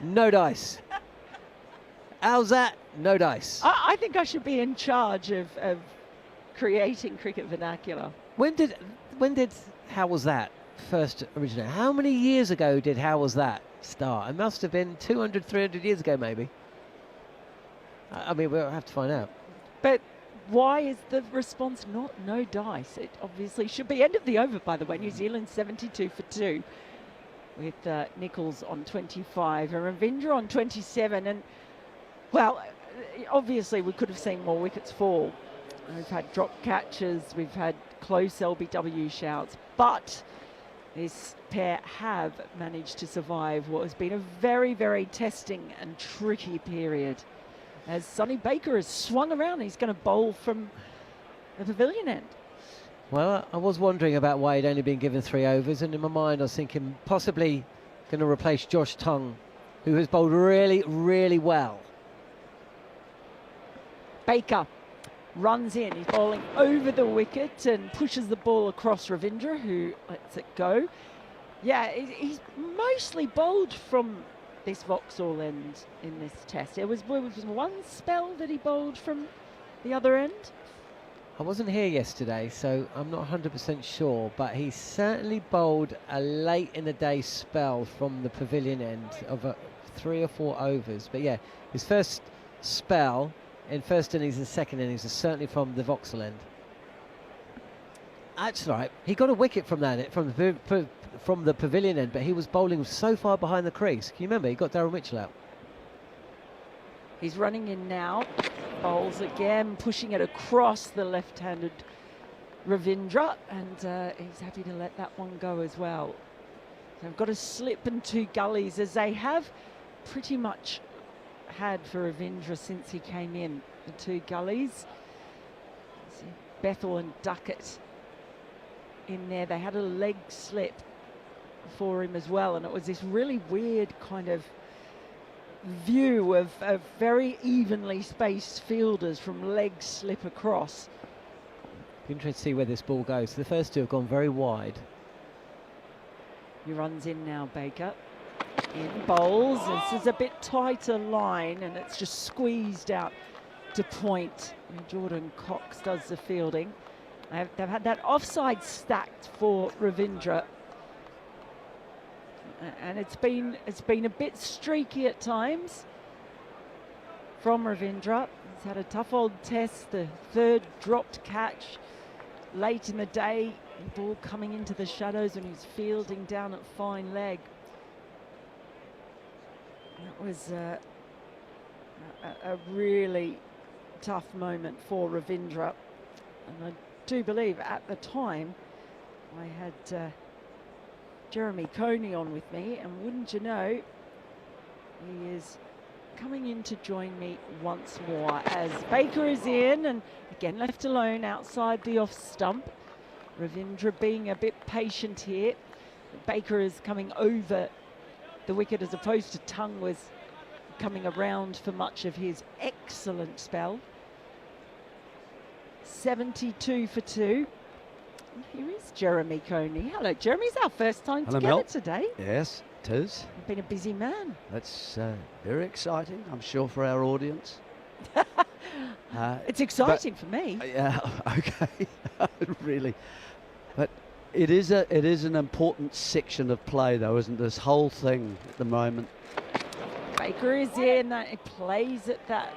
no dice. How's that? No dice. I think I should be in charge of creating cricket vernacular. When did How Was That first originate? How many years ago did How Was That start? It must have been 200, 300 years ago, maybe. I mean, we'll have to find out. But why is the response not no dice? It obviously should be. End of the over, by the way. New Zealand 72 for 2 with Nicholls on 25 and Ravindra on 27. And, well, obviously we could have seen more wickets fall. We've had drop catches, we've had close LBW shouts, but this pair have managed to survive what has been a very, very testing and tricky period. As Sonny Baker has swung around, he's going to bowl from the pavilion end. Well, I was wondering about why he'd only been given 3 overs, and in my mind I was thinking possibly going to replace Josh Tongue, who has bowled really, really well. Baker runs in, he's bowling over the wicket and pushes the ball across Ravindra, who lets it go. Yeah, he's mostly bowled from this Vauxhall end in this test. It was one spell that he bowled from the other end. I wasn't here yesterday, so I'm not 100% sure, but he certainly bowled a late in the day spell from the pavilion end of 3 or 4 overs. But yeah, his first spell in first innings and second innings is certainly from the Vauxhall end. That's right. He got a wicket from that from the pavilion end, but he was bowling so far behind the crease. Can you remember? He got Daryl Mitchell out. He's running in now. Bowls again, pushing it across the left-handed Ravindra, and he's happy to let that one go as well. They've got a slip and 2 gullies, as they have pretty much had for Ravindra since he came in. The 2 gullies. See Bethel and Duckett in there. They had a leg slip for him as well, and it was this really weird kind of view of very evenly spaced fielders from leg slip across. Be interested to see where this ball goes. The first 2 have gone very wide. He runs in now, Baker. In bowls. This is a bit tighter line, and it's just squeezed out to point. And Jordan Cox does the fielding. They've had that offside stacked for Ravindra, and it's been a bit streaky at times from Ravindra. He's had a tough old test, the 3rd dropped catch late in the day, the ball coming into the shadows when he's fielding down at fine leg. That was a really tough moment for Ravindra, and I do believe at the time I had Jeremy Coney on with me, and wouldn't you know, he is coming in to join me once more as Baker is in and again left alone outside the off stump. Ravindra being a bit patient here. Baker is coming over the wicket as opposed to Tongue was coming around for much of his excellent spell. 72 for 2. Here is Jeremy Coney. Hello, Jeremy. It's our first time Hello, together Mel. today. Yes, it is. You've been a busy man. That's very exciting, I'm sure, for our audience. It's exciting for me. Yeah, okay, really. But it is an important section of play, though, isn't this whole thing at the moment? Baker is in. He plays at that.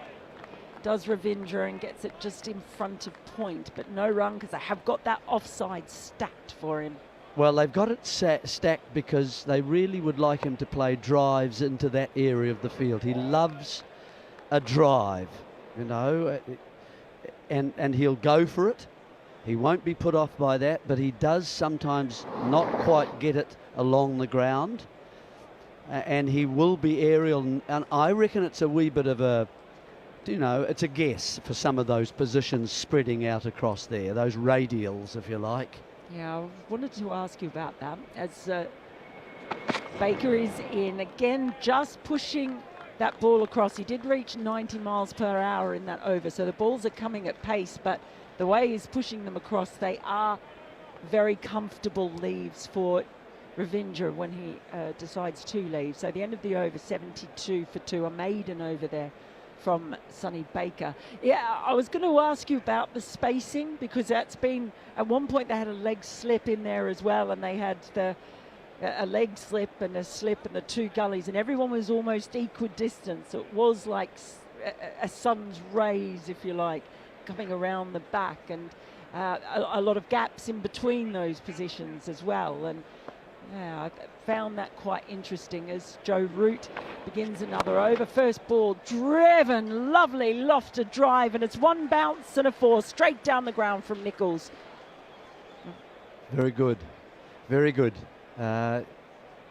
Does Ravindra and gets it just in front of point, but no run because they have got that offside stacked for him. Well, they've got it stacked because they really would like him to play drives into that area of the field. He loves a drive, you know, and he'll go for it. He won't be put off by that, but he does sometimes not quite get it along the ground, and he will be aerial, and I reckon it's a wee bit of a, you know, it's a guess for some of those positions spreading out across there, those radials, if you like. Yeah, I wanted to ask you about that as Baker is in again, just pushing that ball across. He did reach 90 miles per hour in that over, so the balls are coming at pace, but the way he's pushing them across, they are very comfortable leaves for Ravindra when he decides to leave. So the end of the over, 72 for 2, a maiden over there from Sonny Baker. Yeah, I was going to ask you about the spacing, because that's been, at one point they had a leg slip in there as well, and they had a leg slip and a slip and the 2 gullies, and everyone was almost equidistant. So it was like a sun's rays, if you like, coming around the back, and a lot of gaps in between those positions as well. And yeah, I found that quite interesting as Joe Root begins another over. First ball driven, lovely lofted drive, and it's 1 bounce and a 4 straight down the ground from Nichols. Very good, very good.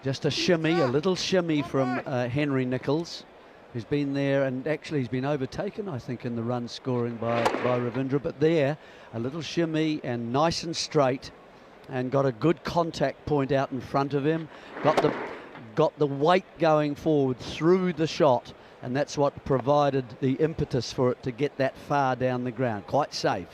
Just a shimmy, a little shimmy from Henry Nicholls, who's been there, and actually he's been overtaken, I think, in the run scoring by Ravindra. But there, a little shimmy and nice and straight, and got a good contact point out in front of him. Got the weight going forward through the shot, and that's what provided the impetus for it to get that far down the ground. Quite safe.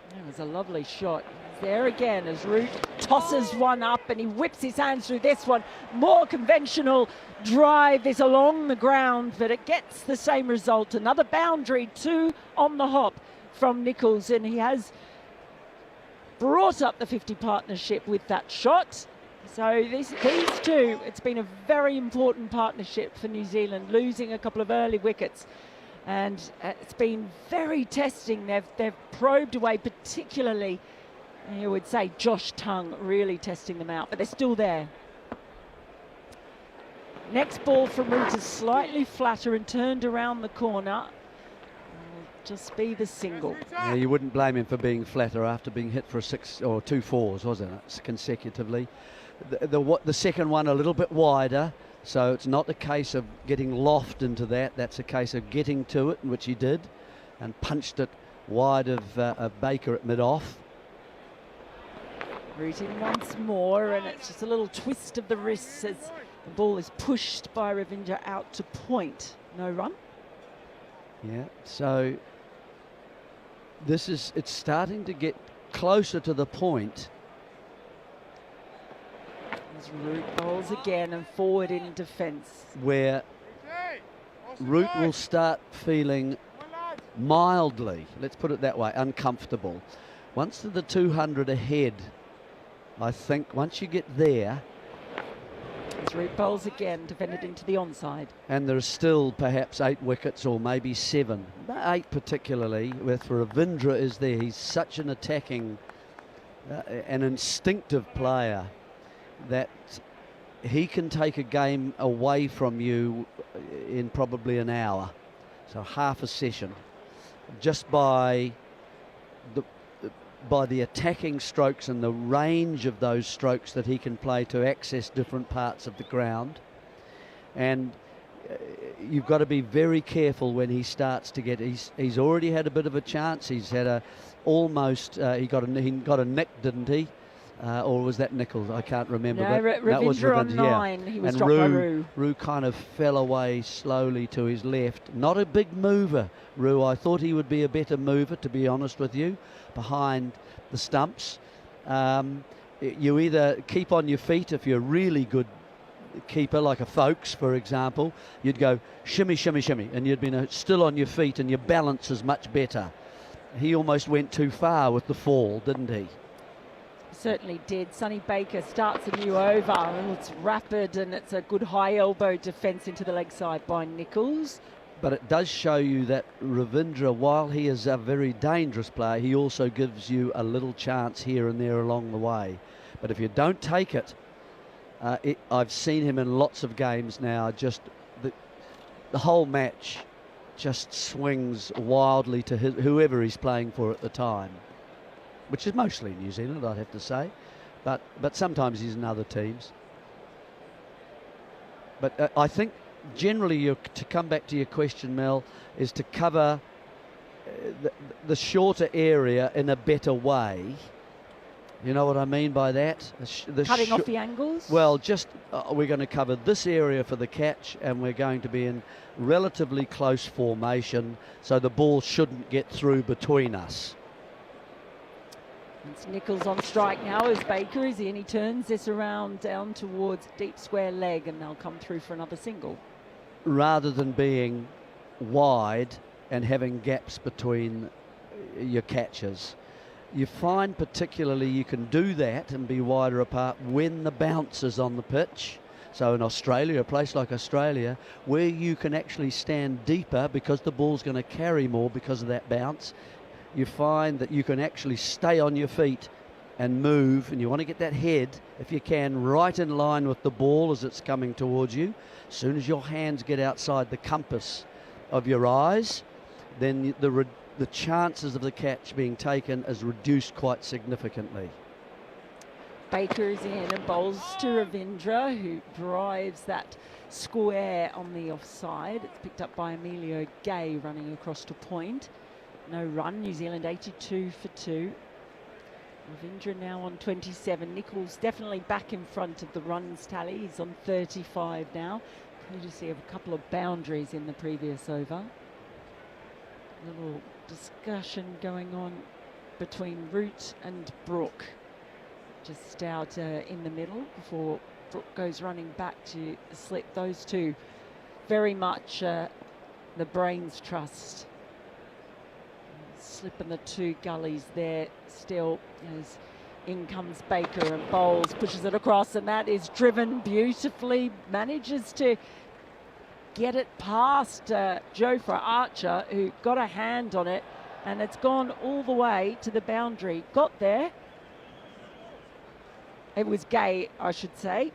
It was a lovely shot. There again as Root tosses one up and he whips his hands through this one. More conventional drive is along the ground, but it gets the same result. Another boundary, 2 on the hop from Nicholls, and he has brought up the 50 partnership with that shot. So these two, it's been a very important partnership for New Zealand, losing a couple of early wickets. And it's been very testing. They've probed away, particularly, you would say, Josh Tongue really testing them out, but they're still there. Next ball from Root is slightly flatter and turned around the corner. Will just be the single. Yeah, you wouldn't blame him for being flatter after being hit for 6 or 2 fours, wasn't it, consecutively. The second one a little bit wider, so it's not a case of getting loft into that. That's a case of getting to it, which he did, and punched it wide of Baker at mid-off. Rooting once more, and it's just a little twist of the wrists as the ball is pushed by Ravindra out to point. No run. Yeah, so it's starting to get closer to the point. As Root bowls again and forward in defence, where Root will start feeling mildly, let's put it that way, uncomfortable. Once to the 200 ahead, I think once you get there. As Root bowls again, defended into the onside. And there's still perhaps 8 wickets or maybe 7. 8 particularly, with Ravindra is there. He's such an attacking, an instinctive player that he can take a game away from you in probably an hour. So half a session. Just by the attacking strokes and the range of those strokes that he can play to access different parts of the ground. And you've got to be very careful when he starts to get, he's already had a bit of a chance. He's had he got a nick, didn't he? Or was that Nicholls? I can't remember. No, that was Ravindra on 9. Yeah. He was and dropped by Roo. Roo kind of fell away slowly to his left. Not a big mover, Roo. I thought he would be a better mover, to be honest with you, behind the stumps. You either keep on your feet if you're a really good keeper, like a Folkes, for example. You'd go shimmy, shimmy, shimmy, and you'd be still on your feet, and your balance is much better. He almost went too far with the fall, didn't he? Certainly did. Sonny Baker starts a new over. It's rapid and it's a good high elbow defence into the leg side by Nicholls. But it does show you that Ravindra, while he is a very dangerous player, he also gives you a little chance here and there along the way. But if you don't take it, I've seen him in lots of games now, just the whole match just swings wildly to whoever he's playing for at the time, which is mostly New Zealand, I'd have to say, but sometimes he's in other teams. But I think generally, to come back to your question, Mel, is to cover the shorter area in a better way. You know what I mean by that? Cutting off the angles? Well, just we're going to cover this area for the catch, and we're going to be in relatively close formation, so the ball shouldn't get through between us. It's Nicholls on strike now as Baker is in. He turns this around down towards deep square leg, and they'll come through for another single. Rather than being wide and having gaps between your catches, you find particularly you can do that and be wider apart when the bounce is on the pitch. So in Australia, a place like Australia, where you can actually stand deeper because the ball's going to carry more because of that bounce, you find that you can actually stay on your feet and move, and you want to get that head, if you can, right in line with the ball as it's coming towards you. As soon as your hands get outside the compass of your eyes, then the chances of the catch being taken is reduced quite significantly. Baker's in and bowls to Ravindra, who drives that square on the offside. It's picked up by Emilio Gay running across to point. No run, New Zealand 82 for 2. Ravindra now on 27. Nichols definitely back in front of the runs tally. He's on 35 now, courtesy of a couple of boundaries in the previous over. Little discussion going on between Root and Brooke, just out in the middle before Brooke goes running back to slip. Those two very much the brains trust. Slipping the two gullies there still, as in comes Baker and bowls, pushes it across, and that is driven beautifully, manages to get it past Jofra Archer, who got a hand on it, and it's gone all the way to the boundary. Got there. It was Gay, I should say.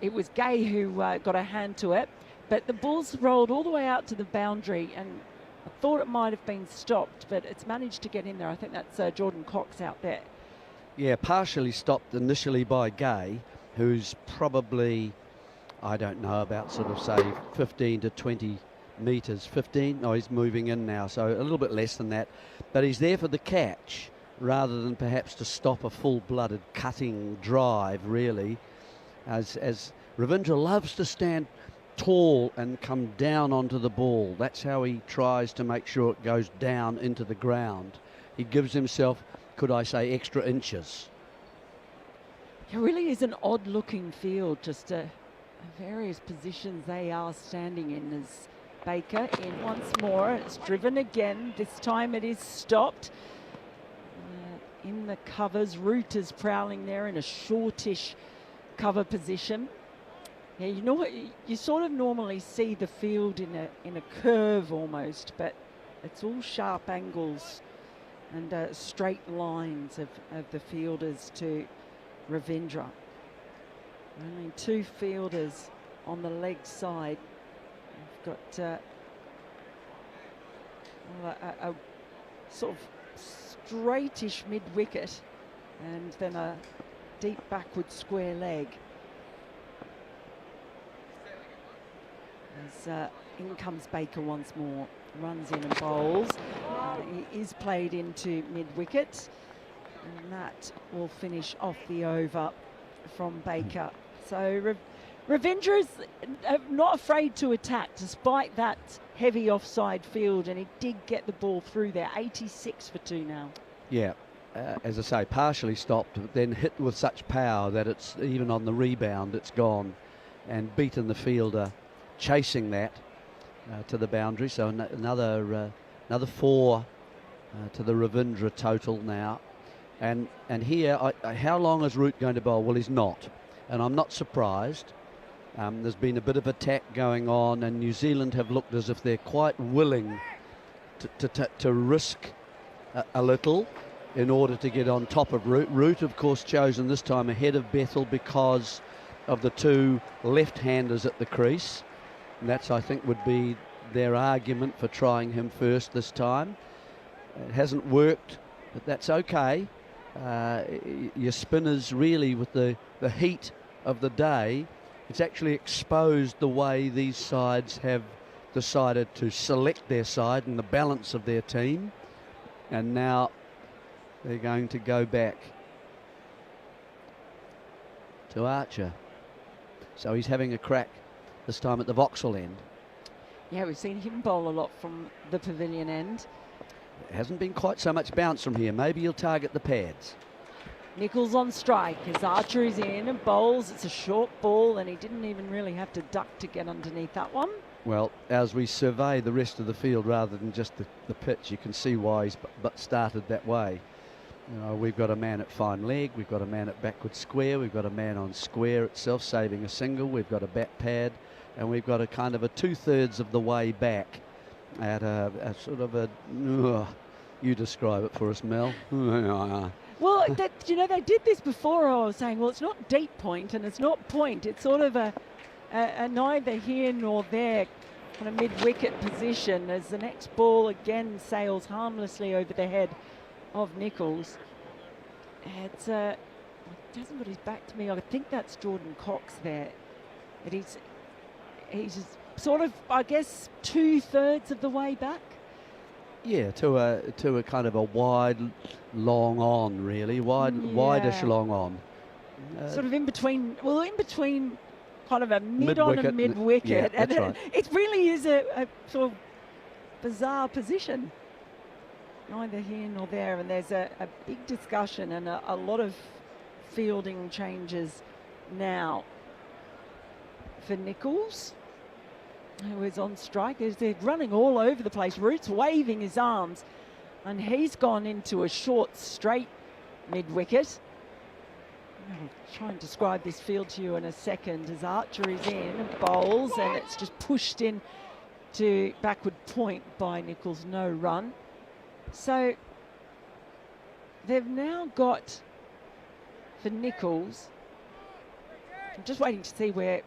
It was Gay who got a hand to it, but the ball's rolled all the way out to the boundary, and I thought it might have been stopped, but it's managed to get in there. I think that's Jordan Cox out there. Yeah, partially stopped initially by Gay, who's probably, I don't know, about sort of say 15 to 20 metres. 15? No, he's moving in now, so a little bit less than that. But he's there for the catch rather than perhaps to stop a full-blooded cutting drive, really. As Ravindra loves to stand tall and come down onto the ball. That's how he tries to make sure it goes down into the ground. He gives himself, could I say, extra inches. It really is an odd looking field, just various positions they are standing in. As Baker in once more, it's driven again, this time it is stopped. In the covers, Root is prowling there in a shortish cover position. Yeah, you know what, you sort of normally see the field in a curve almost, but it's all sharp angles and straight lines of the fielders to Ravindra. Only two fielders on the leg side. We've got a sort of straightish mid-wicket and then a deep backward square leg. As in comes Baker once more, runs in and bowls. He is played into mid-wicket, and that will finish off the over from Baker. So Ravindra is not afraid to attack despite that heavy offside field, and he did get the ball through there. 86 for 2 now. Yeah, as I say, partially stopped, but then hit with such power that it's even on the rebound, it's gone, and beaten the fielder chasing that to the boundary. So another 4 to the Ravindra total now. And here, how long is Root going to bowl? Well, he's not, and I'm not surprised. There's been a bit of attack going on, and New Zealand have looked as if they're quite willing to risk a little in order to get on top of Root. Root, of course, chosen this time ahead of Bethel because of the two left-handers at the crease. And that's, I think, would be their argument for trying him first this time. It hasn't worked, but that's okay. Your spinners really, with the heat of the day, it's actually exposed the way these sides have decided to select their side and the balance of their team. And now they're going to go back to Archer. So he's having a crack this time at the Vauxhall end. Yeah, we've seen him bowl a lot from the pavilion end. It hasn't been quite so much bounce from here. Maybe he'll target the pads. Nichols on strike as Archer is in and bowls. It's a short ball, and he didn't even really have to duck to get underneath that one. Well, as we survey the rest of the field rather than just the pitch, you can see why he's started that way. You know, we've got a man at fine leg, we've got a man at backward square, we've got a man on square itself saving a single, we've got a bat pad, and we've got a kind of a 2/3 of the way back at a sort of a, you describe it for us, Mel. Well, you know, they did this before. I was saying, well, it's not deep point and it's not point. It's sort of a neither here nor there kind of mid-wicket position as the next ball again sails harmlessly over the head of Nichols. It's He hasn't got his back to me. I think that's Jordan Cox there. He's sort of, I guess, 2/3 of the way back. Yeah, to a kind of a wide, long on, really. Wide-ish long on. Sort of in between kind of a mid-on and mid-wicket. Yeah, and that's right. it really is a sort of bizarre position. Neither here nor there, and there's a big discussion and a lot of fielding changes now for Nicholls, who is on strike. They're running all over the place. Root's waving his arms, and he's gone into a short straight mid-wicket. I'll try and describe this field to you in a second as Archer is in and bowls, and it's just pushed in to backward point by Nicholls, no run. So they've now got, for Nicholls, I'm just waiting to see where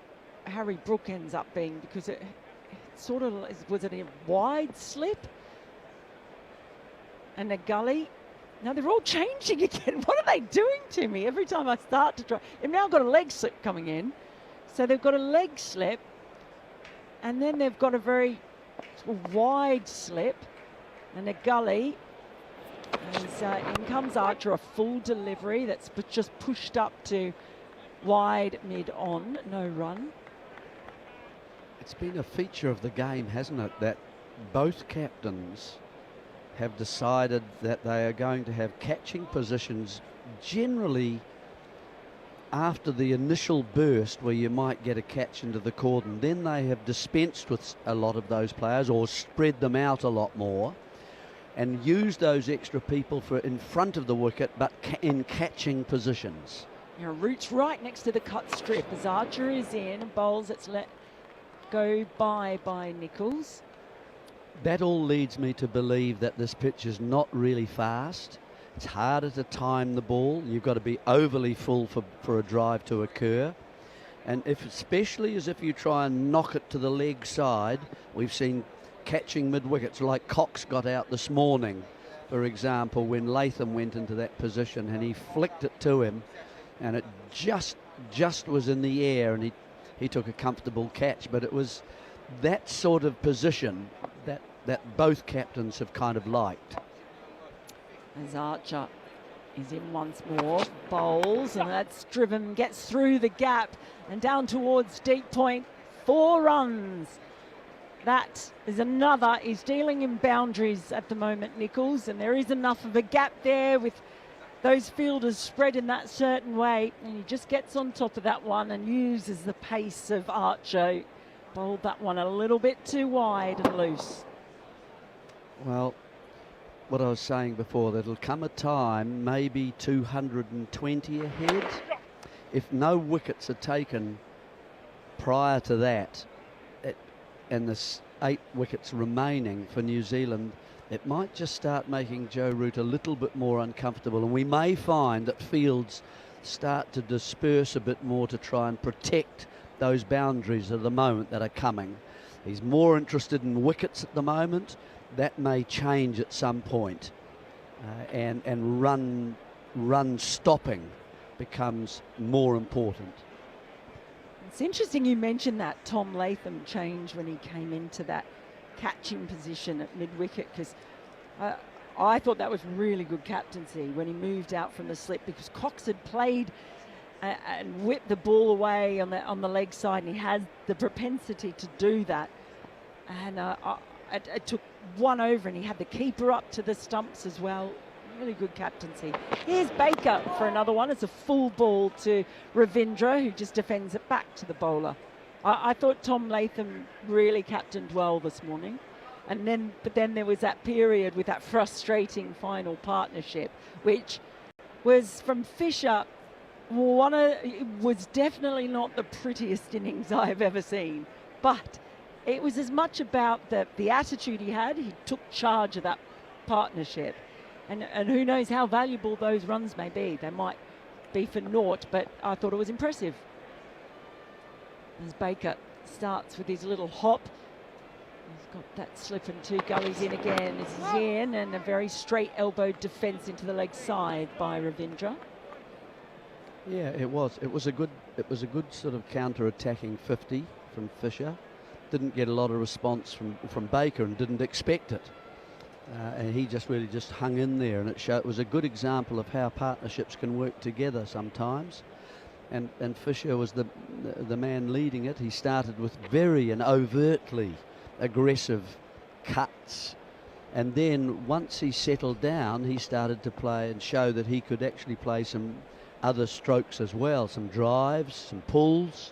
Harry Brook ends up being, because it sort of, was it a wide slip and a gully? Now they're all changing again. What are they doing to me every time I start to try? They've now got a leg slip coming in. So they've got a leg slip, and then they've got a very wide slip and a gully. In comes Archer, a full delivery that's just pushed up to wide mid-on, no run. It's been a feature of the game, hasn't it, that both captains have decided that they are going to have catching positions generally after the initial burst where you might get a catch into the cordon. Then they have dispensed with a lot of those players or spread them out a lot more and used those extra people for in front of the wicket but in catching positions. Now Root's right next to the cut strip as Archer is in and bowls. It's let go by Nicholls. That all leads me to believe that this pitch is not really fast. It's harder to time the ball. You've got to be overly full for a drive to occur. And especially as if you try and knock it to the leg side, we've seen catching mid-wickets like Cox got out this morning, for example, when Latham went into that position and he flicked it to him and it just was in the air and he took a comfortable catch. But it was that sort of position that both captains have kind of liked. As Archer is in once more, bowls, and that's driven, gets through the gap and down towards deep point, 4 runs. That is another, he's dealing in boundaries at the moment, Nicholls, and there is enough of a gap there with those fielders spread in that certain way, and he just gets on top of that one and uses the pace of Archer. Bowled that one a little bit too wide and loose. Well, what I was saying before, there'll come a time, maybe 220 ahead. If no wickets are taken prior to that, and there's 8 wickets remaining for New Zealand, it might just start making Joe Root a little bit more uncomfortable. And we may find that fields start to disperse a bit more to try and protect those boundaries at the moment that are coming. He's more interested in wickets at the moment. That may change at some point, and run stopping becomes more important. It's interesting you mentioned that Tom Latham change when he came into that catching position at mid-wicket, because I thought that was really good captaincy when he moved out from the slip, because Cox had played and whipped the ball away on the leg side, and he had the propensity to do that. And it took one over, and he had the keeper up to the stumps as well. Really good captaincy. Here's Baker for another one. It's a full ball to Ravindra, who just defends it back to the bowler. I thought Tom Latham really captained well this morning. But then there was that period with that frustrating final partnership, which was from Fisher. It was definitely not the prettiest innings I've ever seen, but it was as much about the attitude he had. He took charge of that partnership. And who knows how valuable those runs may be. They might be for naught, but I thought it was impressive. As Baker starts with his little hop. He's got that slip and 2 gullies in again. This is in, and a very straight elbowed defence into the leg side by Ravindra. Yeah, it was. It was a good sort of counter-attacking 50 from Fisher. Didn't get a lot of response from Baker and didn't expect it. And he just really just hung in there, and it was a good example of how partnerships can work together sometimes. And Fisher was the man leading it. He started with very and overtly aggressive cuts, and then once he settled down, he started to play and show that he could actually play some other strokes as well, some drives, some pulls.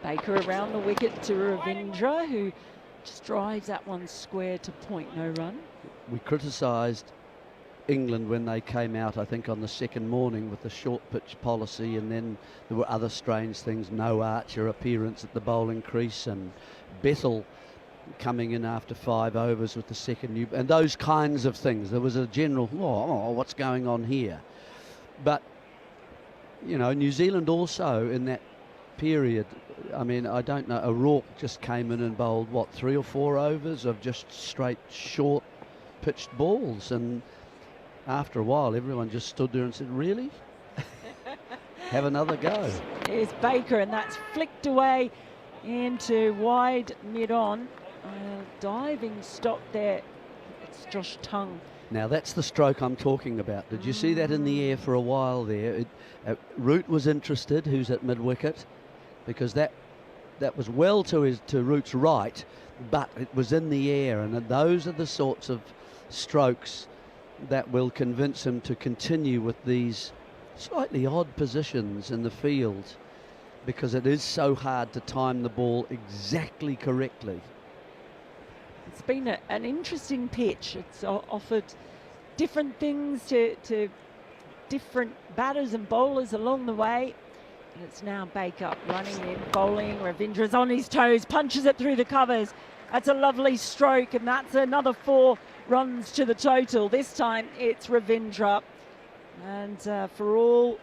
Baker around the wicket to Ravindra, who just drives that one square to point, no run. We criticised England when they came out, I think, on the second morning with the short pitch policy, and then there were other strange things, no Archer appearance at the bowling crease, and Bethel coming in after 5 overs with the second new, and those kinds of things. There was a general, oh, what's going on here? But, you know, New Zealand also in that period, I mean, I don't know, O'Rourke just came in and bowled, what, 3 or 4 overs of just straight short pitched balls, and after a while everyone just stood there and said, really? Have another go. Here's Baker, and that's flicked away into wide mid-on. Diving stop there. It's Josh Tongue. Now that's the stroke I'm talking about. Did you see that in the air for a while there? Root was interested, who's at mid-wicket, because that was well to Root's right, but it was in the air, and those are the sorts of strokes that will convince him to continue with these slightly odd positions in the field, because it is so hard to time the ball exactly correctly. It's been an interesting pitch. It's offered different things to different batters and bowlers along the way. And it's now Baker running in, bowling. Ravindra's on his toes, punches it through the covers. That's a lovely stroke, and that's another 4 runs to the total. This time it's Ravindra. And for all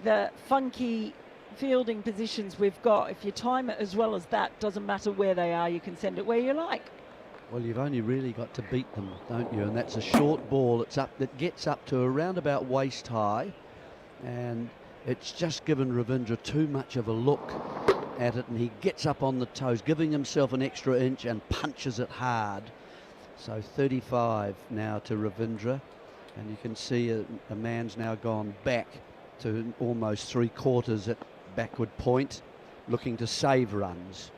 the funky fielding positions we've got, if you time it as well as that, doesn't matter where they are, you can send it where you like. Well, you've only really got to beat them, don't you? And that's a short ball. That gets up to around about waist high, and it's just given Ravindra too much of a look at it, and he gets up on the toes, giving himself an extra inch and punches it hard. So 35 now to Ravindra, and you can see a man's now gone back to almost 3/4 at backward point, looking to save runs.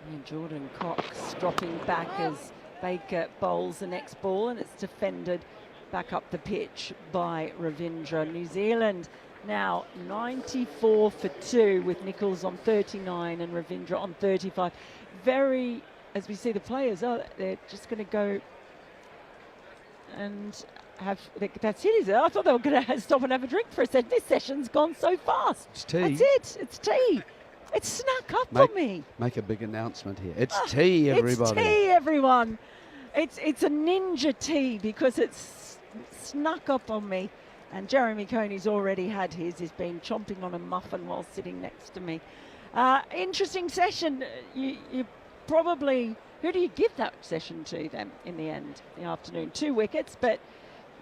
And Jordan Cox dropping back as Baker bowls the next ball, and it's defended back up the pitch by Ravindra. New Zealand now 94 for 2 with Nicholls on 39 and Ravindra on 35. Very, as we see the players, they're just going to go and that's it, is it? I thought they were going to stop and have a drink for a second. This session's gone so fast. It's tea. That's it. It's tea. It's snuck up on me. Make a big announcement here. It's tea, everybody. It's tea, everyone. It's a ninja tea because it's snuck up on me. And Jeremy Coney's already had his. He's been chomping on a muffin while sitting next to me. Interesting session. You probably, who do you give that session to then in the end, the afternoon? 2 wickets, but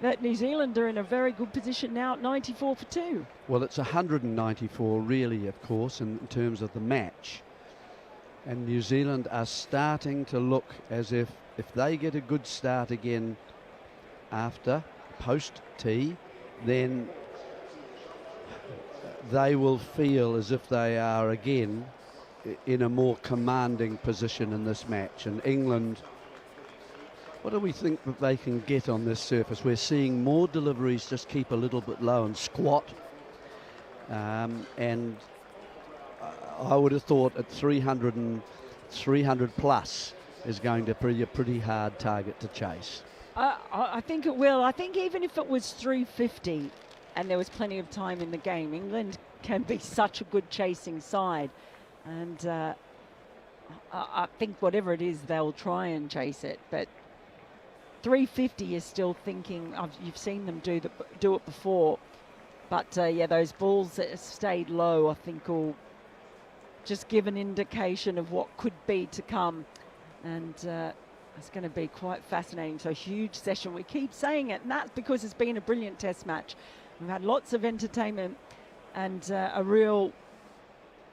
that New Zealand are in a very good position now at 94 for 2. Well, it's 194 really, of course, in terms of the match. And New Zealand are starting to look as if they get a good start again after post-tea, then they will feel as if they are again in a more commanding position in this match. And England, what do we think that they can get on this surface? We're seeing more deliveries just keep a little bit low and squat. And I would have thought at 300 plus is going to be a pretty hard target to chase. I think it will. I think even if it was 350 and there was plenty of time in the game, England can be such a good chasing side. And I think whatever it is, they'll try and chase it. But 350 is still thinking, you've seen them do it before. But yeah, those balls that have stayed low, I think will just give an indication of what could be to come. And it's going to be quite fascinating. So huge session. We keep saying it, and that's because it's been a brilliant test match. We've had lots of entertainment and a real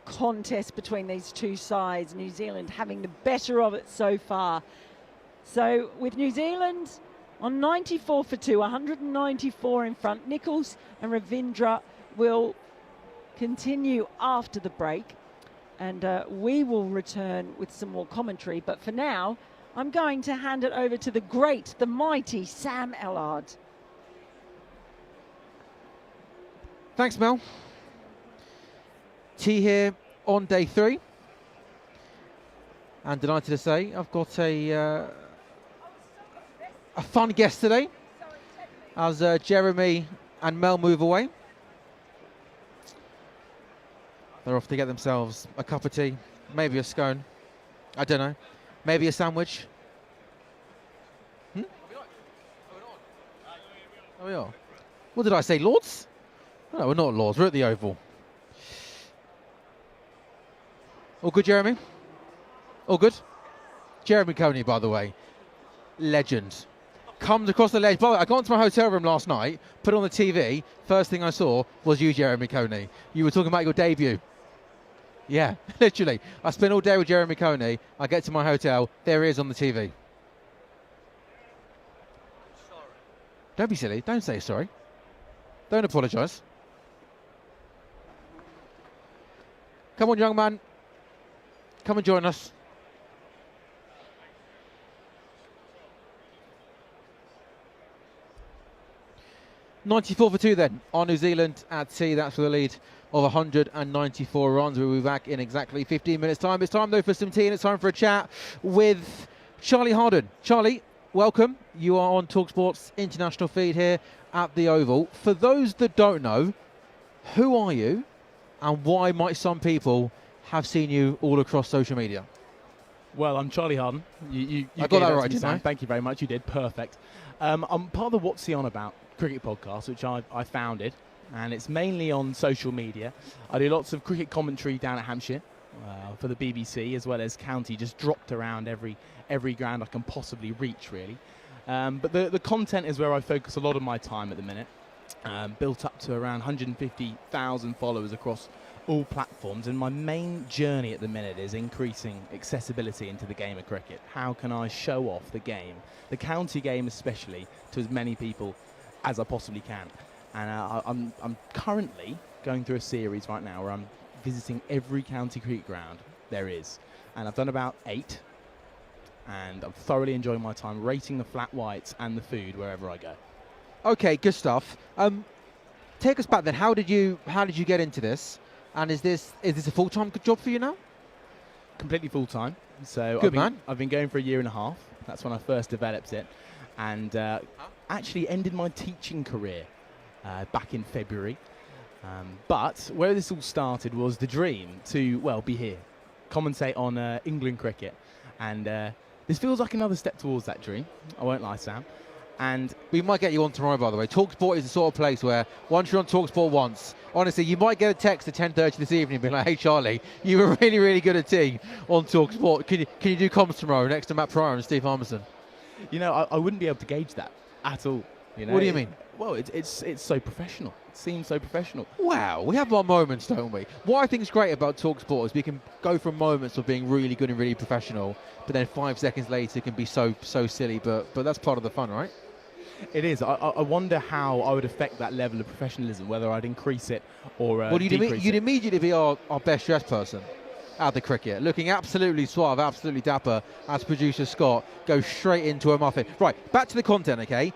contest between these two sides. New Zealand having the better of it so far. So with New Zealand on 94 for 2, 194 in front, Nichols and Ravindra will continue after the break, and we will return with some more commentary. But for now, I'm going to hand it over to the great, the mighty Sam Ellard. Thanks, Mel. Tea here on day 3. And delighted to say I've got a fun guest today as Jeremy and Mel move away. They're off to get themselves a cup of tea, maybe a scone, I don't know, maybe a sandwich. Oh, we are. What did I say, Lords? No, we're not Lords, we're at the Oval. All good, Jeremy? All good? Jeremy Coney, by the way, legend. Comes across the ledge. By the way, I got into my hotel room last night, put it on the TV. First thing I saw was you, Jeremy Coney. You were talking about your debut. Yeah, literally. I spent all day with Jeremy Coney. I get to my hotel, there he is on the TV. Sorry. Don't be silly. Don't say sorry. Don't apologise. Come on, young man. Come and join us. .94 for 2 then on New Zealand at tea. That's for the lead of 194 runs. We'll be back in exactly 15 minutes time. It's time though for some tea, and it's time for a chat with Charlie Harden. Charlie, welcome. You are on talkSPORT's international feed here at the Oval. For those that don't know, who are you and why might some people have seen you all across social media? Well, I'm Charlie Harden. You I got that right, didn't I? Thank you very much. You did. Perfect. I'm part of the What's He On About cricket podcast, which I founded, and it's mainly on social media. I do lots of cricket commentary down at Hampshire for the BBC, as well as county, just dropped around every ground I can possibly reach, really. But the content is where I focus a lot of my time at the minute. Built up to around 150,000 followers across all platforms, and my main journey at the minute is increasing accessibility into the game of cricket. How can I show off the game, the county game especially, to as many people as I possibly can? And I'm currently going through a series right now where I'm visiting every county cricket ground there is, and I've done about 8, and I'm thoroughly enjoying my time rating the flat whites and the food wherever I go. Okay, good stuff. Take us back then. How did you get into this? And is this a full-time job for you now? Completely full-time. So good, man. I've been going for a year and a half. That's when I first developed it, and actually ended my teaching career back in February. But where this all started was the dream to, well, be here, commentate on England cricket, and this feels like another step towards that dream. I won't lie, Sam. And we might get you on tomorrow, by the way. talkSPORT is the sort of place where once you're on talkSPORT once, honestly, you might get a text at 10:30 this evening being like, hey, Charlie, you were really, really good at tea on talkSPORT. Can you do comms tomorrow next to Matt Pryor and Steve Harmison? You know, I wouldn't be able to gauge that at all. You know? What do you mean? Well, it's so professional. It seems so professional. Wow, we have our moments, don't we? What I think is great about talkSPORT is we can go from moments of being really good and really professional, but then 5 seconds later it can be so silly, but that's part of the fun, right? It is. I wonder how I would affect that level of professionalism, whether I'd increase it or decrease it. You'd immediately be our best dressed person at the cricket, looking absolutely suave, absolutely dapper, as producer Scott goes straight into a muffin. Right, back to the content, okay?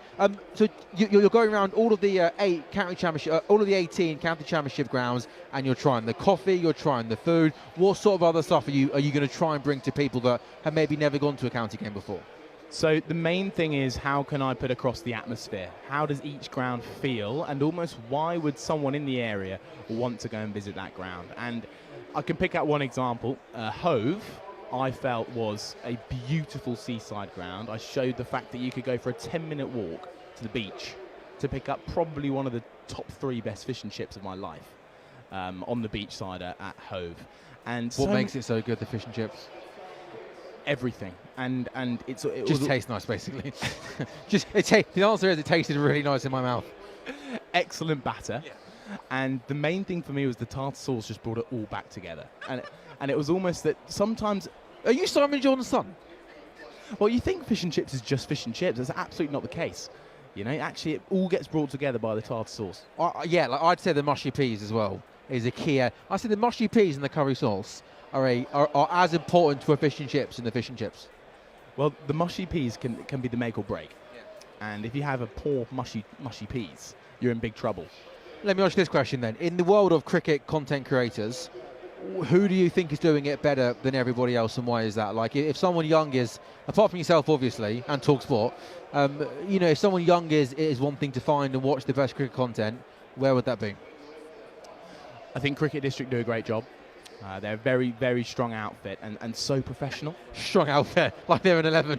So you're going around all of the 8 county championship, all of the 18 county championship grounds, and you're trying the coffee, you're trying the food. What sort of other stuff are you going to try and bring to people that have maybe never gone to a county game before? So the main thing is, how can I put across the atmosphere? How does each ground feel? And almost why would someone in the area want to go and visit that ground? And I can pick out one example. Hove, I felt, was a beautiful seaside ground. I showed the fact that you could go for a 10-minute walk to the beach to pick up probably one of the top 3 best fish and chips of my life on the beach side at Hove. And what makes it so good, the fish and chips? Everything, and it just tastes nice, basically. The answer is it tasted really nice in my mouth. excellent batter. And the main thing for me was the tartar sauce just brought it all back together. And it was almost that sometimes... Are you Simon Jordan's son? Well, you think fish and chips is just fish and chips. That's absolutely not the case. You know, actually, it all gets brought together by the tartar sauce. Yeah, like I'd say the mushy peas as well is a key. I say the mushy peas and the curry sauce are as important to a fish and chips in the fish and chips. Well, the mushy peas can be the make or break. And if you have a poor mushy peas, you're in big trouble. Let me ask you this question then. In the world of cricket content creators, who do you think is doing it better than everybody else, and why is that? Like, if someone young is, apart from yourself obviously, and talkSPORT, you know, if someone young is wanting to find and watch the best cricket content, where would that be? I think Cricket District do a great job. They're a very, very strong outfit and so professional. Strong outfit, like they're an 11.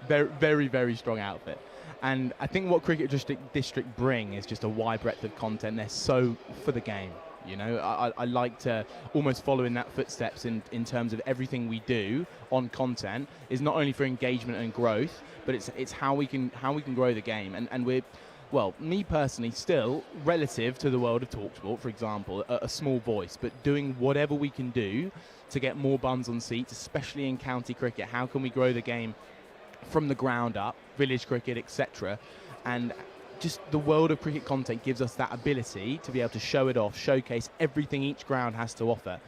Very, very, very strong outfit. And I think what Cricket District bring is just a wide breadth of content. They're so for the game. You know, I like to almost follow in that footsteps in terms of everything we do on content is not only for engagement and growth, but it's how we can grow the game. And we're, well, me personally, still relative to the world of talkSPORT, for example, a small voice, but doing whatever we can do to get more bums on seats, especially in county cricket. How can we grow the game from the ground up, village cricket, etc. And just the world of cricket content gives us that ability to be able to show it off, showcase everything each ground has to offer.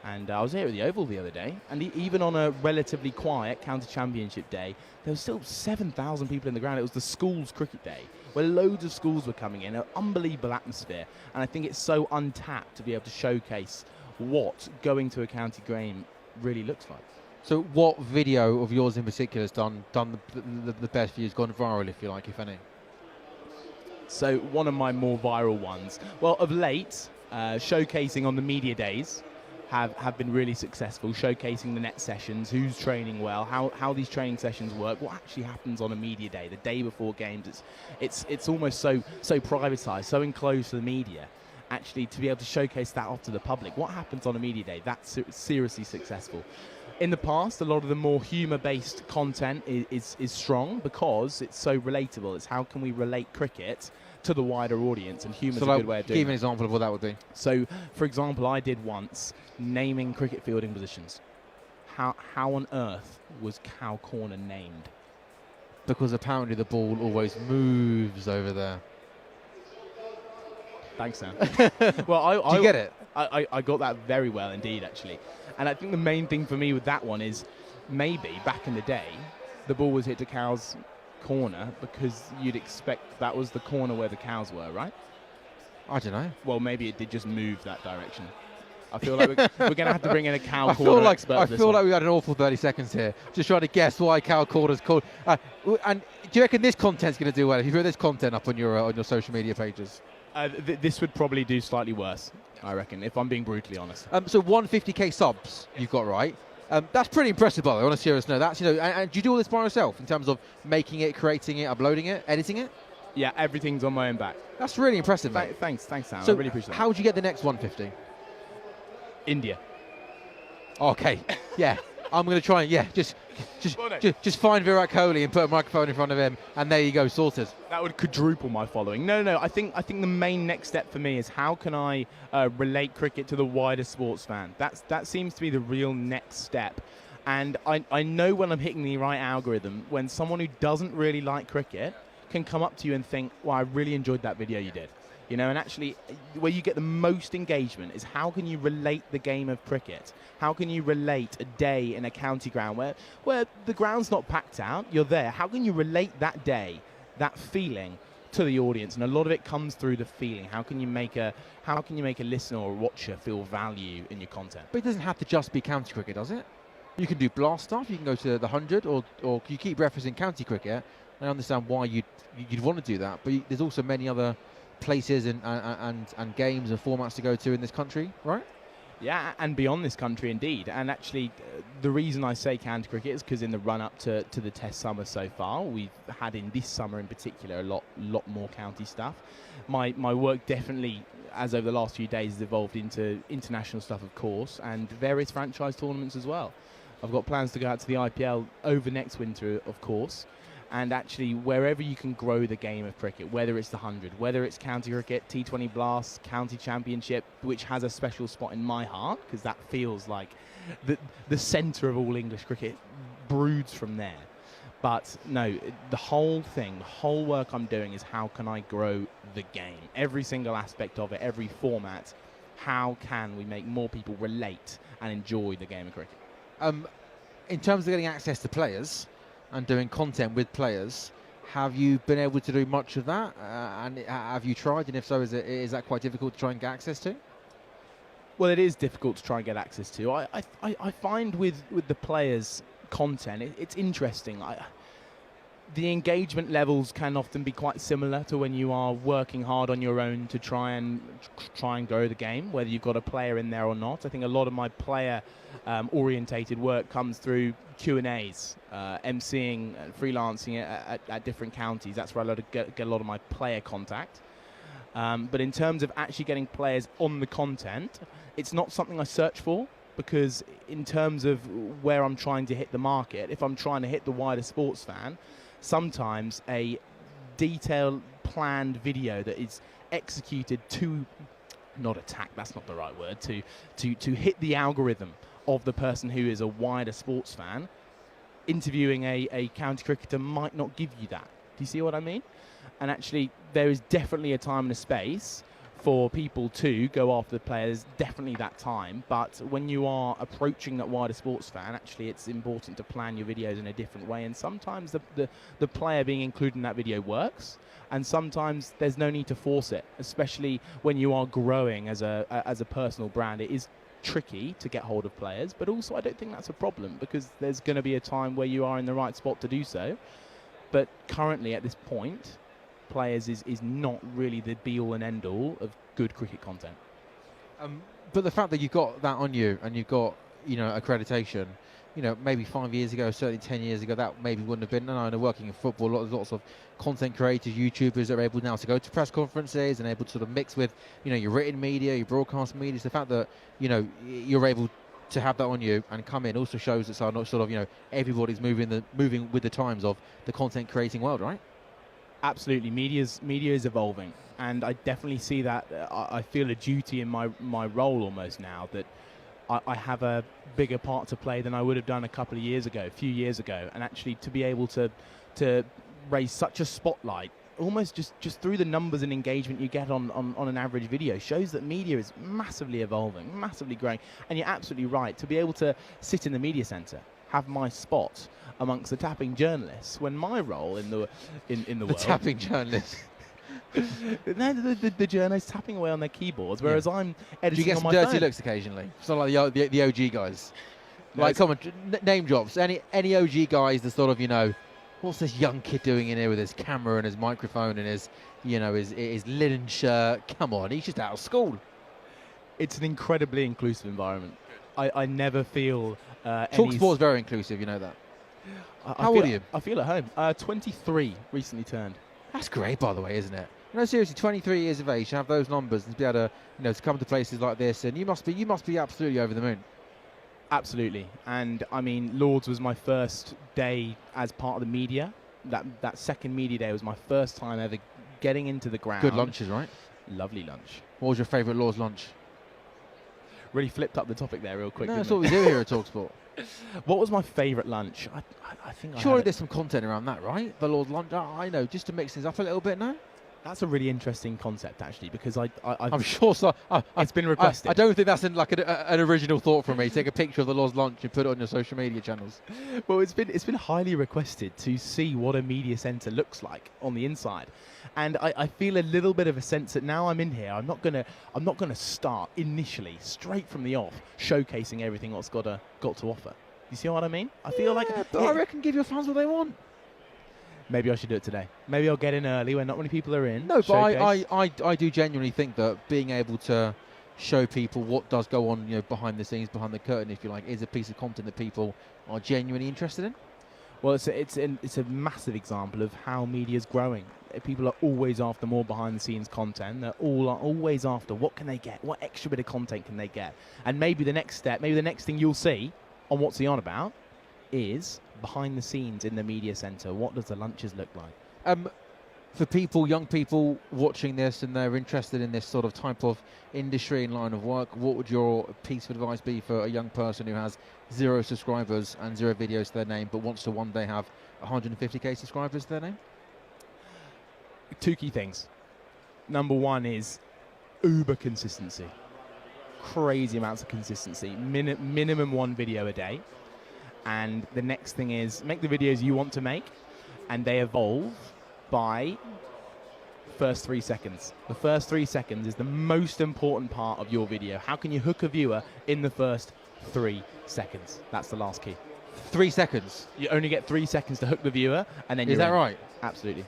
And I was here at the Oval the other day, and even on a relatively quiet county championship day, there was still 7,000 people in the ground. It was the schools cricket day, where loads of schools were coming in, an unbelievable atmosphere. And I think it's so untapped to be able to showcase what going to a county game really looks like. So what video of yours in particular has done the best for you, has gone viral, if you like, if any? So one of my more viral ones, well, of late, showcasing on the media days have been really successful, showcasing the net sessions, who's training well, how these training sessions work, what actually happens on a media day, the day before games. It's almost so privatised, so enclosed to the media. Actually, to be able to showcase that off to the public, what happens on a media day, that's seriously successful. In the past, a lot of the more humour-based content is strong because it's so relatable. It's how can we relate cricket to the wider audience, and humour's a good way of doing it. Give an example of what that would be. So, for example, I did once naming cricket fielding positions. How on earth was cow corner named? Because apparently the ball always moves over there. Thanks, Sam. Well, Did you get it? I got that very well indeed, actually. And I think the main thing for me with that one is maybe back in the day, the ball was hit to cow's corner because you'd expect that was the corner where the cows were, right? I don't know. Well, maybe it did just move that direction. I feel like we're going to have to bring in a cow corner expert. I feel like we had an awful 30 seconds here, just trying to guess why cow corner's called. And do you reckon this content's going to do well? If you put this content up on your social media pages? This would probably do slightly worse, I reckon, if I'm being brutally honest. So 150k subs you've got, right? That's pretty impressive, by the way, on a serious note. That's, you know, and do you do all this by yourself in terms of making it, creating it, uploading it, editing it? Yeah, everything's on my own back. That's really impressive, mate. Thanks, Sam. So I really appreciate that. How would you get the next 150? India. Okay, yeah. I'm going to try and, just find Virat Kohli and put a microphone in front of him, and there you go, sorted. That would quadruple my following. No, I think the main next step for me is how can I relate cricket to the wider sports fan. That seems to be the real next step. And I know when I'm hitting the right algorithm, when someone who doesn't really like cricket can come up to you and think, well, I really enjoyed that video you did. You know, and actually where you get the most engagement is how can you relate the game of cricket? How can you relate a day in a county ground where the ground's not packed out, you're there. How can you relate that day, that feeling to the audience? And a lot of it comes through the feeling. How can you make a listener or a watcher feel value in your content? But it doesn't have to just be county cricket, does it? You can do blast stuff, you can go to the 100, or you keep referencing county cricket. I understand why you'd want to do that, but there's also many other places and games and formats to go to in this country, right? Yeah, and beyond this country indeed. And actually, the reason I say county cricket is because in the run-up to the Test summer so far, we've had in this summer in particular a lot more county stuff. My work definitely, as over the last few days, has evolved into international stuff, of course, and various franchise tournaments as well. I've got plans to go out to the IPL over next winter, of course. And actually, wherever you can grow the game of cricket, whether it's the 100, whether it's county cricket, T20 Blast, county championship, which has a special spot in my heart, because that feels like the centre of all English cricket broods from there. But no, the whole thing, the whole work I'm doing is how can I grow the game? Every single aspect of it, every format, how can we make more people relate and enjoy the game of cricket? In terms of getting access to players and doing content with players, have you been able to do much of that? And have you tried? And if so, is that quite difficult to try and get access to? Well, it is difficult to try and get access to. I find with the players' content, it's interesting. The engagement levels can often be quite similar to when you are working hard on your own to try and grow the game, whether you've got a player in there or not. I think a lot of my player orientated work comes through Q&As, emceeing, freelancing at different counties. That's where I get a lot of my player contact. But in terms of actually getting players on the content, it's not something I search for, because in terms of where I'm trying to hit the market, if I'm trying to hit the wider sports fan, sometimes a detailed, planned video that is executed to, not attack, that's not the right word, to hit the algorithm of the person who is a wider sports fan, interviewing a county cricketer might not give you that. Do you see what I mean? And actually, there is definitely a time and a space for people to go after the players, definitely that time. But when you are approaching that wider sports fan, actually it's important to plan your videos in a different way. And sometimes the player being included in that video works, and sometimes there's no need to force it, especially when you are growing as a personal brand. It is tricky to get hold of players, but also I don't think that's a problem, because there's going to be a time where you are in the right spot to do so. But currently at this point, players is not really the be-all and end-all of good cricket content. But the fact that you've got that on you and you've got, accreditation, maybe 5 years ago, certainly 10 years ago, that maybe wouldn't have been. And I know working in football, lots of content creators, YouTubers that are able now to go to press conferences and able to sort of mix with, your written media, your broadcast media. It's the fact that, you're able to have that on you and come in also shows that everybody's moving with the times of the content creating world, right? Absolutely, media is evolving, and I definitely see that. I feel a duty in my role almost now that I have a bigger part to play than I would have done a few years ago, and actually to be able to raise such a spotlight, almost just through the numbers and engagement you get on an average video, shows that media is massively evolving, massively growing. And you're absolutely right, to be able to sit in the media centre, have my spot amongst the tapping journalists, when my role in the world, tapping journalists, the journalists tapping away on their keyboards, whereas I'm editing. Do you get on some my dirty phone. looks occasionally? It's not like the OG guys. No, like, come on, name drops. Any OG guys that sort of, what's this young kid doing in here with his camera and his microphone and his linen shirt? Come on, he's just out of school. It's an incredibly inclusive environment. I never feel talkSPORT is very inclusive, you know that. How old are you? I feel at home. 23, recently turned. That's great, by the way, isn't it? Seriously, 23 years of age, to have those numbers and to be able to, to come to places like this, and you must be absolutely over the moon. Absolutely. And I mean, Lords was my first day as part of the media. That second media day was my first time ever getting into the ground. Good lunches, right? Lovely lunch. What was your favourite Lords lunch? Really flipped up the topic there real quick. No, that's what we do here at talkSPORT. What was my favourite lunch? I think surely there's some content around that, right? The Lord's lunch. I know, just to mix things up a little bit, no? That's a really interesting concept, actually, because I'm sure so. It's been requested. I don't think that's an original thought from me. Take a picture of the Lord's lunch and put it on your social media channels. Well, it's been highly requested to see what a media centre looks like on the inside, and I feel a little bit of a sense that now I'm in here, I'm not gonna start initially straight from the off showcasing everything what's got to offer. You see what I mean? I feel like I reckon give your fans what they want. Maybe I should do it today. Maybe I'll get in early when not many people are in. No, but I do genuinely think that being able to show people what does go on, behind the scenes, behind the curtain, if you like, is a piece of content that people are genuinely interested in. Well, it's a massive example of how media is growing. People are always after more behind-the-scenes content. They're always after what can they get, what extra bit of content can they get, and maybe the next step, maybe the next thing you'll see on What's He On About is behind the scenes in the media centre? What does the lunches look like? For people, young people watching this and they're interested in this sort of type of industry and line of work, what would your piece of advice be for a young person who has 0 subscribers and 0 videos to their name but wants to one day have 150k subscribers to their name? 2 key things. Number 1 is uber consistency. Crazy amounts of consistency. Minimum 1 video a day. And the next thing is make the videos you want to make, and they evolve by first 3 seconds. The first 3 seconds is the most important part of your video. How can you hook a viewer in the first 3 seconds? That's the last key. 3 seconds? You only get 3 seconds to hook the viewer, and then Is that right? Absolutely.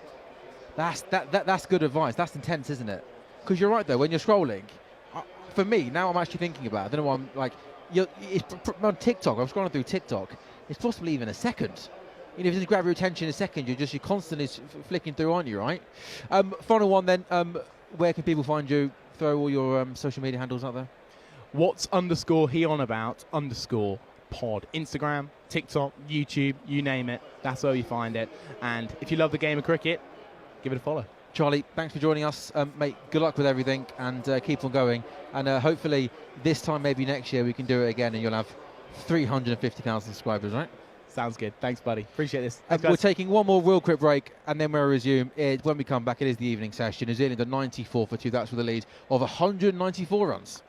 That's good advice. That's intense, isn't it? Because you're right, though, when you're scrolling, for me, now I'm actually thinking about it, I don't know why I'm like, on TikTok, I'm scrolling through TikTok, it's possibly even a second. You know, if it doesn't grab your attention in a second, you're constantly flicking through, aren't you, right? Final one then, where can people find you? Throw all your social media handles out there. What's_he_on_about_pod. Instagram, TikTok, YouTube, you name it. That's where you find it. And if you love the game of cricket, give it a follow. Charlie, thanks for joining us. Mate, good luck with everything and keep on going. And hopefully this time, maybe next year, we can do it again and you'll have 350,000 subscribers, right? Sounds good. Thanks, buddy. Appreciate this. We're taking one more real quick break and then we'll resume. When we come back, it is the evening session. New Zealand are 94 for 2. That's with a lead of 194 runs.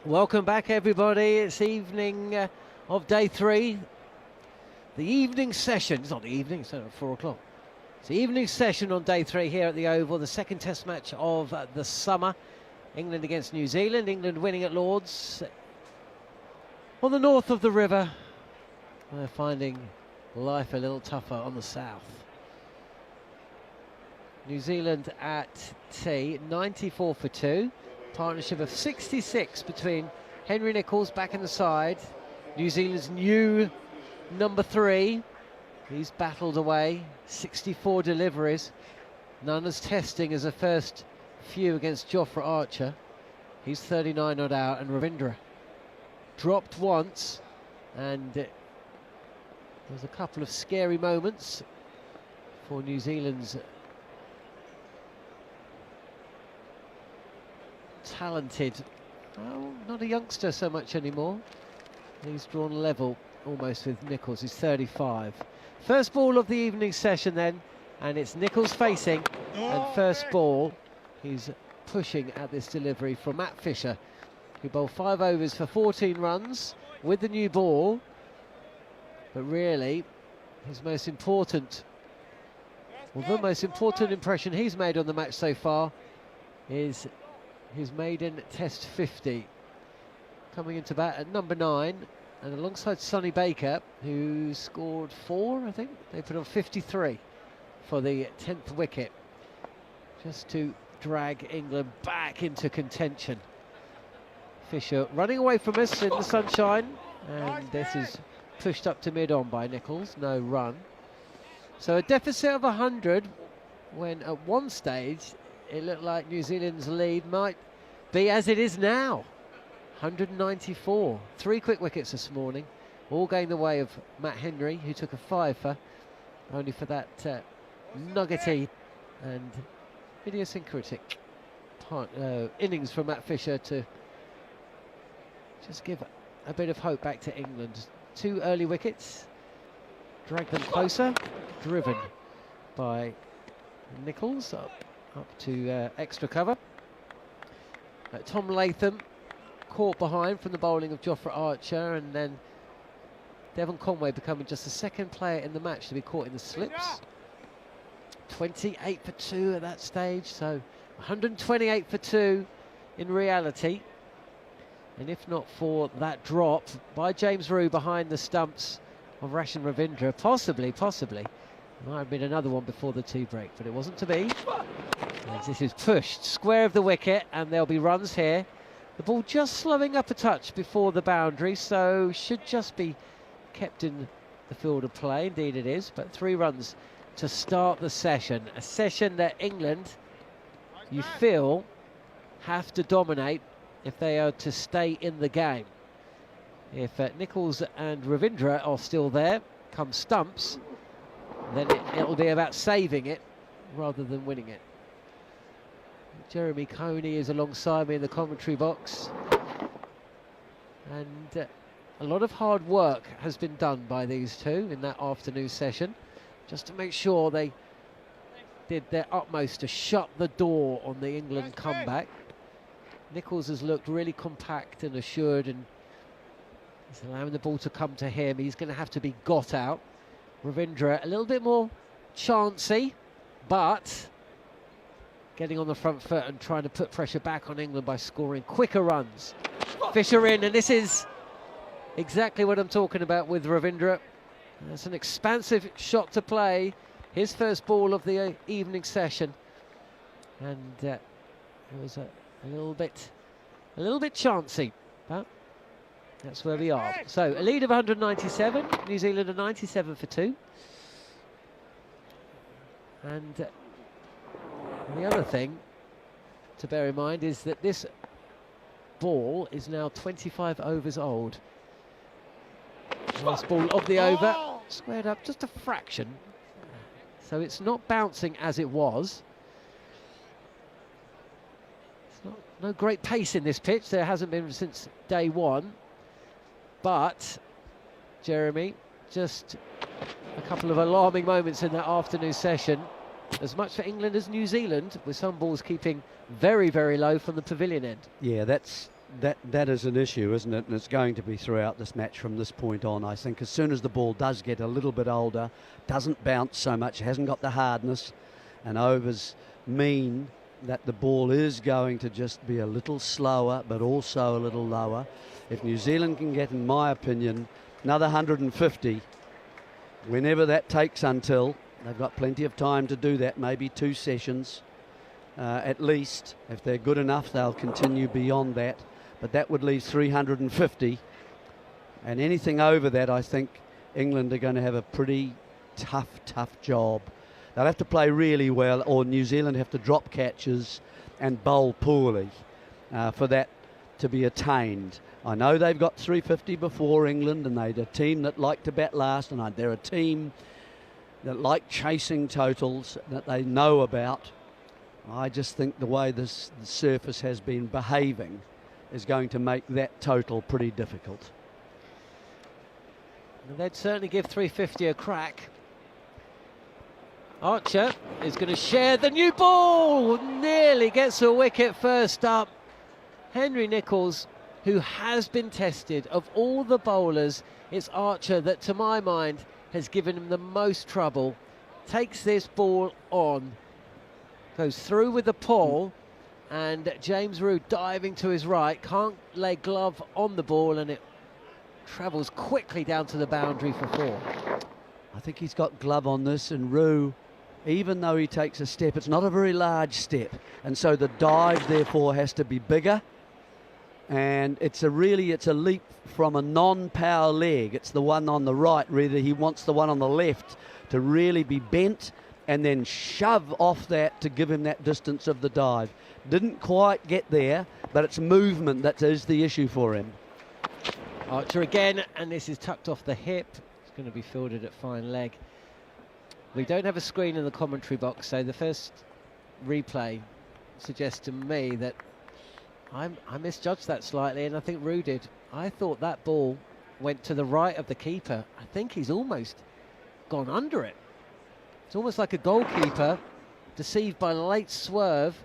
Welcome back, everybody. It's evening of day 3. The evening session. It's not the evening, it's at 4 o'clock. It's the evening session on day 3 here at the Oval. The second test match of the summer. England against New Zealand. England winning at Lord's. On the north of the river, they're finding life a little tougher on the south. New Zealand at tea, 94 for 2. Partnership of 66 between Henry Nicholls back in the side. New Zealand's new number 3. He's battled away, 64 deliveries. None as testing as the first few against Jofra Archer. He's 39 not out, and Ravindra dropped once, and there's a couple of scary moments for New Zealand's talented, well, not a youngster so much anymore. He's drawn level almost with Nicholls, he's 35. First ball of the evening session then, and it's Nicholls facing, and first ball, he's pushing at this delivery from Matt Fisher, who bowled 5 overs for 14 runs with the new ball. But really, his most important, well, the most important impression he's made on the match so far is his maiden Test 50. Coming into bat at number 9, and alongside Sonny Baker, who scored 4, I think. They put on 53 for the 10th wicket, just to drag England back into contention. Fisher running away from us in the sunshine, and this is pushed up to mid-on by Nicholls, no run. So a deficit of 100, when at one stage it looked like New Zealand's lead might be as it is now. 194. 3 quick wickets this morning, all going the way of Matt Henry, who took a 5-fer, only for that nuggety and idiosyncratic innings from Matt Fisher to just give a bit of hope back to England. 2 early wickets, drag them closer, driven by Nicholls up to extra cover. Tom Latham caught behind from the bowling of Jofra Archer, and then Devon Conway becoming just the 2nd player in the match to be caught in the slips. 28 for 2 at that stage, so 128 for 2 in reality. And if not for that drop by James Rew behind the stumps of Rachin Ravindra, possibly, might have been another one before the tea break, but it wasn't to be. As this is pushed square of the wicket, and there'll be runs here. The ball just slowing up a touch before the boundary, so should just be kept in the field of play. Indeed it is, but 3 runs to start the session. A session that England, you feel, have to dominate if they are to stay in the game. If Nicholls and Ravindra are still there, come stumps, then it'll be about saving it rather than winning it. Jeremy Coney is alongside me in the commentary box, and a lot of hard work has been done by these two in that afternoon session, just to make sure they did their utmost to shut the door on the England comeback. Nicholls has looked really compact and assured, and he's allowing the ball to come to him. He's going to have to be got out. Ravindra a little bit more chancy, but getting on the front foot and trying to put pressure back on England by scoring quicker runs. Fisher in, and this is exactly what I'm talking about with Ravindra. That's an expansive shot to play. His first ball of the evening session, and it was a little bit chancy, but that's where we are. So a lead of 197, New Zealand are 97 for 2. And the other thing to bear in mind is that this ball is now 25 overs old. Last ball of the over, squared up just a fraction. So it's not bouncing as it was. It's no great pace in this pitch. There hasn't been since day one. But, Jeremy, just a couple of alarming moments in that afternoon session. As much for England as New Zealand, with some balls keeping very, very low from the pavilion end. Yeah, that is an issue, isn't it? And it's going to be throughout this match from this point on. I think as soon as the ball does get a little bit older, doesn't bounce so much, hasn't got the hardness, and overs mean that the ball is going to just be a little slower, but also a little lower. If New Zealand can get, in my opinion, another 150, whenever that takes until, they've got plenty of time to do that, maybe 2 sessions at least. If they're good enough, they'll continue beyond that. But that would leave 350. And anything over that, I think England are going to have a pretty tough job. They'll have to play really well, or New Zealand have to drop catches and bowl poorly for that to be attained. I know they've got 350 before England, and they're a team that like to bat last, and they're a team that like chasing totals that they know about. I just think the way the surface has been behaving is going to make that total pretty difficult. And they'd certainly give 350 a crack. Archer is going to share the new ball, nearly gets a wicket first up. Henry Nicholls, who has been tested, of all the bowlers, it's Archer that, to my mind, has given him the most trouble. Takes this ball on, goes through with the pull, and James Rew diving to his right, can't lay glove on the ball, and it travels quickly down to the boundary for 4. I think he's got glove on this, and Rew, even though he takes a step, it's not a very large step, and so the dive therefore has to be bigger. And it's a leap from a non-power leg. It's the one on the right, rather he wants the one on the left to really be bent and then shove off that to give him that distance of the dive. Didn't quite get there, but it's movement that is the issue for him. Archer again, and this is tucked off the hip. It's going to be fielded at fine leg. We don't have a screen in the commentary box, so the first replay suggests to me that I misjudged that slightly, and I think Rue did. I thought that ball went to the right of the keeper. I think he's almost gone under it. It's almost like a goalkeeper deceived by a late swerve.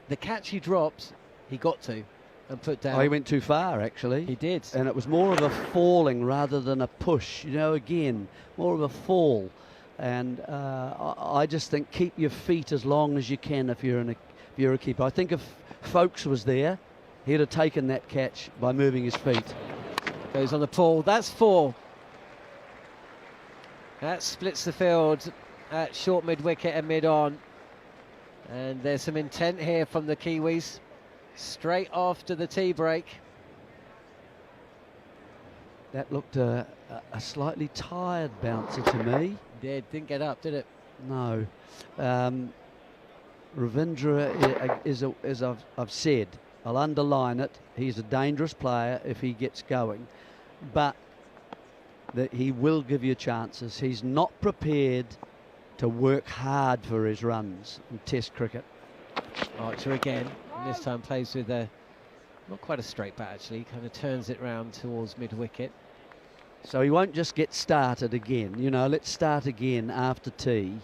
The catch he dropped, he got to and put down. Oh, he went too far, actually. He did. And it was more of a falling rather than a push. You know, again, more of a fall. And I just think keep your feet as long as you can if you're a keeper. I think if Folkes was there, he'd have taken that catch by moving his feet. Goes on the pull. That's 4. That splits the field at short mid-wicket and mid-on. And there's some intent here from the Kiwis. Straight after the tea break. That looked a slightly tired bouncer to me. Yeah, didn't get up, did it? No. Ravindra is, as I've said, I'll underline it, he's a dangerous player if he gets going. But that he will give you chances. He's not prepared to work hard for his runs in Test cricket. Archer again, and this time plays with a, not quite a straight bat actually, kind of turns it round towards mid-wicket. So he won't just get started again. You know, let's start again after tea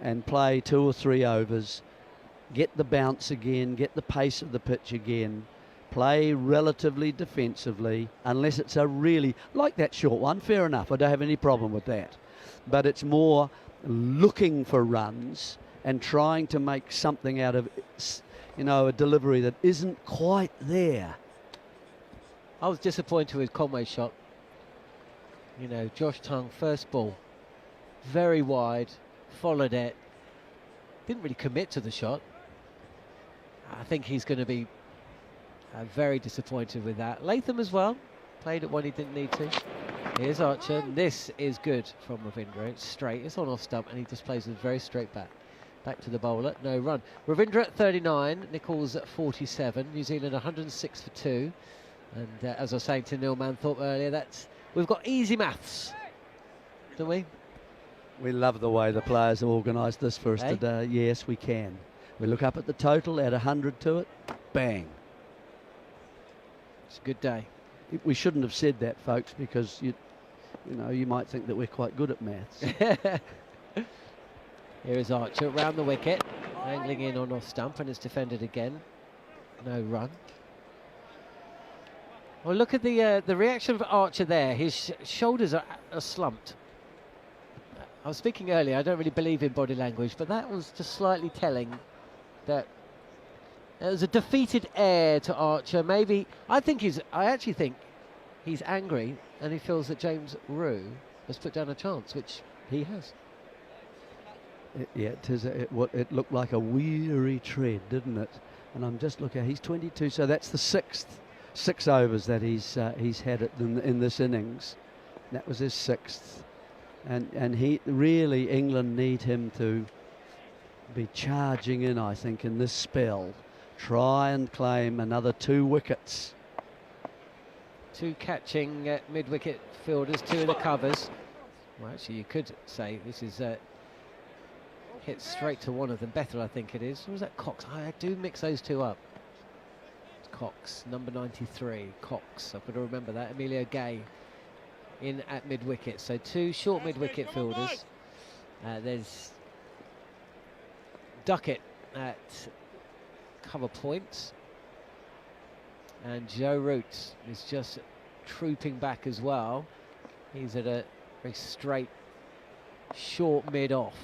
and play 2 or 3 overs, get the bounce again, get the pace of the pitch again, play relatively defensively, unless it's a really, like that short one, fair enough, I don't have any problem with that. But it's more looking for runs and trying to make something out of, you know, a delivery that isn't quite there. I was disappointed with Conway's shot. You know, Josh Tongue, first ball, very wide, followed it, didn't really commit to the shot. I think he's going to be very disappointed with that. Latham as well, played it when he didn't need to. Here's Archer, this is good from Ravindra, it's straight, it's on off stump, and he just plays a very straight bat. Back to the bowler, no run. Ravindra at 39, Nichols at 47, New Zealand 106 for 2. And as I was saying to Neil Manthorp earlier, we've got easy maths, don't we? We love the way the players have organised this for us today. Yes, we can. We look up at the total, add 100 to it, bang. It's a good day. We shouldn't have said that, folks, because you know, you might think that we're quite good at maths. Here is Archer round the wicket, angling in on off stump, and it's defended again. No run. Well, look at the reaction of Archer there. His shoulders are slumped. I was speaking earlier, I don't really believe in body language, but that was just slightly telling that there was a defeated air to Archer. Maybe, I actually think he's angry and he feels that James Rue has put down a chance, which he has. It looked like a weary tread, didn't it? And I'm just looking, he's 22, so that's the 6 overs that he's had it in this innings. That was his 6th. And he really, England need him to be charging in, I think, in this spell. Try and claim another 2 wickets. 2 catching mid-wicket fielders, 2 in the covers. Well, actually, you could say this is hit straight to one of them. Bethel, I think it is. Or was that Cox? I do mix those 2 up. It's Cox, number 93. Cox, I've got to remember that. Emilio Gay in at mid-wicket. So 2 short mid-wicket fielders. There's Duckett at cover points. And Joe Root is just trooping back as well. He's at a very straight, short mid-off.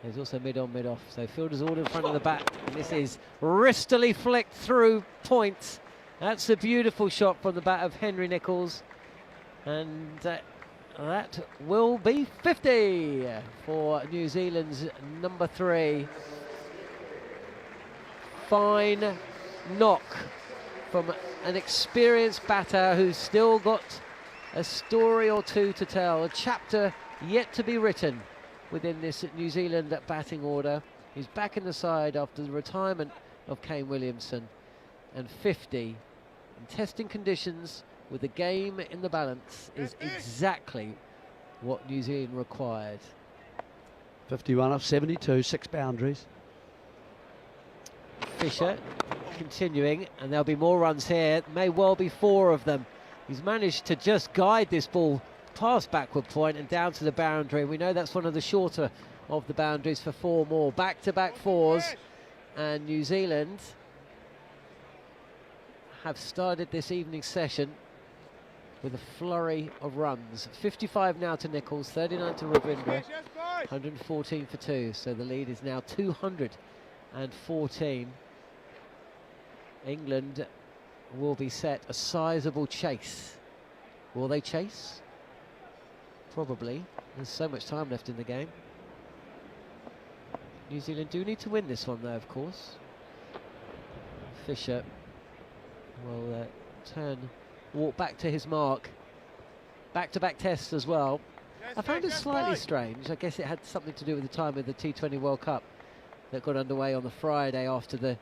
There's also mid-on, mid-off. So fielders all in front of the bat. And this is wristily flicked through points. That's a beautiful shot from the bat of Henry Nichols. And that will be 50 for New Zealand's number 3. Fine knock from an experienced batter who's still got a story or 2 to tell, a chapter yet to be written within this New Zealand batting order. He's back in the side after the retirement of Kane Williamson, and 50 in testing conditions with the game in the balance is exactly what New Zealand required. 51 off 72, 6 boundaries. Fisher continuing, and there'll be more runs here. May well be 4 of them. He's managed to just guide this ball past backward point and down to the boundary. We know that's one of the shorter of the boundaries for 4 more. Back-to-back 4s, and New Zealand have started this evening's session with a flurry of runs. 55 now to Nicholls, 39 to Ravindra, 114 for 2. So the lead is now 214. England will be set a sizable chase. Will they chase? Probably. There's so much time left in the game. New Zealand do need to win this one, though, of course. Fisher will walk back to his mark. Back-to-back tests as well. I found it slightly strange. I guess it had something to do with the time of the T20 World Cup that got underway on the Friday after the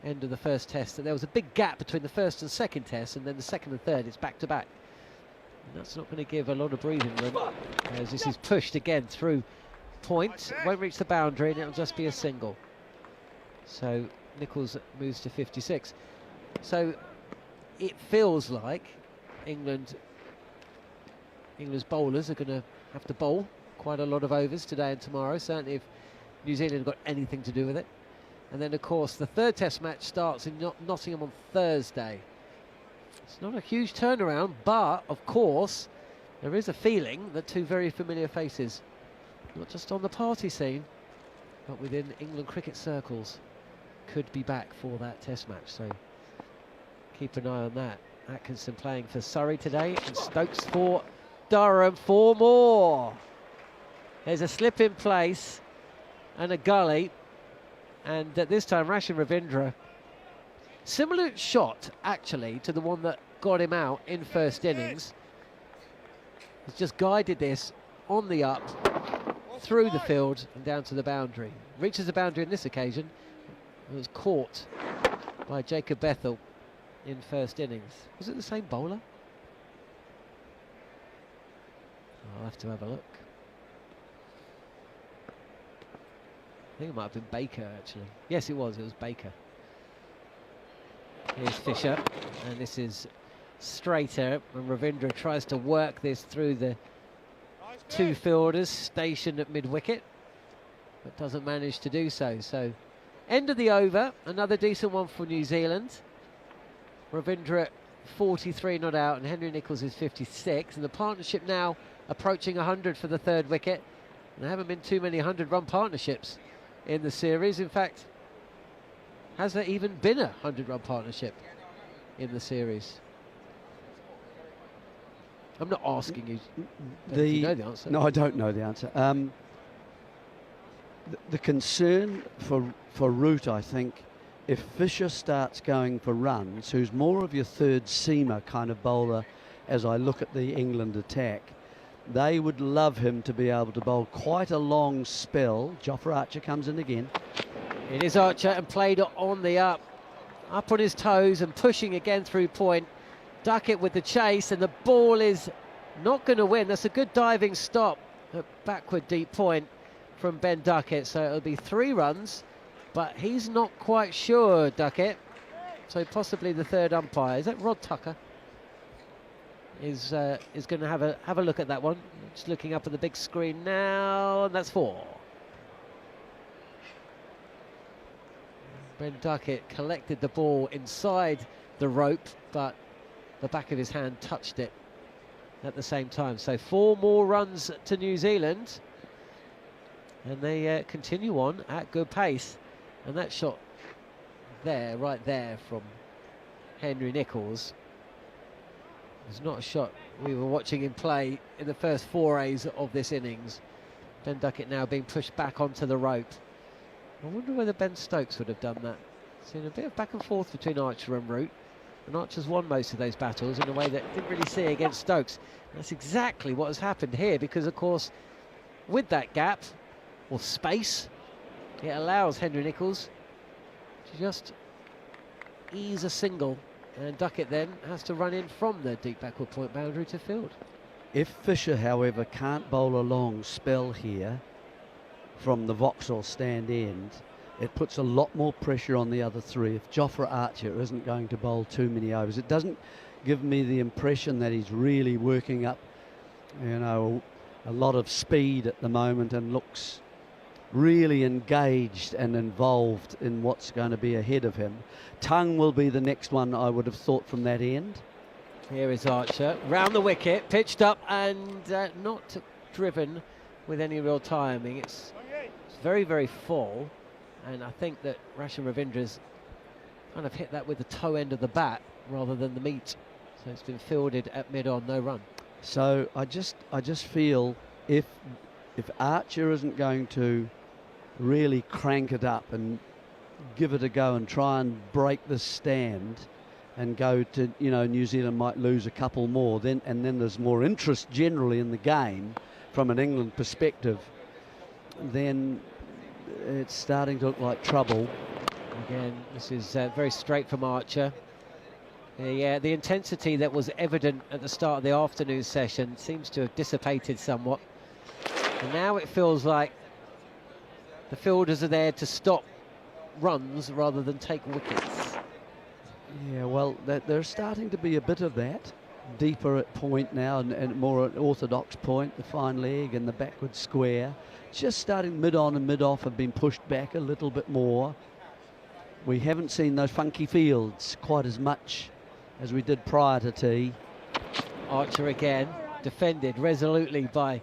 end of the first test. And there was a big gap between the first and second test, and then the second and third, it's back-to-back. And that's not going to give a lot of breathing room, as this is pushed again through point. Won't reach the boundary, and it'll just be a single. So Nicholls moves to 56. So it feels like England's bowlers are going to have to bowl quite a lot of overs today and tomorrow, certainly if New Zealand got anything to do with it. And then, of course, the third test match starts in Nottingham on Thursday. It's not a huge turnaround, but, of course, there is a feeling that 2 very familiar faces, not just on the party scene, but within England cricket circles, could be back for that test match. So keep an eye on that. Atkinson playing for Surrey today, and Stokes for Durham. 4 more. There's a slip in place and a gully, and this time Rashid Ravindra, similar shot actually to the one that got him out in first innings. He's just guided this on the up through the field and down to the boundary. Reaches the boundary on this occasion. It was caught by Jacob Bethel in first innings. Was it the same bowler? I'll have to have a look. I think it might have been Baker, actually. Yes, it was Baker. Here's Fisher, and this is straighter, and Ravindra tries to work this through the 2 fielders stationed at mid-wicket, but doesn't manage to do so. So, end of the over, another decent one for New Zealand. Ravindra 43 not out, and Henry Nicholls is 56, and the partnership now approaching 100 for the 3rd wicket. And there haven't been too many 100-run partnerships in the series. In fact, has there even been a 100-run partnership in the series? I'm not asking you. Do you know the answer? No, I don't know the answer. The concern for Root, I think, if Fisher starts going for runs, who's more of your third seamer kind of bowler, as I look at the England attack, they would love him to be able to bowl quite a long spell. Jofra Archer comes in again. It is Archer, and played on the up on his toes and pushing again through point. Duckett with the chase, and the ball is not going to win. That's a good diving stop at backward deep point from Ben Duckett. So it'll be 3 runs, but he's not quite sure, Duckett. So possibly the 3rd umpire. Is that Rod Tucker? Is going to have a look at that one. Just looking up at the big screen now, and that's 4. Ben Duckett collected the ball inside the rope, but the back of his hand touched it at the same time. So 4 more runs to New Zealand, and they continue on at good pace. And that shot there, right there, from Henry Nicholls was not a shot we were watching him play in the first forays of this innings. Ben Duckett now being pushed back onto the rope. I wonder whether Ben Stokes would have done that. Seen a bit of back and forth between Archer and Root, and Archer's won most of those battles in a way that didn't really see against Stokes. And that's exactly what has happened here, because of course with that gap or space, it allows Henry Nicholls to just ease a single, and Duckett then has to run in from the deep backward point boundary to field. If Fisher, however, can't bowl a long spell here from the Vauxhall stand end, it puts a lot more pressure on the other three. If Jofra Archer isn't going to bowl too many overs, it doesn't give me the impression that he's really working up, you know, a lot of speed at the moment and looks really engaged and involved in what's going to be ahead of him. Tongue will be the next one, I would have thought, from that end. Here is Archer, round the wicket, pitched up and not driven with any real timing. It's very, very full, and I think that Rashan Ravindra's kind of hit that with the toe end of the bat rather than the meat. So it's been fielded at mid-on, no run. So I just feel if Archer isn't going to really crank it up and give it a go and try and break the stand and go to, you know, New Zealand might lose a couple more, then there's more interest generally in the game from an England perspective, then it's starting to look like trouble. Again, this is very straight from Archer. Yeah, the intensity that was evident at the start of the afternoon session seems to have dissipated somewhat. And now it feels like the fielders are there to stop runs rather than take wickets. Yeah, well, there's starting to be a bit of that. Deeper at point now and more at orthodox point, the fine leg and the backward square. Just starting mid-on and mid-off have been pushed back a little bit more. We haven't seen those funky fields quite as much as we did prior to tea. Archer again, defended resolutely by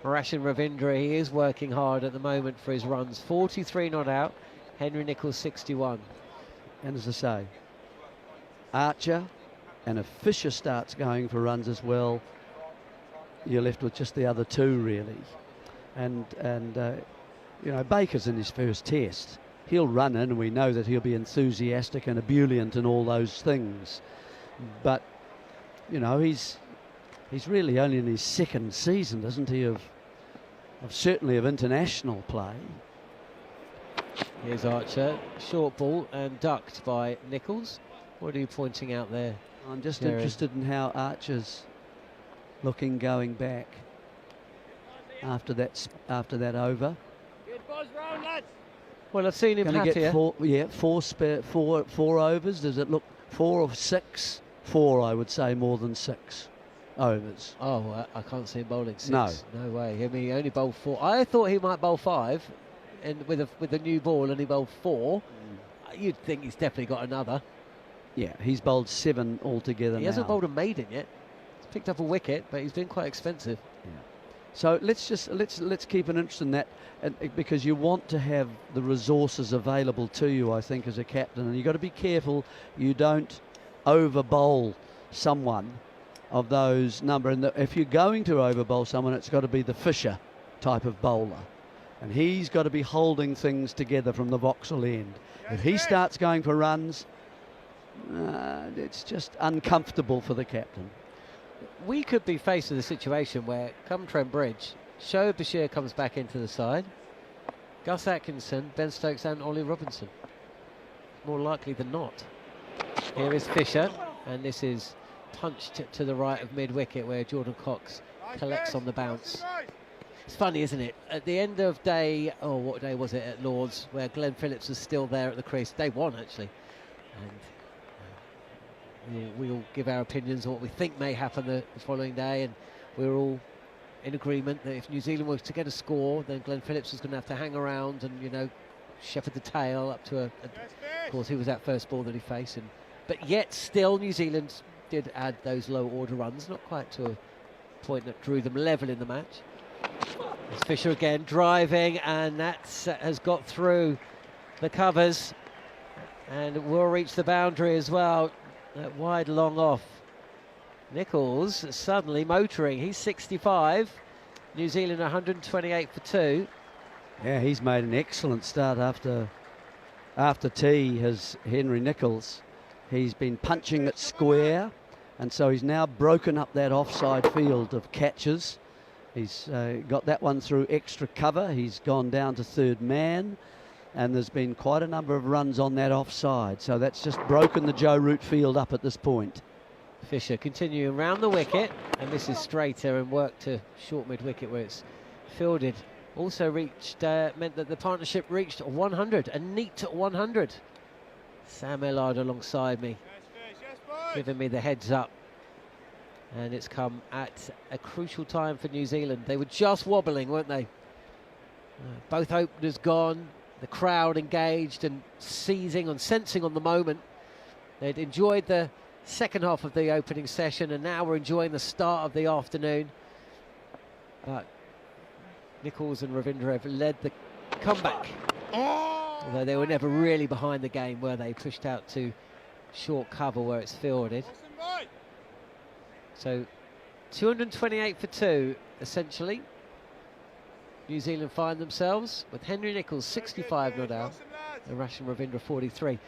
Rashan Ravindra. He is working hard at the moment for his runs. 43 not out, Henry Nicholls 61. And as I say, Archer, and if Fisher starts going for runs as well, you're left with just the other two really. And you know, Baker's in his first test. He'll run in, and we know that he'll be enthusiastic and ebullient and all those things. But you know, he's really only in his second season, isn't he, of certainly of international play. Here's Archer, short ball and ducked by Nicholls. What are you pointing out there? I'm just Jerry? interested in how Archer's looking going back after that over. Well, I've seen him Going to happier. get four overs. Does it look 4 or 6? 4, I would say, more than 6 overs. Oh, I can't see him bowling 6. No way. I mean, he only bowled 4. I thought he might bowl 5, and with a new ball, and he bowled 4. You'd think he's definitely got another. Yeah, he's bowled 7 altogether. He hasn't bowled a maiden yet. He's picked up a wicket, but he's been quite expensive. Yeah. So let's keep an interest in that, because you want to have the resources available to you, I think, as a captain, and you've got to be careful you don't over bowl someone of those number. And if you're going to over bowl someone, it's got to be the Fisher type of bowler, and he's got to be holding things together from the Vauxhall end. If he starts going for runs, it's just uncomfortable for the captain. We could be faced with a situation where, come Trent Bridge, Shoaib Bashir comes back into the side, Gus Atkinson, Ben Stokes and Ollie Robinson. More likely than not. Here is Fisher, and this is punched to the right of mid-wicket where Jordan Cox collects on the bounce. It's funny, isn't it? At the end of day, what day was it at Lord's, where Glenn Phillips was still there at the crease, day 1 actually, and we'll give our opinions on what we think may happen the following day, and we're all in agreement that if New Zealand was to get a score, then Glenn Phillips was going to have to hang around and, you know, shepherd the tail up to of course, he was that first ball that he faced, but yet still New Zealand did add those low order runs, not quite to a point that drew them level in the match. It's Fisher again driving, and that has got through the covers and will reach the boundary as well. That wide long off. Nicholls suddenly motoring. He's 65. New Zealand 128 for 2. Yeah, he's made an excellent start after tea, has Henry Nicholls. He's been punching it square, and so he's now broken up that offside field of catches, He's got that one through extra cover. He's gone down to third man, and there's been quite a number of runs on that offside. So that's just broken the Joe Root field up at this point. Fisher continuing round the wicket, and this is straighter and work to short mid-wicket where it's fielded. Also reached, meant that the partnership reached 100, a neat 100. Sam Ellard alongside me, giving me the heads up. And it's come at a crucial time for New Zealand. They were just wobbling, weren't they? Both openers gone, the crowd engaged and seizing and sensing on the moment. They'd enjoyed the second half of the opening session, and now we're enjoying the start of the afternoon. But Nicholls and Ravindra have led the comeback. Although they were never really behind the game, were they? Pushed out to short cover where it's fielded. So 228 for 2, essentially. New Zealand find themselves with Henry Nicholls 65 not out and Rachin Ravindra 43.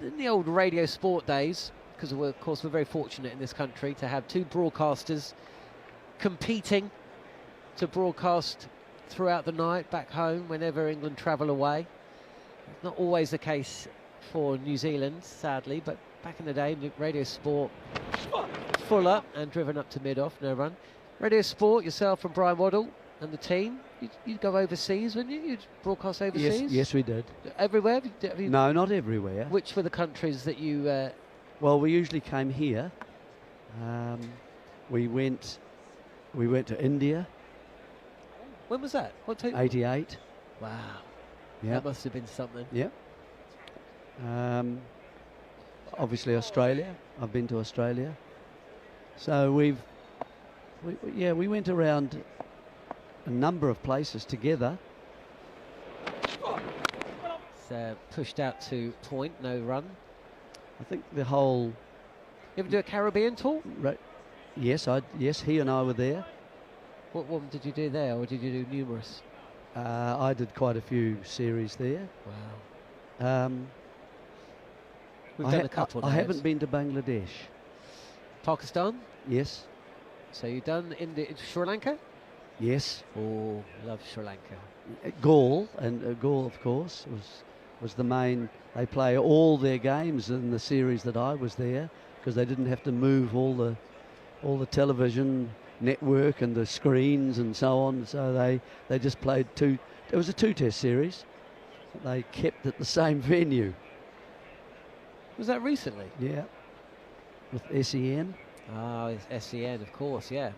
In the old radio sport days, because of course we're very fortunate in this country to have two broadcasters competing to broadcast throughout the night back home whenever England travel away. Not always the case for New Zealand, sadly, but back in the day, radio sport fuller and driven up to mid-off, no run. Radio sport, yourself and Brian Waddle and the team, you'd go overseas, wouldn't you? You'd broadcast overseas? Yes, we did. Everywhere? No, not everywhere. Which were the countries that you... Well, we usually came here. We went to India. When was that? What time? 88. Wow. Yeah. That must have been something. Yeah. Obviously Australia. I've been to Australia. So we went around a number of places together. It's pushed out to point, no run. I think the whole... You ever do a Caribbean tour? Yes, he and I were there. What one did you do there, or did you do numerous? I did quite a few series there. Wow. We've done a couple. I haven't been to Bangladesh. Pakistan? Yes. So you've done Sri Lanka? Yes. Oh, love Sri Lanka. Gaul, and Gaul, of course, was the main. They play all their games in the series that I was there because they didn't have to move all the television network and the screens and so on. So they just played two. It was a two-test series. They kept at the same venue. Was that recently? Yeah. With SEN. Ah, it's SEN, of course, yeah.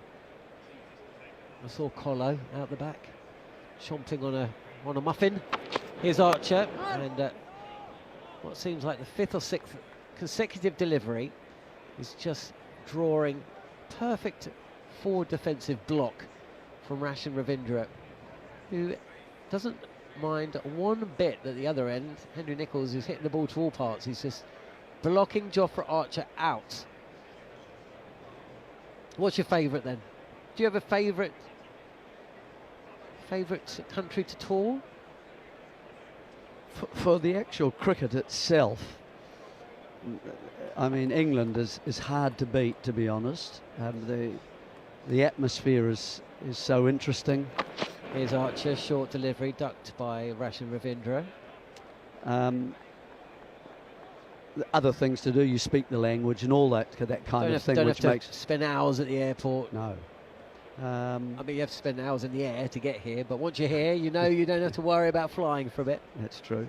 I saw Colo out the back, chomping on a muffin. Here's Archer, and what seems like the fifth or sixth consecutive delivery is just drawing perfect forward defensive block from Rachin Ravindra, who doesn't mind one bit at the other end. Henry Nicholls is hitting the ball to all parts. He's just blocking Jofra Archer out. What's your favourite then? Do you have a favourite country to tour? For the actual cricket itself, I mean, England is hard to beat, to be honest. The atmosphere is so interesting. Here's Archer, short delivery, ducked by Rachin Ravindra. Other things to do, you speak the language and all that kind of thing, which makes... spend hours at the airport. No. I mean, you have to spend hours in the air to get here, but once you're here, you know you don't have to worry about flying for a bit. That's true.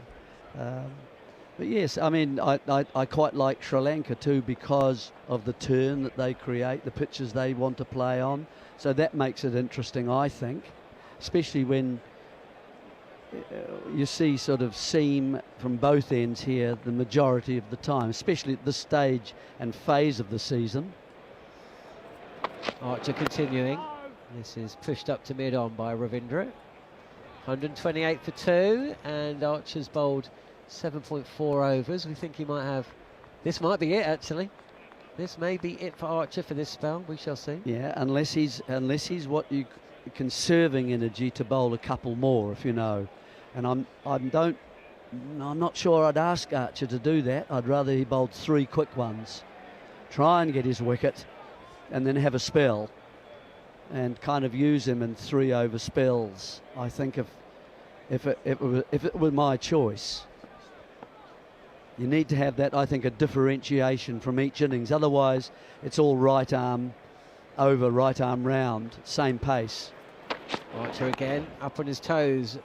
But yes, I mean, I quite like Sri Lanka too because of the turn that they create, the pitches they want to play on. So that makes it interesting, I think, especially when you see sort of seam from both ends here the majority of the time, especially at this stage and phase of the season. Archer continuing. This is pushed up to mid-on by Ravindra. 128 for 2, and Archer's bowled 7.4 overs. We think he might have... This might be it, actually. This may be it for Archer for this spell. We shall see. Yeah, unless he's what you conserving energy to bowl a couple more, if you know. And I'm not sure I'd ask Archer to do that. I'd rather he bowled 3 quick ones. Try and get his wicket, and then have a spell. and kind of use him in 3 over spells. I think if it were my choice, you need to have that, I think, a differentiation from each innings. Otherwise, it's all right arm over, right arm round, same pace. Archer again, up on his toes.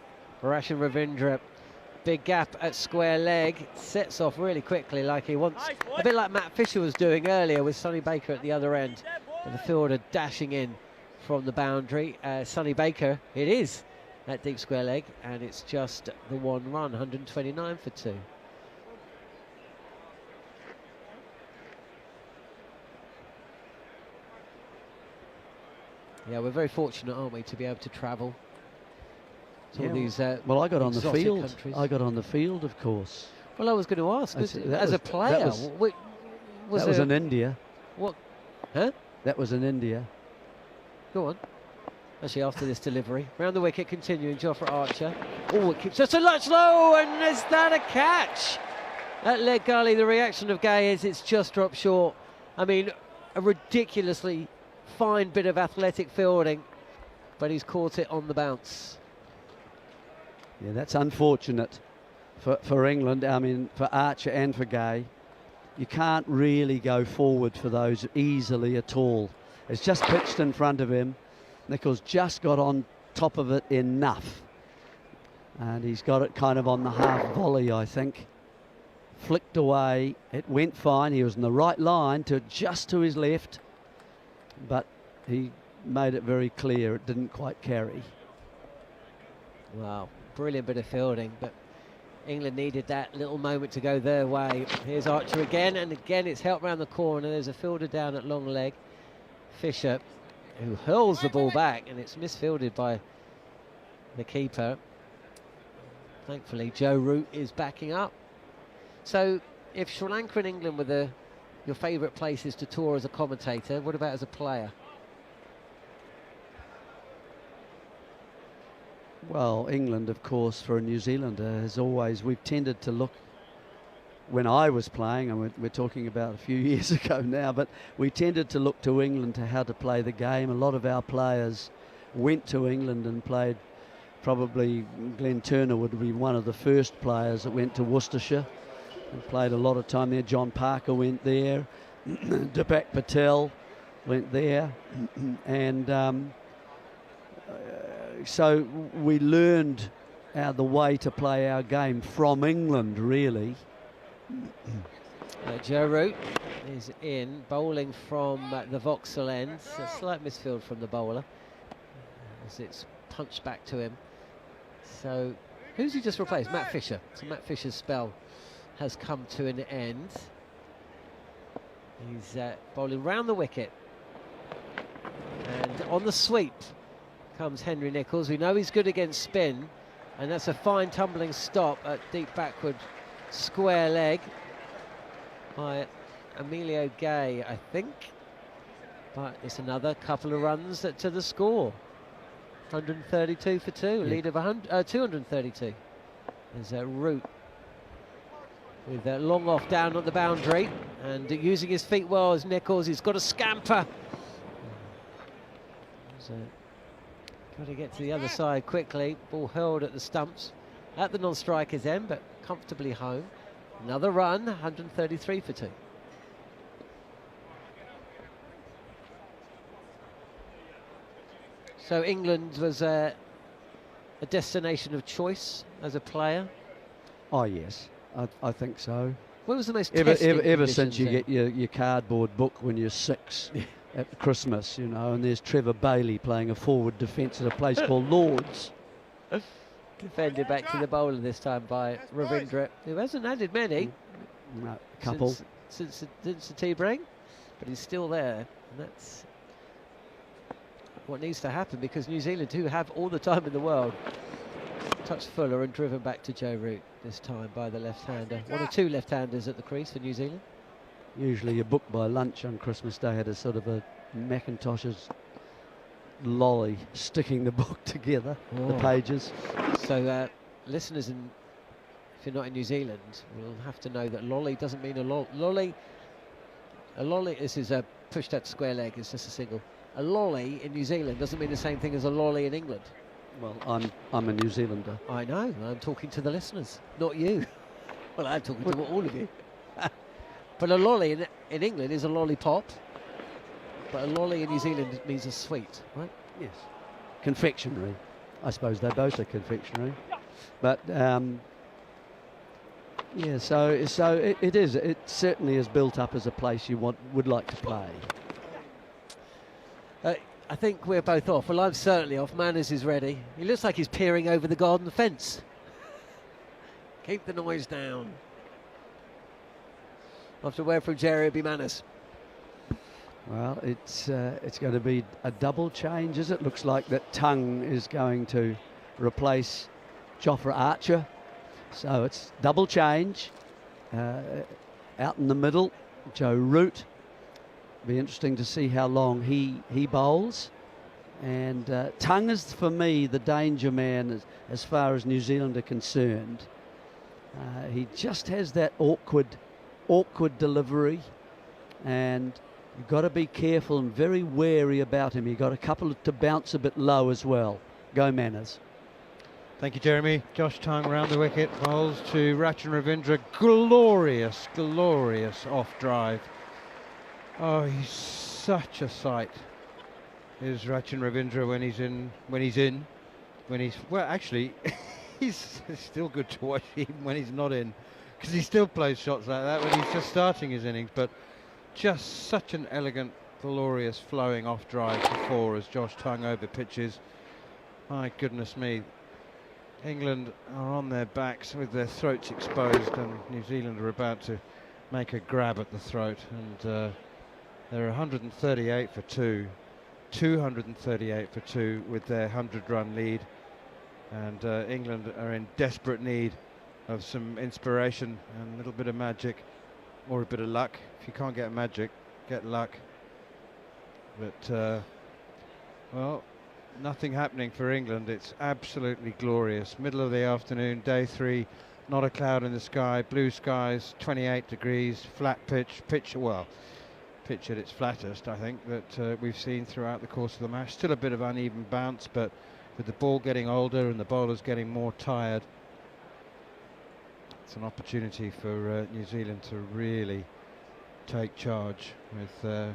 Rashan Ravindra, big gap at square leg, sets off really quickly like he wants, a bit like Matt Fisher was doing earlier with Sonny Baker at the other end. And the fielder dashing in from the boundary. Sonny Baker, it is that deep square leg, and it's just the 1 run, 129 for 2. Yeah, we're very fortunate, aren't we, to be able to travel to all these well, I got on the exotic field. countries. I got on the field, of course. Well, I was going to ask, as a player, that was in India. What? Huh? That was in India. Go on. Actually, after this delivery, round the wicket, continuing. Jofra Archer. Oh, it keeps just a lot slow, and is that a catch? At leg gully, the reaction of Gay is it's just dropped short. I mean, a ridiculously fine bit of athletic fielding, but he's caught it on the bounce. Yeah, that's unfortunate for England. I mean, for Archer and for Gay. You can't really go forward for those easily at all. It's just pitched in front of him. Nicholls just got on top of it enough. And he's got it kind of on the half volley, I think. Flicked away. It went fine. He was in the right line to just to his left. But he made it very clear it didn't quite carry. Wow, brilliant bit of fielding, but England needed that little moment to go their way. Here's Archer again, and again it's helped round the corner. There's a fielder down at long leg, Fisher, who hurls the ball back, and it's misfielded by the keeper. Thankfully, Joe Root is backing up. So, if Sri Lanka and England were your favourite places to tour as a commentator, what about as a player? Well, England, of course, for a New Zealander, has always, we've tended to look, when I was playing, and we're talking about a few years ago now, but we tended to look to England to how to play the game. A lot of our players went to England and played. Probably Glenn Turner would be one of the first players that went to Worcestershire and played a lot of time there. John Parker went there. Deepak Patel went there. And so we learned the way to play our game from England, really. Joe Root is in, bowling from the Vauxhall end. A slight misfield from the bowler as it's punched back to him. So who's he just replaced? Matt Fisher. So Matt Fisher's spell has come to an end. He's bowling round the wicket. And on the sweep comes Henry Nicholls. We know he's good against spin, and that's a fine tumbling stop at deep backward square leg by Emilio Gay, I think. But it's another couple of runs to the score. 132 for 2, lead of 232. There's a Root with a long off down on the boundary, and using his feet well as Nicholls. He's got a scamper. Got to get to the other side quickly. Ball hurled at the stumps at the non-striker's end, but comfortably home. Another run, 133 for 2. So England was a destination of choice as a player? Oh, yes, I think so. What was the most ever since you get your cardboard book when you're 6 at Christmas, you know, and there's Trevor Bailey playing a forward defence at a place called Lord's. Defended back to the bowler this time by Ravindra, who hasn't added many. No, a couple. Since the tea break, but he's still there, and that's what needs to happen, because New Zealand do have all the time in the world. Touched fuller and driven back to Joe Root this time by the left-hander. One or two left-handers at the crease for New Zealand. Usually you book by lunch on Christmas Day had a sort of a Macintosh's lolly sticking the book together, the pages. So listeners, if you're not in New Zealand, will have to know that lolly doesn't mean a lolly. A lolly, this is a pushed out square leg, it's just a single. a lolly in New Zealand doesn't mean the same thing as a lolly in England. Well, I'm a New Zealander. I know, I'm talking to the listeners, not you. Well, I'm talking to all of you. But a lolly in England is a lollipop, but a lolly in New Zealand means a sweet, right? Yes. Confectionery. I suppose they both are confectionery. But yeah, so it is. It certainly is built up as a place you would like to play. I think we're both off. Well, I'm certainly off. Manners is ready. He looks like he's peering over the garden fence. Keep the noise down. After a word from Jerry, it'll be Manners. Well, it's going to be a double change, is it? Looks like that Tongue is going to replace Jofra Archer. So it's double change. Out in the middle, Joe Root. Be interesting to see how long he bowls. And Tongue is, for me, the danger man as far as New Zealand are concerned. He just has that awkward delivery, and you've got to be careful and very wary about him. You've got a couple to bounce a bit low as well. Go Manners. Thank you, Jeremy. Josh Tongue round the wicket, bowls to Rachin Ravindra. Glorious, glorious off drive. Oh, he's such a sight. Is Rachin Ravindra when he's well, actually, he's still good to watch even when he's not in, because he still plays shots like that when he's just starting his innings. But just such an elegant, glorious, flowing off drive to 4 as Josh Tongue over pitches. My goodness me. England are on their backs with their throats exposed, and New Zealand are about to make a grab at the throat. And they're 138 for 2, 238 for 2 with their 100-run lead. And England are in desperate need of some inspiration and a little bit of magic, or a bit of luck. If you can't get magic, get luck. But well, nothing happening for England. It's absolutely glorious. Middle of the afternoon, day 3, not a cloud in the sky, blue skies, 28 degrees, flat pitch at its flattest, I think, that we've seen throughout the course of the match. Still a bit of uneven bounce, but with the ball getting older and the bowlers getting more tired, it's an opportunity for New Zealand to really take charge, with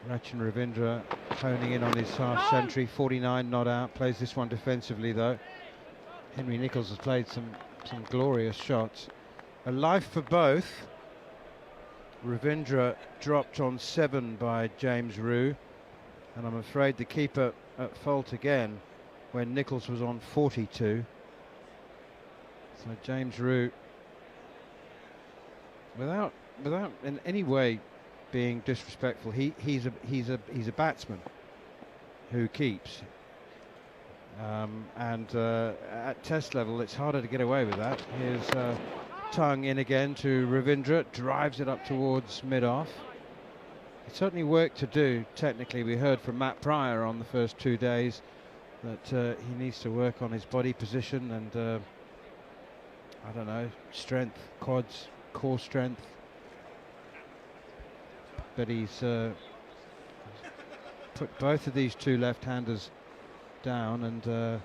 Rachin Ravindra honing in on his half century, 49 not out, plays this one defensively though. Henry Nicholls has played some glorious shots. A life for both. Ravindra dropped on 7 by James Roux, and I'm afraid the keeper at fault again when Nicholls was on 42. So James Roux, without in any way being disrespectful, he's a batsman who keeps, and at test level it's harder to get away with that. Here's Tongue in again to Ravindra, drives it up towards mid-off. It's certainly work to do technically. We heard from Matt Pryor on the first 2 days that he needs to work on his body position and I don't know, strength, quads, core strength. But he's put both of these two left-handers down, and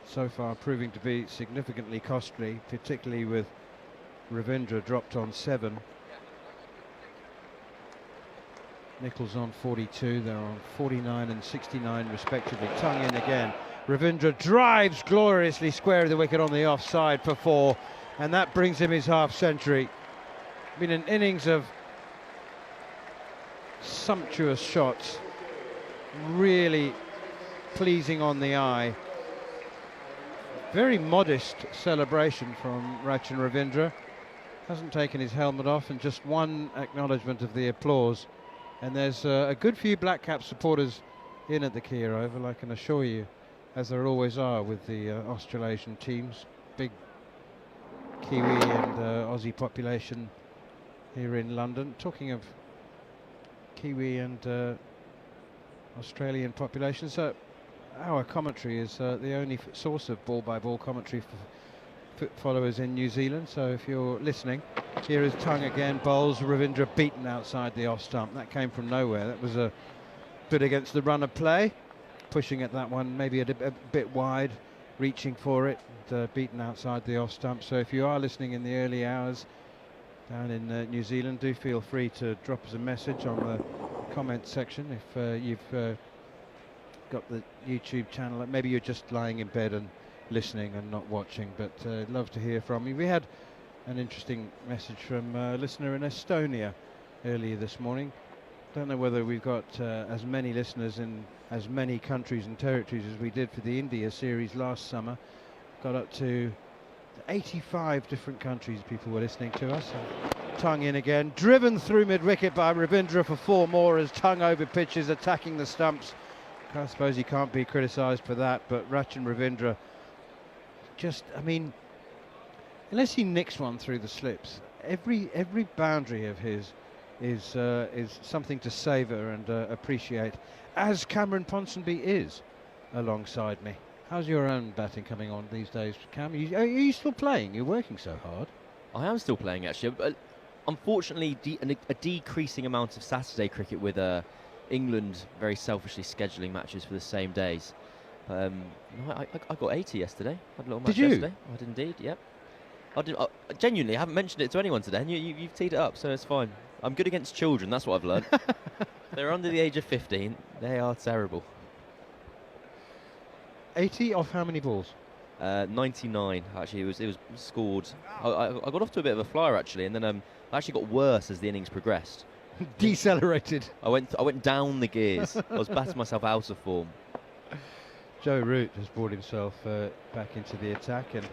so far proving to be significantly costly, particularly with Ravindra dropped on 7. Nicholls on 42, they're on 49 and 69 respectively. Tongue in again. Ravindra drives gloriously square of the wicket on the offside for 4, and that brings him his half century. Been an innings of sumptuous shots, really pleasing on the eye. Very modest celebration from Rachin Ravindra. Hasn't taken his helmet off, and just one acknowledgement of the applause. And there's a good few Black Cap supporters in at the Kia Oval, I can assure you, as there always are with the Australasian teams. Big Kiwi and Aussie population here in London. Talking of Kiwi and Australian population, so our commentary is the only source of ball-by-ball commentary for followers in New Zealand. So if you're listening, here is Tongue again, bowls. Ravindra beaten outside the off stump. That came from nowhere. That was a bit against the run of play, pushing at that one, maybe a bit wide, reaching for it, and, beaten outside the off stump. So if you are listening in the early hours down in New Zealand, do feel free to drop us a message on the comment section if you've got the YouTube channel. Maybe you're just lying in bed and listening and not watching, but love to hear from you. We had an interesting message from a listener in Estonia earlier this morning. Don't know whether we've got as many listeners in as many countries and territories as we did for the India series last summer. Got up to 85 different countries people were listening to us. Tongue in again, driven through mid-wicket by Ravindra for 4 more as Tongue over pitches, attacking the stumps. I suppose he can't be criticised for that, but Rachin Ravindra just, I mean, unless he nicks one through the slips, every boundary of his is something to savour and appreciate, as Cameron Ponsonby is alongside me. How's your own batting coming on these days, Cam? Are you still playing? You're working so hard. I am still playing, actually. But unfortunately, a decreasing amount of Saturday cricket with England very selfishly scheduling matches for the same days. I got 80 yesterday. Had a little match yesterday. I did indeed, yep. Genuinely, I haven't mentioned it to anyone today, and you've teed it up, so it's fine. I'm good against children, that's what I've learned. They're under the age of 15. They are terrible. 80 off how many balls? 99, actually. It was scored. I got off to a bit of a flyer, actually, and then I actually got worse as the innings progressed. Decelerated. I went down the gears. I was batting myself out of form. Joe Root has brought himself back into the attack, and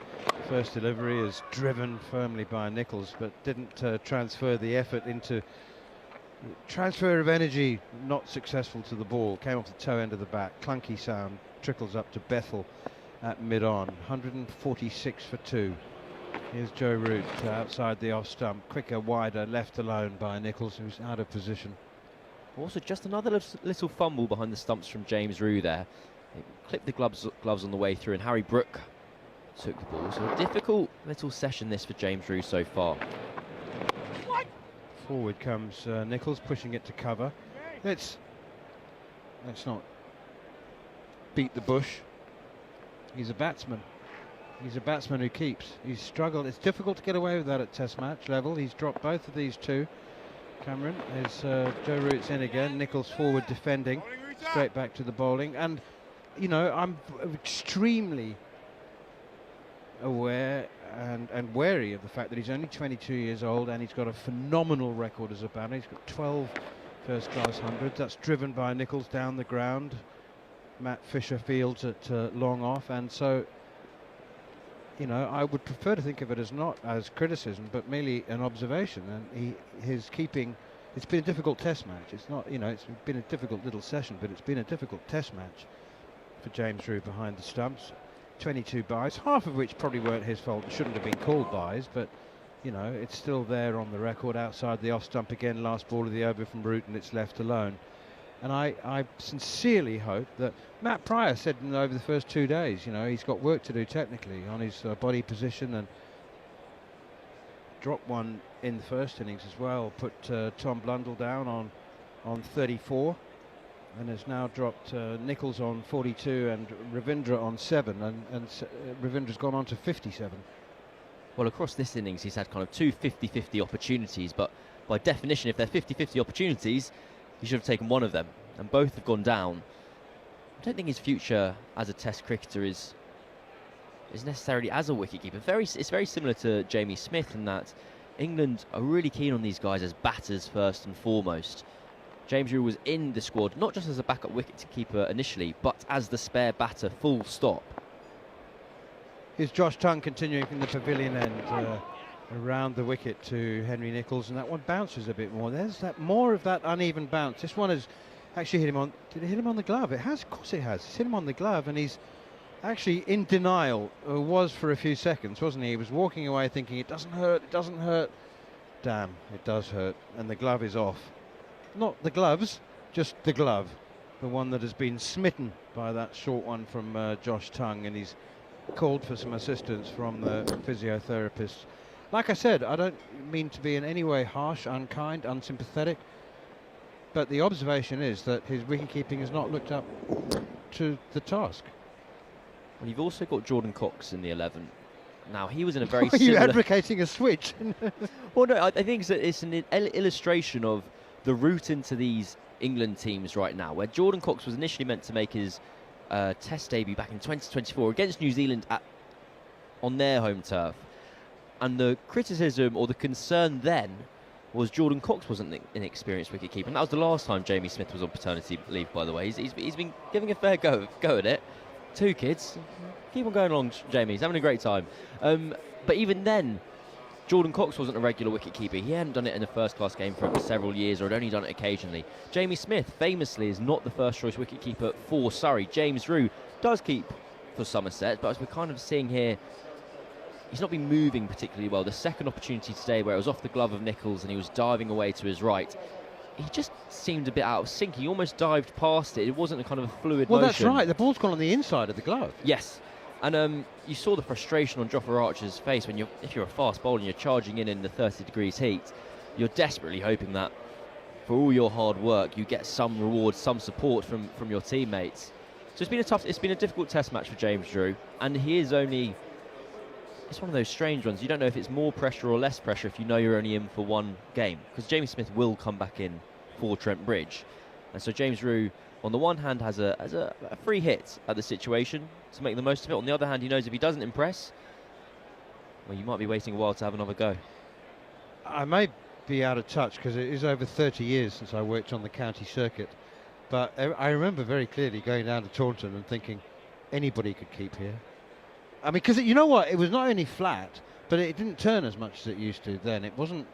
first delivery is driven firmly by Nicholls, but didn't transfer the effort into transfer of energy. Not successful to the ball. Came off the toe end of the bat. Clunky sound. Trickles up to Bethel at mid-on. 146 for 2. Here's Joe Root outside the off stump. Quicker, wider, left alone by Nicholls, who's out of position. Also, just another little fumble behind the stumps from James Rew there. It clipped the gloves on the way through, and Harry Brook took the ball. So a difficult little session this for James Rew so far. Forward comes Nicholls, pushing it to cover. Let's not beat the bush. He's a batsman. He's a batsman who keeps. He's struggled. It's difficult to get away with that at Test match level. He's dropped both of these two. Cameron is Joe Root's in again. Nicholls forward defending, straight back to the bowling. And you know, I'm extremely aware and wary of the fact that he's only 22 years old and he's got a phenomenal record as a batter. He's got 12 first-class hundreds. That's driven by Nicholls down the ground. Matt Fisher fields at long off, and so, you know, I would prefer to think of it as not as criticism, but merely an observation. And his keeping, it's been a difficult Test match. It's not, you know, it's been a difficult little session, but it's been a difficult Test match for James Rew behind the stumps. 22 byes, half of which probably weren't his fault, shouldn't have been called byes, but you know, it's still there on the record. Outside the off stump again, last ball of the over from Root, and it's left alone. And I sincerely hope that Matt Pryor said over the first 2 days, you know, he's got work to do technically on his body position, and dropped one in the first innings as well. Put Tom Blundell down on 34, and has now dropped Nicholls on 42 and Ravindra on 7, and Ravindra's gone on to 57. Well, across this innings, he's had kind of two 50-50 opportunities, but by definition, if they're 50-50 opportunities, he should have taken one of them, and both have gone down. I don't think his future as a Test cricketer is necessarily as a wicketkeeper. It's very similar to Jamie Smith in that England are really keen on these guys as batters first and foremost. James Rew was in the squad not just as a backup wicketkeeper initially, but as the spare batter, full stop. Here's Josh Tongue continuing from the pavilion end around the wicket to Henry Nicholls, and that one bounces a bit more. There's that more of that uneven bounce. This one has actually hit him on. Did it hit him on the glove? It has. Of course it has. It's hit him on the glove, and he's actually in denial. Was for a few seconds, wasn't he? He was walking away thinking it doesn't hurt. It doesn't hurt. Damn, it does hurt, and the glove is off. Not the gloves, just the glove. The one that has been smitten by that short one from Josh Tongue, and he's called for some assistance from the physiotherapist. Like I said, I don't mean to be in any way harsh, unkind, unsympathetic. but the observation is that his wicket-keeping has not looked up to the task. Well, you've also got Jordan Cox in the 11. Now, he was in a very Are you similar... advocating a switch? Well, no, I think it's an illustration of the route into these England teams right now, where Jordan Cox was initially meant to make his Test debut back in 2024 against New Zealand on their home turf. And the criticism or the concern then was Jordan Cox wasn't an inexperienced wicketkeeper. And that was the last time Jamie Smith was on paternity leave, by the way. He's been giving a fair go at it. 2 kids. Keep on going along, Jamie. He's having a great time. But even then, Jordan Cox wasn't a regular wicketkeeper. He hadn't done it in a first-class game for several years, or had only done it occasionally. Jamie Smith, famously, is not the first-choice wicketkeeper for Surrey. James Rew does keep for Somerset, but as we're kind of seeing here, he's not been moving particularly well. The second opportunity today, where it was off the glove of Nichols and he was diving away to his right, he just seemed a bit out of sync. He almost dived past it. It wasn't a kind of a fluid motion. Well, that's right. The ball's gone on the inside of the glove. Yes. And you saw the frustration on Jofra Archer's face when if you're a fast bowler and you're charging in the 30 degrees heat, you're desperately hoping that for all your hard work, you get some reward, some support from your teammates. So it's been a difficult test match for James Rew, and he is only... It's one of those strange ones. You don't know if it's more pressure or less pressure if you know you're only in for one game, because Jamie Smith will come back in for Trent Bridge. And so James Rew, on the one hand, has a free hit at the situation to make the most of it. On the other hand, he knows if he doesn't impress, well, you might be waiting a while to have another go. I may be out of touch because it is over 30 years since I worked on the county circuit, but I remember very clearly going down to Taunton and thinking anybody could keep here. I mean, because you know what, it was not only flat, but it didn't turn as much as it used to then. It wasn't...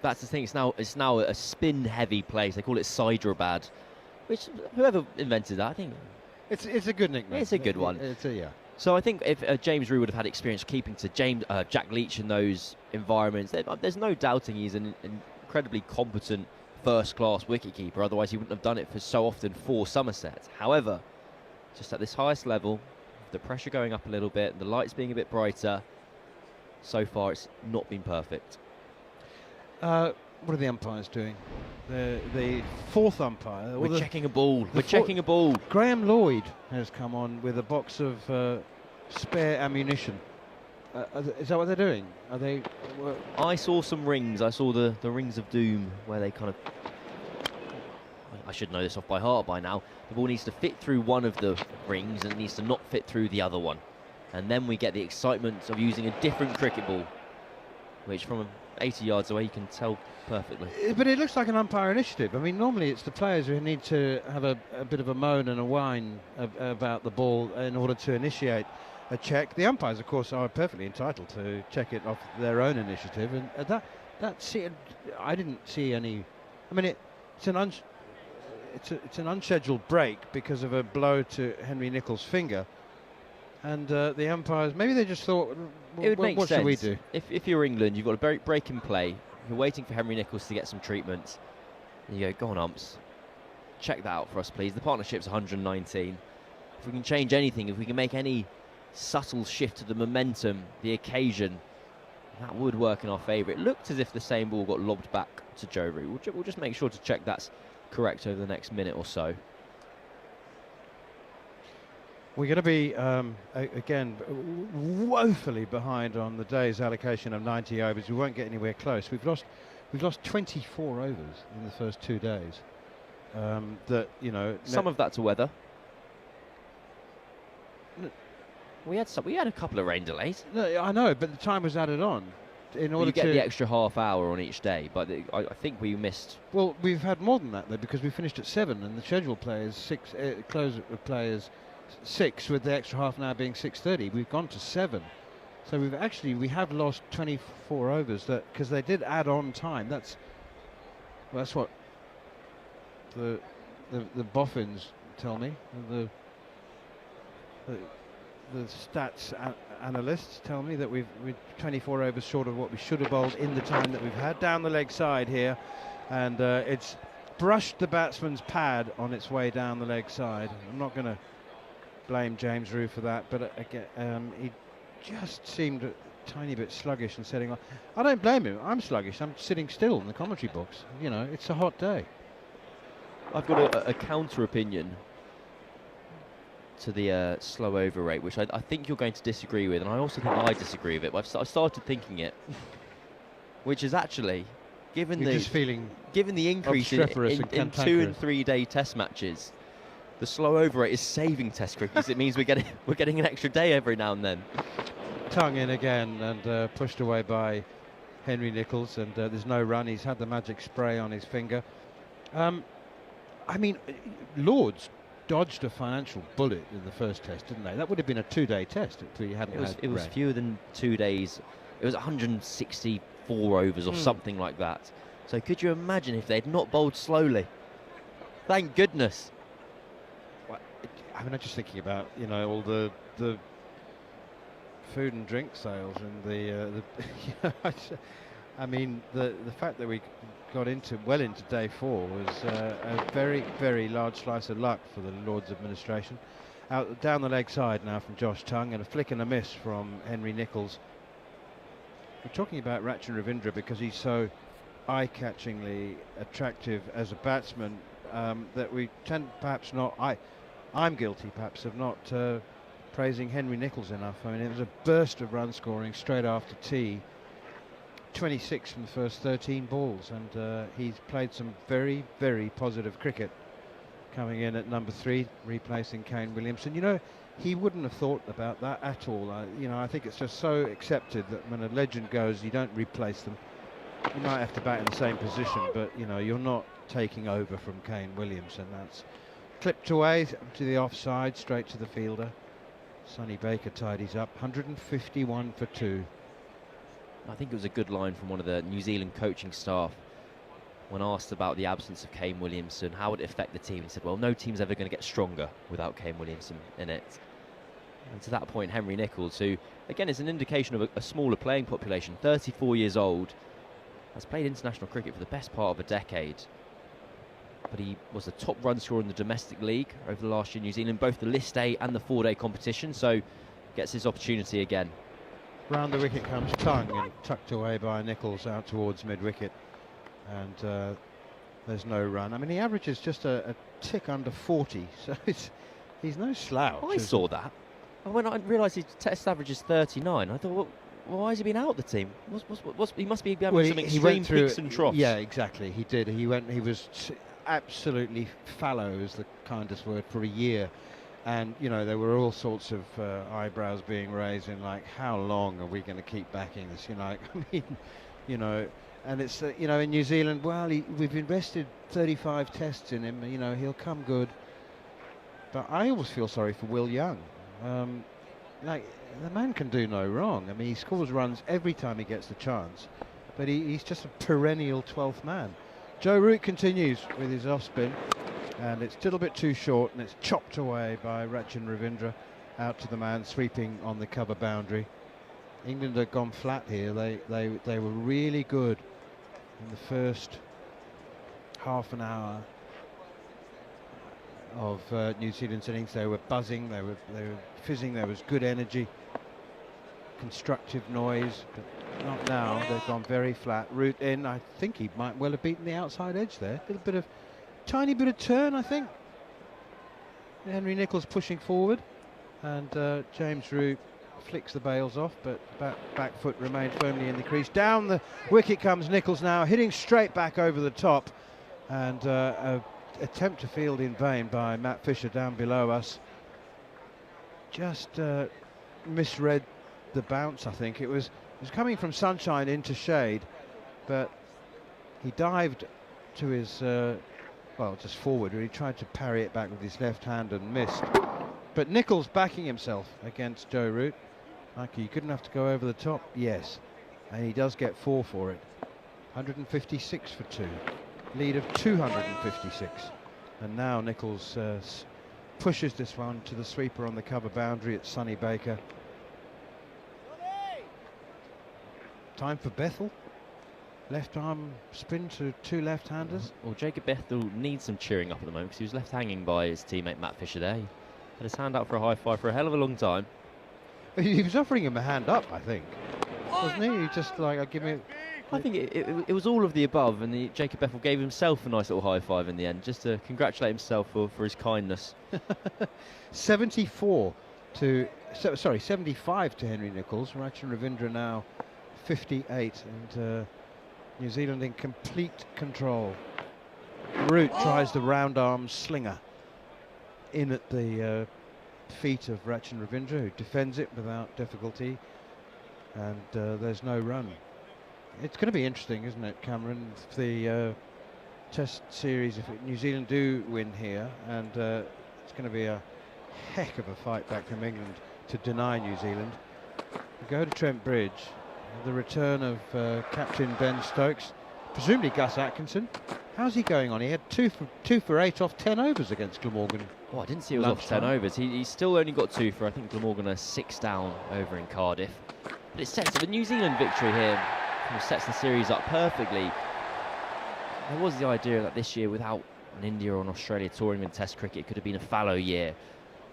That's the thing, it's now a spin-heavy place. They call it Hyderabad, which whoever invented that, I think... It's a good nickname. It's a good one. Yeah. So I think if James Rew would have had experience keeping to Jack Leach in those environments, there's no doubting he's an incredibly competent first-class wicketkeeper. Otherwise, he wouldn't have done it for so often for Somerset. However, just at this highest level, the pressure going up a little bit, the lights being a bit brighter, so far it's not been perfect. What are the umpires doing? The fourth umpire. We're checking a ball. We're checking a ball. Graham Lloyd has come on with a box of spare ammunition. Is that what they're doing? Are they? I saw some rings. I saw the rings of doom where they kind of... I should know this off by heart by now. The ball needs to fit through one of the rings and it needs to not fit through the other one. And then we get the excitement of using a different cricket ball, which from 80 yards away you can tell perfectly. But it looks like an umpire initiative. I mean, normally it's the players who need to have a bit of a moan and a whine about the ball in order to initiate a check. The umpires, of course, are perfectly entitled to check it off their own initiative. And I didn't see any... I mean, it's an unscheduled break because of a blow to Henry Nichols' finger, and the umpires, maybe they just thought, it would make what sense. Should we do? If you're England, you've got a break in play, you're waiting for Henry Nichols to get some treatment, and you go on umps, check that out for us please. The partnership's 119. If we can change anything, if we can make any subtle shift to the momentum, the occasion, that would work in our favour. It looked as if the same ball got lobbed back to Joe Rew. We'll just make sure to check that's correct over the next minute or so. We're going to be, again, woefully behind on the day's allocation of 90 overs. We won't get anywhere close. We've lost 24 overs in the first 2 days. Some of that to weather. We had a couple of rain delays. No, I know, but the time was added on in order you get to the extra half hour on each day, but I think we missed. Well, we've had more than that though, because we finished at 7 and the scheduled players 6, close players 6, with the extra half an hour being 6:30. We've gone to 7, so we have lost 24 overs because they did add on time. That's what the boffins tell me. The stats analysts tell me that we're 24 overs short of what we should have bowled in the time that we've had. Down the leg side here, and it's brushed the batsman's pad on its way down the leg side. I'm not going to blame James Rew for that, but again, he just seemed a tiny bit sluggish and setting off. I don't blame him. I'm sluggish. I'm sitting still in the commentary box. You know, it's a hot day. I've got a counter opinion to the slow over rate, which I think you're going to disagree with, and I also think I disagree with it. But I started thinking it, which is actually, given You're just feeling the increase in obstreperous and 2 and cantankerous. 3 day test matches, the slow over rate is saving test cricket. It means we're getting an extra day every now and then. Tongue in again and pushed away by Henry Nicholls, and there's no run. He's had the magic spray on his finger. I mean, Lords dodged a financial bullet in the first test, didn't they? That would have been a 2-day test if we hadn't had It was rain. fewer than 2 days. It was 164 overs or something like that. So could you imagine if they'd not bowled slowly? Thank goodness. Well, I mean, I'm just thinking about, you know, all the food and drink sales and the you know, I mean, the fact that we got well into day 4 was a very, very large slice of luck for the Lords administration. Out down the leg side now from Josh Tongue, and a flick and a miss from Henry Nicholls. We're talking about Rachin Ravindra because he's so eye-catchingly attractive as a batsman that we tend perhaps not. I'm guilty perhaps of not praising Henry Nicholls enough. I mean, it was a burst of run scoring straight after tea. 26 from the first 13 balls, and he's played some very, very positive cricket, coming in at number 3, replacing Kane Williamson. You know, he wouldn't have thought about that at all. You know, I think it's just so accepted that when a legend goes, you don't replace them. You might have to bat in the same position, but you know, you're not taking over from Kane Williamson. That's clipped away to the offside, straight to the fielder. Sonny Baker tidies up. 151 for 2. I think it was a good line from one of the New Zealand coaching staff when asked about the absence of Kane Williamson, how would it affect the team? He said, well, no team's ever going to get stronger without Kane Williamson in it. And to that point, Henry Nicholls, who, again, is an indication of a smaller playing population, 34 years old, has played international cricket for the best part of a decade. But he was the top run scorer in the domestic league over the last year in New Zealand, both the List A and the 4-day competition, so gets his opportunity again. Round the wicket comes Tongue, and tucked away by Nicholls out towards mid-wicket, and there's no run. I mean, he averages just a tick under 40, so he's no slouch. I saw that. And when I realised his test average is 39, I thought, well, why has he been out of the team? He must be having some extreme peaks and troughs. Yeah, exactly. He did. He was absolutely fallow, is the kindest word, for a year. And, you know, there were all sorts of eyebrows being raised in, like, how long are we going to keep backing this? You know, I mean, you know, and it's, you know, in New Zealand, well, we've invested 35 tests in him, you know, he'll come good. But I always feel sorry for Will Young. Like, the man can do no wrong. I mean, he scores runs every time he gets the chance. But he's just a perennial 12th man. Joe Root continues with his off-spin. And it's still a bit too short, and it's chopped away by Rachin Ravindra out to the man sweeping on the cover boundary. England had gone flat here. They were really good in the first half an hour of New Zealand's innings. They were buzzing, they were fizzing, there was good energy, constructive noise, but not now. They've gone very flat. Root in. I think he might well have beaten the outside edge there. A little bit of tiny bit of turn, I think. Henry Nicholls pushing forward, and James Root flicks the bails off, but back foot remained firmly in the crease. Down the wicket comes Nicholls now, hitting straight back over the top, and a attempt to field in vain by Matt Fisher down below us. Just misread the bounce, I think. It was coming from sunshine into shade, but he dived to his well, just forward, where he tried to parry it back with his left hand and missed. But Nicholls backing himself against Joe Root. Like, you couldn't have to go over the top. Yes, and he does get 4 for it. 156 for 2. Lead of 256. And now Nicholls pushes this one to the sweeper on the cover boundary at Sonny Baker. Time for Bethel. Left arm spin to 2 left-handers. Well, Jacob Bethel needs some cheering up at the moment because he was left hanging by his teammate Matt Fisher there. He had his hand out for a high five for a hell of a long time. He was offering him a hand up, I think, wasn't he? He just like, give me I think it was all of the above, and Jacob Bethel gave himself a nice little high five in the end, just to congratulate himself for his kindness. 75 to Henry Nicholls. Rachin Ravindra now 58, and New Zealand in complete control. Root tries the round arm slinger in at the feet of Rachin Ravindra, who defends it without difficulty, and there's no run. It's going to be interesting, isn't it, Cameron? The Test series, if New Zealand do win here, and it's going to be a heck of a fight back from England to deny New Zealand. We go to Trent Bridge, the return of Captain Ben Stokes, presumably Gus Atkinson. How's he going on? He had 2 for 8 off 10 overs against Glamorgan. Oh, I didn't see it was off 10 overs. He's still only got 2 for, I think, Glamorgan are 6 down over in Cardiff. But it sets up a New Zealand victory here, which sets the series up perfectly. There was the idea that this year, without an India or an Australia touring in Test cricket, it could have been a fallow year.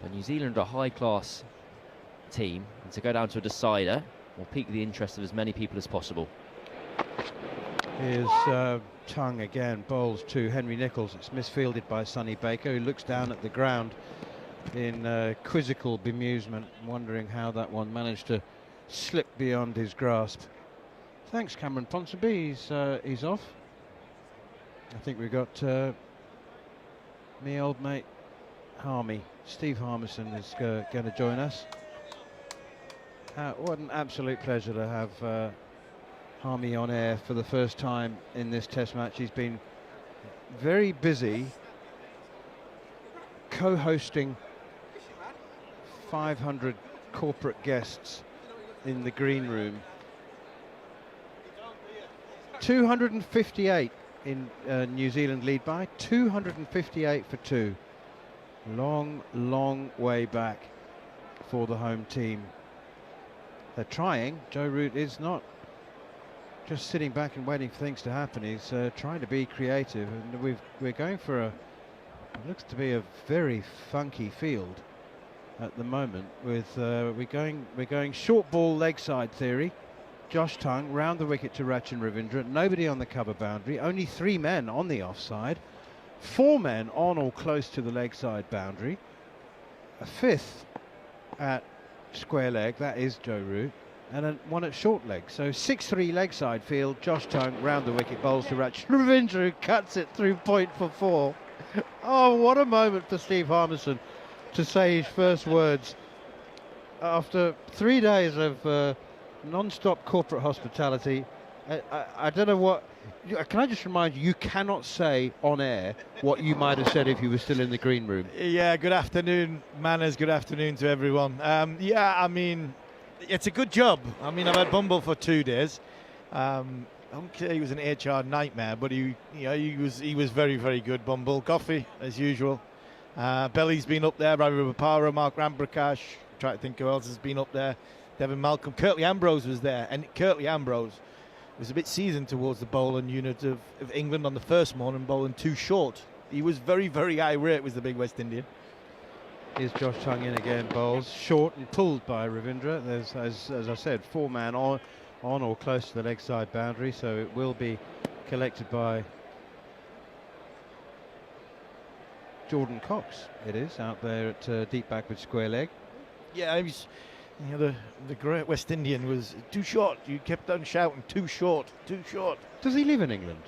But New Zealand are a high-class team, and to go down to a decider will pique the interest of as many people as possible. Here's Tongue again, bowls to Henry Nicholls. It's misfielded by Sonny Baker, who looks down at the ground in quizzical bemusement, wondering how that one managed to slip beyond his grasp. Thanks, Cameron Ponsonby. He's off. I think we've got me old mate Harmy. Steve Harmison is going to join us. What an absolute pleasure to have Harmy on air for the first time in this Test match. He's been very busy co-hosting 500 corporate guests in the green room. 258 in New Zealand lead by, 258 for 2. Long way back for the home team. They're trying. Joe Root is not just sitting back and waiting for things to happen. He's trying to be creative, and we're going for it looks to be a very funky field at the moment. With we're going short ball leg side theory. Josh Tongue round the wicket to Rachin Ravindra. Nobody on the cover boundary. Only 3 men on the offside. 4 men on or close to the leg side boundary. A 5th at square leg. That is Joe Root. And then 1 at short leg. So 6-3 leg side field. Josh Tongue round the wicket, bowls to Rachin Ravindra, who cuts it through point for 4. Oh, what a moment for Steve Harmison to say his first words after 3 days of non-stop corporate hospitality. I don't know what. Can I just remind you, you cannot say on air what you might have said if you were still in the green room. Yeah, good afternoon, Manners. Good afternoon to everyone. Yeah, I mean, it's a good job. I mean, I've had Bumble for 2 days. Okay, he was an HR nightmare, but he was very, very good. Bumble, Coffee as usual. Belly's been up there. Ravi Rapara, Mark Ramprakash. Try to think who else has been up there. Devin Malcolm. Curtly Ambrose was there, and Curtly Ambrose was a bit seasoned towards the bowling unit of England on the first morning, bowling too short. He was very, very irate, was the big West Indian. Here's Josh Tongue in again, bowls short and pulled by Ravindra. There's, as I said, 4 man on or close to the leg side boundary, so it will be collected by Jordan Cox. It is out there at deep backward square leg. Yeah, he was. You know, the great West Indian was too short. You kept on shouting, too short, too short. Does he live in England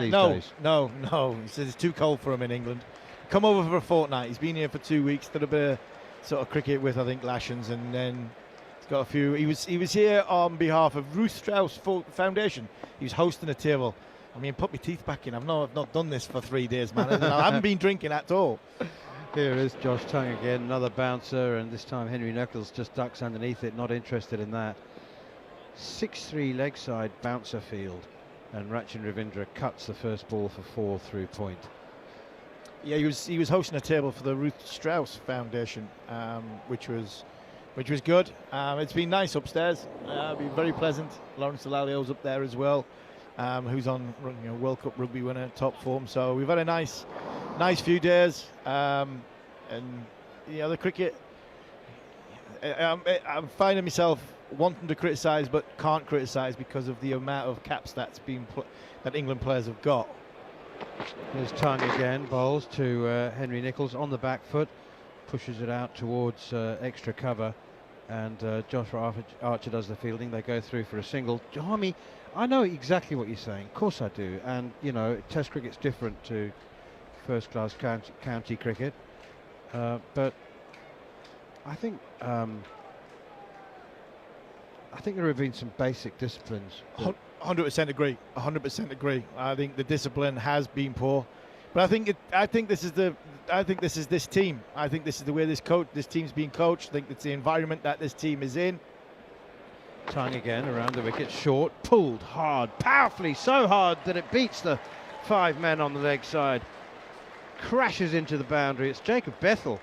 these no, days? No. He says it's too cold for him in England. Come over for a fortnight. He's been here for 2 weeks. Did a bit of sort of cricket with, I think, Lashens, and then he's got a few. He was here on behalf of Ruth Strauss Foundation. He was hosting a table. I mean, put my teeth back in. I've not done this for 3 days, man. I haven't been drinking at all. Here is Josh Tongue again, another bouncer, and this time Henry Nicholls just ducks underneath it, not interested in that. 6-3 leg side bouncer field, and Rachin Ravindra cuts the first ball for 4 through point. Yeah, he was hosting a table for the Ruth Strauss Foundation, which was good. It's been nice upstairs. Been very pleasant. Lawrence Dalalio's up there as well, who's on World Cup rugby winner, top form. So we've had a nice few days, and the cricket. I'm finding myself wanting to criticise but can't criticise because of the amount of caps that England players have got. There's Tongue again, bowls to Henry Nicholls on the back foot, pushes it out towards extra cover, and Joshua Archer does the fielding. They go through for a single. Harmy, I know exactly what you're saying. Of course I do. And, you know, Test cricket's different to first-class county cricket. But I think there have been some basic disciplines. 100% agree. 100% agree. I think the discipline has been poor, but I think this is this team. I think this is the way this team's being coached. I think it's the environment that this team is in. Tongue again around the wicket, short, pulled hard, powerfully, so hard that it beats the 5 men on the leg side. Crashes into the boundary. It's Jacob Bethel.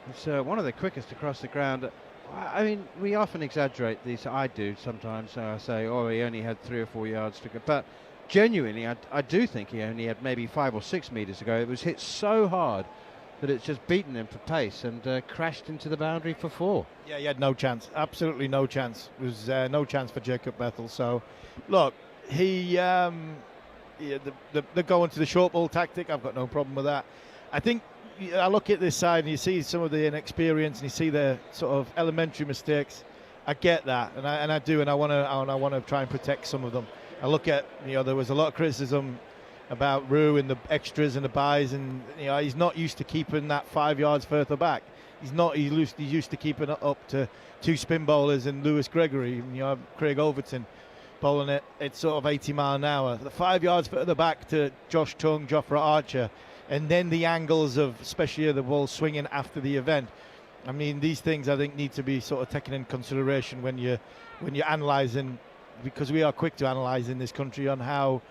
It's one of the quickest across the ground. I mean, we often exaggerate these. I do sometimes. I say, oh, he only had 3 or 4 yards to go. But genuinely, I do think he only had maybe 5 or 6 metres ago. It was hit so hard that it's just beaten him for pace and crashed into the boundary for 4. Yeah, he had no chance. Absolutely no chance. There was no chance for Jacob Bethel. So, look, they're going to the short ball tactic. I've got no problem with that. I think I look at this side and you see some of the inexperience and you see the sort of elementary mistakes. I get that, and I do, and I want to try and protect some of them. I look at, there was a lot of criticism about Rue and the extras and the buys, and he's not used to keeping that 5 yards further back. He's used to keeping it up to 2 spin bowlers and Lewis Gregory, Craig Overton bowling it. It's sort of 80 mile an hour. The 5 yards further back to Josh Tongue, Jofra Archer, and then the angles of especially the ball swinging after the event. I mean, these things I think need to be sort of taken in consideration when you're analysing, because we are quick to analyse in this country on how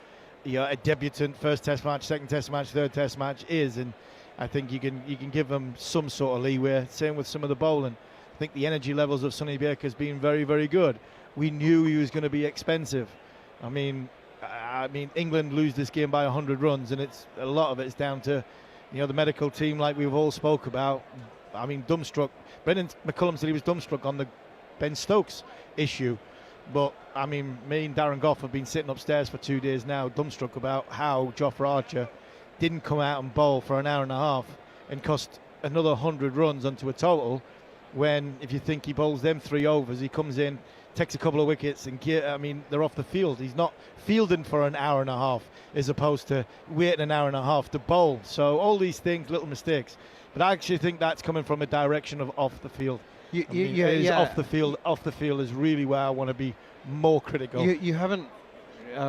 a debutant first Test match, second Test match, third Test match is, and I think you can give them some sort of leeway. Same with some of the bowling. I think the energy levels of Sonny Baker's been very, very good. We knew he was going to be expensive. I mean, England lose this game by 100 runs, and a lot of it is down to, the medical team, like we've all spoke about. I mean, dumbstruck. Brendan McCullum said he was dumbstruck on the Ben Stokes issue, but I mean, me and Darren Goff have been sitting upstairs for 2 days now, dumbstruck about how Jofra Archer didn't come out and bowl for an hour and a half and cost another 100 runs onto a total. When if you think he bowls them 3 overs, he comes in, takes a couple of wickets, and they're off the field. He's not fielding for an hour and a half as opposed to waiting an hour and a half to bowl. So all these things, little mistakes. But I actually think that's coming from a direction of off the field. Off the field. Off the field is really where I want to be more critical. You haven't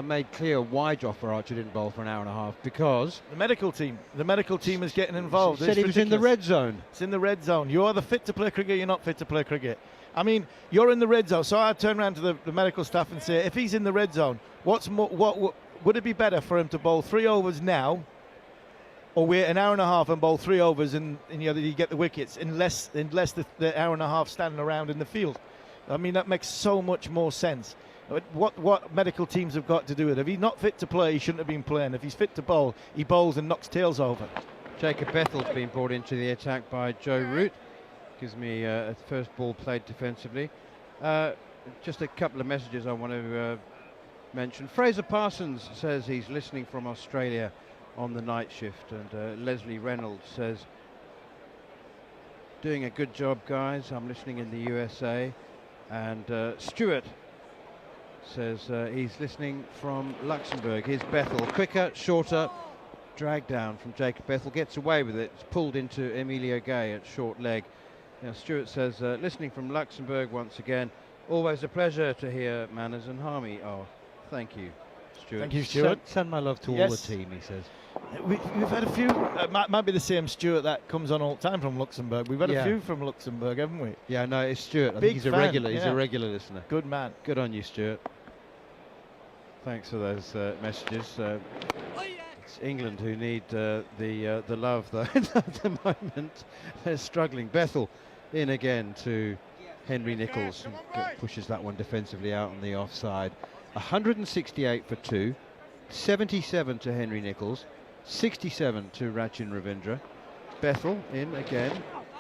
made clear why Jofra Archer didn't bowl for an hour and a half, because the medical team is getting involved. He said he was in the red zone. It's in the red zone. You're either fit to play cricket, you're not fit to play cricket. I mean, you're in the red zone. So I turn around to the medical staff and say, if he's in the red zone, what would it be better for him to bowl 3 overs now, or wait an hour and a half and bowl 3 overs and you get the wickets, unless the hour and a half standing around in the field? I mean, that makes so much more sense. What medical teams have got to do with it? If he's not fit to play, he shouldn't have been playing. If he's fit to bowl, he bowls and knocks tails over. Jacob Bethel's been brought into the attack by Joe Root. Gives me a first ball played defensively. Just a couple of messages I want to mention. Fraser Parsons says he's listening from Australia on the night shift, and Leslie Reynolds says, doing a good job, guys. I'm listening in the USA. And Stuart says he's listening from Luxembourg. Here's Bethel, quicker, shorter, drag down from Jacob Bethel, gets away with it. It's pulled into Emilio Gay at short leg. Now Stuart says, listening from Luxembourg once again. Always a pleasure to hear Manners and Harmy. Oh, thank you, Stuart. Thank you, Stuart. Send my love to all the team, he says. We've had a few. Might be the same Stuart that comes on all the time from Luxembourg. We've had a few from Luxembourg, haven't we? Yeah, no, it's Stuart. I Big think he's a fan, regular. He's yeah. a regular listener. Good man. Good on you, Stuart. Thanks for those messages. It's England who need the love, though. At the moment, they're struggling. Bethel in again to Henry Nicholls, pushes that one defensively out on the offside. 168 for 2, 77 to Henry Nicholls, 67 to Rachin Ravindra. Bethel in again,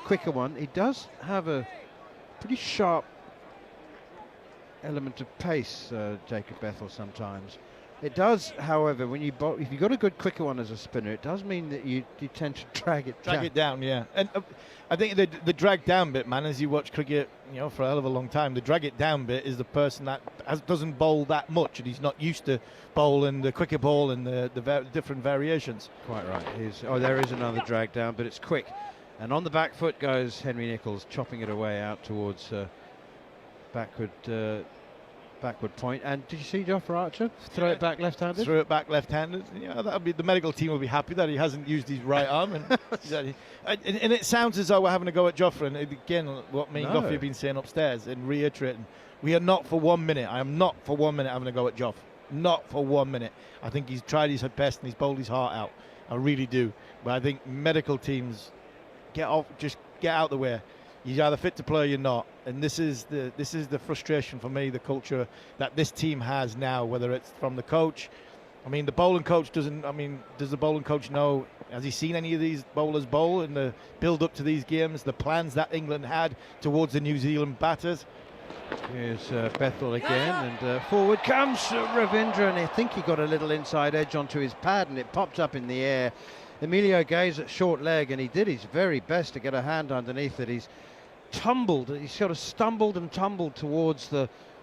quicker one. He does have a pretty sharp element of pace, Jacob Bethel, sometimes. It does, however, when you if you've got a good quicker one as a spinner, it does mean that you tend to drag it down. Yeah. And I think the drag down bit, man, as you watch cricket, for a hell of a long time, the drag it down bit is the person that doesn't bowl that much, and he's not used to bowling the quicker ball and the different variations. Quite right. There is another drag down, but it's quick. And on the back foot goes Henry Nicholls, chopping it away out towards backward point. And did you see Jofra Archer throw it back left-handed? Threw it back left-handed. That'll be, the medical team will be happy that he hasn't used his right arm. And it sounds as though we're having a go at Jofra. And again, what me and Goffey have been saying upstairs and reiterating, we are not for 1 minute. I am not for 1 minute having a go at Joff. Not for 1 minute. I think he's tried his best and he's bowled his heart out. I really do. But I think medical teams just get out the way. You're either fit to play or you're not, and this is the frustration for me, the culture that this team has now, whether it's from the coach. I mean, the bowling coach does the bowling coach know, has he seen any of these bowlers bowl in the build-up to these games, the plans that England had towards the New Zealand batters? Here's Bethel again, and forward comes Ravindra, and I think he got a little inside edge onto his pad, and it popped up in the air. Emilio gazed at short leg, and he did his very best to get a hand underneath it. He's tumbled, he sort of stumbled and tumbled towards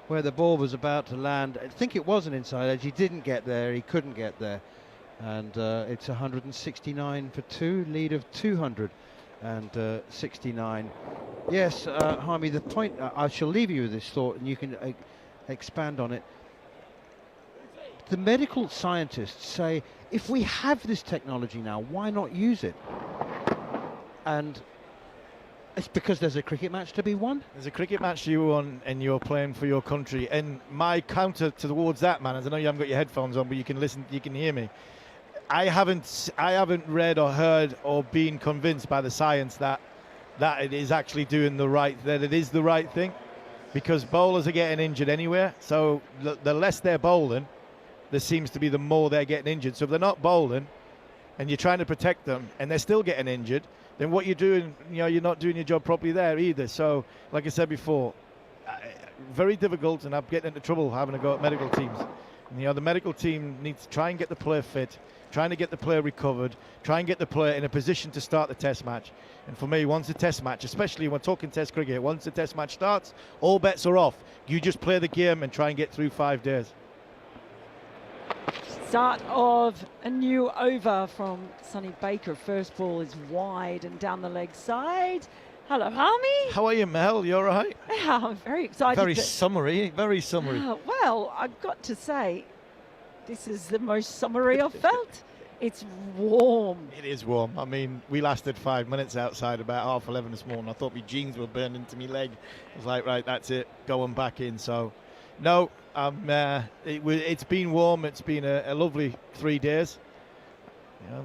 where the ball was about to land. I think it was an inside edge. He didn't get there, he couldn't get there, and it's 169 for 2, lead of 269. Yes, Harmy, the point, I shall leave you with this thought and you can expand on it. The medical scientists say, if we have this technology now, why not use it? And it's because there's a cricket match to be won. There's a cricket match to be won, and you're playing for your country. And my counter towards that, man, as I know you haven't got your headphones on, but you can listen, you can hear me. I haven't read or heard or been convinced by the science that it is actually doing that it is the right thing, because bowlers are getting injured anywhere. So the less they're bowling, there seems to be the more they're getting injured. So if they're not bowling, and you're trying to protect them, and they're still getting injured, then what you're doing, you're not doing your job properly there either. So, like I said before, very difficult, and I'm getting into trouble having a go at medical teams. And, the medical team needs to try and get the player fit, trying to get the player recovered, try and get the player in a position to start the test match. And for me, once the test match, especially when talking test cricket, once the test match starts, all bets are off. You just play the game and try and get through 5 days. Start of a new over from Sonny Baker. First ball is wide and down the leg side. Hello, Harmy. How are you, Mel? You all right? Yeah, I'm very excited. Very summery. Well, I've got to say, this is the most summery I've felt. It's warm. It is warm. I mean, we lasted 5 minutes outside about 11:30 this morning. I thought my jeans were burning into my leg. I was like, right, that's it, going back in. So, no, it's been warm. It's been a lovely 3 days.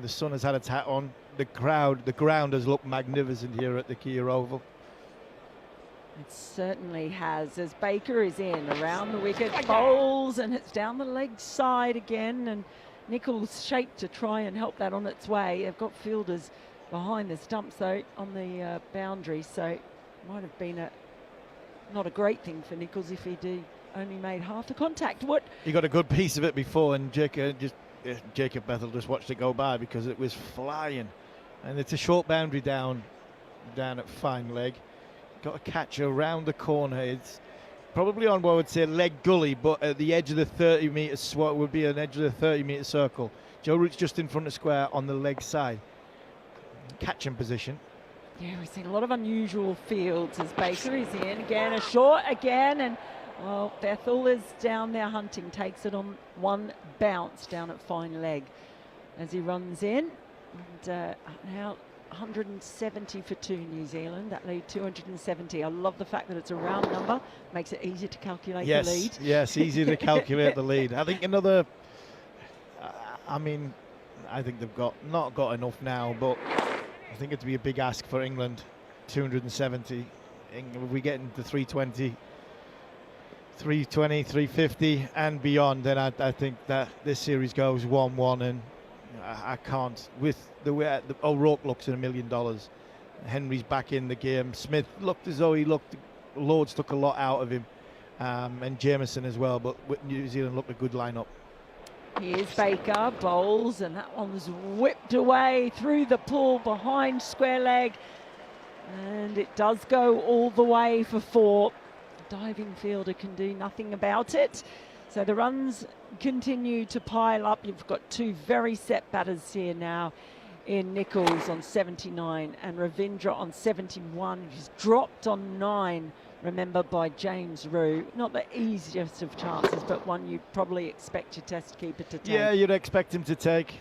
The sun has had its hat on. The ground has looked magnificent here at the Kia Oval. It certainly has, as Baker is in around the wicket, bowls, and it's down the leg side again, and Nicholls shaped to try and help that on its way. They've got fielders behind the stumps though on the boundary, so it might have been not a great thing for Nicholls if he'd only made half the contact. He got a good piece of it before, and Jacob Bethel just watched it go by because it was flying. And it's a short boundary down at fine leg. Got a catch around the corner. It's probably on what I would say leg gully, but at the edge of the 30 metre swat would be an edge of the 30 metre circle. Joe Root's just in front of square on the leg side. Catching position. Yeah, we're seeing a lot of unusual fields as Baker is in again, a short again, and well, Bethel is down there hunting, takes it on one bounce down at fine leg as he runs in. And now 170 for 2 New Zealand, that lead 270. I love the fact that it's a round number, makes it easy to calculate the lead. Yes, easy to calculate the lead. I think another, I think they've not got enough now, but I think it'd be a big ask for England, 270. If we get into 320, 350 and beyond, then I think that this series goes 1-1, and I can't, with the way O'Rourke looks at $1 million. Henry's back in the game. Smith looked as though Lords took a lot out of him. and Jamieson as well. But New Zealand looked a good lineup. Here's Baker, bowls, and that one was whipped away through the pool behind square leg. And it does go all the way for 4. The diving fielder can do nothing about it. So the runs continue to pile up. You've got 2 very set batters here now in Nicholls on 79 and Ravindra on 71. He's dropped on 9, remember, by James Roux. Not the easiest of chances, but one you'd probably expect your test keeper to take. Yeah, you'd expect him to take.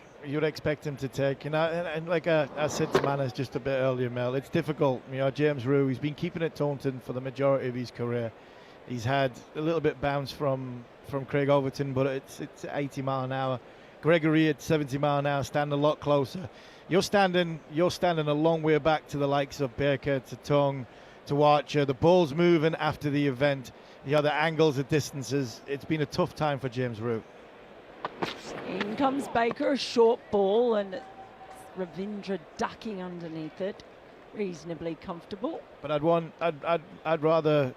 And like I said to Manners just a bit earlier, Mel, it's difficult. James Roux, he's been keeping it Taunton for the majority of his career. He's had a little bit bounce from Craig Overton, but it's 80 mile an hour. Gregory at 70 mile an hour stand a lot closer. You're standing a long way back to the likes of Baker, to Tongue, to Archer. The ball's moving after the event. The other angles, the distances. It's been a tough time for James Roux. In comes Baker, a short ball, and it's Ravindra ducking underneath it, reasonably comfortable. But I'd rather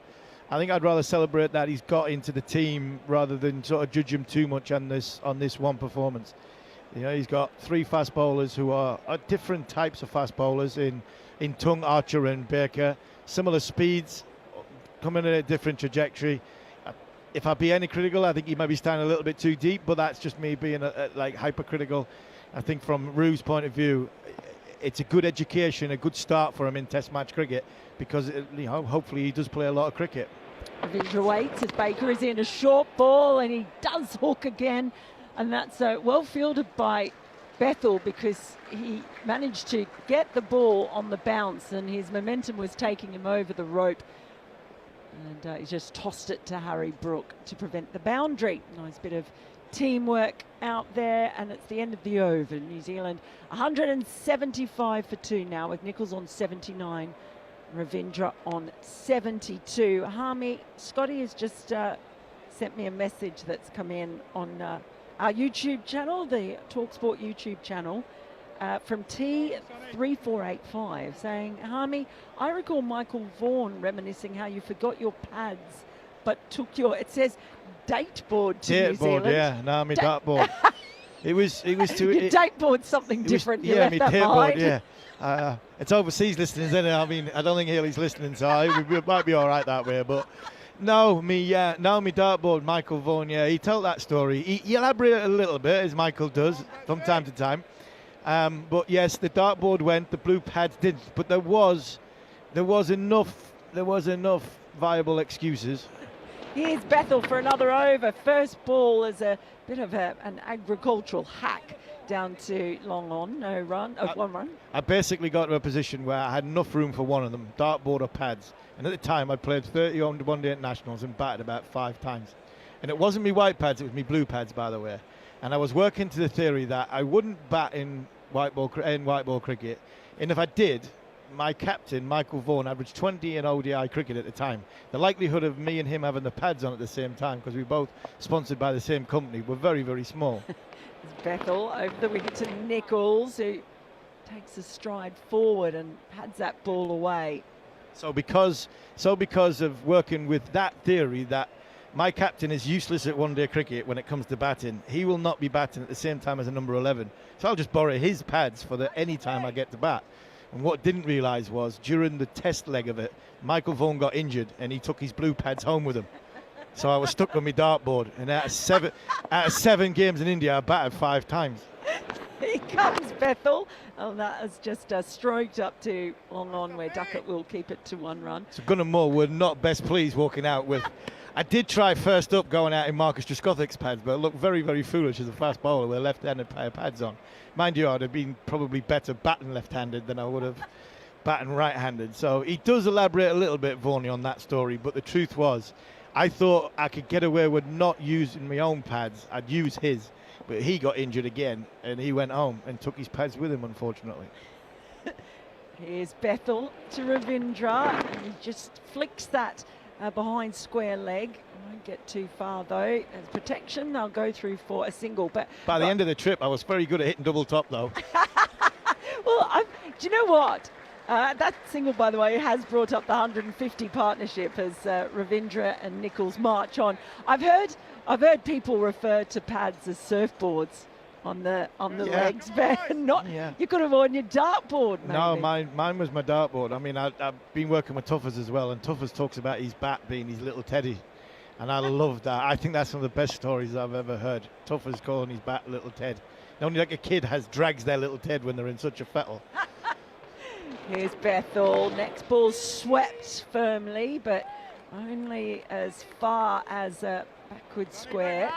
celebrate that he's got into the team rather than sort of judge him too much on this one performance. He's got 3 fast bowlers who are different types of fast bowlers in Tongue, Archer and Baker. Similar speeds, coming in a different trajectory. If I be any critical, I think he might be standing a little bit too deep, but that's just me being like hypercritical. I think from Roux's point of view, it's a good education, a good start for him in Test match cricket, because hopefully he does play a lot of cricket. Ravindra waits as Baker is in a short ball, and he does hook again, and that's well fielded by Bethel, because he managed to get the ball on the bounce and his momentum was taking him over the rope. And he just tossed it to Harry Brook to prevent the boundary. Nice bit of teamwork out there, and it's the end of the over. New Zealand 175 for 2 now, with Nicholls on 79, Ravindra on 72. Harmy, Scotty has just sent me a message that's come in on our YouTube channel, the talkSPORT YouTube channel, from T3485, saying, Harmy, I recall Michael Vaughan reminiscing how you forgot your pads but took your, it says, date board to New Zealand. Yeah, no, my date board. It was too... Your date board's something different. You left my that date behind. board, yeah. It's overseas listening, isn't it? I mean, I don't think Haley's listening, so we might be all right that way, but... No, me dartboard, Michael Vaughan, he told that story. He elaborated a little bit, as Michael does from time to time. But yes, the dartboard went, the blue pads didn't. But there was enough viable excuses. Here's Bethel for another over. First ball is a bit of an agricultural hack down to long on, no run, one run. I basically got to a position where I had enough room for one of them, dartboard or pads. And at the time, I'd played 30 on one-day internationals and batted about 5 times. And it wasn't me white pads, it was me blue pads, by the way. And I was working to the theory that I wouldn't bat in white ball cricket. And if I did, my captain, Michael Vaughan, averaged 20 in ODI cricket at the time. The likelihood of me and him having the pads on at the same time, because we both sponsored by the same company, were very, very small. Bethel over the wicket to Nicholls, who takes a stride forward and pads that ball away. So because of working with that theory that my captain is useless at one-day cricket when it comes to batting, he will not be batting at the same time as a number 11. So I'll just borrow his pads for any time I get to bat. And what I didn't realise was, during the test leg of it, Michael Vaughan got injured and he took his blue pads home with him. So I was stuck on my dartboard, and out of seven games in India, I batted 5 times. Here comes Bethel. Oh, that has just stroked up to long on, where Duckett will keep it to 1 run. So Gunnar Moore were not best pleased walking out with... I did try first up going out in Marcus Trescothick's pads, but it looked very, very foolish as a fast bowler with a left-handed pair of pads on. Mind you, I'd have been probably better batting left-handed than I would have batting right-handed. So he does elaborate a little bit, Vaughan, on that story, but the truth was, I thought I could get away with not using my own pads. I'd use his, but he got injured again, and he went home and took his pads with him, unfortunately. Here's Bethel to Ravindra, and he just flicks that behind square leg. Won't get too far though. As protection, they'll go through for a single. But by the end of the trip, I was very good at hitting double top though. Well, do you know what? That single, by the way, has brought up the 150 partnership as Ravindra and Nichols march on. I've heard people refer to pads as surfboards on the legs, but not. Yeah. You could have worn your dartboard. Maybe. No, mine was my dartboard. I mean, I've been working with Tuffers as well, and Tuffers talks about his bat being his little teddy, and I love that. I think that's one of the best stories I've ever heard. Tuffers calling his bat Little Ted. Only like a kid drags their little Ted when they're in such a fettle. Here's Bethel. Next ball swept firmly, but only as far as a backward square.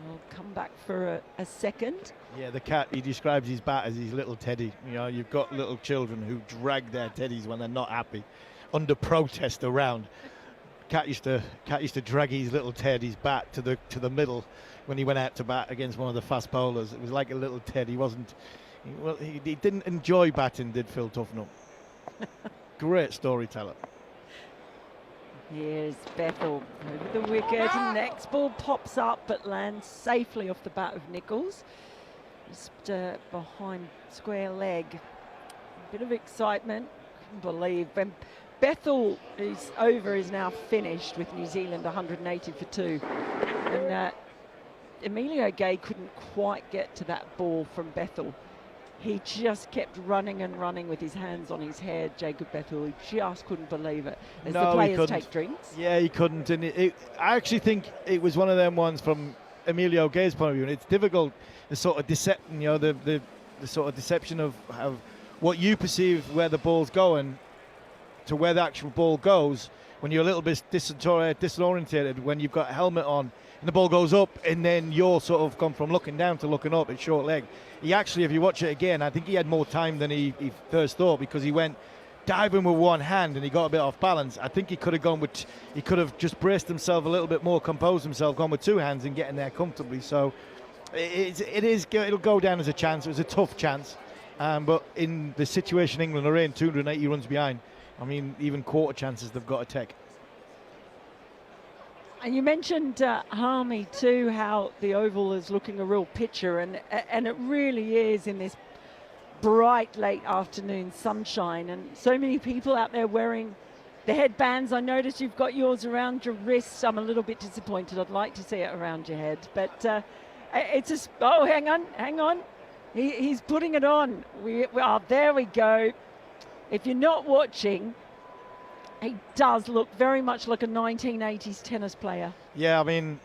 We'll come back for a second. Yeah, the cat, he describes his bat as his little teddy. You know, you've got little children who drag their teddies when they're not happy, under protest around. Cat used to drag his little Ted, his bat, to the middle when he went out to bat against one of the fast bowlers. It was like a little Ted. He didn't enjoy batting, did Phil Tufnell. Great storyteller. Here's Bethel over the wicket. Next ball pops up but lands safely off the bat of Nichols. Just behind square leg. A bit of excitement. Couldn't believe. Bethel over is now finished with New Zealand 180 for 2. And Emilio Gay couldn't quite get to that ball from Bethel. He just kept running and running with his hands on his head, Jacob Bethel. He just couldn't believe it as the players take drinks. Yeah, he couldn't. And I actually think it was one of them ones from Emilio Gay's point of view. And it's difficult, the sort of deception, you know, the sort of deception of what you perceive where the ball's going to where the actual ball goes when you're a little bit disorientated, when you've got a helmet on and the ball goes up and then you're sort of gone from looking down to looking up at short leg. He actually, if you watch it again, I think he had more time than he first thought, because he went diving with one hand and he got a bit off balance. I think he could have just braced himself a little bit more, composed himself, gone with two hands and getting there comfortably. So it'll go down as a chance. It was a tough chance, but in the situation England are in, 280 runs behind, I mean, even quarter chances they've got to take. And you mentioned Harmy too, how the Oval is looking a real picture, and it really is in this bright late afternoon sunshine, and so many people out there wearing the headbands. I noticed you've got yours around your wrists. I'm a little bit disappointed. I'd like to see it around your head, but it's just, oh, hang on. He's putting it on. There we go. If you're not watching, he does look very much like a 1980s tennis player. Yeah, I mean,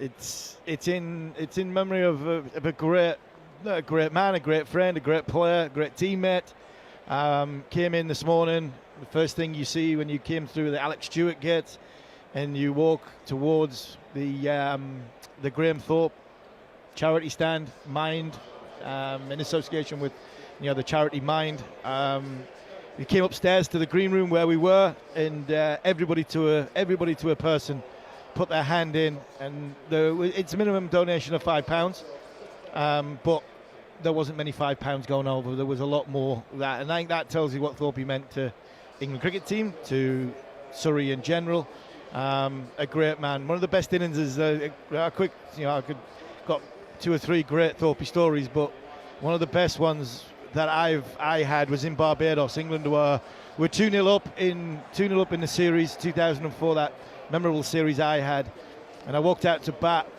it's in memory of a great man, a great friend, a great player, a great teammate. Came in this morning. The first thing you see when you came through the Alex Stewart gate, and you walk towards the Graham Thorpe charity stand, Mind, in association with the charity Mind. We came upstairs to the green room where we were, and everybody to a person put their hand in, and it's a minimum donation of £5, but there wasn't many £5 going over. There was a lot more of that, and I think that tells you what Thorpe meant to England cricket team, to Surrey in general. A great man, one of the best innings. I got 2 or 3 great Thorpe stories, but one of the best ones that I had was in Barbados. England were 2-0 up in the series 2004, that memorable series I had, and I walked out to bat,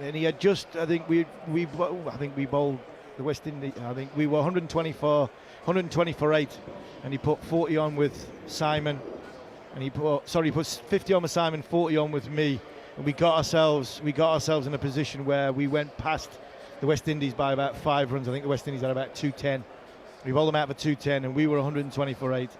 and he had just, I think we bowled the West Indies. I think we were 120 for 8, and he put 40 on with Simon, and he put 50 on with Simon, 40 on with me, and we got ourselves in a position where we went past the West Indies by about 5 runs. I think the West Indies had about 210. We bowled them out for 210, and we were 120 for 8.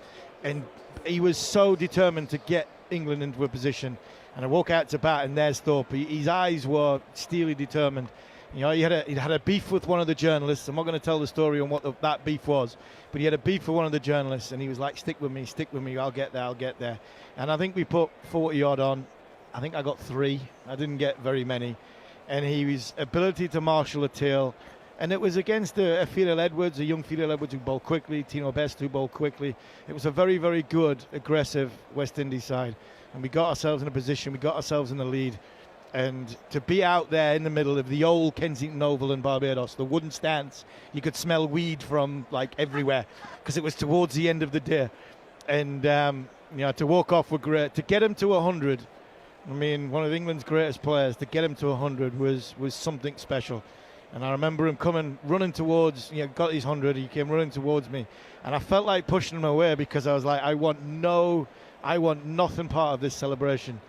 And he was so determined to get England into a position. And I walk out to bat, and there's Thorpe. His eyes were steely determined. He had a beef with one of the journalists. I'm not going to tell the story on what that beef was, but he had a beef with one of the journalists, and he was like, stick with me, I'll get there. And I think we put 40 odd on. I think I got 3. I didn't get very many. And his ability to marshal a tail, and it was against a Farrell Edwards, a young Farrell Edwards who bowled quickly, Tino Best who bowled quickly. It was a very, very good, aggressive West Indies side, and we got ourselves in a position, we got ourselves in the lead, And to be out there in the middle of the old Kensington Oval in Barbados, the wooden stands, you could smell weed from like everywhere because it was towards the end of the day. And, to walk off were great. To get him to 100, I mean, one of England's greatest players, to get him to 100 was something special. And I remember him coming, running towards, got his 100, he came running towards me. And I felt like pushing him away because I was like, I want nothing part of this celebration.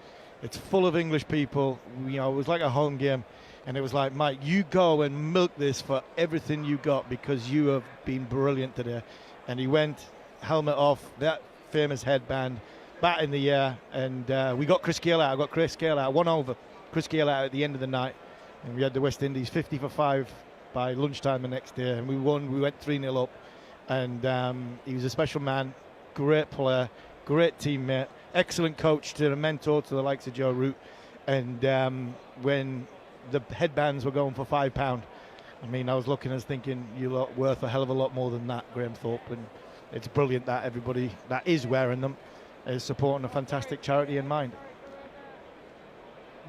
It's full of English people. It was like a home game. And it was like, Mike, you go and milk this for everything you got because you have been brilliant today. And he went, helmet off, that famous headband, bat in the air. And we got Chris Gale out. I got Chris Gale out, 1 over. Chris Gale out at the end of the night. And we had the West Indies 50 for 5 by lunchtime the next day. And we won. We went 3-0 up. And he was a special man, great player, great teammate, excellent coach to the mentor to the likes of Joe Root. And when the headbands were going for £5, I mean, I was looking and thinking, you're worth a hell of a lot more than that, Graham Thorpe. And it's brilliant that everybody that is wearing them is supporting a fantastic charity in mind.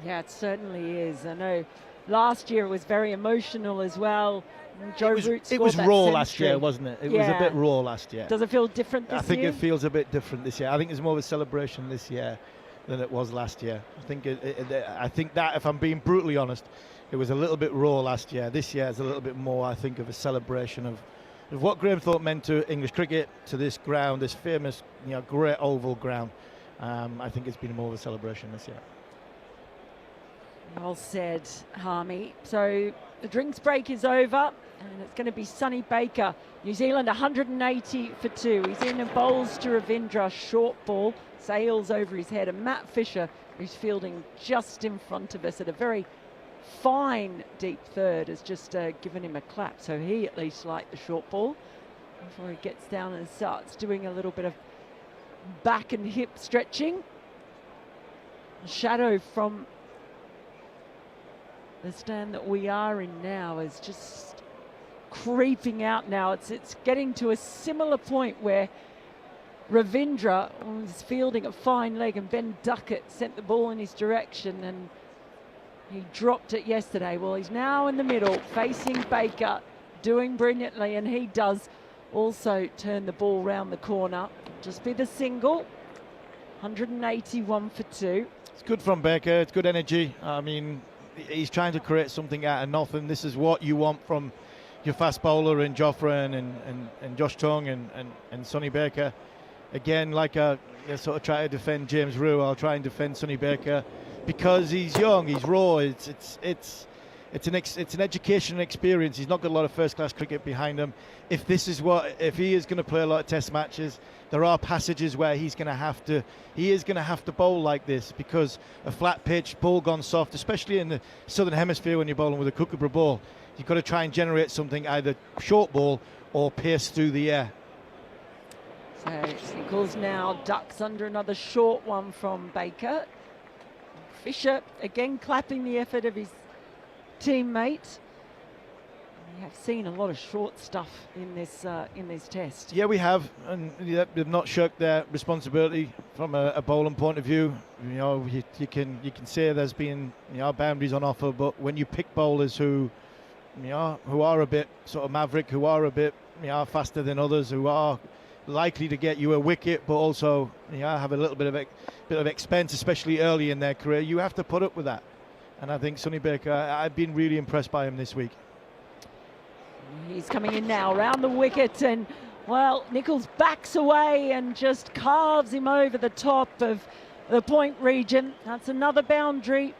Yeah, it certainly is. I know last year it was very emotional as well. Joe Root scored it was that raw century. last year, wasn't it? It was a bit raw last year. Does it feel different this year? I think it feels a bit different this year. I think it's more of a celebration this year than it was last year. I think that, if I'm being brutally honest, it was a little bit raw last year. This year is a little bit more, I think, of a celebration of what Graham Thorpe meant to English cricket, to this ground, this famous, great oval ground. I think it's been more of a celebration this year. Well said, Harmy. So the drinks break is over, and it's going to be Sonny Baker. New Zealand 180 for 2. He's in and bowls to Ravindra, short ball, sails over his head, and Matt Fisher, who's fielding just in front of us at a very fine deep third, has just given him a clap. So he at least liked the short ball before he gets down and starts doing a little bit of back and hip stretching. Shadow from the stand that we are in now is just creeping out now. It's getting to a similar point where Ravindra was fielding a fine leg and Ben Duckett sent the ball in his direction and he dropped it yesterday. Well, he's now in the middle facing Baker, doing brilliantly, and he does also turn the ball round the corner. Just be the single. 181 for 2. It's good from Baker. It's good energy. I mean, he's trying to create something out of nothing. This is what you want from your fast bowler in Jofra and Josh Tongue and Sonny Baker. Again, like I sort of try to defend James Rew, I'll try and defend Sonny Baker because he's young, he's raw. It's an education and experience. He's not got a lot of first-class cricket behind him. If he is going to play a lot of Test matches, there are passages where he is going to have to bowl like this because a flat pitch, ball gone soft, especially in the Southern Hemisphere when you're bowling with a Kookaburra ball, you've got to try and generate something, either short ball or pierce through the air. So Nichols now ducks under another short one from Baker. Fisher again clapping the effort of his teammate. We have seen a lot of short stuff in this test. Yeah, we have, and they've not shirked their responsibility from a bowling point of view. You can say there's been boundaries on offer, but when you pick bowlers who are a bit sort of maverick, who are a bit faster than others, who are likely to get you a wicket, but also have a little bit of expense, especially early in their career, you have to put up with that. And I think Sonny Baker, I've been really impressed by him this week. He's coming in now around the wicket, and well, Nichols backs away and just carves him over the top of the point region. That's another boundary.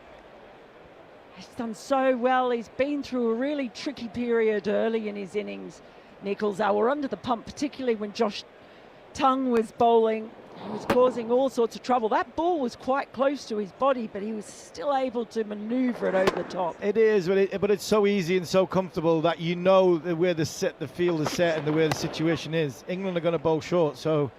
He's done so well. He's been through a really tricky period early in his innings. Nichols, were under the pump, particularly when Josh Tongue was bowling. He was causing all sorts of trouble. That ball was quite close to his body, but he was still able to manoeuvre it over the top. It is, but it's so easy and so comfortable that you know where the field is set and the way the situation is. England are going to bowl short, so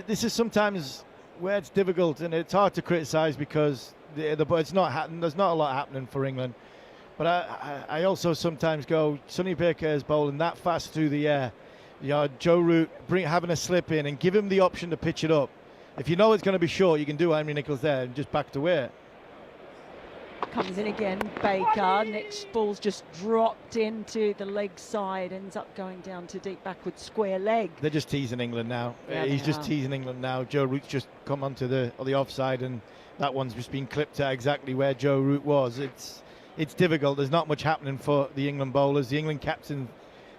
this is sometimes where it's difficult and it's hard to criticise because it's not happening. There's not a lot happening for England. But I also sometimes go, Sonny Baker is bowling that fast through the air. Joe Root having a slip in and give him the option to pitch it up. If you know it's going to be short, you can do Henry Nichols there and just backed away. Comes in again, Baker. Next ball's just dropped into the leg side, ends up going down to deep backward square leg. They're just teasing England now. Yeah, He's they just are. teasing England now. Joe Root's just come onto the offside, and that one's just been clipped at exactly where Joe Root was. It's difficult. There's not much happening for the England bowlers. The England captain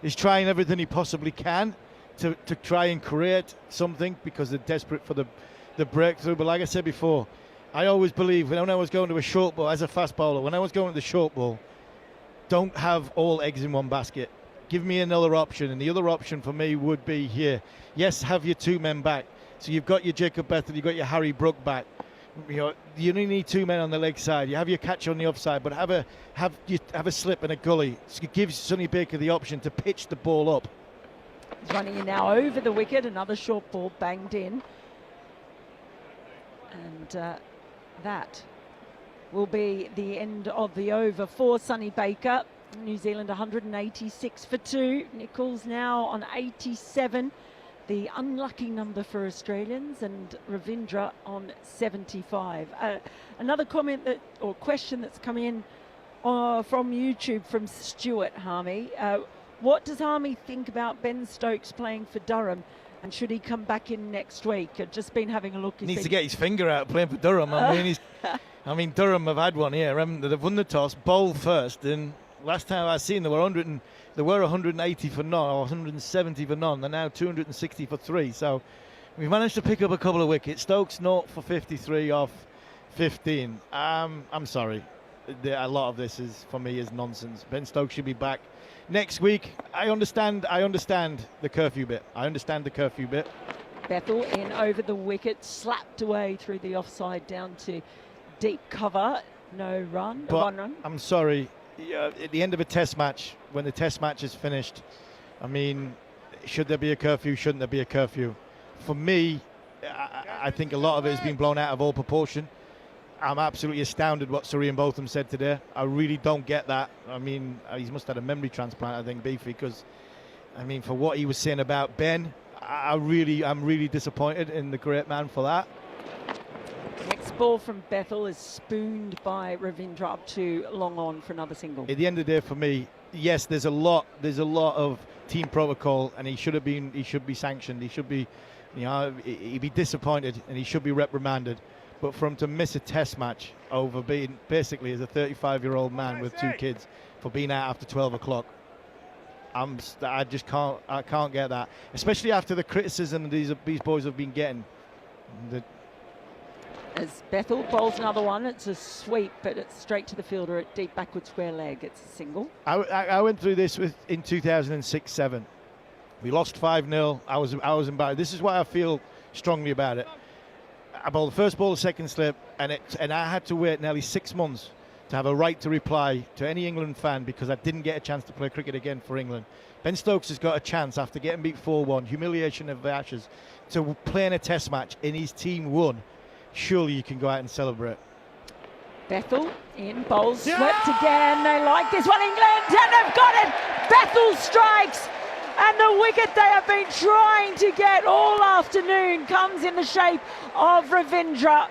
is trying everything he possibly can to try and create something because they're desperate for the breakthrough. But like I said before, I always believe when I was going to a short ball as a fast bowler, when I was going to the short ball, don't have all eggs in one basket. Give me another option, and the other option for me would be here. Yes, have your two men back. So you've got your Jacob Bethel, you've got your Harry Brook back. You only need two men on the leg side. You have your catcher on the offside, but have a slip and a gully. So it gives Sonny Baker the option to pitch the ball up. He's running in now over the wicket. Another short ball banged in. And that will be the end of the over for Sonny Baker. New Zealand 186 for 2. Nichols now on 87. The unlucky number for Australians, and Ravindra on 75. Another comment or question that's come in from YouTube from Stuart Harmy. What does Harmy think about Ben Stokes playing for Durham, and should he come back in next week? I've just been having a look. He needs to get his finger out playing for Durham. I mean, Durham have had one here. They've won the toss, bowled first, and last time I seen there were 180 for none, or 170 for none. They're now 260 for 3. So we've managed to pick up a couple of wickets. Stokes 0 for 53 off 15. I'm sorry. A lot of this for me is nonsense. Ben Stokes should be back next week. I understand the curfew bit. Bethel in over the wicket, slapped away through the offside down to deep cover. No run. But one run. I'm sorry. At the end of a test match, when the test match is finished, I mean, should there be a curfew? Shouldn't there be a curfew? For me, I think a lot of it has been blown out of all proportion. I'm absolutely astounded what Surrey and Botham said today. I really don't get that. I mean, he must have had a memory transplant, I think, Beefy, because, I mean, for what he was saying about Ben, I'm really disappointed in the great man for that. Next ball from Bethel is spooned by Ravindra up to long on for another single. At the end of the day, for me, yes, there's a lot of team protocol, and he should be sanctioned. He should be, he'd be disappointed, and he should be reprimanded. But for him to miss a test match over being basically as a 35-year-old man with 2 kids for being out after 12 o'clock, I just can't get that. Especially after the criticism these boys have been getting. As Bethel bowls another one, it's a sweep, but it's straight to the fielder at deep backward square leg. It's a single. I went through this in 2006-07. We lost 5-0. I was embarrassed. This is why I feel strongly about it. I bowled the first ball, the second slip, and I had to wait nearly 6 months to have a right to reply to any England fan because I didn't get a chance to play cricket again for England. Ben Stokes has got a chance after getting beat 4-1, humiliation of the Ashes, to play in a test match and his team won. Surely you can go out and celebrate. Bethel in, bowls swept again. They like this one, England, and they've got it. Bethel strikes, and the wicket they have been trying to get all afternoon comes in the shape of Ravindra.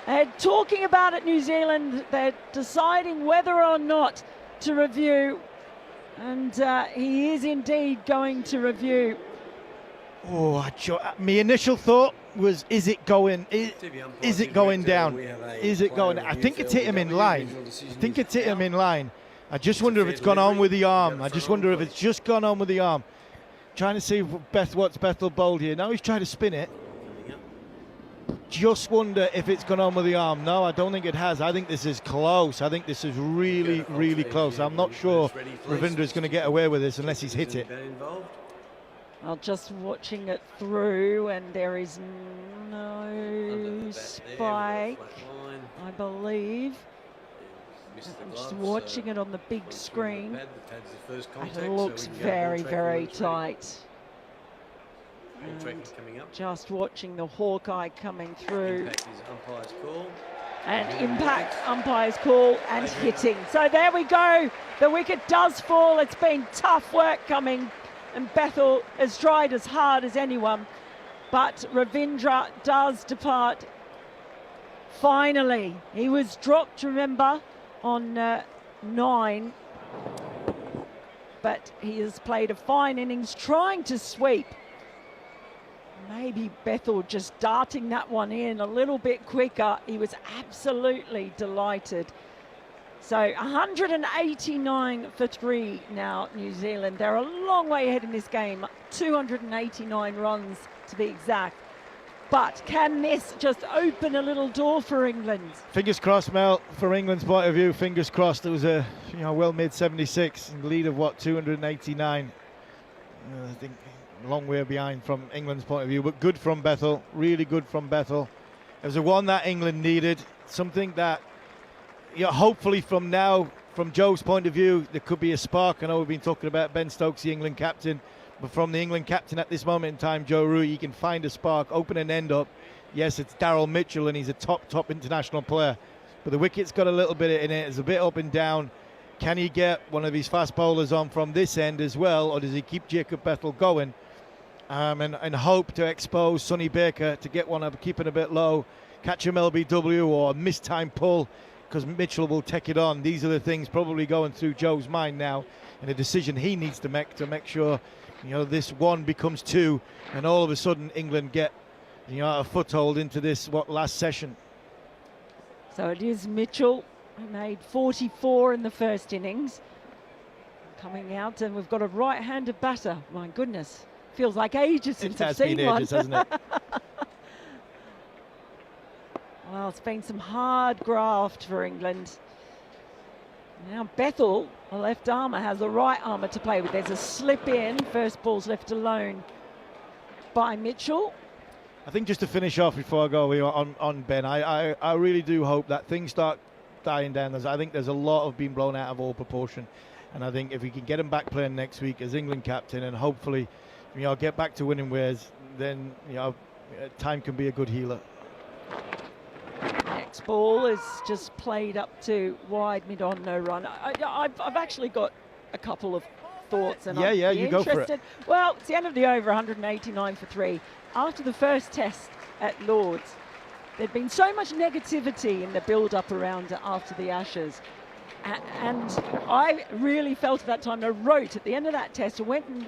They're talking about it, New Zealand. They're deciding whether or not to review, and he is indeed going to review. Oh, my initial thought was, is it going? Is it going down? Is it going? I think it's hit him in line. I just wonder if it's gone on with the arm. Trying to see what's Bethel bowled here. Now he's trying to spin it. Just wonder if it's gone on with the arm. No, I don't think it has. I think this is close. I think this is really, really close. I'm not sure Ravindra is going to get away with this unless he's hit it. Well, just watching it through, and there is no spike, I believe. I'm just watching it on the big screen. It looks very, very tight. And just watching the Hawkeye coming through. And impact, umpire's call, and hitting. So there we go. The wicket does fall. It's been tough work coming. And Bethel has tried as hard as anyone. But Ravindra does depart Finally, he was dropped, remember, on 9. But he has played a fine innings trying to sweep. Maybe Bethel just darting that one in a little bit quicker. He was absolutely delighted. So 189 for 3 now, New Zealand. They're a long way ahead in this game. 289 runs to be exact. But can this just open a little door for England? Fingers crossed, Mel, for England's point of view. Fingers crossed. It was a well-made 76 in the lead of 289. I think a long way behind from England's point of view, but good from Bethel. Really good from Bethel. It was the one that England needed. Something that, hopefully from now, from Joe's point of view, there could be a spark. I know we've been talking about Ben Stokes, the England captain. But from the England captain at this moment in time, Joe Root, he can find a spark, open and end up. Yes, it's Daryl Mitchell, and he's a top international player. But the wicket's got a little bit in it. It's a bit up and down. Can he get one of his fast bowlers on from this end as well, or does he keep Jacob Bethel going and hope to expose Sonny Baker to get one up, keeping a bit low, catch him LBW or a mistime pull, because Mitchell will take it on. These are the things probably going through Joe's mind now, and a decision he needs to make sure this 1 becomes 2, and all of a sudden England get a foothold into this last session. So it is Mitchell, who made 44 in the first innings, coming out, and we've got a right-handed batter. My goodness, feels like ages since I've seen one. Ages, hasn't it? Well, it's been some hard graft for England. Now Bethel, a left armour, has the right armour to play with. There's a slip in. First ball's left alone by Mitchell. I think just to finish off before I go on Ben, I really do hope that things start dying down. I think there's a lot of being blown out of all proportion. And I think if we can get him back playing next week as England captain and hopefully get back to winning ways, then time can be a good healer. Next ball is just played up to wide mid-on, no run. I've actually got a couple of thoughts, and yeah, I'm you go for it. Well, it's the end of the over, 189 for 3. After the first test at Lord's, there'd been so much negativity in the build-up around after the Ashes, and I really felt at that time. I wrote at the end of that test, I went and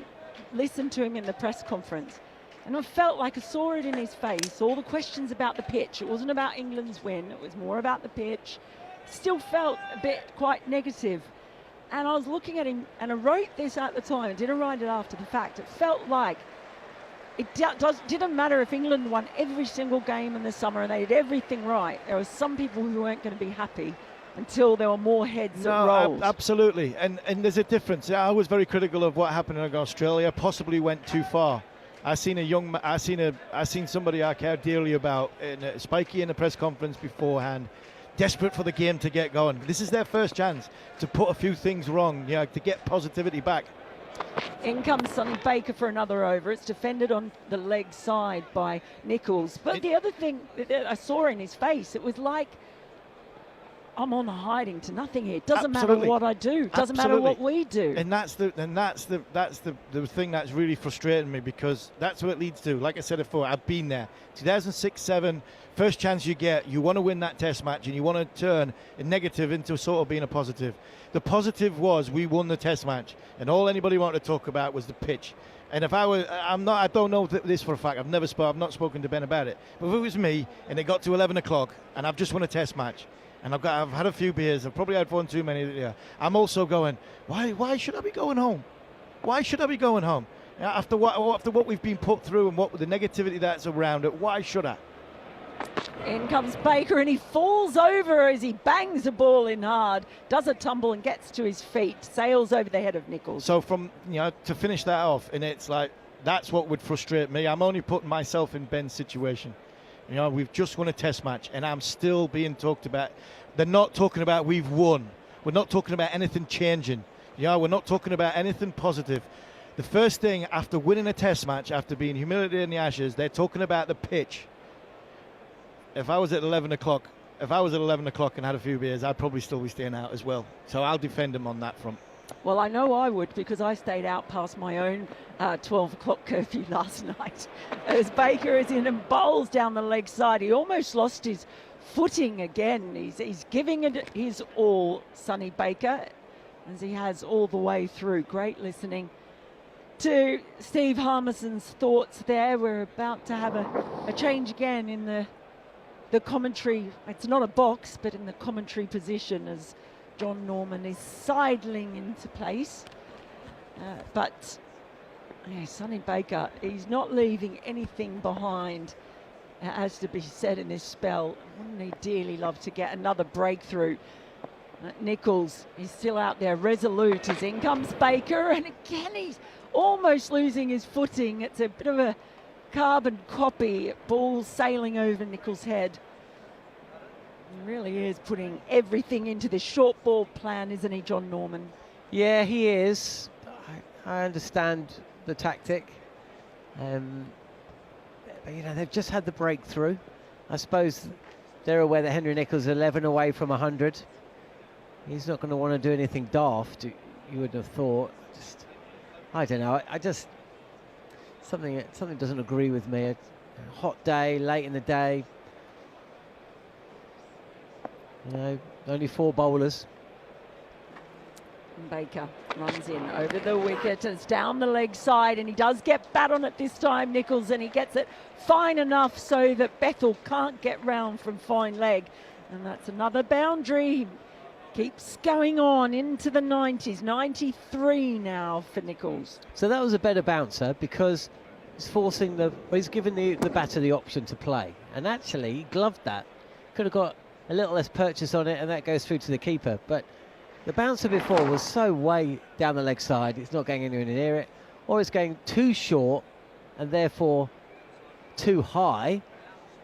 listened to him in the press conference. And I felt like I saw it in his face, all the questions about the pitch. It wasn't about England's win, it was more about the pitch. Still felt a bit quite negative. And I was looking at him, and I wrote this at the time, I didn't write it after the fact. It felt like it didn't matter if England won every single game in the summer and they did everything right. There were some people who weren't going to be happy until there were more heads that rolled. Absolutely, and there's a difference. I was very critical of what happened in Australia, possibly went too far. I seen somebody I care dearly about, Spikey, in the press conference beforehand, desperate for the game to get going. This is their first chance to put a few things wrong, to get positivity back. In comes Sonny Baker for another over. It's defended on the leg side by Nichols. But the other thing that I saw in his face, it was like, I'm on hiding to nothing here. It doesn't matter what I do. It doesn't matter what we do. And that's the thing that's really frustrating me, because that's what it leads to. Like I said before, I've been there. 2006-07, first chance you get, you want to win that test match and you want to turn a negative into sort of being a positive. The positive was we won the test match, and all anybody wanted to talk about was the pitch. And if I don't know this for a fact. I've not spoken to Ben about it. But if it was me and it got to 11 o'clock and I've just won a test match, and I've had a few beers, I've probably had one too many. Yeah. I'm also going, why should I be going home? Why should I be going home? After what we've been put through and what the negativity that's around it, why should I? In comes Baker, and he falls over as he bangs a ball in hard, does a tumble and gets to his feet, sails over the head of Nichols. So to finish that off, and it's like, that's what would frustrate me. I'm only putting myself in Ben's situation. We've just won a test match, and I'm still being talked about. They're not talking about we've won. We're not talking about anything changing. We're not talking about anything positive. The first thing after winning a test match, after being humiliated in the Ashes, they're talking about the pitch. If I was at 11 o'clock and had a few beers, I'd probably still be staying out as well. So I'll defend them on that front. Well, I know I would, because I stayed out past my own 12 o'clock curfew last night. As Baker is in and bowls down the leg side, he almost lost his footing again. He's giving it his all, Sonny Baker, as he has all the way through. Great listening to Steve Harmison's thoughts there. We're about to have a change again in the commentary. It's not a box, but in the commentary position as Jon Norman is sidling into place. But yeah, Sonny Baker, he's not leaving anything behind, as to be said in this spell. Wouldn't he dearly love to get another breakthrough? Nichols is still out there, resolute as in comes Baker, and again he's almost losing his footing. It's a bit of a carbon copy. Ball sailing over Nichols' head. He really is putting everything into this short ball plan, isn't he, Jon Norman? Yeah, he is. I understand the tactic. But, you know, they've just had the breakthrough. I suppose they're aware that Henry Nichols is 11 away from 100. He's not going to want to do anything daft, you would have thought. I don't know. I just something doesn't agree with me. A hot day, late in the day. You know, only 4 bowlers. Baker runs in over the wicket. It's down the leg side, and he does get bat on it this time, Nichols, and he gets it fine enough so that Bethel can't get round from fine leg. And that's another boundary. He keeps going on into the 90s. 93 now for Nichols. So that was a better bouncer because he's forcing he's giving the batter the option to play. And actually, he gloved that. Could have got a little less purchase on it, and that goes through to the keeper. But the bouncer before was so way down the leg side, it's not going anywhere near it, or it's going too short and therefore too high.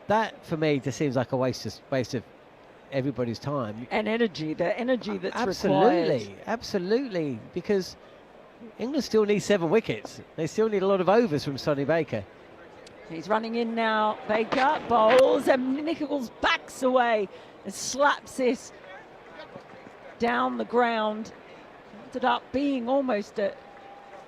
That, for me, just seems like a waste of everybody's time. And energy, the energy that's absolutely, required. Absolutely, because England still needs 7 wickets. They still need a lot of overs from Sonny Baker. He's running in now. Baker bowls, and Nichols backs away and slaps this down the ground. Ended up being almost a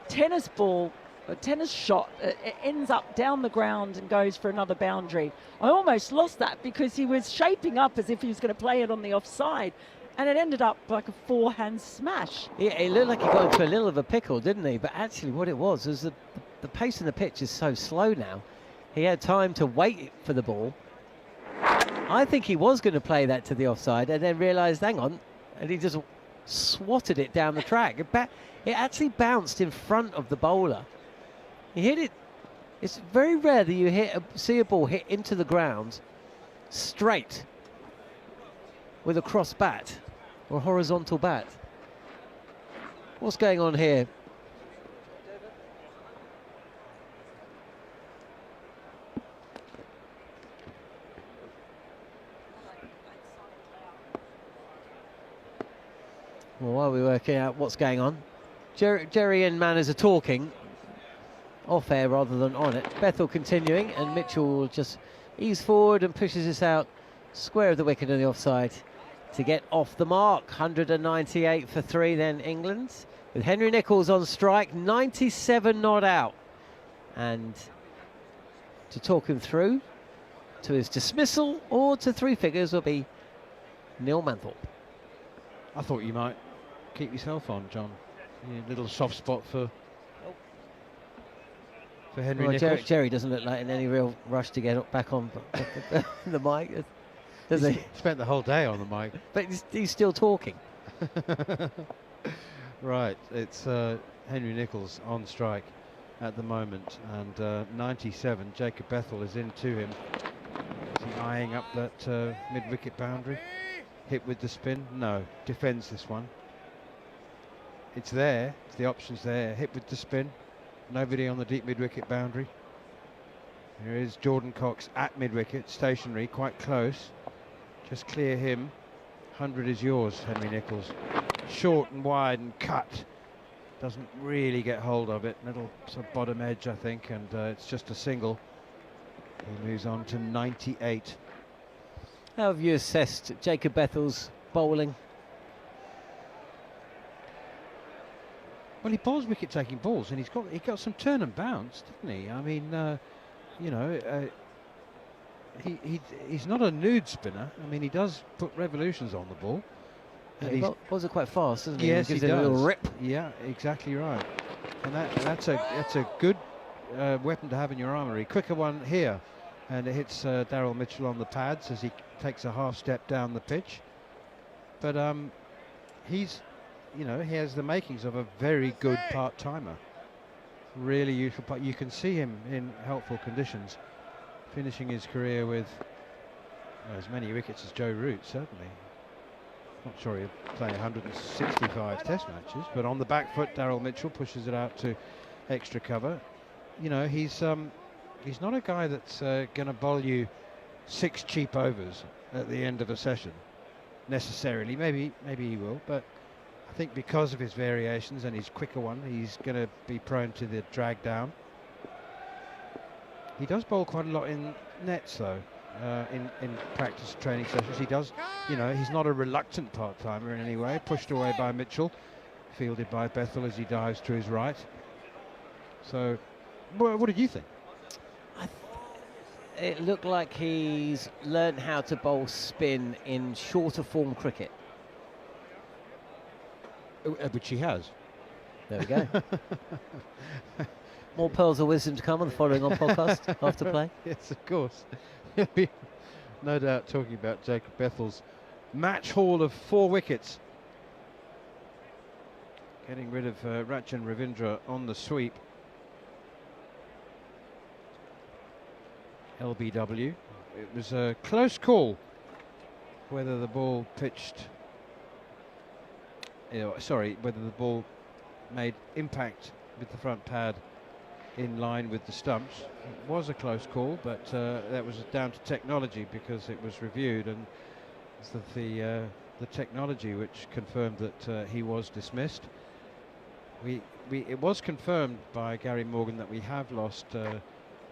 tennis ball, a tennis shot. It ends up down the ground and goes for another boundary. I almost lost that because he was shaping up as if he was going to play it on the offside, and it ended up like a forehand smash. Yeah, it looked like he got into a little of a pickle, didn't he? But actually what it was the pace of the pitch is so slow now. He had time to wait for the ball. I think he was going to play that to the offside and then realised, hang on, and he just swatted it down the track. It actually bounced in front of the bowler. He hit it. It's very rare that you see a ball hit into the ground straight with a cross bat or a horizontal bat. What's going on here? Well, while we're working out what's going on, Jerry and Manners are talking off air rather than on it. Bethel continuing, and Mitchell will just ease forward and pushes this out square of the wicket on the offside to get off the mark. 198 for 3 then England, with Henry Nichols on strike, 97 not out. And to talk him through to his dismissal or to 3 figures will be Neil Manthorp. I thought you might keep yourself on, John. A little soft spot for Henry Nichols. Jerry doesn't look like in any real rush to get back on the mic, does he? Spent the whole day on the mic. But he's still talking. Right, it's Henry Nichols on strike at the moment, and 97. Jacob Bethel is into him. Is he eyeing up that mid-wicket boundary? Hit with the spin? No. Defends this one. It's there. The option's there. Hit with the spin. Nobody on the deep mid-wicket boundary. Here is Jordan Cox at mid-wicket, stationary, quite close. Just clear him. 100 is yours, Henry Nichols. Short and wide and cut. Doesn't really get hold of it. Little sort of bottom edge, I think, and it's just a single. He moves on to 98. How have you assessed Jacob Bethel's bowling? Well, he bowls wicket-taking balls, and he got some turn and bounce, didn't he? I mean, you know, he's not a nude spinner. I mean, he does put revolutions on the ball. Yeah, And he bowls it quite fast, doesn't he? yes, Gives he it does. a little rip. Yeah, exactly right. And that's a good weapon to have in your armoury. Quicker one here, and it hits Daryl Mitchell on the pads as he takes a half step down the pitch. But he's, he has the makings of a very good part-timer. Really useful part. You can see him in helpful conditions, finishing his career with as many wickets as Joe Root, certainly. Not sure he'll play 165 test matches, but on the back foot, Daryl Mitchell pushes it out to extra cover. He's not a guy that's going to bowl you 6 cheap overs at the end of a session, necessarily. Maybe he will, but I think because of his variations and his quicker one, he's going to be prone to the drag down. He does bowl quite a lot in nets, though. In practice training sessions, he does. He's not a reluctant part-timer in any way. Pushed away by Mitchell, fielded by Bethel as he dives to his right. So, what did you think? It looked like he's learned how to bowl spin in shorter form cricket. Which he has. There we go. More pearls of wisdom to come on the following on podcast after play. Yes, of course. No doubt talking about Jacob Bethel's match haul of 4 wickets. Getting rid of Rachin Ravindra on the sweep. LBW. It was a close call whether the ball pitched, whether the ball made impact with the front pad in line with the stumps. It was a close call, but that was down to technology because it was reviewed, and it's the technology which confirmed that he was dismissed. It was confirmed by Gary Morgan that we have lost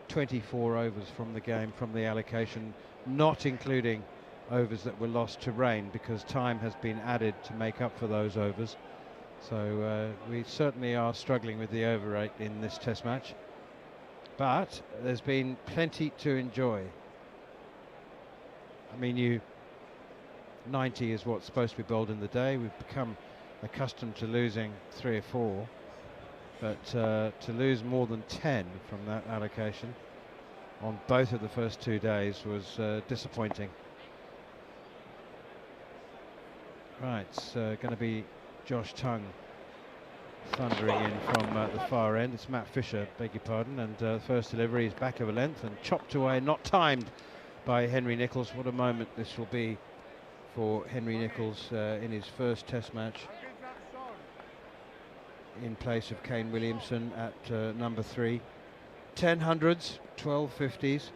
24 overs from the game, from the allocation, not including overs that were lost to rain, because time has been added to make up for those overs. So we certainly are struggling with the over rate in this test match, but there's been plenty to enjoy. I mean, 90 is what's supposed to be bowled in the day. We've become accustomed to losing 3 or 4, but to lose more than 10 from that allocation on both of the first 2 days was disappointing. Right, it's going to be Josh Tongue thundering in from the far end. It's Matt Fisher, beg your pardon, and first delivery is back of a length and chopped away, not timed by Henry Nicholls. What a moment this will be for Henry Nicholls in his first test match in place of Kane Williamson at number 3. 10 hundreds, 12 50s,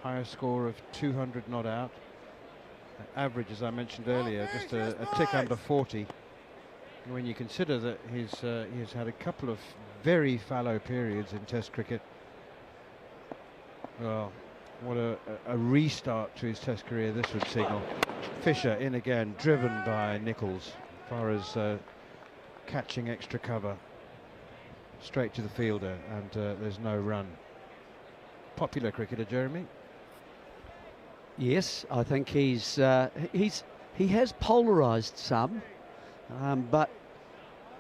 highest score of 200 not out. Average, as I mentioned earlier, just a tick under 40. When you consider that he's had a couple of very fallow periods in Test cricket, well, what a restart to his Test career this would signal. Fisher in again, driven by Nicholls, as far as catching extra cover, straight to the fielder, and there's no run. Popular cricketer, Jeremy. Yes, I think he has polarised some, but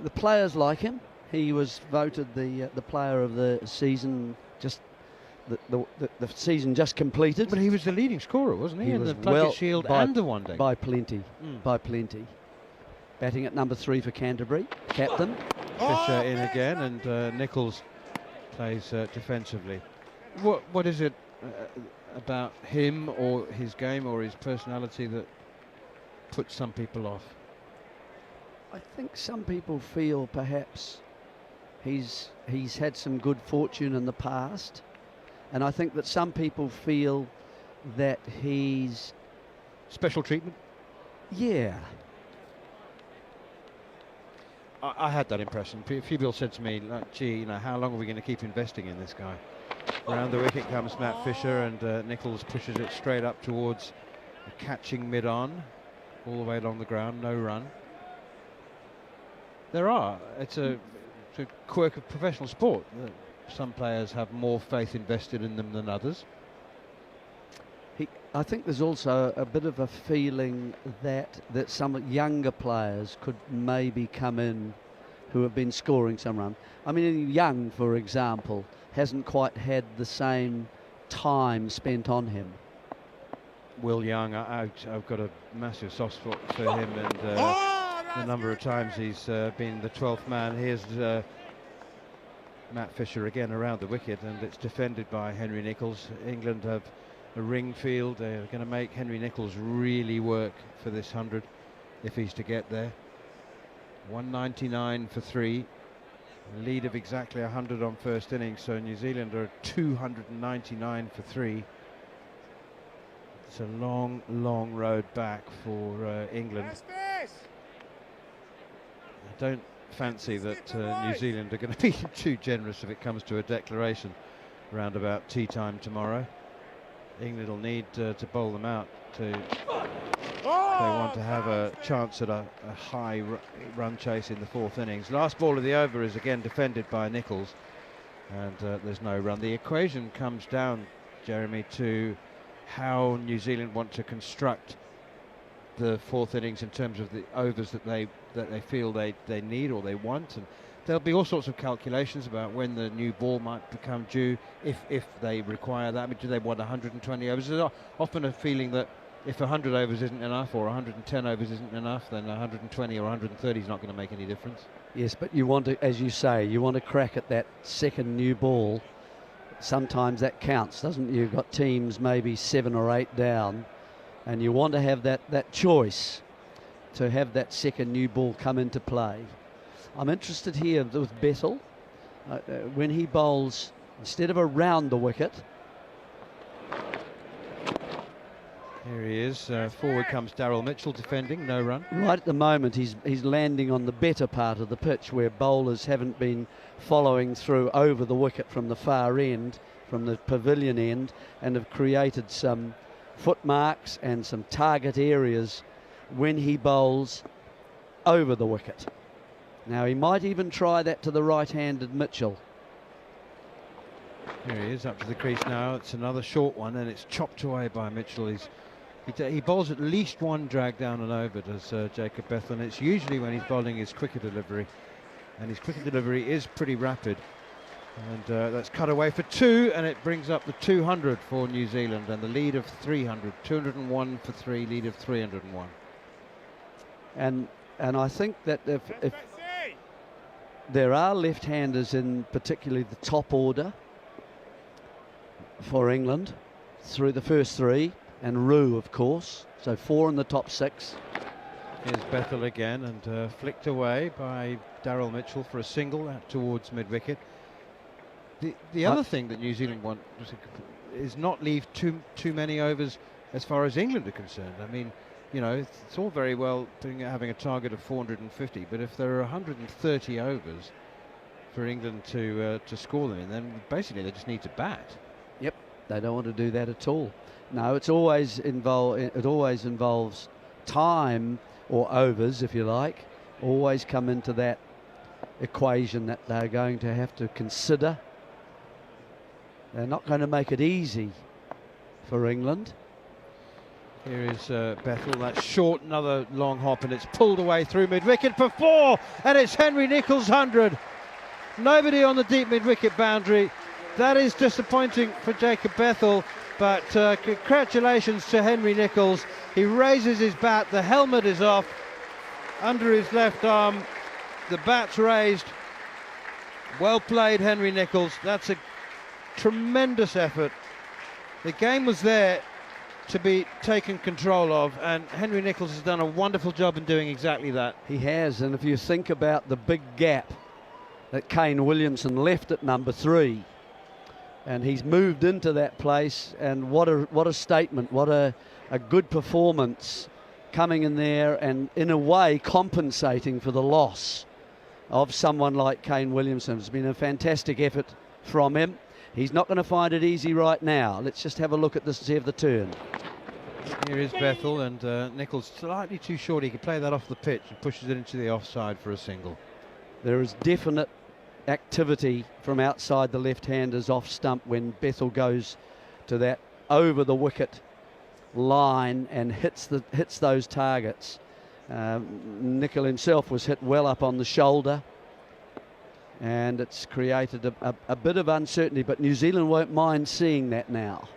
the players like him. He was voted the player of the season, just the season just completed. But he was the leading scorer, wasn't he? He in was the Plunkett well Shield and the one day. By plenty, by plenty. Batting at number 3 for Canterbury, captain. Fisher in again, and Nicholls plays defensively. What is it about him or his game or his personality that puts some people off? I think some people feel perhaps he's had some good fortune in the past, and I think that some people feel that he's special treatment. Yeah. I had that impression. A few people said to me, like, gee, how long are we going to keep investing in this guy? Around the wicket comes Matt Fisher, and Nicholls pushes it straight up towards the catching mid-on, all the way along the ground, no run. It's a quirk of professional sport. Some players have more faith invested in them than others. I think there's also a bit of a feeling that some younger players could maybe come in who have been scoring some runs. I mean, Young, for example, hasn't quite had the same time spent on him. Will Young, I've got a massive soft spot for him, and the number of times he's been the 12th man. Here's Matt Fisher again around the wicket, and it's defended by Henry Nicholls. England have a ring field. They're going to make Henry Nicholls really work for this 100 if he's to get there. 199 for 3. Lead of exactly 100 on first innings, so New Zealand are 299 for 3. It's a long, long road back for England. I don't fancy that New Zealand are going to be too generous if it comes to a declaration around about tea time tomorrow. England will need to bowl them out if they want to have a chance at a high run chase in the 4th innings. Last ball of the over is again defended by Nicholls, and there's no run. The equation comes down, Jeremy, to how New Zealand want to construct the 4th innings in terms of the overs that they feel they need or they want, and there'll be all sorts of calculations about when the new ball might become due if they require that. I mean, do they want 120 overs? There's often a feeling that if 100 overs isn't enough or 110 overs isn't enough, then 120 or 130 is not going to make any difference. Yes, but you want to, as you say, you want to crack at that second new ball. Sometimes that counts, doesn't it? You've got teams maybe 7 or 8 down, and you want to have that choice to have that second new ball come into play. I'm interested here with Bethel. When he bowls, instead of around the wicket. Here he is. Forward comes Daryl Mitchell defending, no run. Right at the moment, he's landing on the better part of the pitch where bowlers haven't been following through over the wicket from the far end, from the pavilion end, and have created some footmarks and some target areas when he bowls over the wicket. Now he might even try that to the right-handed Mitchell. Here he is up to the crease now. It's another short one, and it's chopped away by Mitchell. He bowls at least one drag down and over, does Jacob Bethel, and it's usually when he's bowling his quicker delivery, and his quicker delivery is pretty rapid. And that's cut away for 2, and it brings up the 200 for New Zealand and the lead of 300. 201 for 3, lead of 301. And I think that if there are left-handers in particularly the top order for England through the first 3, and Rue, of course, so 4 in the top 6. Here's Bethel again, and flicked away by Daryl Mitchell for a single out towards mid-wicket. The other thing that New Zealand want is not leave too many overs as far as England are concerned. I mean, you know, it's all very well having a target of 450, but if there are 130 overs for England to score them in, then basically they just need to bat. Yep, they don't want to do that at all. No, it always involves time, or overs, if you like, always come into that equation that they're going to have to consider. They're not going to make it easy for England. Here is Bethel. That's short, another long hop, and it's pulled away through mid-wicket for 4, and it's Henry Nicholls' 100. Nobody on the deep mid-wicket boundary. That is disappointing for Jacob Bethel, but congratulations to Henry Nicholls. He raises his bat, the helmet is off, under his left arm, the bat's raised. Well played, Henry Nicholls. That's a tremendous effort. The game was there to be taken control of, and Henry Nicholls has done a wonderful job in doing exactly that. He has, and if you think about the big gap that Kane Williamson left at number 3, and he's moved into that place, and what a statement, what a good performance coming in there, and in a way compensating for the loss of someone like Kane Williamson. It's been a fantastic effort from him. He's not going to find it easy right now. Let's just have a look at this, see if the turn. Here is Bethel, and Nicholls slightly too short. He can play that off the pitch and pushes it into the offside for a single. There is definite activity from outside the left-handers off stump when Bethel goes to that over the wicket line and hits those targets. Nicol himself was hit well up on the shoulder, and it's created a bit of uncertainty, but New Zealand won't mind seeing that now.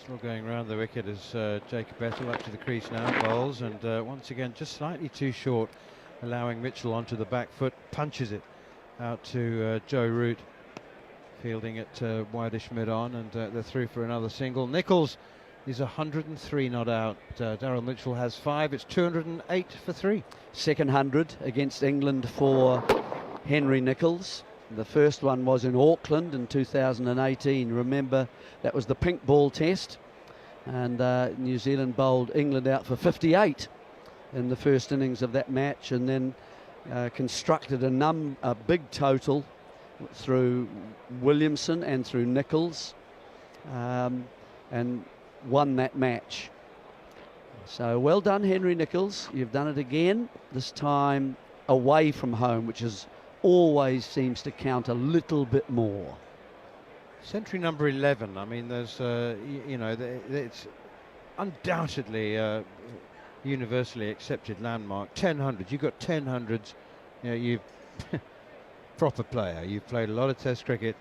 Still going round the wicket as Jacob Bethel up to the crease now, bowls, and once again just slightly too short, allowing Mitchell onto the back foot, punches it out to Joe Root, fielding it wideish mid-on, and they're through for another single. Nichols is 103 not out. Daryl Mitchell has 5. It's 208 for 3. Second 100 against England for Henry Nichols. The first one was in Auckland in 2018. Remember, that was the pink ball test, and New Zealand bowled England out for 58 in the first innings of that match, and then constructed a big total through Williamson and through Nichols, and won that match. So well done, Henry Nichols. You've done it again, this time away from home, which is always seems to count a little bit more. Century number 11. I mean, there's it's undoubtedly universally accepted landmark. 10 hundreds. You've got 10 hundreds. You know, you've proper player. You've played a lot of Test cricket.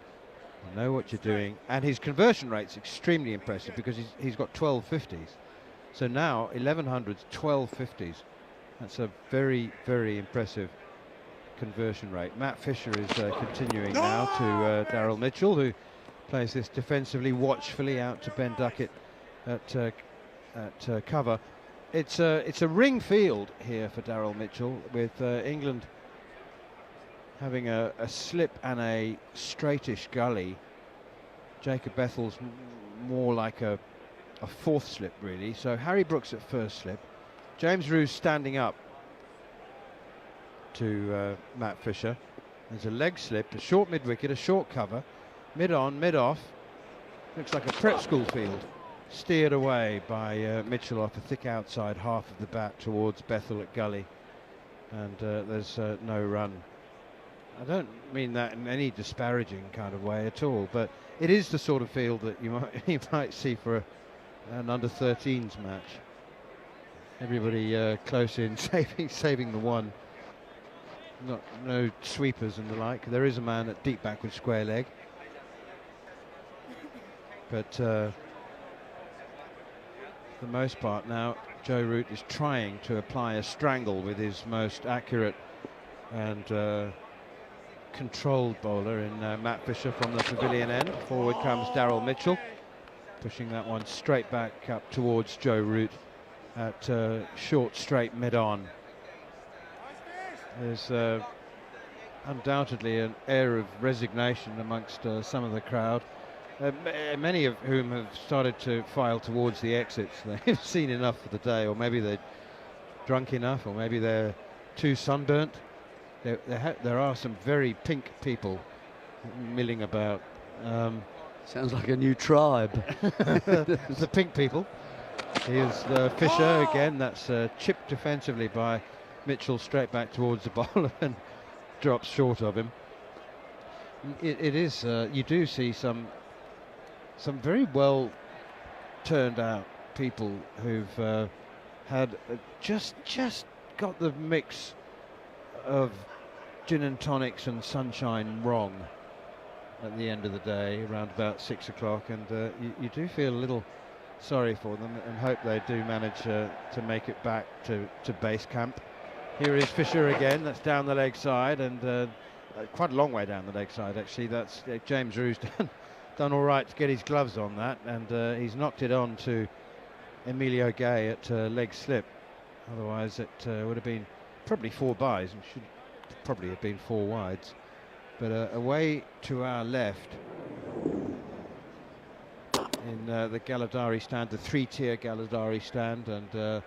You know what you're doing, and his conversion rate's extremely impressive because he's got 12 50s. So now 1100s, 12 50s. That's a very, very impressive conversion rate. Matt Fisher is continuing now to Daryl Mitchell, who plays this defensively, watchfully out to Ben Duckett at cover. It's a ring field here for Daryl Mitchell, with England having a slip and a straightish gully. Jacob Bethel's more like a fourth slip, really. So Harry Brooks at first slip. James Roos standing up to Matt Fisher. There's a leg slip, a short mid-wicket, a short cover, mid-on, mid-off. Looks like a prep school field. Steered away by Mitchell off the thick outside half of the bat towards Bethel at gully. And there's no run. I don't mean that in any disparaging kind of way at all, but it is the sort of field that you might see for an under-13s match. Everybody close in, saving the one. No sweepers and the like. There is a man at deep backward square leg, but for the most part now, Joe Root is trying to apply a strangle with his most accurate and controlled bowler in Matt Fisher from the pavilion end. Forward comes Daryl Mitchell, pushing that one straight back up towards Joe Root at short straight mid-on. There's undoubtedly an air of resignation amongst some of the crowd, many of whom have started to file towards the exits. They've seen enough for the day, or maybe they're drunk enough, or maybe they're too sunburnt. There are some very pink people milling about. Sounds like a new tribe. The pink people. Here's Fisher again. That's chipped defensively by Mitchell straight back towards the bowler and drops short of him. It is. You do see some very well turned out people who've had just got the mix of gin and tonics and sunshine wrong at the end of the day, around about 6 o'clock, and you do feel a little sorry for them and hope they do manage to make it back to base camp. Here is Fisher again. That's down the leg side, and quite a long way down the leg side actually. That's James Roos done all right to get his gloves on that, and he's knocked it on to Emilio Gay at leg slip. Otherwise it would have been probably 4 byes and should probably have been 4 wides. But away to our left in the Galadari stand, the 3-tier Galadari stand, and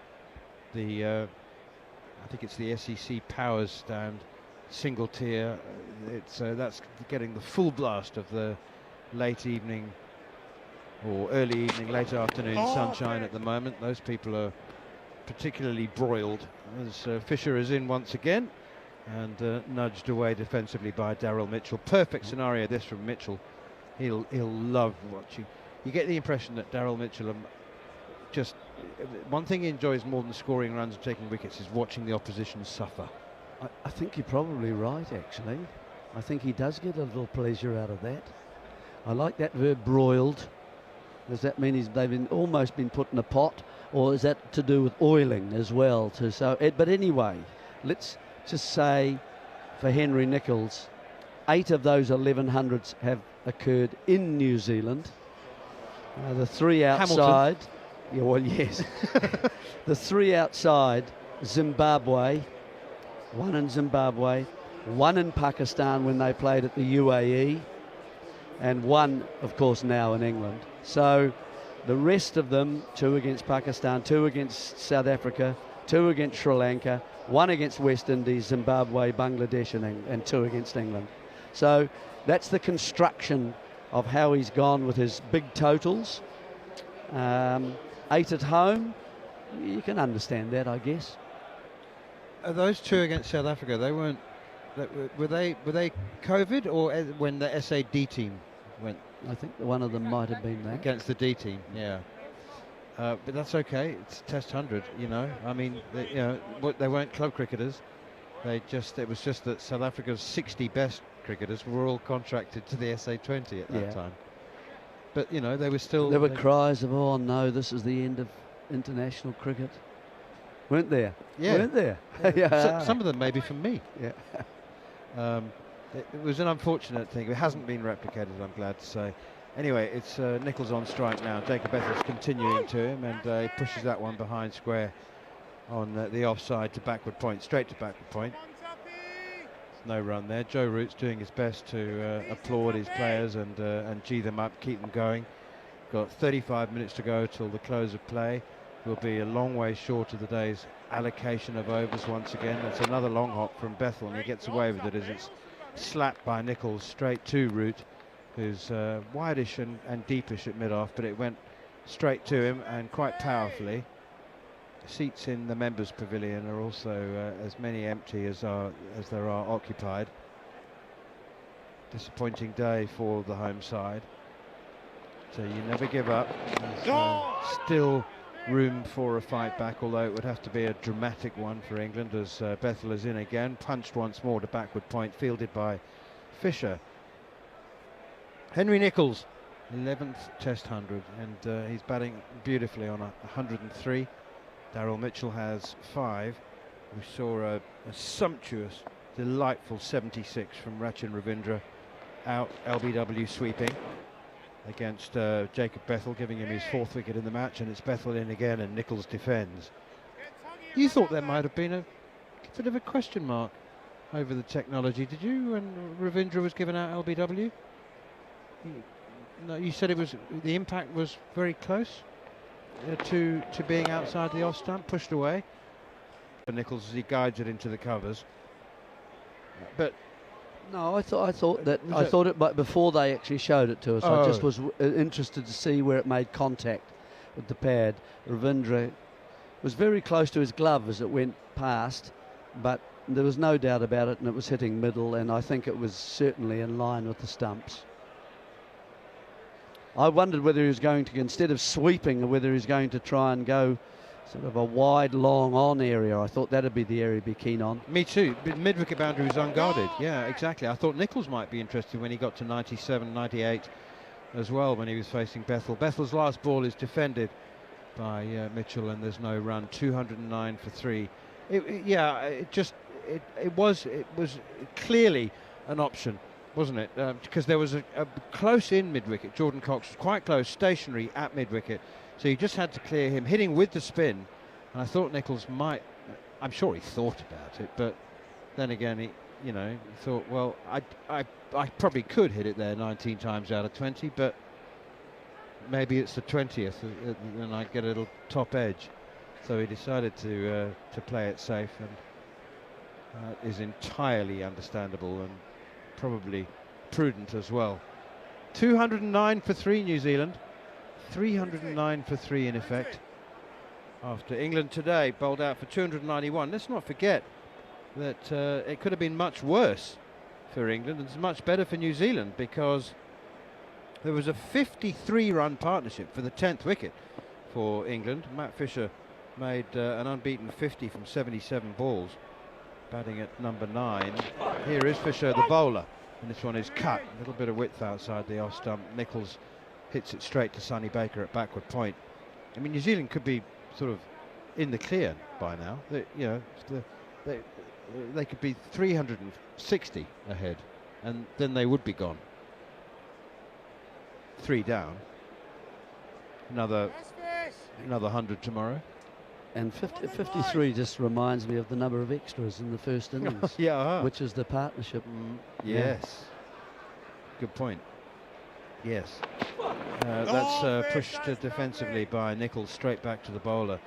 I think it's the SEC Powers stand, single tier. That's getting the full blast of the late evening or early evening, late afternoon sunshine at the moment. Those people are particularly broiled as Fisher is in once again and nudged away defensively by Daryl Mitchell. Perfect scenario this from Mitchell. He'll love watching. you get the impression that Daryl Mitchell just one thing he enjoys more than scoring runs and taking wickets is watching the opposition suffer. I think you're probably right, actually. I think he does get a little pleasure out of that. I like that verb, broiled. Does that mean they've almost been put in a pot, or is that to do with oiling as well? But anyway, let's just say for Henry Nicholls, 8 of those 1100s have occurred in New Zealand. The 3 outside. Yeah, well, yes. The 3 outside, Zimbabwe, 1 in Zimbabwe, 1 in Pakistan when they played at the UAE, and 1, of course, now in England. So the rest of them, 2 against Pakistan, 2 against South Africa, 2 against Sri Lanka, 1 against West Indies, Zimbabwe, Bangladesh, and 2 against England. So that's the construction of how he's gone with his big totals. 8 at home, you can understand that, I guess. Those 2 against South Africa, they weren't. Were they COVID or when the SAD team went? I think one of them might have been that. Against the D team, yeah. But that's okay. It's Test 100, you know. I mean, they weren't club cricketers. It was just that South Africa's 60 best cricketers were all contracted to the SA20 at that time. But you know, they were still. There were cries of, "Oh no, this is the end of international cricket." Weren't there? Yeah. Weren't there? Yeah. Some of them maybe from me. Yeah. It was an unfortunate thing. It hasn't been replicated, I'm glad to say. Anyway, it's Nicholls on strike now. Jacob Bethel's continuing to him, and he pushes that one behind square on the offside to backward point, straight to backward point. There's no run there. Joe Root's doing his best to applaud his players and gee them up, keep them going. Got 35 minutes to go till the close of play. Will be a long way short of the day's allocation of overs once again. That's another long hop from Bethel, and he gets away with it as it's slapped by Nicholls straight to Root, who's wideish and deepish at mid-off, but it went straight to him and quite powerfully. Seats in the members' pavilion are also as many empty as there are occupied. Disappointing day for the home side. So you never give up. There's, still room for a fight back, although it would have to be a dramatic one for England as Bethel is in again, punched once more to backward point, fielded by Fisher. Henry Nicholls, 11th Test 100, and he's batting beautifully on 103. Daryl Mitchell has 5. We saw a sumptuous, delightful 76 from Rachin Ravindra, out LBW sweeping against Jacob Bethel, giving him his 4th wicket in the match, and it's Bethel in again and Nicholls defends. You thought there might have been a bit of a question mark over the technology, did you, when Ravindra was given out LBW? No, you said the impact was very close to being outside the off stump, pushed away for Nicholls as he guides it into the covers. But no, I thought it, but before they actually showed it to us, I just was interested to see where it made contact with the pad. Ravindra was very close to his glove as it went past, but there was no doubt about it, and it was hitting middle, and I think it was certainly in line with the stumps. I wondered whether he was going to, instead of sweeping, whether he was going to try and go sort of a wide, long on area. I thought that'd be the area he'd be keen on. Me too. Mid-wicket boundary was unguarded. Yeah, exactly. I thought Nicholls might be interested when he got to 97, 98 as well when he was facing Bethel. Bethel's last ball is defended by Mitchell, and there's no run. 209 for 3. It was clearly an option, wasn't it? Because there was a close in mid-wicket. Jordan Cox was quite close, stationary at mid-wicket. So you just had to clear him, hitting with the spin. And I thought Nicholls might, I'm sure he thought about it, but then again, he thought, well, I probably could hit it there 19 times out of 20, but maybe it's the 20th and I'd get a little top edge. So he decided to play it safe, and is entirely understandable and probably prudent as well. 209 for 3 New Zealand. 309 for 3 in effect after England today bowled out for 291. Let's not forget that it could have been much worse for England, and it's much better for New Zealand, because There was a 53-run partnership for the 10th wicket for England. Matt Fisher made an unbeaten 50 from 77 balls, batting at number 9. Here is Fisher, the bowler, and this one is cut. A little bit of width outside the off stump. Nichols hits it straight to Sonny Baker at backward point. I mean, New Zealand could be sort of in the clear by now. They could be 360 ahead, and then they would be gone. 3 down. Another 100 tomorrow. And 53 just reminds me of the number of extras in the first innings, Yeah. which is the partnership. Yes. Good point. Yes. That's pushed defensively by Nichols straight back to the bowler.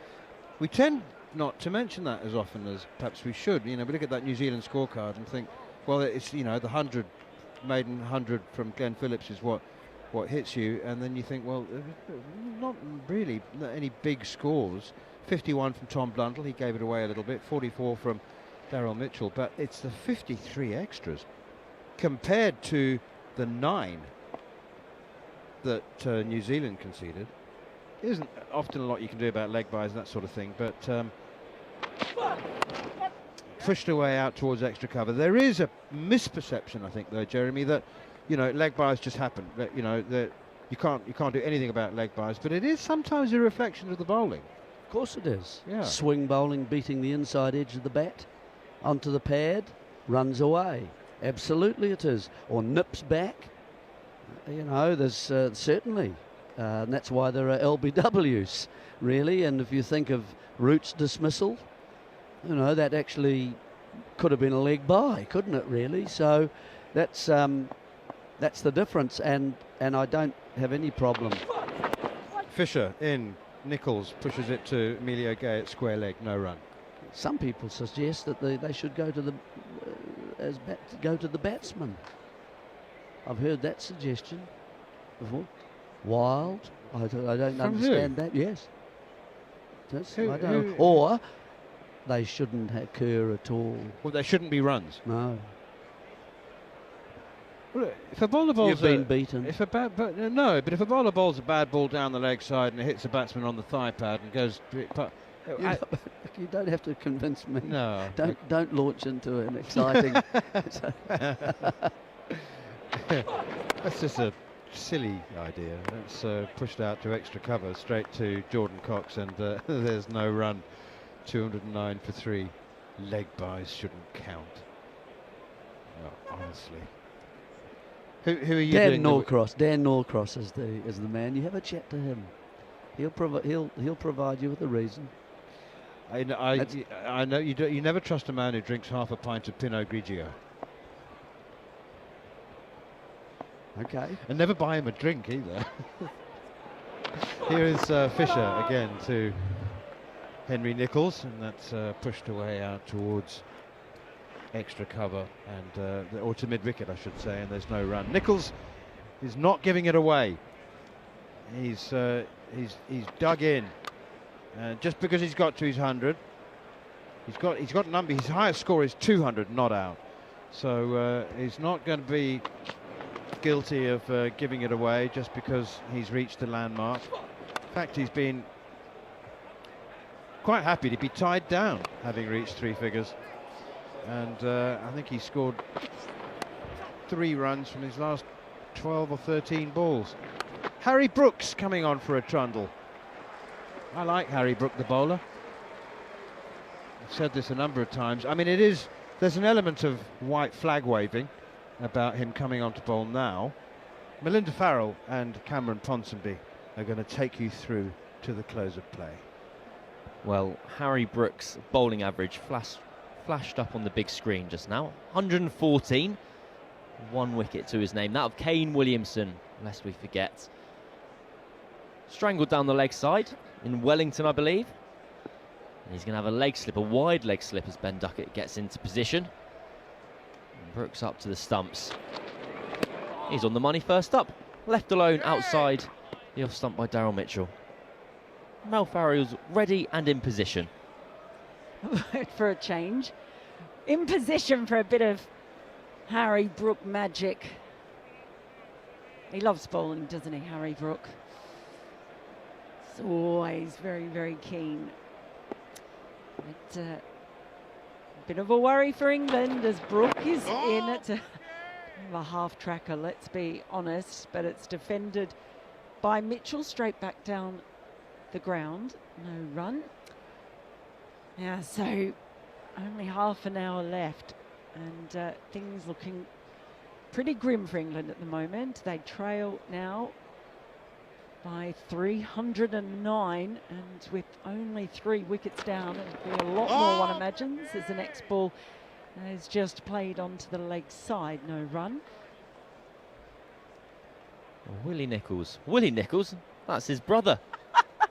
We tend not to mention that as often as perhaps we should. You know, we look at that New Zealand scorecard and think, well, it's, you know, the maiden 100 from Glenn Phillips is what hits you, and then you think, well, not really any big scores. 51 from Tom Blundell, he gave it away a little bit. 44 from Daryl Mitchell, but it's the 53 extras compared to the 9 that New Zealand conceded. There isn't often a lot you can do about leg byes and that sort of thing, but pushed away out towards extra cover. There is a misperception, I think, though, Jeremy, that, you know, leg byes just happen. That, you know, that you can't do anything about leg byes, but it is sometimes a reflection of the bowling. Of course it is. Yeah. Swing bowling, beating the inside edge of the bat onto the pad, runs away. Absolutely it is. Or nips back. You know, there's certainly, and that's why there are LBWs, really. And if you think of Root's dismissal, you know, that actually could have been a leg by, couldn't it, really? So that's the difference, and I don't have any problem. Fisher in. Nichols pushes it to Emilio Gay at square leg, no run. Some people suggest that they should go to the go to the batsman. I've heard that suggestion before. Wild, I don't understand that. Yes, I don't. Or they shouldn't occur at all. Well, there shouldn't be runs. No. Well, if a bowler bowls, You've been beaten. If a but if a bowler bowls a bad ball down the leg side and it hits the batsman on the thigh pad and goes, You don't have to convince me. No. Don't launch into an exciting. That's just a silly idea. That's pushed out to extra cover, straight to Jordan Cox, and there's no run. 209 for 3. Leg byes shouldn't count. Oh, honestly. Who are you Dan doing? Dan Norcross is the man. You have a chat to him. He'll provide you with a reason. I know you don't. You never trust a man who drinks half a pint of Pinot Grigio. Okay. And never buy him a drink either. Here is Fisher again to Henry Nichols, and that's pushed away out towards extra cover, and or to mid-wicket, I should say, and there's no run. Nichols is not giving it away. He's dug in, just because he's got to his 100. He's got a number. His highest score is 200, not out. So he's not going to be guilty of giving it away just because he's reached the landmark. In fact, he's been quite happy to be tied down, having reached 3 figures. And I think he scored 3 runs from his last 12 or 13 balls. Harry Brooks coming on for a trundle. I like Harry Brook, the bowler. I've said this a number of times. I mean, there's an element of white flag waving about him coming on to bowl now. Melinda Farrell and Cameron Ponsonby are going to take you through to the close of play. Well, Harry Brooks' bowling average flashed up on the big screen just now. 114, 1 wicket to his name. That of Kane Williamson, lest we forget. Strangled down the leg side in Wellington, I believe. And he's going to have a leg slip, a wide leg slip, as Ben Duckett gets into position. And Brooks up to the stumps. He's on the money first up. Left alone outside the off stump by Daryl Mitchell. Mel Farrell's ready and in position. For a change. In position for a bit of Harry Brook magic. He loves bowling, doesn't he, Harry Brook? He's always very, very keen. But a bit of a worry for England as Brook is in. It's a half tracker, let's be honest, but it's defended by Mitchell straight back down the ground. No run. Yeah, so only half an hour left, and things looking pretty grim for England at the moment. They trail now by 309, and with only 3 wickets down, it'll be a lot more, one imagines, as the next ball is just played onto the leg side. No run. Willie Nicholls. Willie Nicholls? That's his brother.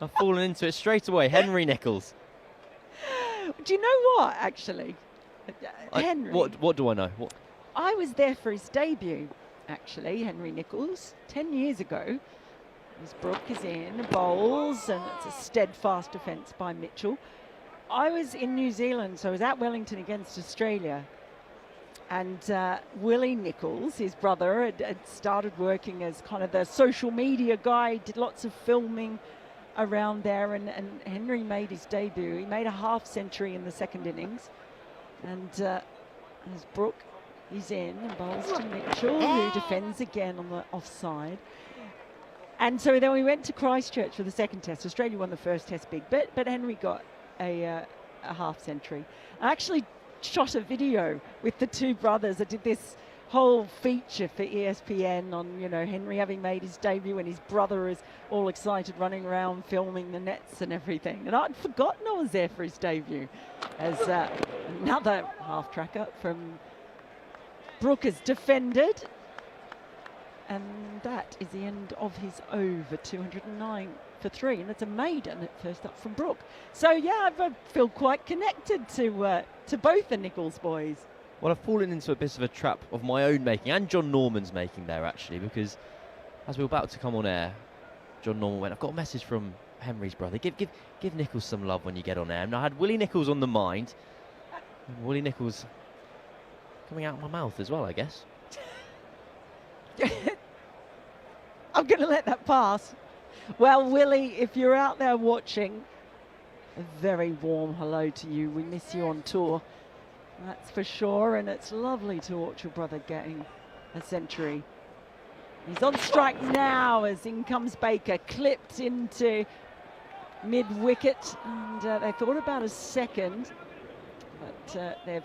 I've fallen into it straight away. Henry Nicholls. Do you know what, actually? Henry. What do I know? What? I was there for his debut, actually, Henry Nicholls, 10 years ago. As Brook is in, bowls, and it's a steadfast defence by Mitchell. I was in New Zealand, so I was at Wellington against Australia. And Willie Nicholls, his brother, had started working as kind of the social media guy, did lots of filming around there, and Henry made his debut. He made a half century in the second innings. And as Brook is in and bowls to Mitchell, who defends again on the offside. And so then we went to Christchurch for the second test. Australia won the first test big, but Henry got a half century. I actually shot a video with the two brothers. I did this whole feature for ESPN on, you know, Henry having made his debut and his brother is all excited running around filming the nets and everything. And I'd forgotten I was there for his debut. As another half tracker from Brook is defended. And that is the end of his over, 209 for 3, and it's a maiden at first up from Brook. So yeah, I feel quite connected to both the Nicholls boys. Well, I've fallen into a bit of a trap of my own making, and Jon Norman's making there, actually, because as we were about to come on air, Jon Norman went, I've got a message from Henry's brother. Give Nicholls some love when you get on air. And I had Willie Nicholls on the mind. And Willie Nicholls coming out of my mouth as well, I guess. I'm going to let that pass. Well, Willie, if you're out there watching, a very warm hello to you. We miss you on tour, that's for sure, and it's lovely to watch your brother getting a century. He's on strike now as in comes Baker, clipped into mid-wicket, and they thought about a second, but they've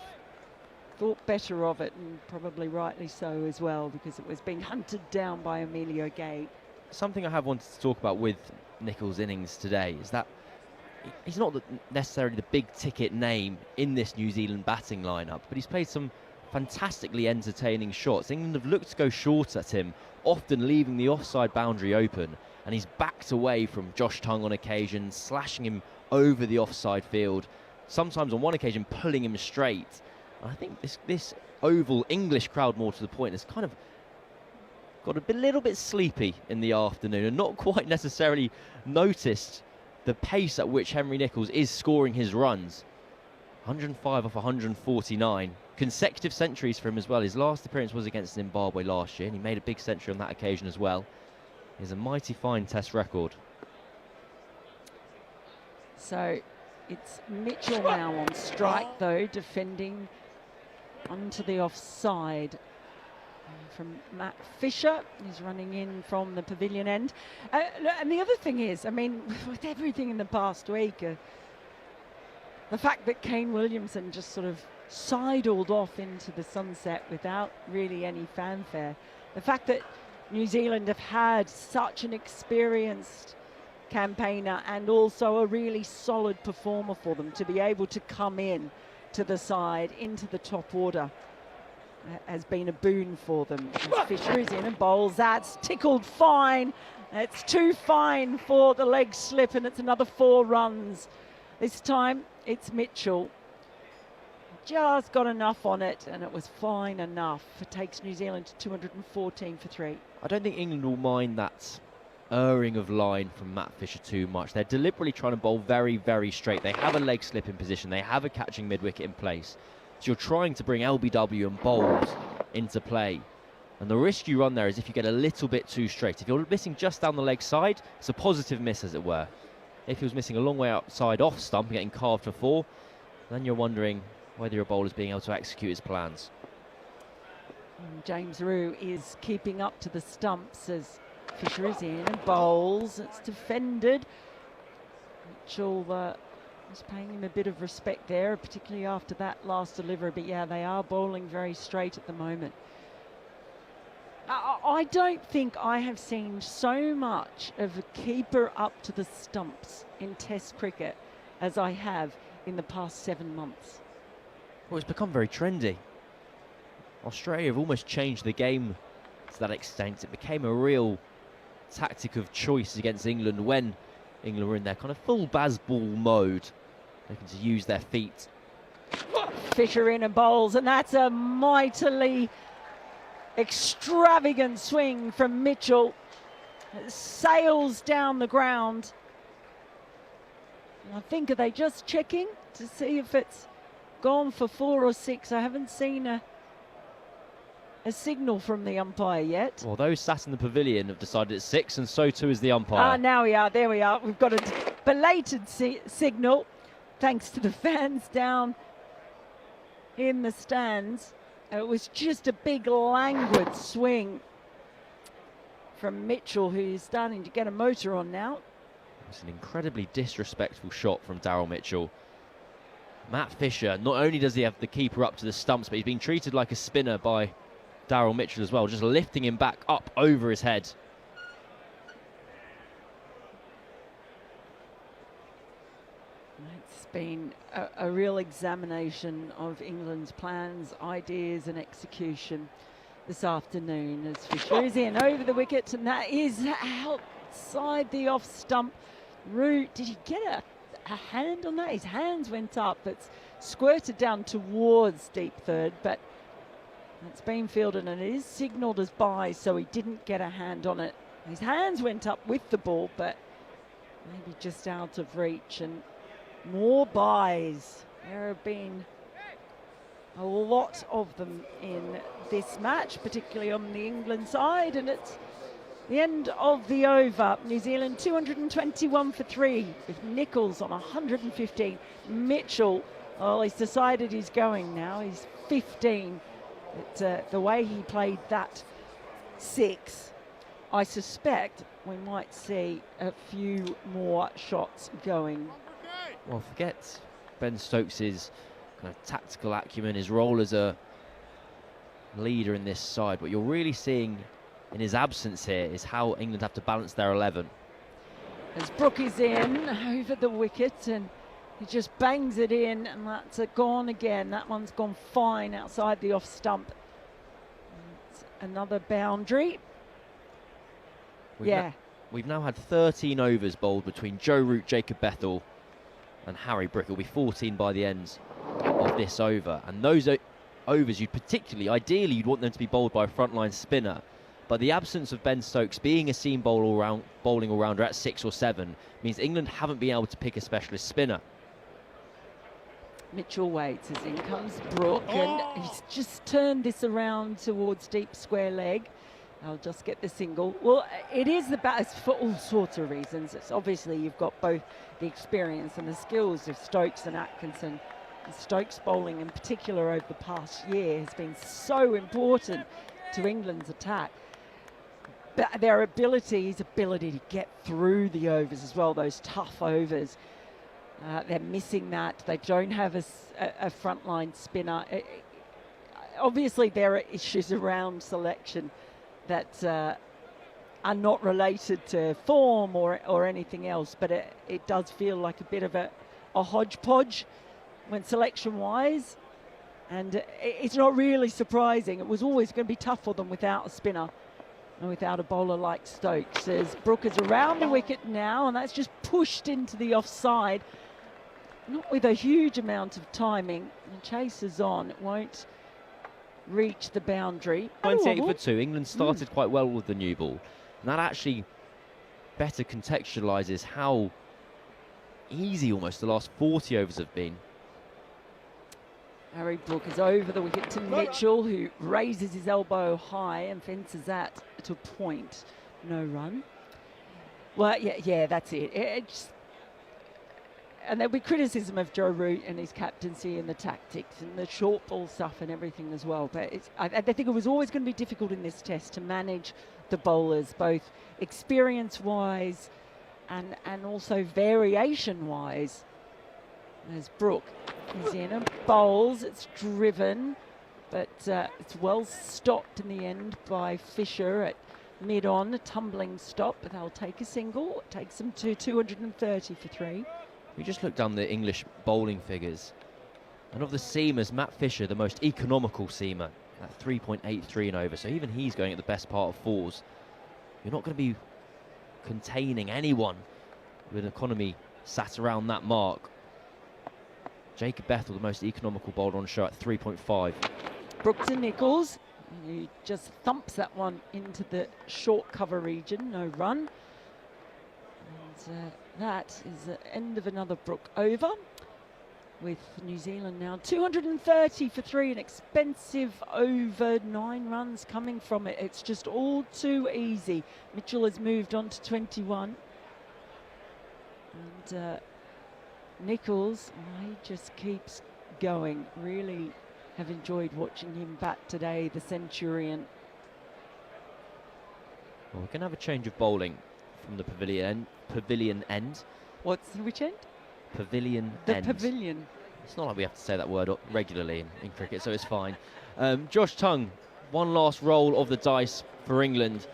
thought better of it, and probably rightly so as well, because it was being hunted down by Emilio Gay. Something I have wanted to talk about with Nicholls' innings today is that he's not necessarily the big ticket name in this New Zealand batting lineup, but he's played some fantastically entertaining shots. England have looked to go short at him, often leaving the offside boundary open, and he's backed away from Josh Tongue on occasion, slashing him over the offside field, sometimes on one occasion pulling him straight. I think this oval English crowd, more to the point, has kind of got a little bit sleepy in the afternoon and not quite necessarily noticed the pace at which Henry Nicholls is scoring his runs. 105 off 149. Consecutive centuries for him as well. His last appearance was against Zimbabwe last year, and he made a big century on that occasion as well. He's a mighty fine test record. So it's Mitchell now on strike, though, defending onto the offside from Matt Fisher. He's running in from the pavilion end. And the other thing is, I mean, with everything in the past week, the fact that Kane Williamson just sort of sidled off into the sunset without really any fanfare, the fact that New Zealand have had such an experienced campaigner and also a really solid performer for them to be able to come in to the side into the top order has been a boon for them. As Fisher is in and bowls, that's tickled fine. It's too fine for the leg slip, and it's another 4 runs. This time it's Mitchell. Just got enough on it, and it was fine enough. It takes New Zealand to 214 for 3. I don't think England will mind that erring of line from Matt Fisher too much. They're deliberately trying to bowl very, very straight. They have a leg slip in position. They have a catching mid-wicket in place. So you're trying to bring LBW and bowls into play. And the risk you run there is if you get a little bit too straight. If you're missing just down the leg side, it's a positive miss, as it were. If he was missing a long way outside off stump and getting carved for 4, then you're wondering whether your bowler's being able to execute his plans. And James Roux is keeping up to the stumps as Fisher is in and bowls. It's defended. Mitchell was paying him a bit of respect there, particularly after that last delivery. But yeah, they are bowling very straight at the moment. I don't think I have seen so much of a keeper up to the stumps in Test cricket as I have in the past 7 months. Well, it's become very trendy. Australia have almost changed the game to that extent. It became a real tactic of choice against England when England were in their kind of full Bazball mode, looking to use their feet. Fisher in and bowls, and that's a mightily extravagant swing from Mitchell. It sails down the ground. And I think, are they just checking to see if it's gone for 4 or 6? I haven't seen a signal from the umpire yet. Well, those sat in the pavilion have decided it's 6, and so too is the umpire. Ah, now we are. There we are. We've got a belated signal, thanks to the fans down in the stands. It was just a big languid swing from Mitchell, who's starting to get a motor on now. It's an incredibly disrespectful shot from Daryl Mitchell. Matt Fisher, not only does he have the keeper up to the stumps, but he's being treated like a spinner by Daryl Mitchell as well, just lifting him back up over his head. It's been a real examination of England's plans, ideas and execution this afternoon as Fisher is in over the wicket, and that is outside the off stump. Root, did he get a hand on that? His hands went up. It's squirted down towards deep third, but it's been fielded and it is signalled as by, so he didn't get a hand on it. His hands went up with the ball, but maybe just out of reach. And more buys. There have been a lot of them in this match, particularly on the England side, and it's the end of the over. New Zealand 221 for 3 with Nichols on 115. Mitchell, well, he's decided he's going now. He's 15. But, the way he played that 6, I suspect we might see a few more shots going. Well, forget Ben Stokes' kind of tactical acumen, his role as a leader in this side. What you're really seeing in his absence here is how England have to balance their 11. As Brook is in over the wicket and he just bangs it in, and that's gone again. That one's gone fine outside the off stump. It's another boundary. We've now had 13 overs bowled between Joe Root, Jacob Bethell and Harry Brick. It'll be 14 by the end of this over. And those overs, ideally you'd want them to be bowled by a frontline spinner. But the absence of Ben Stokes being a seam bowling all-rounder at 6 or 7 means England haven't been able to pick a specialist spinner. Mitchell waits as in comes Brook, and he's just turned this around towards deep square leg. I'll just get the single. Well, it is the best for all sorts of reasons. It's obviously you've got both the experience and the skills of Stokes and Atkinson. And Stokes bowling in particular over the past year has been so important to England's attack. But their ability to get through the overs as well, those tough overs. They're missing that. They don't have a frontline spinner. Obviously, there are issues around selection that are not related to form or anything else, but it does feel like a bit of a hodgepodge when selection-wise. And it's not really surprising. It was always going to be tough for them without a spinner and without a bowler like Stokes. As Brook is around the wicket now, and that's just pushed into the offside. Not with a huge amount of timing. The chase is on. It won't reach the boundary. 28 for 2. England started quite well with the new ball. And that actually better contextualises how easy almost the last 40 overs have been. Harry Brook is over the wicket to Mitchell, who raises his elbow high and fences that to point. No run. Well, yeah, that's it. And there'll be criticism of Joe Root and his captaincy and the tactics and the short ball stuff and everything as well. But I think it was always going to be difficult in this test to manage the bowlers, both experience-wise and also variation-wise. There's Brook. He's in and bowls. It's driven, but it's well stopped in the end by Fisher at mid-on. A tumbling stop, but they'll take a single. It takes them to 230 for 3. We just looked down the English bowling figures, and of the seamers, Matt Fisher, the most economical seamer, at 3.83 and over, so even he's going at the best part of 4s. You're not going to be containing anyone with an economy sat around that mark. Jacob Bethel, the most economical bowler on show, at 3.5. Brooks and Nichols, he just thumps that one into the short cover region, no run. And that is the end of another Brook over, with New Zealand now 230 for 3, an expensive over, 9 runs coming from it. It's just all too easy. Mitchell has moved on to 21. And Nichols, he just keeps going. Really have enjoyed watching him bat today, the Centurion. Well, we're going to have a change of bowling from the pavilion end. What's which end? Pavilion the end. Pavilion. It's not like we have to say that word regularly in cricket, so it's fine. Josh Tongue, one last roll of the dice for England.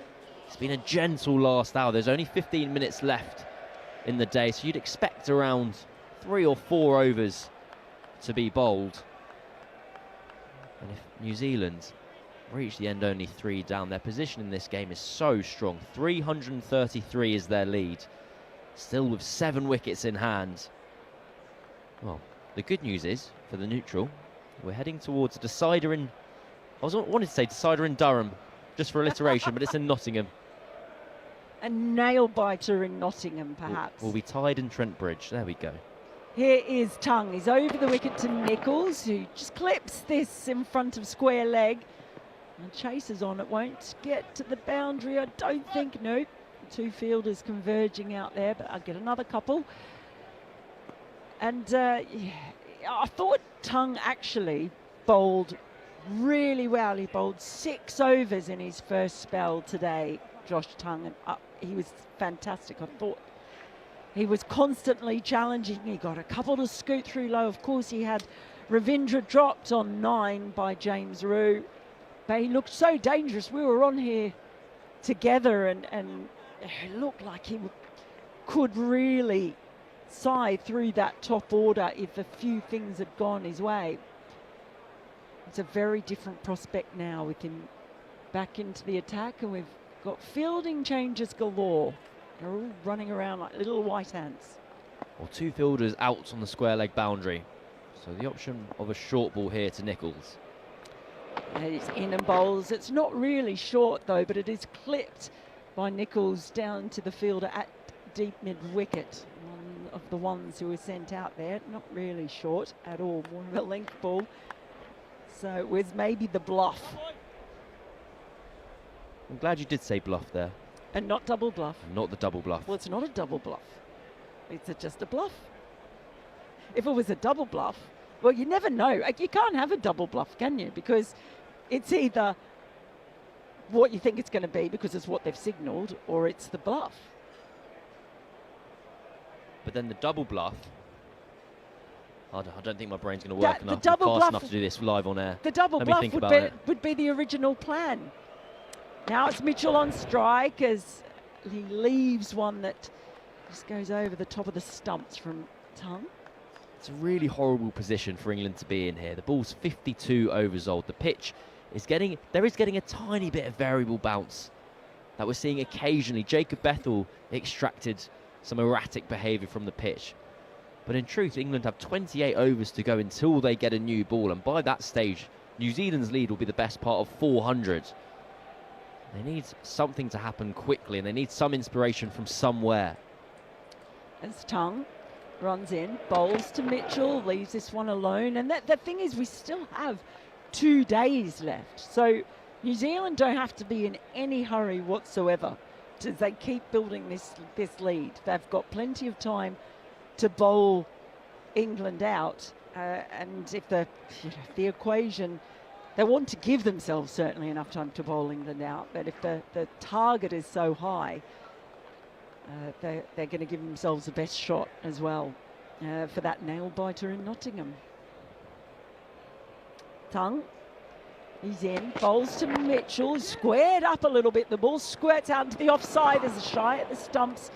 It's been a gentle last hour. There's only 15 minutes left in the day, so you'd expect around 3 or 4 overs to be bowled. And if New Zealand reach the end only 3 down, their position in this game is so strong. 333 is their lead, still with 7 wickets in hand. Well, the good news is, for the neutral, we're heading towards a decider in... I wanted to say decider in Durham, just for alliteration, but it's in Nottingham. A nail-biter in Nottingham, perhaps. We'll be tied in Trent Bridge. There we go. Here is Tongue. He's over the wicket to Nichols, who just clips this in front of square leg. And chases on. It won't get to the boundary, I don't think. Nope. 2 fielders converging out there, but I'll get another couple. And yeah, I thought Tongue actually bowled really well. He bowled 6 overs in his first spell today, Josh Tongue, and he was fantastic. I thought he was constantly challenging. He got a couple to scoot through low. Of course, he had Ravindra dropped on 9 by James Root, but he looked so dangerous. We were on here together, and it looked like he could really side through that top order if a few things had gone his way. It's a very different prospect now with him back into the attack, and we've got fielding changes galore. They're all running around like little white ants. Well, 2 fielders out on the square leg boundary, so the option of a short ball here to Nichols. It's in and bowls. It's not really short though, but it is clipped by Nichols down to the fielder at deep mid wicket. One of the ones who were sent out there, not really short at all, more of a length ball. So it was maybe the bluff. I'm glad you did say bluff there. And not double bluff. Not the double bluff. Well, it's not a double bluff. It's just a bluff. If it was a double bluff, well, you never know. You can't have a double bluff, can you? Because it's either what you think it's going to be because it's what they've signalled, or it's the bluff. But then the double bluff, I don't think my brain's going to work enough bluff, enough to do this live on air. The double bluff would be the original plan. Now it's Mitchell on strike as he leaves one that just goes over the top of the stumps from Tongue. It's a really horrible position for England to be in here. The ball's 52 overs old. The pitch is getting a tiny bit of variable bounce that we're seeing occasionally. Jacob Bethel extracted some erratic behaviour from the pitch. But in truth, England have 28 overs to go until they get a new ball. And by that stage, New Zealand's lead will be the best part of 400. They need something to happen quickly, and they need some inspiration from somewhere. It's Tongue. runs in, bowls to Mitchell, leaves this one alone. And the thing is, we still have 2 days left. So New Zealand don't have to be in any hurry whatsoever as they keep building this lead. They've got plenty of time to bowl England out. And if the equation, they want to give themselves certainly enough time to bowl England out. But if the target is so high, they're going to give themselves the best shot as well for that nail biter in Nottingham. Tongue, he's in, bowls to Mitchell, squared up a little bit. The ball squirts out into the offside as a shy at the stumps.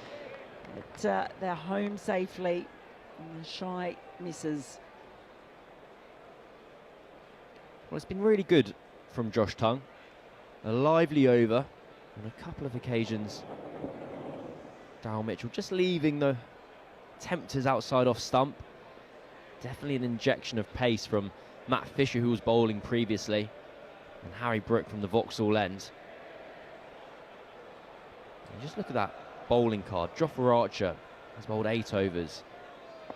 But they're home safely, and the shy misses. Well, it's been really good from Josh Tongue. A lively over on a couple of occasions. Daryl Mitchell just leaving the tempters outside off stump. Definitely an injection of pace from Matt Fisher, who was bowling previously, and Harry Brook from the Vauxhall end. And just look at that bowling card. Jofra Archer has bowled 8 overs.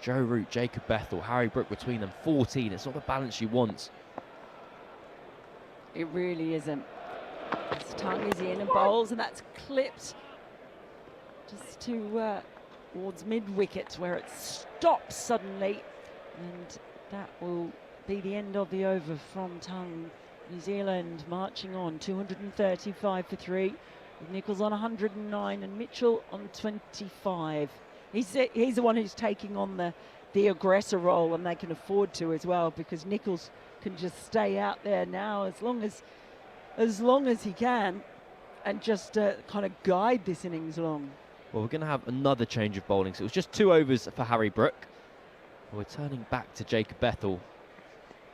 Joe Root, Jacob Bethel, Harry Brook between them 14. It's not the balance you want. It really isn't. His tongue is in and bowls, and that's clipped just towards mid-wicket, where it stops suddenly, and that will be the end of the over from Tongue. New Zealand marching on, 235 for 3, with Nicholls on 109 and Mitchell on 25. He's the one who's taking on the aggressor role, and they can afford to as well, because Nicholls can just stay out there now as long as he can, and just kind of guide this innings along. Well, we're going to have another change of bowling. So it was just 2 overs for Harry Brook. We're turning back to Jacob Bethel,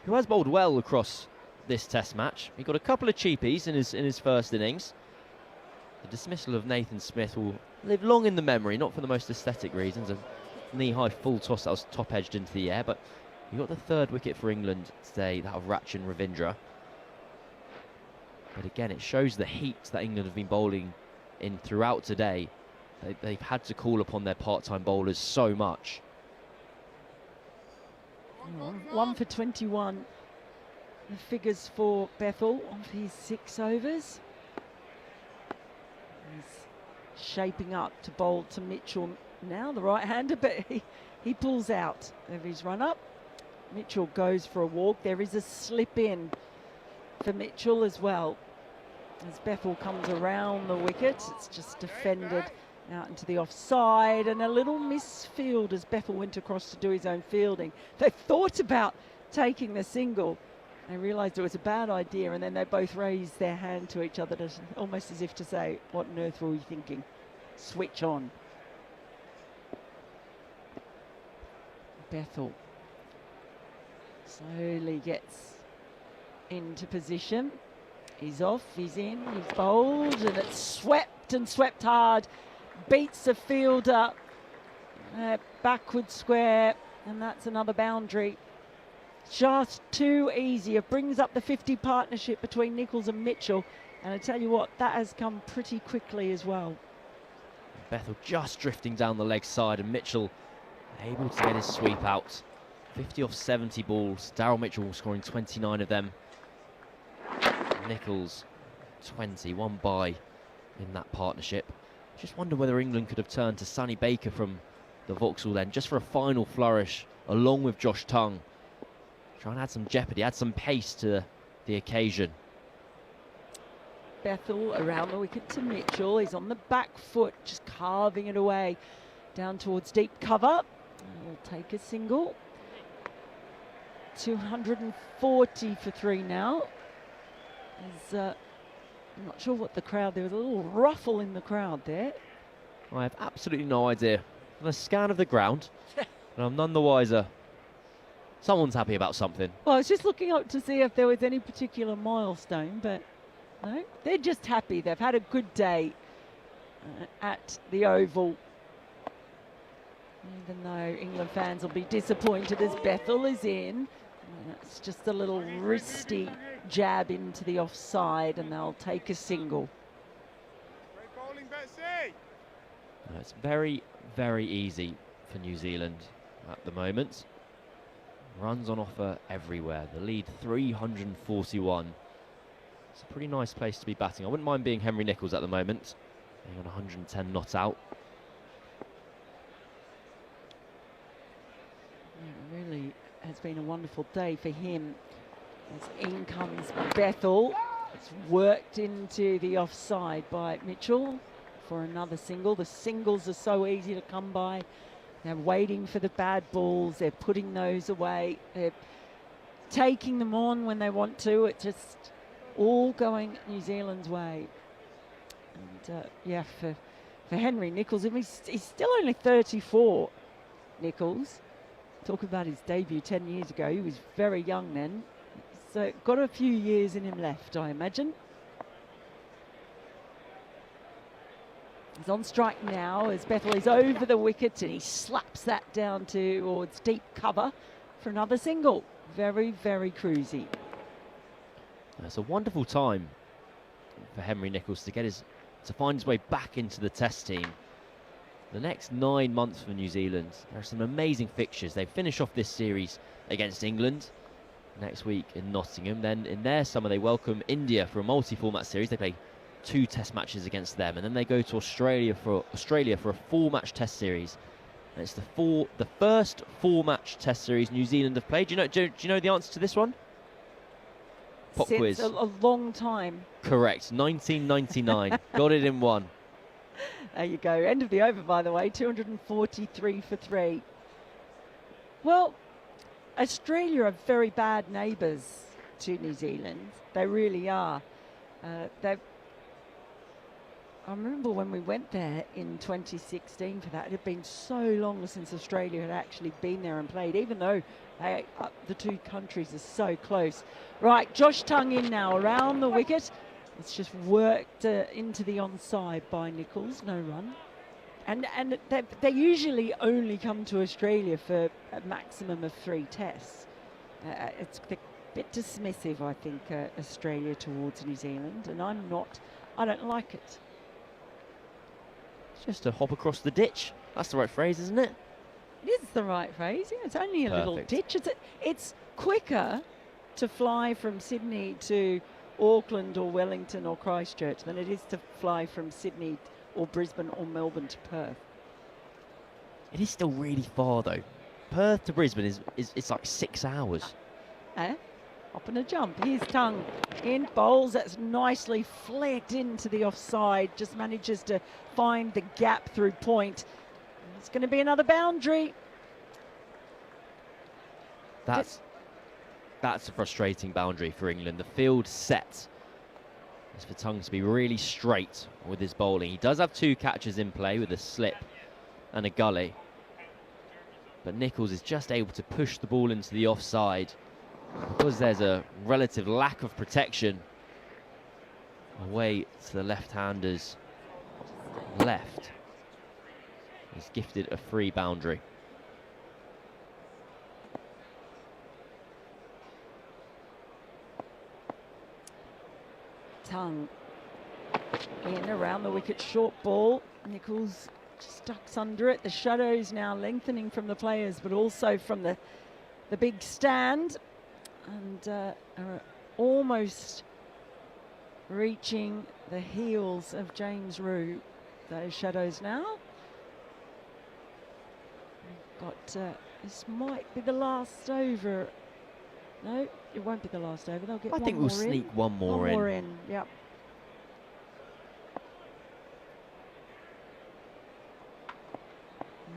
who has bowled well across this Test match. He got a couple of cheapies in his first innings. The dismissal of Nathan Smith will live long in the memory, not for the most aesthetic reasons. A knee-high full toss that was top-edged into the air, but he got the 3rd wicket for England today, that of Rachin Ravindra. But again, it shows the heat that England have been bowling in throughout today. They've had to call upon their part-time bowlers so much. 1 for 21. The figures for Bethel on his 6 overs. He's shaping up to bowl to Mitchell now, the right-hander, but he pulls out of his run-up. Mitchell goes for a walk. There is a slip in for Mitchell as well, as Bethel comes around the wicket. It's just defended out into the offside, and a little misfield as Bethel went across to do his own fielding. They thought about taking the single. They realised it was a bad idea, and then they both raised their hand to each other, almost as if to say, what on earth were we thinking? Switch on. Bethel slowly gets into position. He's off, he's in, he's bowled, and it's swept and swept hard. Beats a fielder, backward square, and that's another boundary. Just too easy. It brings up the 50 partnership between Nicholls and Mitchell, and I tell you what, that has come pretty quickly as well. Bethel just drifting down the leg side, and Mitchell able to get his sweep out. 50 off 70 balls. Daryl Mitchell scoring 29 of them. Nicholls 20, 1 by in that partnership. Just wonder whether England could have turned to Sonny Baker from the Vauxhall then, just for a final flourish, along with Josh Tongue. Try and add some jeopardy, add some pace to the occasion. Bethel around the wicket to Mitchell. He's on the back foot, just carving it away down towards deep cover. We'll take a single. 240 for 3 now. I'm not sure what the crowd, there was a little ruffle in the crowd there. I have absolutely no idea. On a scan of the ground, and I'm none the wiser. Someone's happy about something. Well, I was just looking up to see if there was any particular milestone, but no, they're just happy. They've had a good day at the Oval. Even though England fans will be disappointed as Bethel is in. It's just a little wristy jab into the offside, and they'll take a single. No, it's very, very easy for New Zealand. at the moment. Runs on offer everywhere. The lead 341. It's a pretty nice place to be batting. I wouldn't mind being Henry Nicholls at the moment. Being on 110 not out. Yeah, it really has been a wonderful day for him. As in comes Bethel. It's worked into the offside by Mitchell for another single. The singles are so easy to come by. They're waiting for the bad balls. They're putting those away. They're taking them on when they want to. It's just all going New Zealand's way. And yeah, for Henry Nicholls, I mean, he's still only 34, Nicholls. Talk about his debut 10 years ago. He was very young then. So got a few years in him left, I imagine. He's on strike now as Bethel is over the wicket and he slaps that down towards deep cover for another single. Very, very cruisy. It's a wonderful time for Henry Nicholls to find his way back into the Test team. The next 9 months for New Zealand, there are some amazing fixtures. They finish off this series against England next week in Nottingham. Then in their summer they welcome India for a multi-format series. They play 2 Test matches against them, and then they go to Australia for a 4-match Test series. And it's the first 4-match Test series New Zealand have played. Do you know the answer to this one? Pop Since quiz. a long time. Correct. 1999. Got it in one. There you go. End of the over, by the way. 243 for 3. Well, Australia are very bad neighbours to New Zealand. They really are. I remember when we went there in 2016 for that. It had been so long since Australia had actually been there and played, even though the two countries are so close. Right, Josh Tongue in now around the wicket. It's just worked into the onside by Nicholls. No run. And they usually only come to Australia for a maximum of 3 tests. It's a bit dismissive, I think, Australia towards New Zealand, and I don't like it. It's just a hop across the ditch. That's the right phrase, isn't it? It is the right phrase. Yeah, it's only a little ditch. It's quicker to fly from Sydney to Auckland or Wellington or Christchurch than it is to fly from Sydney or Brisbane or Melbourne to Perth. It is still really far though. Perth to Brisbane it's like 6 hours. Hop and a jump. Here's Tongue in, bowls. That's nicely flicked into the offside. Just manages to find the gap through point. It's going to be another boundary. That's a frustrating boundary for England. The field set is for Tongue to be really straight with his bowling. He does have 2 catches in play with a slip and a gully. But Nicholls is just able to push the ball into the offside. Because there's a relative lack of protection away to the left-hander's left. He's gifted a free boundary. Tongue in around the wicket, short ball. Nicholls just ducks under it. The shadows now lengthening from the players, but also from the big stand. And are almost reaching the heels of James Roux. Those shadows now. This might be the last over. No, it won't be the last over. They'll get I think we'll sneak one more in. Yep.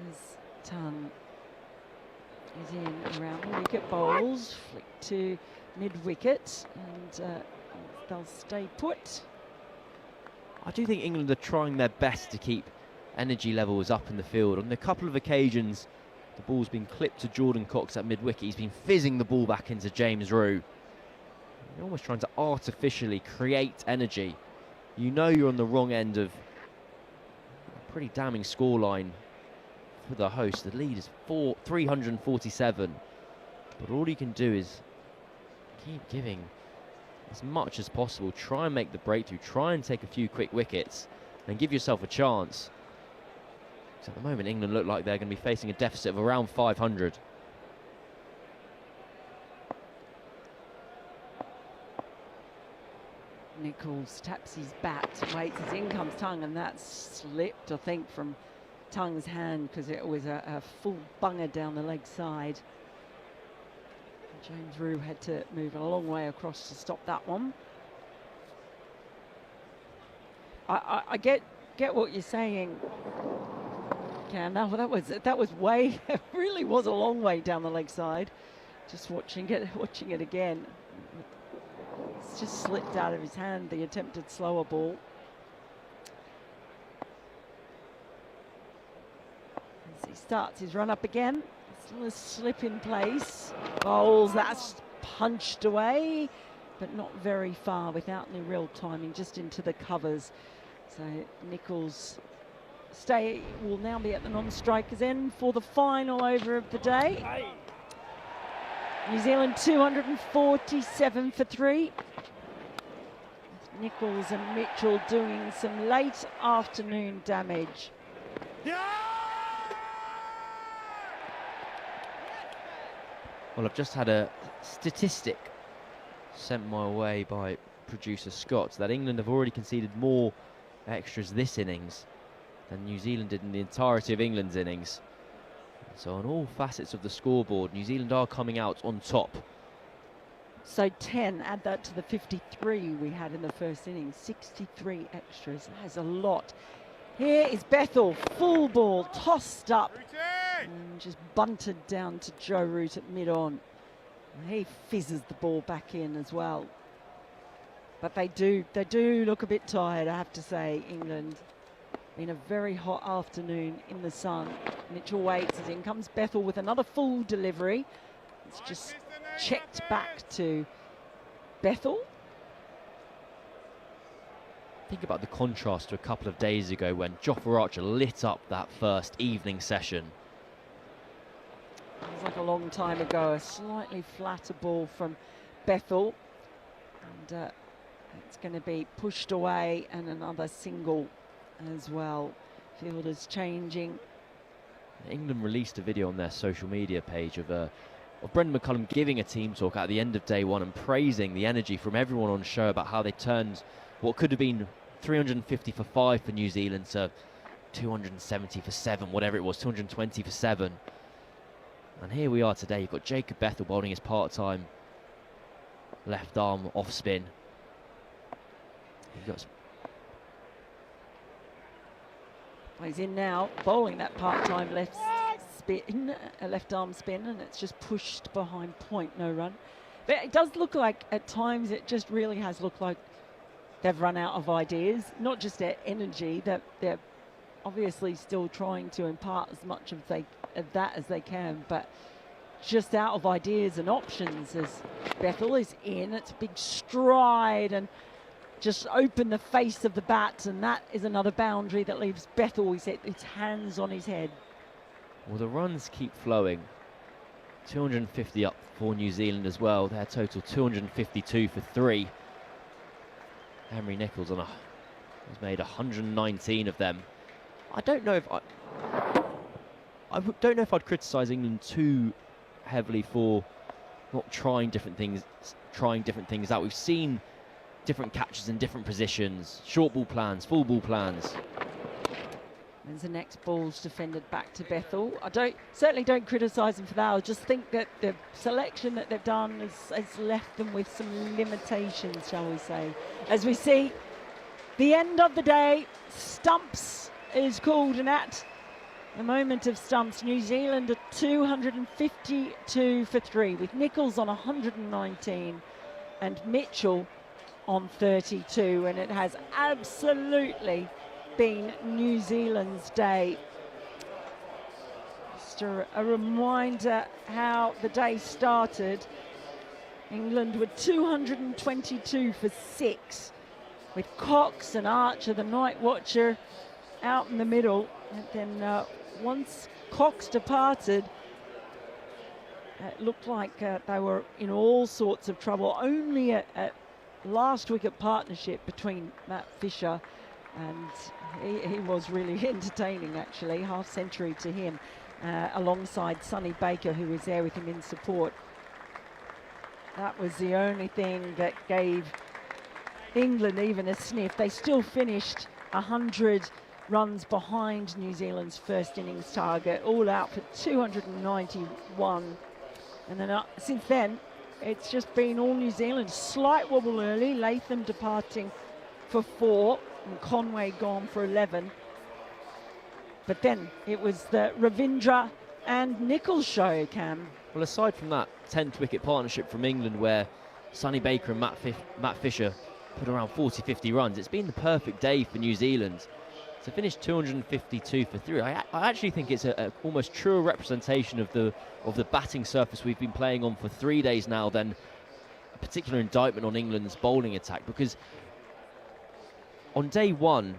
There's Tongue. Is in around the wicket, bowls, flick to mid-wicket, and they'll stay put. I do think England are trying their best to keep energy levels up in the field. On a couple of occasions, the ball's been clipped to Jordan Cox at mid-wicket. He's been fizzing the ball back into James Roux. You're almost trying to artificially create energy. You know you're on the wrong end of a pretty damning scoreline for the host. The lead is 347, but all you can do is keep giving as much as possible. Try and make the breakthrough, try and take a few quick wickets and give yourself a chance. So at the moment, England look like they're going to be facing a deficit of around 500. Nichols taps his bat, waits as in comes Tongue, and that slipped, I think, from Tongue's hand because it was a full bunger down the leg side. James Rue had to move a long way across to stop that one. I get what you're saying, Cam. That was way, it really was a long way down the leg side. Just watching it again. It's just slipped out of his hand, the attempted slower ball. As he starts his run up again, still a slip in place. Bowls, that's punched away, but not very far without any real timing, just into the covers. So Nichols will now be at the non-strikers end for the final over of the day. New Zealand 247 for 3. Nichols and Mitchell doing some late afternoon damage. Well, I've just had a statistic sent my way by producer Scott that England have already conceded more extras this innings than New Zealand did in the entirety of England's innings. So on all facets of the scoreboard, New Zealand are coming out on top. So 10, add that to the 53 we had in the first innings, 63 extras. That's a lot. Here is Bethel, full ball, tossed up, and just bunted down to Joe Root at mid-on. He fizzes the ball back in as well. But they do look a bit tired, I have to say, England. Been a very hot afternoon in the sun. Mitchell waits as in comes Bethel with another full delivery. It's just checked back to Bethel. Think about the contrast to a couple of days ago when Jofra Archer lit up that first evening session. It was like a long time ago, a slightly flatter ball from Bethel. And it's going to be pushed away and another single as well. Fielders changing. England released a video on their social media page of Brendan McCullum giving a team talk at the end of day one and praising the energy from everyone on show about how they turned what could have been 350 for 5 for New Zealand to 270 for 7, whatever it was, 220 for 7. And here we are today. You've got Jacob Bethel bowling his part-time left arm off spin. You've got he's in now, bowling that part-time left spin, a left arm spin, and it's just pushed behind point, no run. But it does look like, at times, it just really has looked like they've run out of ideas, not just their energy, that they're obviously still trying to impart as much of that as they can, but just out of ideas and options as Bethel is in. It's a big stride and just open the face of the bat, and that is another boundary that leaves Bethel, his hands on his head. Well, the runs keep flowing. 250 up for New Zealand as well. Their total 252 for 3. Henry Nichols has made 119 of them. I don't know if I don't know if I'd criticise England too heavily for not trying different things out. We've seen different catches in different positions, short ball plans, full ball plans. As the next ball's defended back to Bethel. I certainly don't criticise them for that. I just think that the selection that they've done has left them with some limitations, shall we say. As we see, the end of the day, stumps is called, and at the moment of stumps, New Zealand are 252 for 3, with Nichols on 119 and Mitchell on 32, and it has absolutely been New Zealand's day. Just a reminder how the day started. England were 222 for 6, with Cox and Archer, the night watcher, out in the middle. And then once Cox departed, it looked like they were in all sorts of trouble. Only a last wicket partnership between Matt Fisher and he was really entertaining, actually. Half century to him, alongside Sonny Baker, who was there with him in support. That was the only thing that gave England even a sniff. They still finished 100 runs behind New Zealand's first innings target, all out for 291. And then since then, it's just been all New Zealand. Slight wobble early, Latham departing for 4, and Conway gone for 11. But then it was the Ravindra and Nichols show, Cam. Well, aside from that 10th wicket partnership from England, where Sonny Baker and Matt Fisher put around 40-50 runs, it's been the perfect day for New Zealand to finish 252 for 3. I actually think it's a almost truer representation of the batting surface we've been playing on for 3 days now than a particular indictment on England's bowling attack, because on day one,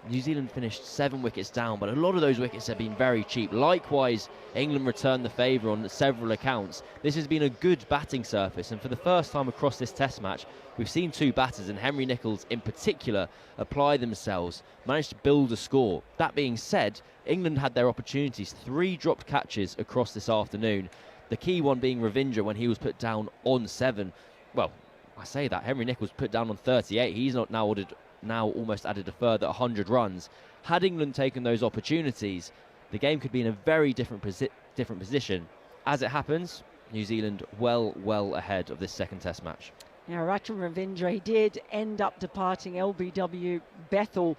New Zealand finished 7 wickets down, but a lot of those wickets have been very cheap. Likewise, England returned the favour on several accounts. This has been a good batting surface, and for the first time across this test match, we've seen 2 batters, and Henry Nichols in particular, apply themselves, managed to build a score. That being said, England had their opportunities. 3 dropped catches across this afternoon. The key one being Ravindra when he was put down on 7. Well, I say that, Henry Nichols put down on 38. He's not now almost added a further 100 runs. Had England taken those opportunities, the game could be in a very different position. As it happens, New Zealand well ahead of this second test match. Now, Rachin Ravindra, he did end up departing LBW Bethel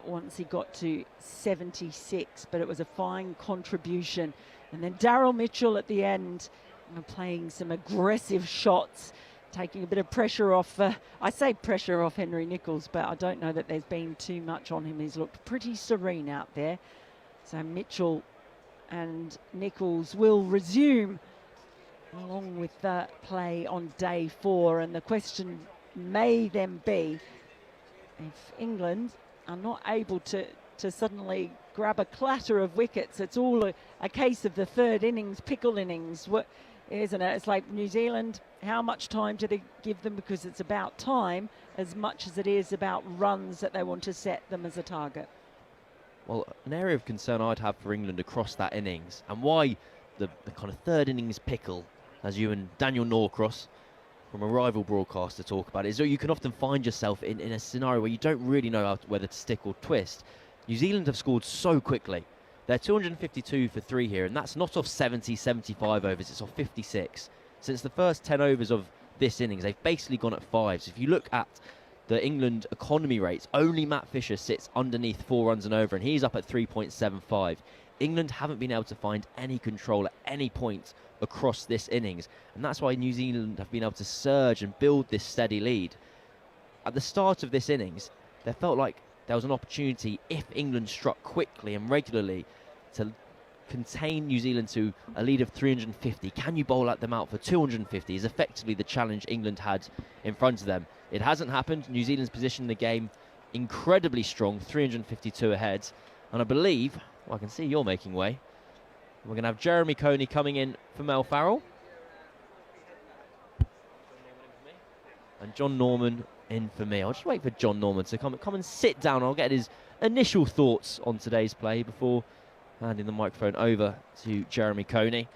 once he got to 76, but it was a fine contribution. And then Daryl Mitchell at the end, playing some aggressive shots, taking a bit of pressure off, I say pressure off Henry Nichols, but I don't know that there's been too much on him. He's looked pretty serene out there. So Mitchell and Nichols will resume along with the play on day 4. And the question may then be, if England are not able to suddenly grab a clatter of wickets, it's all a case of the third innings, pickle innings, isn't it? It's like New Zealand, how much time do they give them? Because it's about time as much as it is about runs that they want to set them as a target. Well, an area of concern I'd have for England across that innings, and why the kind of third innings pickle, as you and Daniel Norcross from a rival broadcaster talk about it, is that you can often find yourself in a scenario where you don't really know whether to stick or twist. New Zealand have scored so quickly. They're 252 for 3 here, and that's not off 70, 75 overs, it's off 56. Since the first 10 overs of this innings, they've basically gone at 5. So if you look at the England economy rates, only Matt Fisher sits underneath 4 runs and over, and he's up at 3.75. England haven't been able to find any control at any point across this innings, and that's why New Zealand have been able to surge and build this steady lead. At the start of this innings, there felt like there was an opportunity, if England struck quickly and regularly, to contain New Zealand to a lead of 350. Can you bowl at them out for 250 is effectively the challenge England had in front of them. It hasn't happened. New Zealand's position in the game incredibly strong, 352 ahead. And I believe, well, I can see you're making way. We're going to have Jeremy Coney coming in for Mel Farrell. And Jon Norman in for me. I'll just wait for Jon Norman to come and sit down. I'll get his initial thoughts on today's play before handing the microphone over to Jeremy Coney.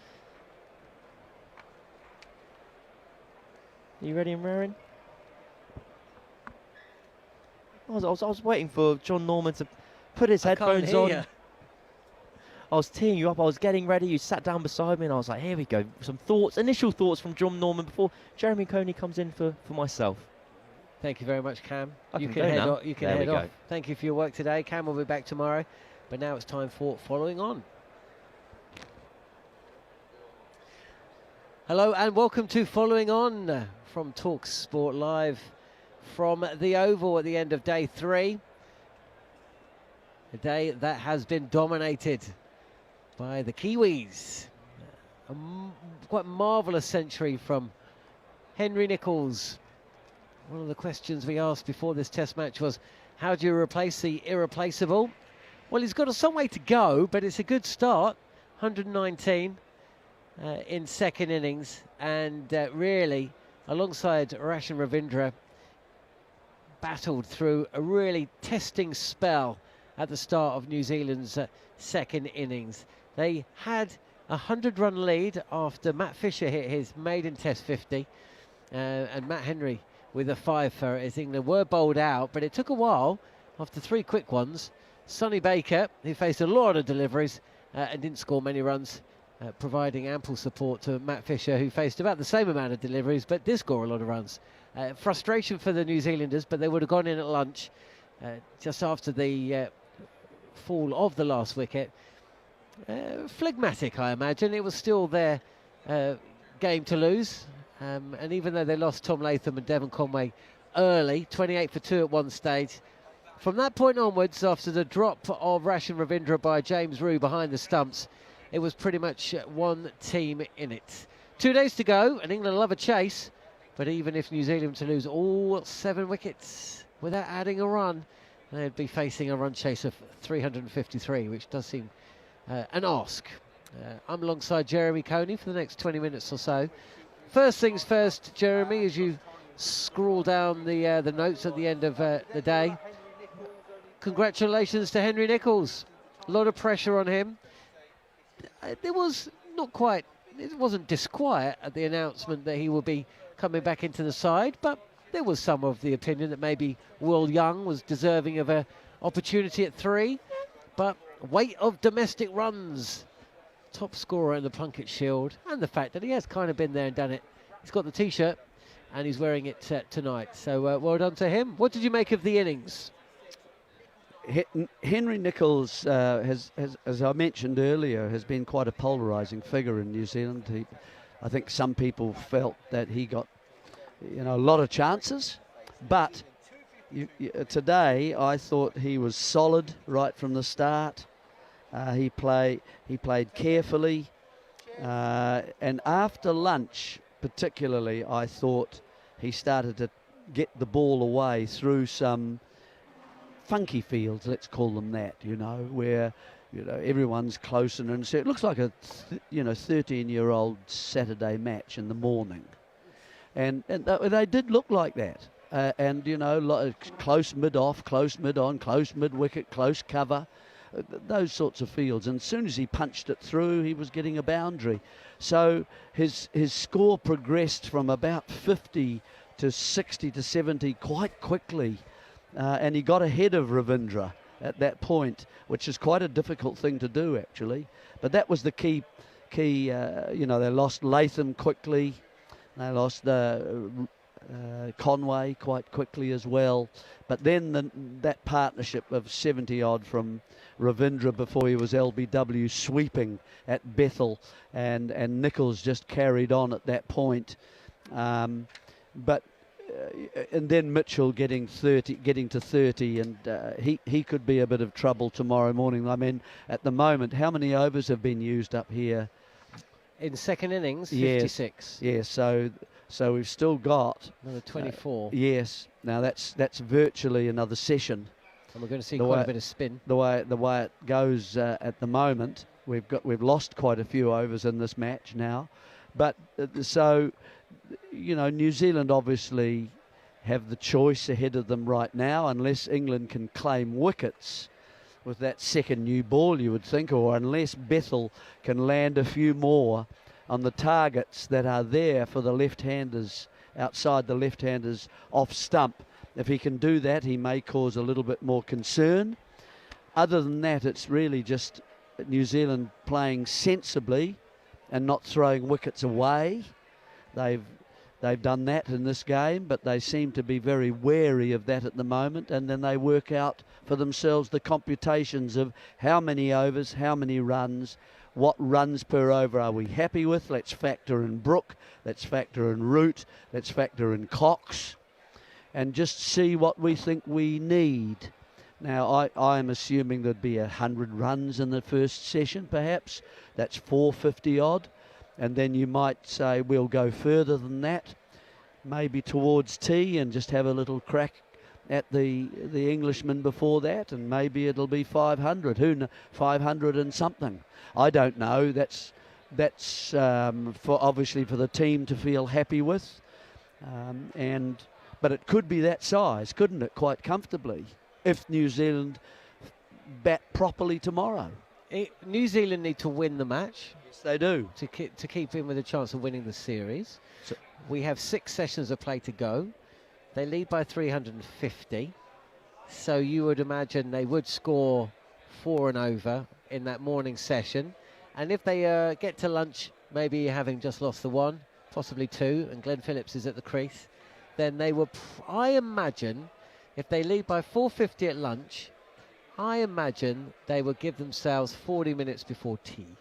Are you ready and raring? I was waiting for Jon Norman to put his headphones on. I was teeing you up. I was getting ready. You sat down beside me, and I was like, here we go. Some thoughts, initial thoughts from Jon Norman before Jeremy Coney comes in for myself. Thank you very much, Cam. You can head off. Thank you for your work today. Cam will be back tomorrow, but now it's time for Following On. Hello and welcome to Following On from talkSPORT Live from the Oval at the end of day 3. A day that has been dominated by the Kiwis. A quite marvellous century from Henry Nichols. One of the questions we asked before this test match was, how do you replace the irreplaceable? Well, he's got some way to go, but it's a good start. 119 in second innings, and really, alongside Rachin Ravindra, battled through a really testing spell at the start of New Zealand's second innings. They had a 100-run lead after Matt Fisher hit his maiden Test 50, and Matt Henry with a 5 for as England were bowled out, but it took a while after 3 quick ones. Sonny Baker, who faced a lot of deliveries and didn't score many runs, providing ample support to Matt Fisher, who faced about the same amount of deliveries but did score a lot of runs. Frustration for the New Zealanders, but they would have gone in at lunch just after the fall of the last wicket. Phlegmatic, I imagine. It was still their game to lose, and even though they lost Tom Latham and Devon Conway early, 28 for 2 at one stage, from that point onwards, after the drop of Rashan Ravindra by James Rue behind the stumps, it was pretty much one team in it. 2 days to go, and England love a chase, but even if New Zealand to lose all 7 wickets without adding a run, they'd be facing a run chase of 353, which does seem an ask. I'm alongside Jeremy Coney for the next 20 minutes or so. First things first, Jeremy, as you scroll down the notes at the end of the day, congratulations to Henry Nicholls. A lot of pressure on him. There was not quite, it wasn't disquiet at the announcement that he would be coming back into the side, but there was some of the opinion that maybe Will Young was deserving of an opportunity at 3. But weight of domestic runs, top scorer in the Plunkett Shield, and the fact that he has kind of been there and done it. He's got the T-shirt and he's wearing it tonight. So well done to him. What did you make of the innings? Henry Nicholls, has, as I mentioned earlier, has been quite a polarising figure in New Zealand. I think some people felt that he got, a lot of chances, but today I thought he was solid right from the start. He played carefully, and after lunch, particularly, I thought he started to get the ball away through some funky fields, let's call them that, where everyone's close, and so it looks like a 13-year-old Saturday match in the morning, and they did look like that, and close mid-off, close mid-on, close mid-wicket, close cover, those sorts of fields. And as soon as he punched it through, he was getting a boundary. So his score progressed from about 50 to 60 to 70 quite quickly. And he got ahead of Ravindra at that point, which is quite a difficult thing to do, actually. But that was the key. They lost Latham quickly. They lost Conway quite quickly as well. But then that partnership of 70-odd from Ravindra before he was LBW sweeping at Bethel, and Nicholls just carried on at that point. And then Mitchell getting to 30, and he could be a bit of trouble tomorrow morning. I mean, at the moment, how many overs have been used up here? In second innings, 56. Yes, so we've still got another 24. Yes, now that's virtually another session. And we're going to see quite a bit of spin. The way it goes at the moment, we've lost quite a few overs in this match now, but so. New Zealand obviously have the choice ahead of them right now, unless England can claim wickets with that second new ball, you would think, or unless Bethel can land a few more on the targets that are there for the left-handers, outside the left-handers off stump. If he can do that, he may cause a little bit more concern. Other than that, it's really just New Zealand playing sensibly and not throwing wickets away. They've done that in this game, but they seem to be very wary of that at the moment, and then they work out for themselves the computations of how many overs, how many runs, what runs per over are we happy with. Let's factor in Brook, let's factor in Root, let's factor in Cox, and just see what we think we need. Now, I'm assuming there'd be 100 runs in the first session, perhaps. That's 450 odd. And then you might say we'll go further than that, maybe towards tea, and just have a little crack at the Englishman before that, and maybe it'll be 500. 500 and something. I don't know. That's for obviously for the team to feel happy with, but But it could be that size, couldn't it, quite comfortably, if New Zealand bat properly tomorrow. New Zealand need to win the match. Yes, they do. To keep in with a chance of winning the series. So, we have 6 sessions of play to go. They lead by 350. So you would imagine they would score 4 and over in that morning session. And if they get to lunch, maybe having just lost the 1, possibly 2, and Glenn Phillips is at the crease, then they will, I imagine, if they lead by 450 at lunch, I imagine they will give themselves 40 minutes before tea.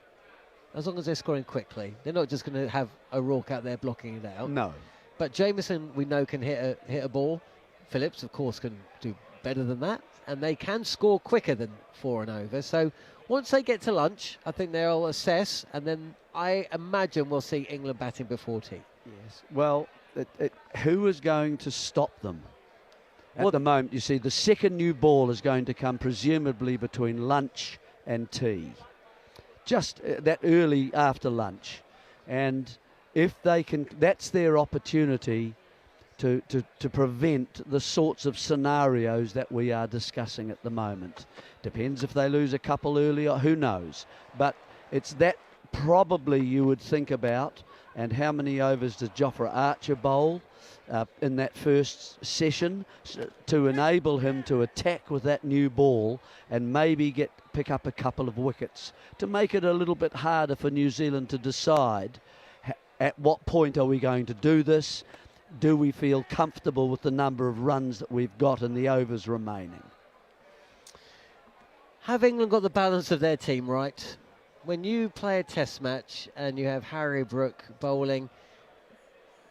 As long as they're scoring quickly. They're not just going to have O'Rourke out there blocking it out. no. But Jamieson, we know, can hit a ball. Phillips, of course, can do better than that. And they can score quicker than 4 and over. So once they get to lunch, I think they'll assess. And then I imagine we'll see England batting before tea. Yes. Well, who is going to stop them? At the moment, you see, the second new ball is going to come presumably between lunch and tea. Just that early after lunch. And if they can, that's their opportunity to prevent the sorts of scenarios that we are discussing at the moment. Depends if they lose a couple earlier, who knows. But it's that probably you would think about. And how many overs does Jofra Archer bowl in that first session to enable him to attack with that new ball and maybe pick up a couple of wickets to make it a little bit harder for New Zealand to decide at what point are we going to do this? Do we feel comfortable with the number of runs that we've got in the overs remaining? Have England got the balance of their team right? When you play a test match and you have Harry Brook bowling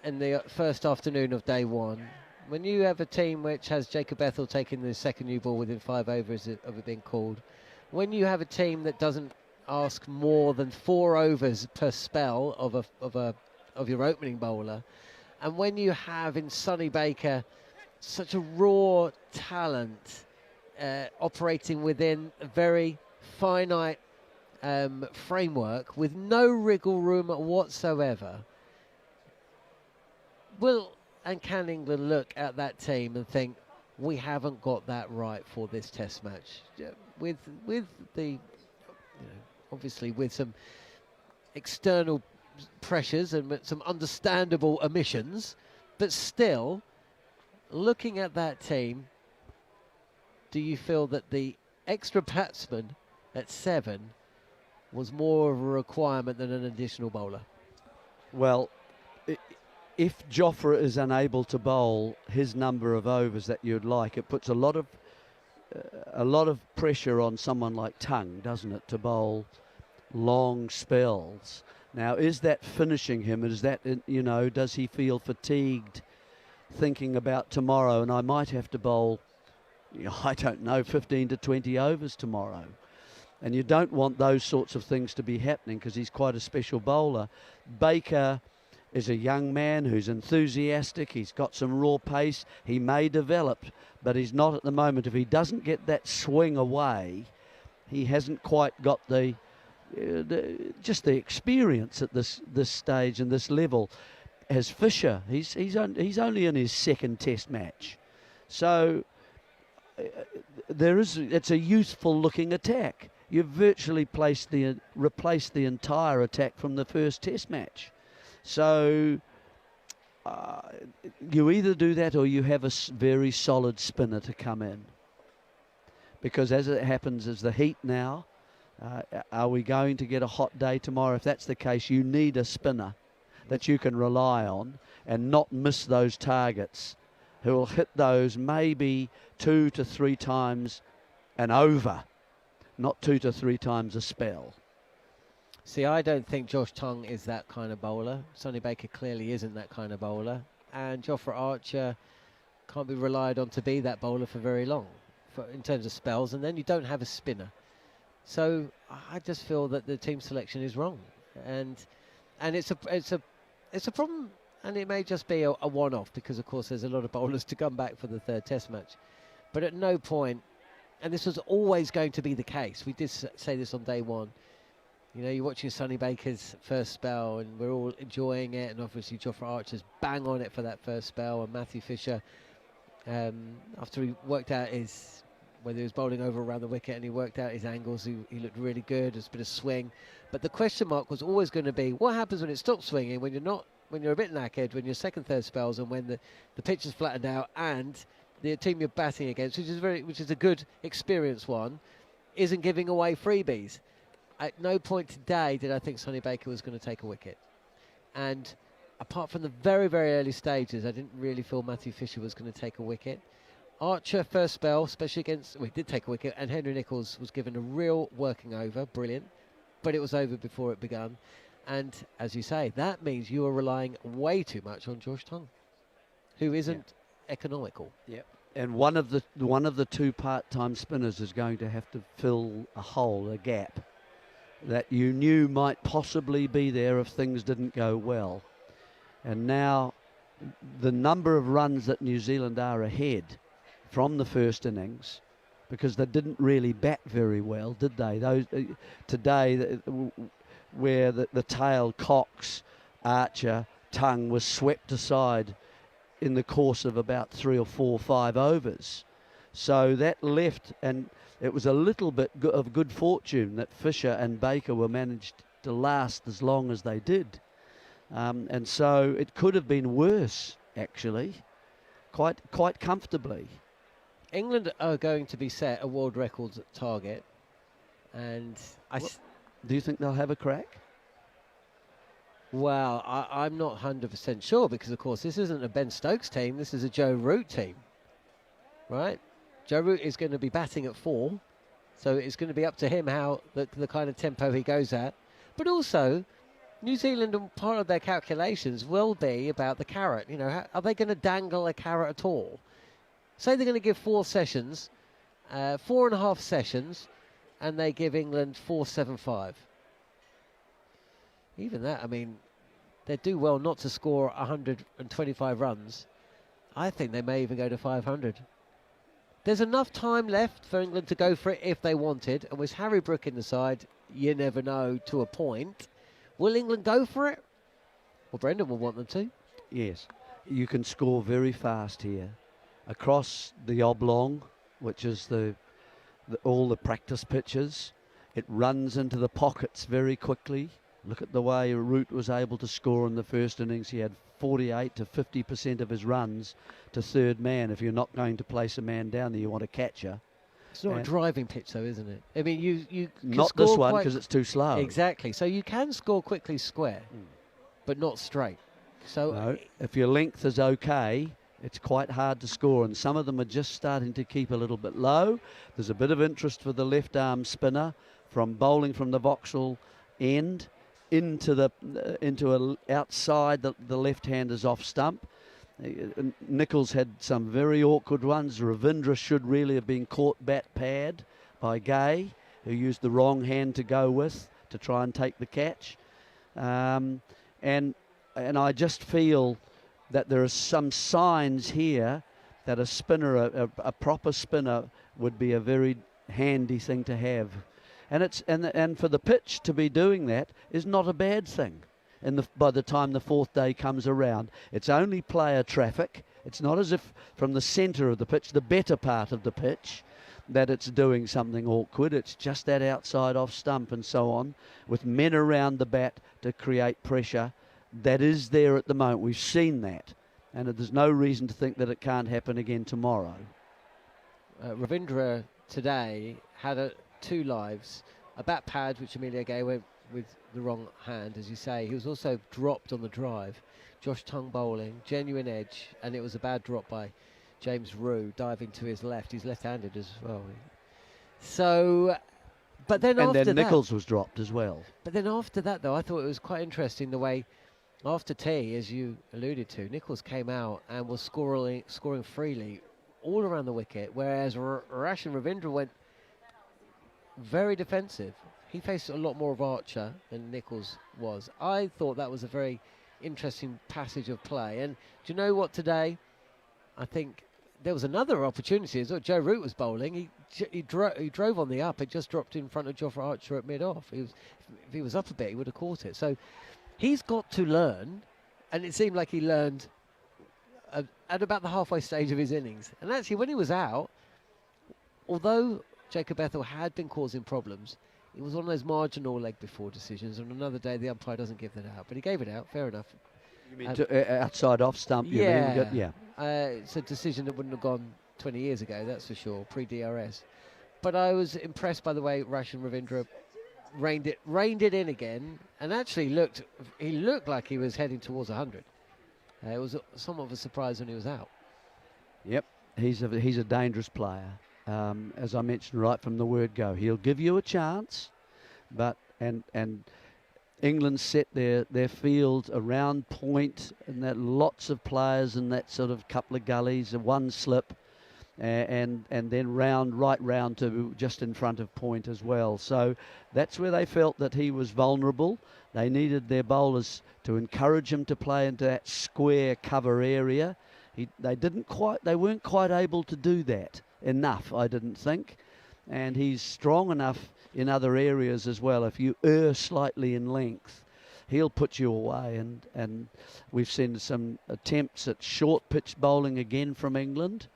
in the first afternoon of day 1, when you have a team which has Jacob Ethel taking the second new ball within 5 overs of it being called, when you have a team that doesn't ask more than 4 overs per spell of your opening bowler, and when you have in Sonny Baker such a raw talent operating within a very finite framework with no wriggle room whatsoever, can England look at that team and think, we haven't got that right for this test match? With the, obviously with some external pressures and some understandable omissions, but still, looking at that team, do you feel that the extra batsman at 7 was more of a requirement than an additional bowler? Well, if Jofra is unable to bowl his number of overs that you'd like, it puts a lot of pressure on someone like Tongue, doesn't it, to bowl long spells. Now, is that finishing him? Is that, does he feel fatigued thinking about tomorrow? And I might have to bowl, I don't know, 15 to 20 overs tomorrow. And you don't want those sorts of things to be happening because he's quite a special bowler. Baker is a young man who's enthusiastic. He's got some raw pace. He may develop, but he's not at the moment. If he doesn't get that swing away, he hasn't quite got the experience at this stage and this level. As Fisher, he's only in his second Test match, so it's a youthful looking attack. You've virtually replaced the entire attack from the first Test match. So you either do that or you have a very solid spinner to come in. Because as it happens, as the heat now, are we going to get a hot day tomorrow? If that's the case, you need a spinner that you can rely on and not miss those targets, who will hit those maybe 2 to 3 times an over, not 2 to 3 times a spell. See, I don't think Josh Tongue is that kind of bowler. Sonny Baker clearly isn't that kind of bowler. And Jofra Archer can't be relied on to be that bowler for very long in terms of spells. And then you don't have a spinner. So I just feel that the team selection is wrong. And it's a problem. And it may just be a one-off because, of course, there's a lot of bowlers to come back for the third Test match. But at no point, and this was always going to be the case, we did say this on day 1, You know, you're watching Sonny Baker's first spell, and we're all enjoying it. And obviously, Jofra Archer's bang on it for that first spell. And Matthew Fisher, after he worked out whether he was bowling over around the wicket and he worked out his angles, he looked really good. There's a bit of swing. But the question mark was always going to be, what happens when it stops swinging, when you're a bit knackered, when your second, third spells, and when the pitch is flattened out, and the team you're batting against, which is a good, experienced one, isn't giving away freebies. At no point today did I think Sonny Baker was going to take a wicket. And apart from the very, very early stages, I didn't really feel Matthew Fisher was going to take a wicket. Archer, first spell, especially against... Well, he did take a wicket, and Henry Nicholls was given a real working over. Brilliant. But it was over before it began. And, as you say, that means you are relying way too much on Josh Tongue, who isn't economical. Yep. And one of the two part-time spinners is going to have to fill a hole, a gap, that you knew might possibly be there if things didn't go well. And now the number of runs that New Zealand are ahead from the first innings, because they didn't really bat very well, did they? Those today, where the tail, Cox, Archer, Tongue was swept aside in the course of about 3 or 4 or 5 overs. So that left, and it was a little bit of good fortune that Fisher and Baker were managed to last as long as they did. And so it could have been worse, actually, quite comfortably. England are going to be set a world records target, and do you think they'll have a crack? Well, I'm not 100% sure, because, of course, this isn't a Ben Stokes team. This is a Joe Root team, right? Joe Root is going to be batting at 4, so it's going to be up to him how the kind of tempo he goes at. But also, New Zealand, and part of their calculations will be about the carrot. You know, are they going to dangle a carrot at all? Say they're going to give 4 sessions, 4.5 sessions, and they give England 475. Even that, I mean, they do well not to score 125 runs. I think they may even go to 500. There's enough time left for England to go for it if they wanted, and with Harry Brook in the side, you never know to a point. Will England go for it? Well, Brendan will want them to. Yes, you can score very fast here. Across the oblong, which is all the practice pitches, it runs into the pockets very quickly. Look at the way Root was able to score in the first innings. He had 48 to 50% of his runs to third man. If you're not going to place a man down there, you want a catcher. It's not a driving pitch, though, isn't it? I mean, you can not score this one, because it's too slow. Exactly. So you can score quickly square, but not straight. So no, if your length is okay, it's quite hard to score, and some of them are just starting to keep a little bit low. There's a bit of interest for the left arm spinner from bowling from the Vauxhall end into outside the left-handers off stump. Nicholls had some very awkward ones. Ravindra should really have been caught bat pad by Gay, who used the wrong hand to go with to try and take the catch. And I just feel that there are some signs here that a spinner, a proper spinner, would be a very handy thing to have. And for the pitch to be doing that is not a bad thing. By the time the 4th day comes around, it's only player traffic. It's not as if from the centre of the pitch, the better part of the pitch, that it's doing something awkward. It's just that outside off stump and so on, with men around the bat to create pressure. That is there at the moment. We've seen that, and there's no reason to think that it can't happen again tomorrow. Ravindra today had 2 lives, a bat pad, which Amelia Gay went with the wrong hand, as you say. He was also dropped on the drive. Josh Tongue bowling, genuine edge, and it was a bad drop by James Rue, diving to his left. He's left-handed as well. So, but then and after then that, Nicholls was dropped as well. But then after that, though, I thought it was quite interesting the way, after tea, as you alluded to, Nicholls came out and was scoring freely all around the wicket, whereas Rashan Ravindra went very defensive. He faced a lot more of Archer than Nicholls was. I thought that was a very interesting passage of play. And do you know what, today? I think there was another opportunity as well. Joe Root was bowling. He he drove on the up. It just dropped in front of Jofra Archer at mid-off. If he was up a bit, he would have caught it. So he's got to learn, and it seemed like he learned at about the halfway stage of his innings. And actually, when he was out, although Jacob Ethel had been causing problems, it was one of those marginal leg before decisions. On another day, the umpire doesn't give that out, but he gave it out. Fair enough. You mean outside off stump? You yeah, mean? Yeah. It's a decision that wouldn't have gone 20 years ago, that's for sure, pre-DRS. But I was impressed by the way Roshan Ravindra reined it in again, and actually looked like he was heading towards 100. It was somewhat of a surprise when he was out. Yep, he's a dangerous player. As I mentioned right from the word go, he'll give you a chance, but and England set their field around point, and that lots of players in that sort of couple of gullies, one slip, and then right round to just in front of point as well. So that's where they felt that he was vulnerable. They needed their bowlers to encourage him to play into that square cover area. They weren't quite able to do that enough, I didn't think. And he's strong enough in other areas as well. If you err slightly in length, he'll put you away. And we've seen some attempts at short pitch bowling again from England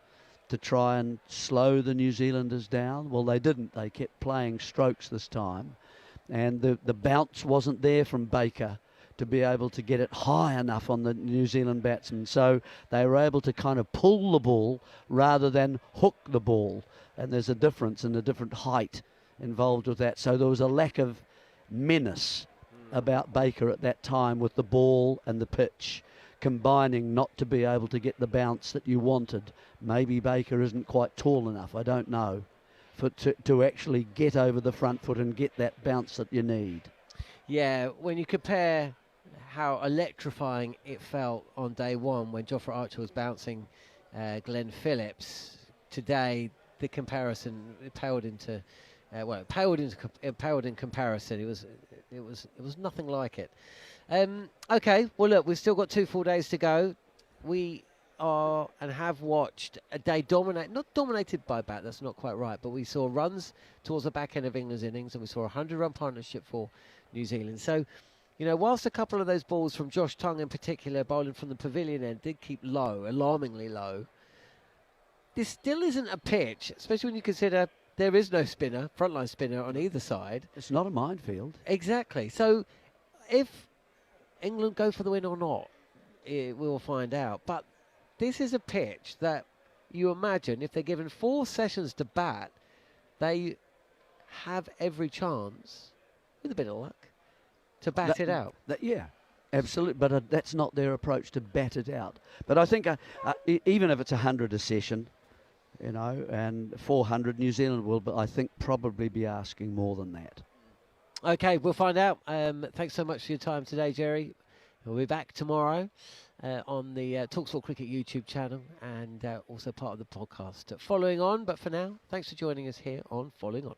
to try and slow the New Zealanders down. Well, they didn't. They kept playing strokes this time. And the bounce wasn't there from Baker to be able to get it high enough on the New Zealand batsmen. So they were able to kind of pull the ball rather than hook the ball. And there's a difference in the different height involved with that. So there was a lack of menace about Baker at that time with the ball and the pitch combining not to be able to get the bounce that you wanted. Maybe Baker isn't quite tall enough, I don't know, to actually get over the front foot and get that bounce that you need. Yeah, when you compare how electrifying it felt on day one when Jofra Archer was bouncing Glenn Phillips, today the comparison paled in comparison. It was nothing like it. Okay, well look, we've still got 2 full days to go. We are and have watched a day not dominated by bat, that's not quite right, but we saw runs towards the back end of England's innings, and we saw a 100-run partnership for New Zealand. So, you know, whilst a couple of those balls from Josh Tongue in particular, bowling from the pavilion end, did keep low, alarmingly low, this still isn't a pitch, especially when you consider there is no spinner, frontline spinner on either side. It's not a minefield. Exactly. So if England go for the win or not, we'll find out. But this is a pitch that you imagine if they're given 4 sessions to bat, they have every chance, with a bit of luck, to bat it out. Yeah, absolutely. But that's not their approach, to bat it out. But I think even if it's 100 a session, you know, and 400, New Zealand will, I think, probably be asking more than that. Okay, we'll find out. Thanks so much for your time today, Jerry. We'll be back tomorrow on the talkSPORT Cricket YouTube channel, and also part of the podcast Following On. But for now, thanks for joining us here on Following On.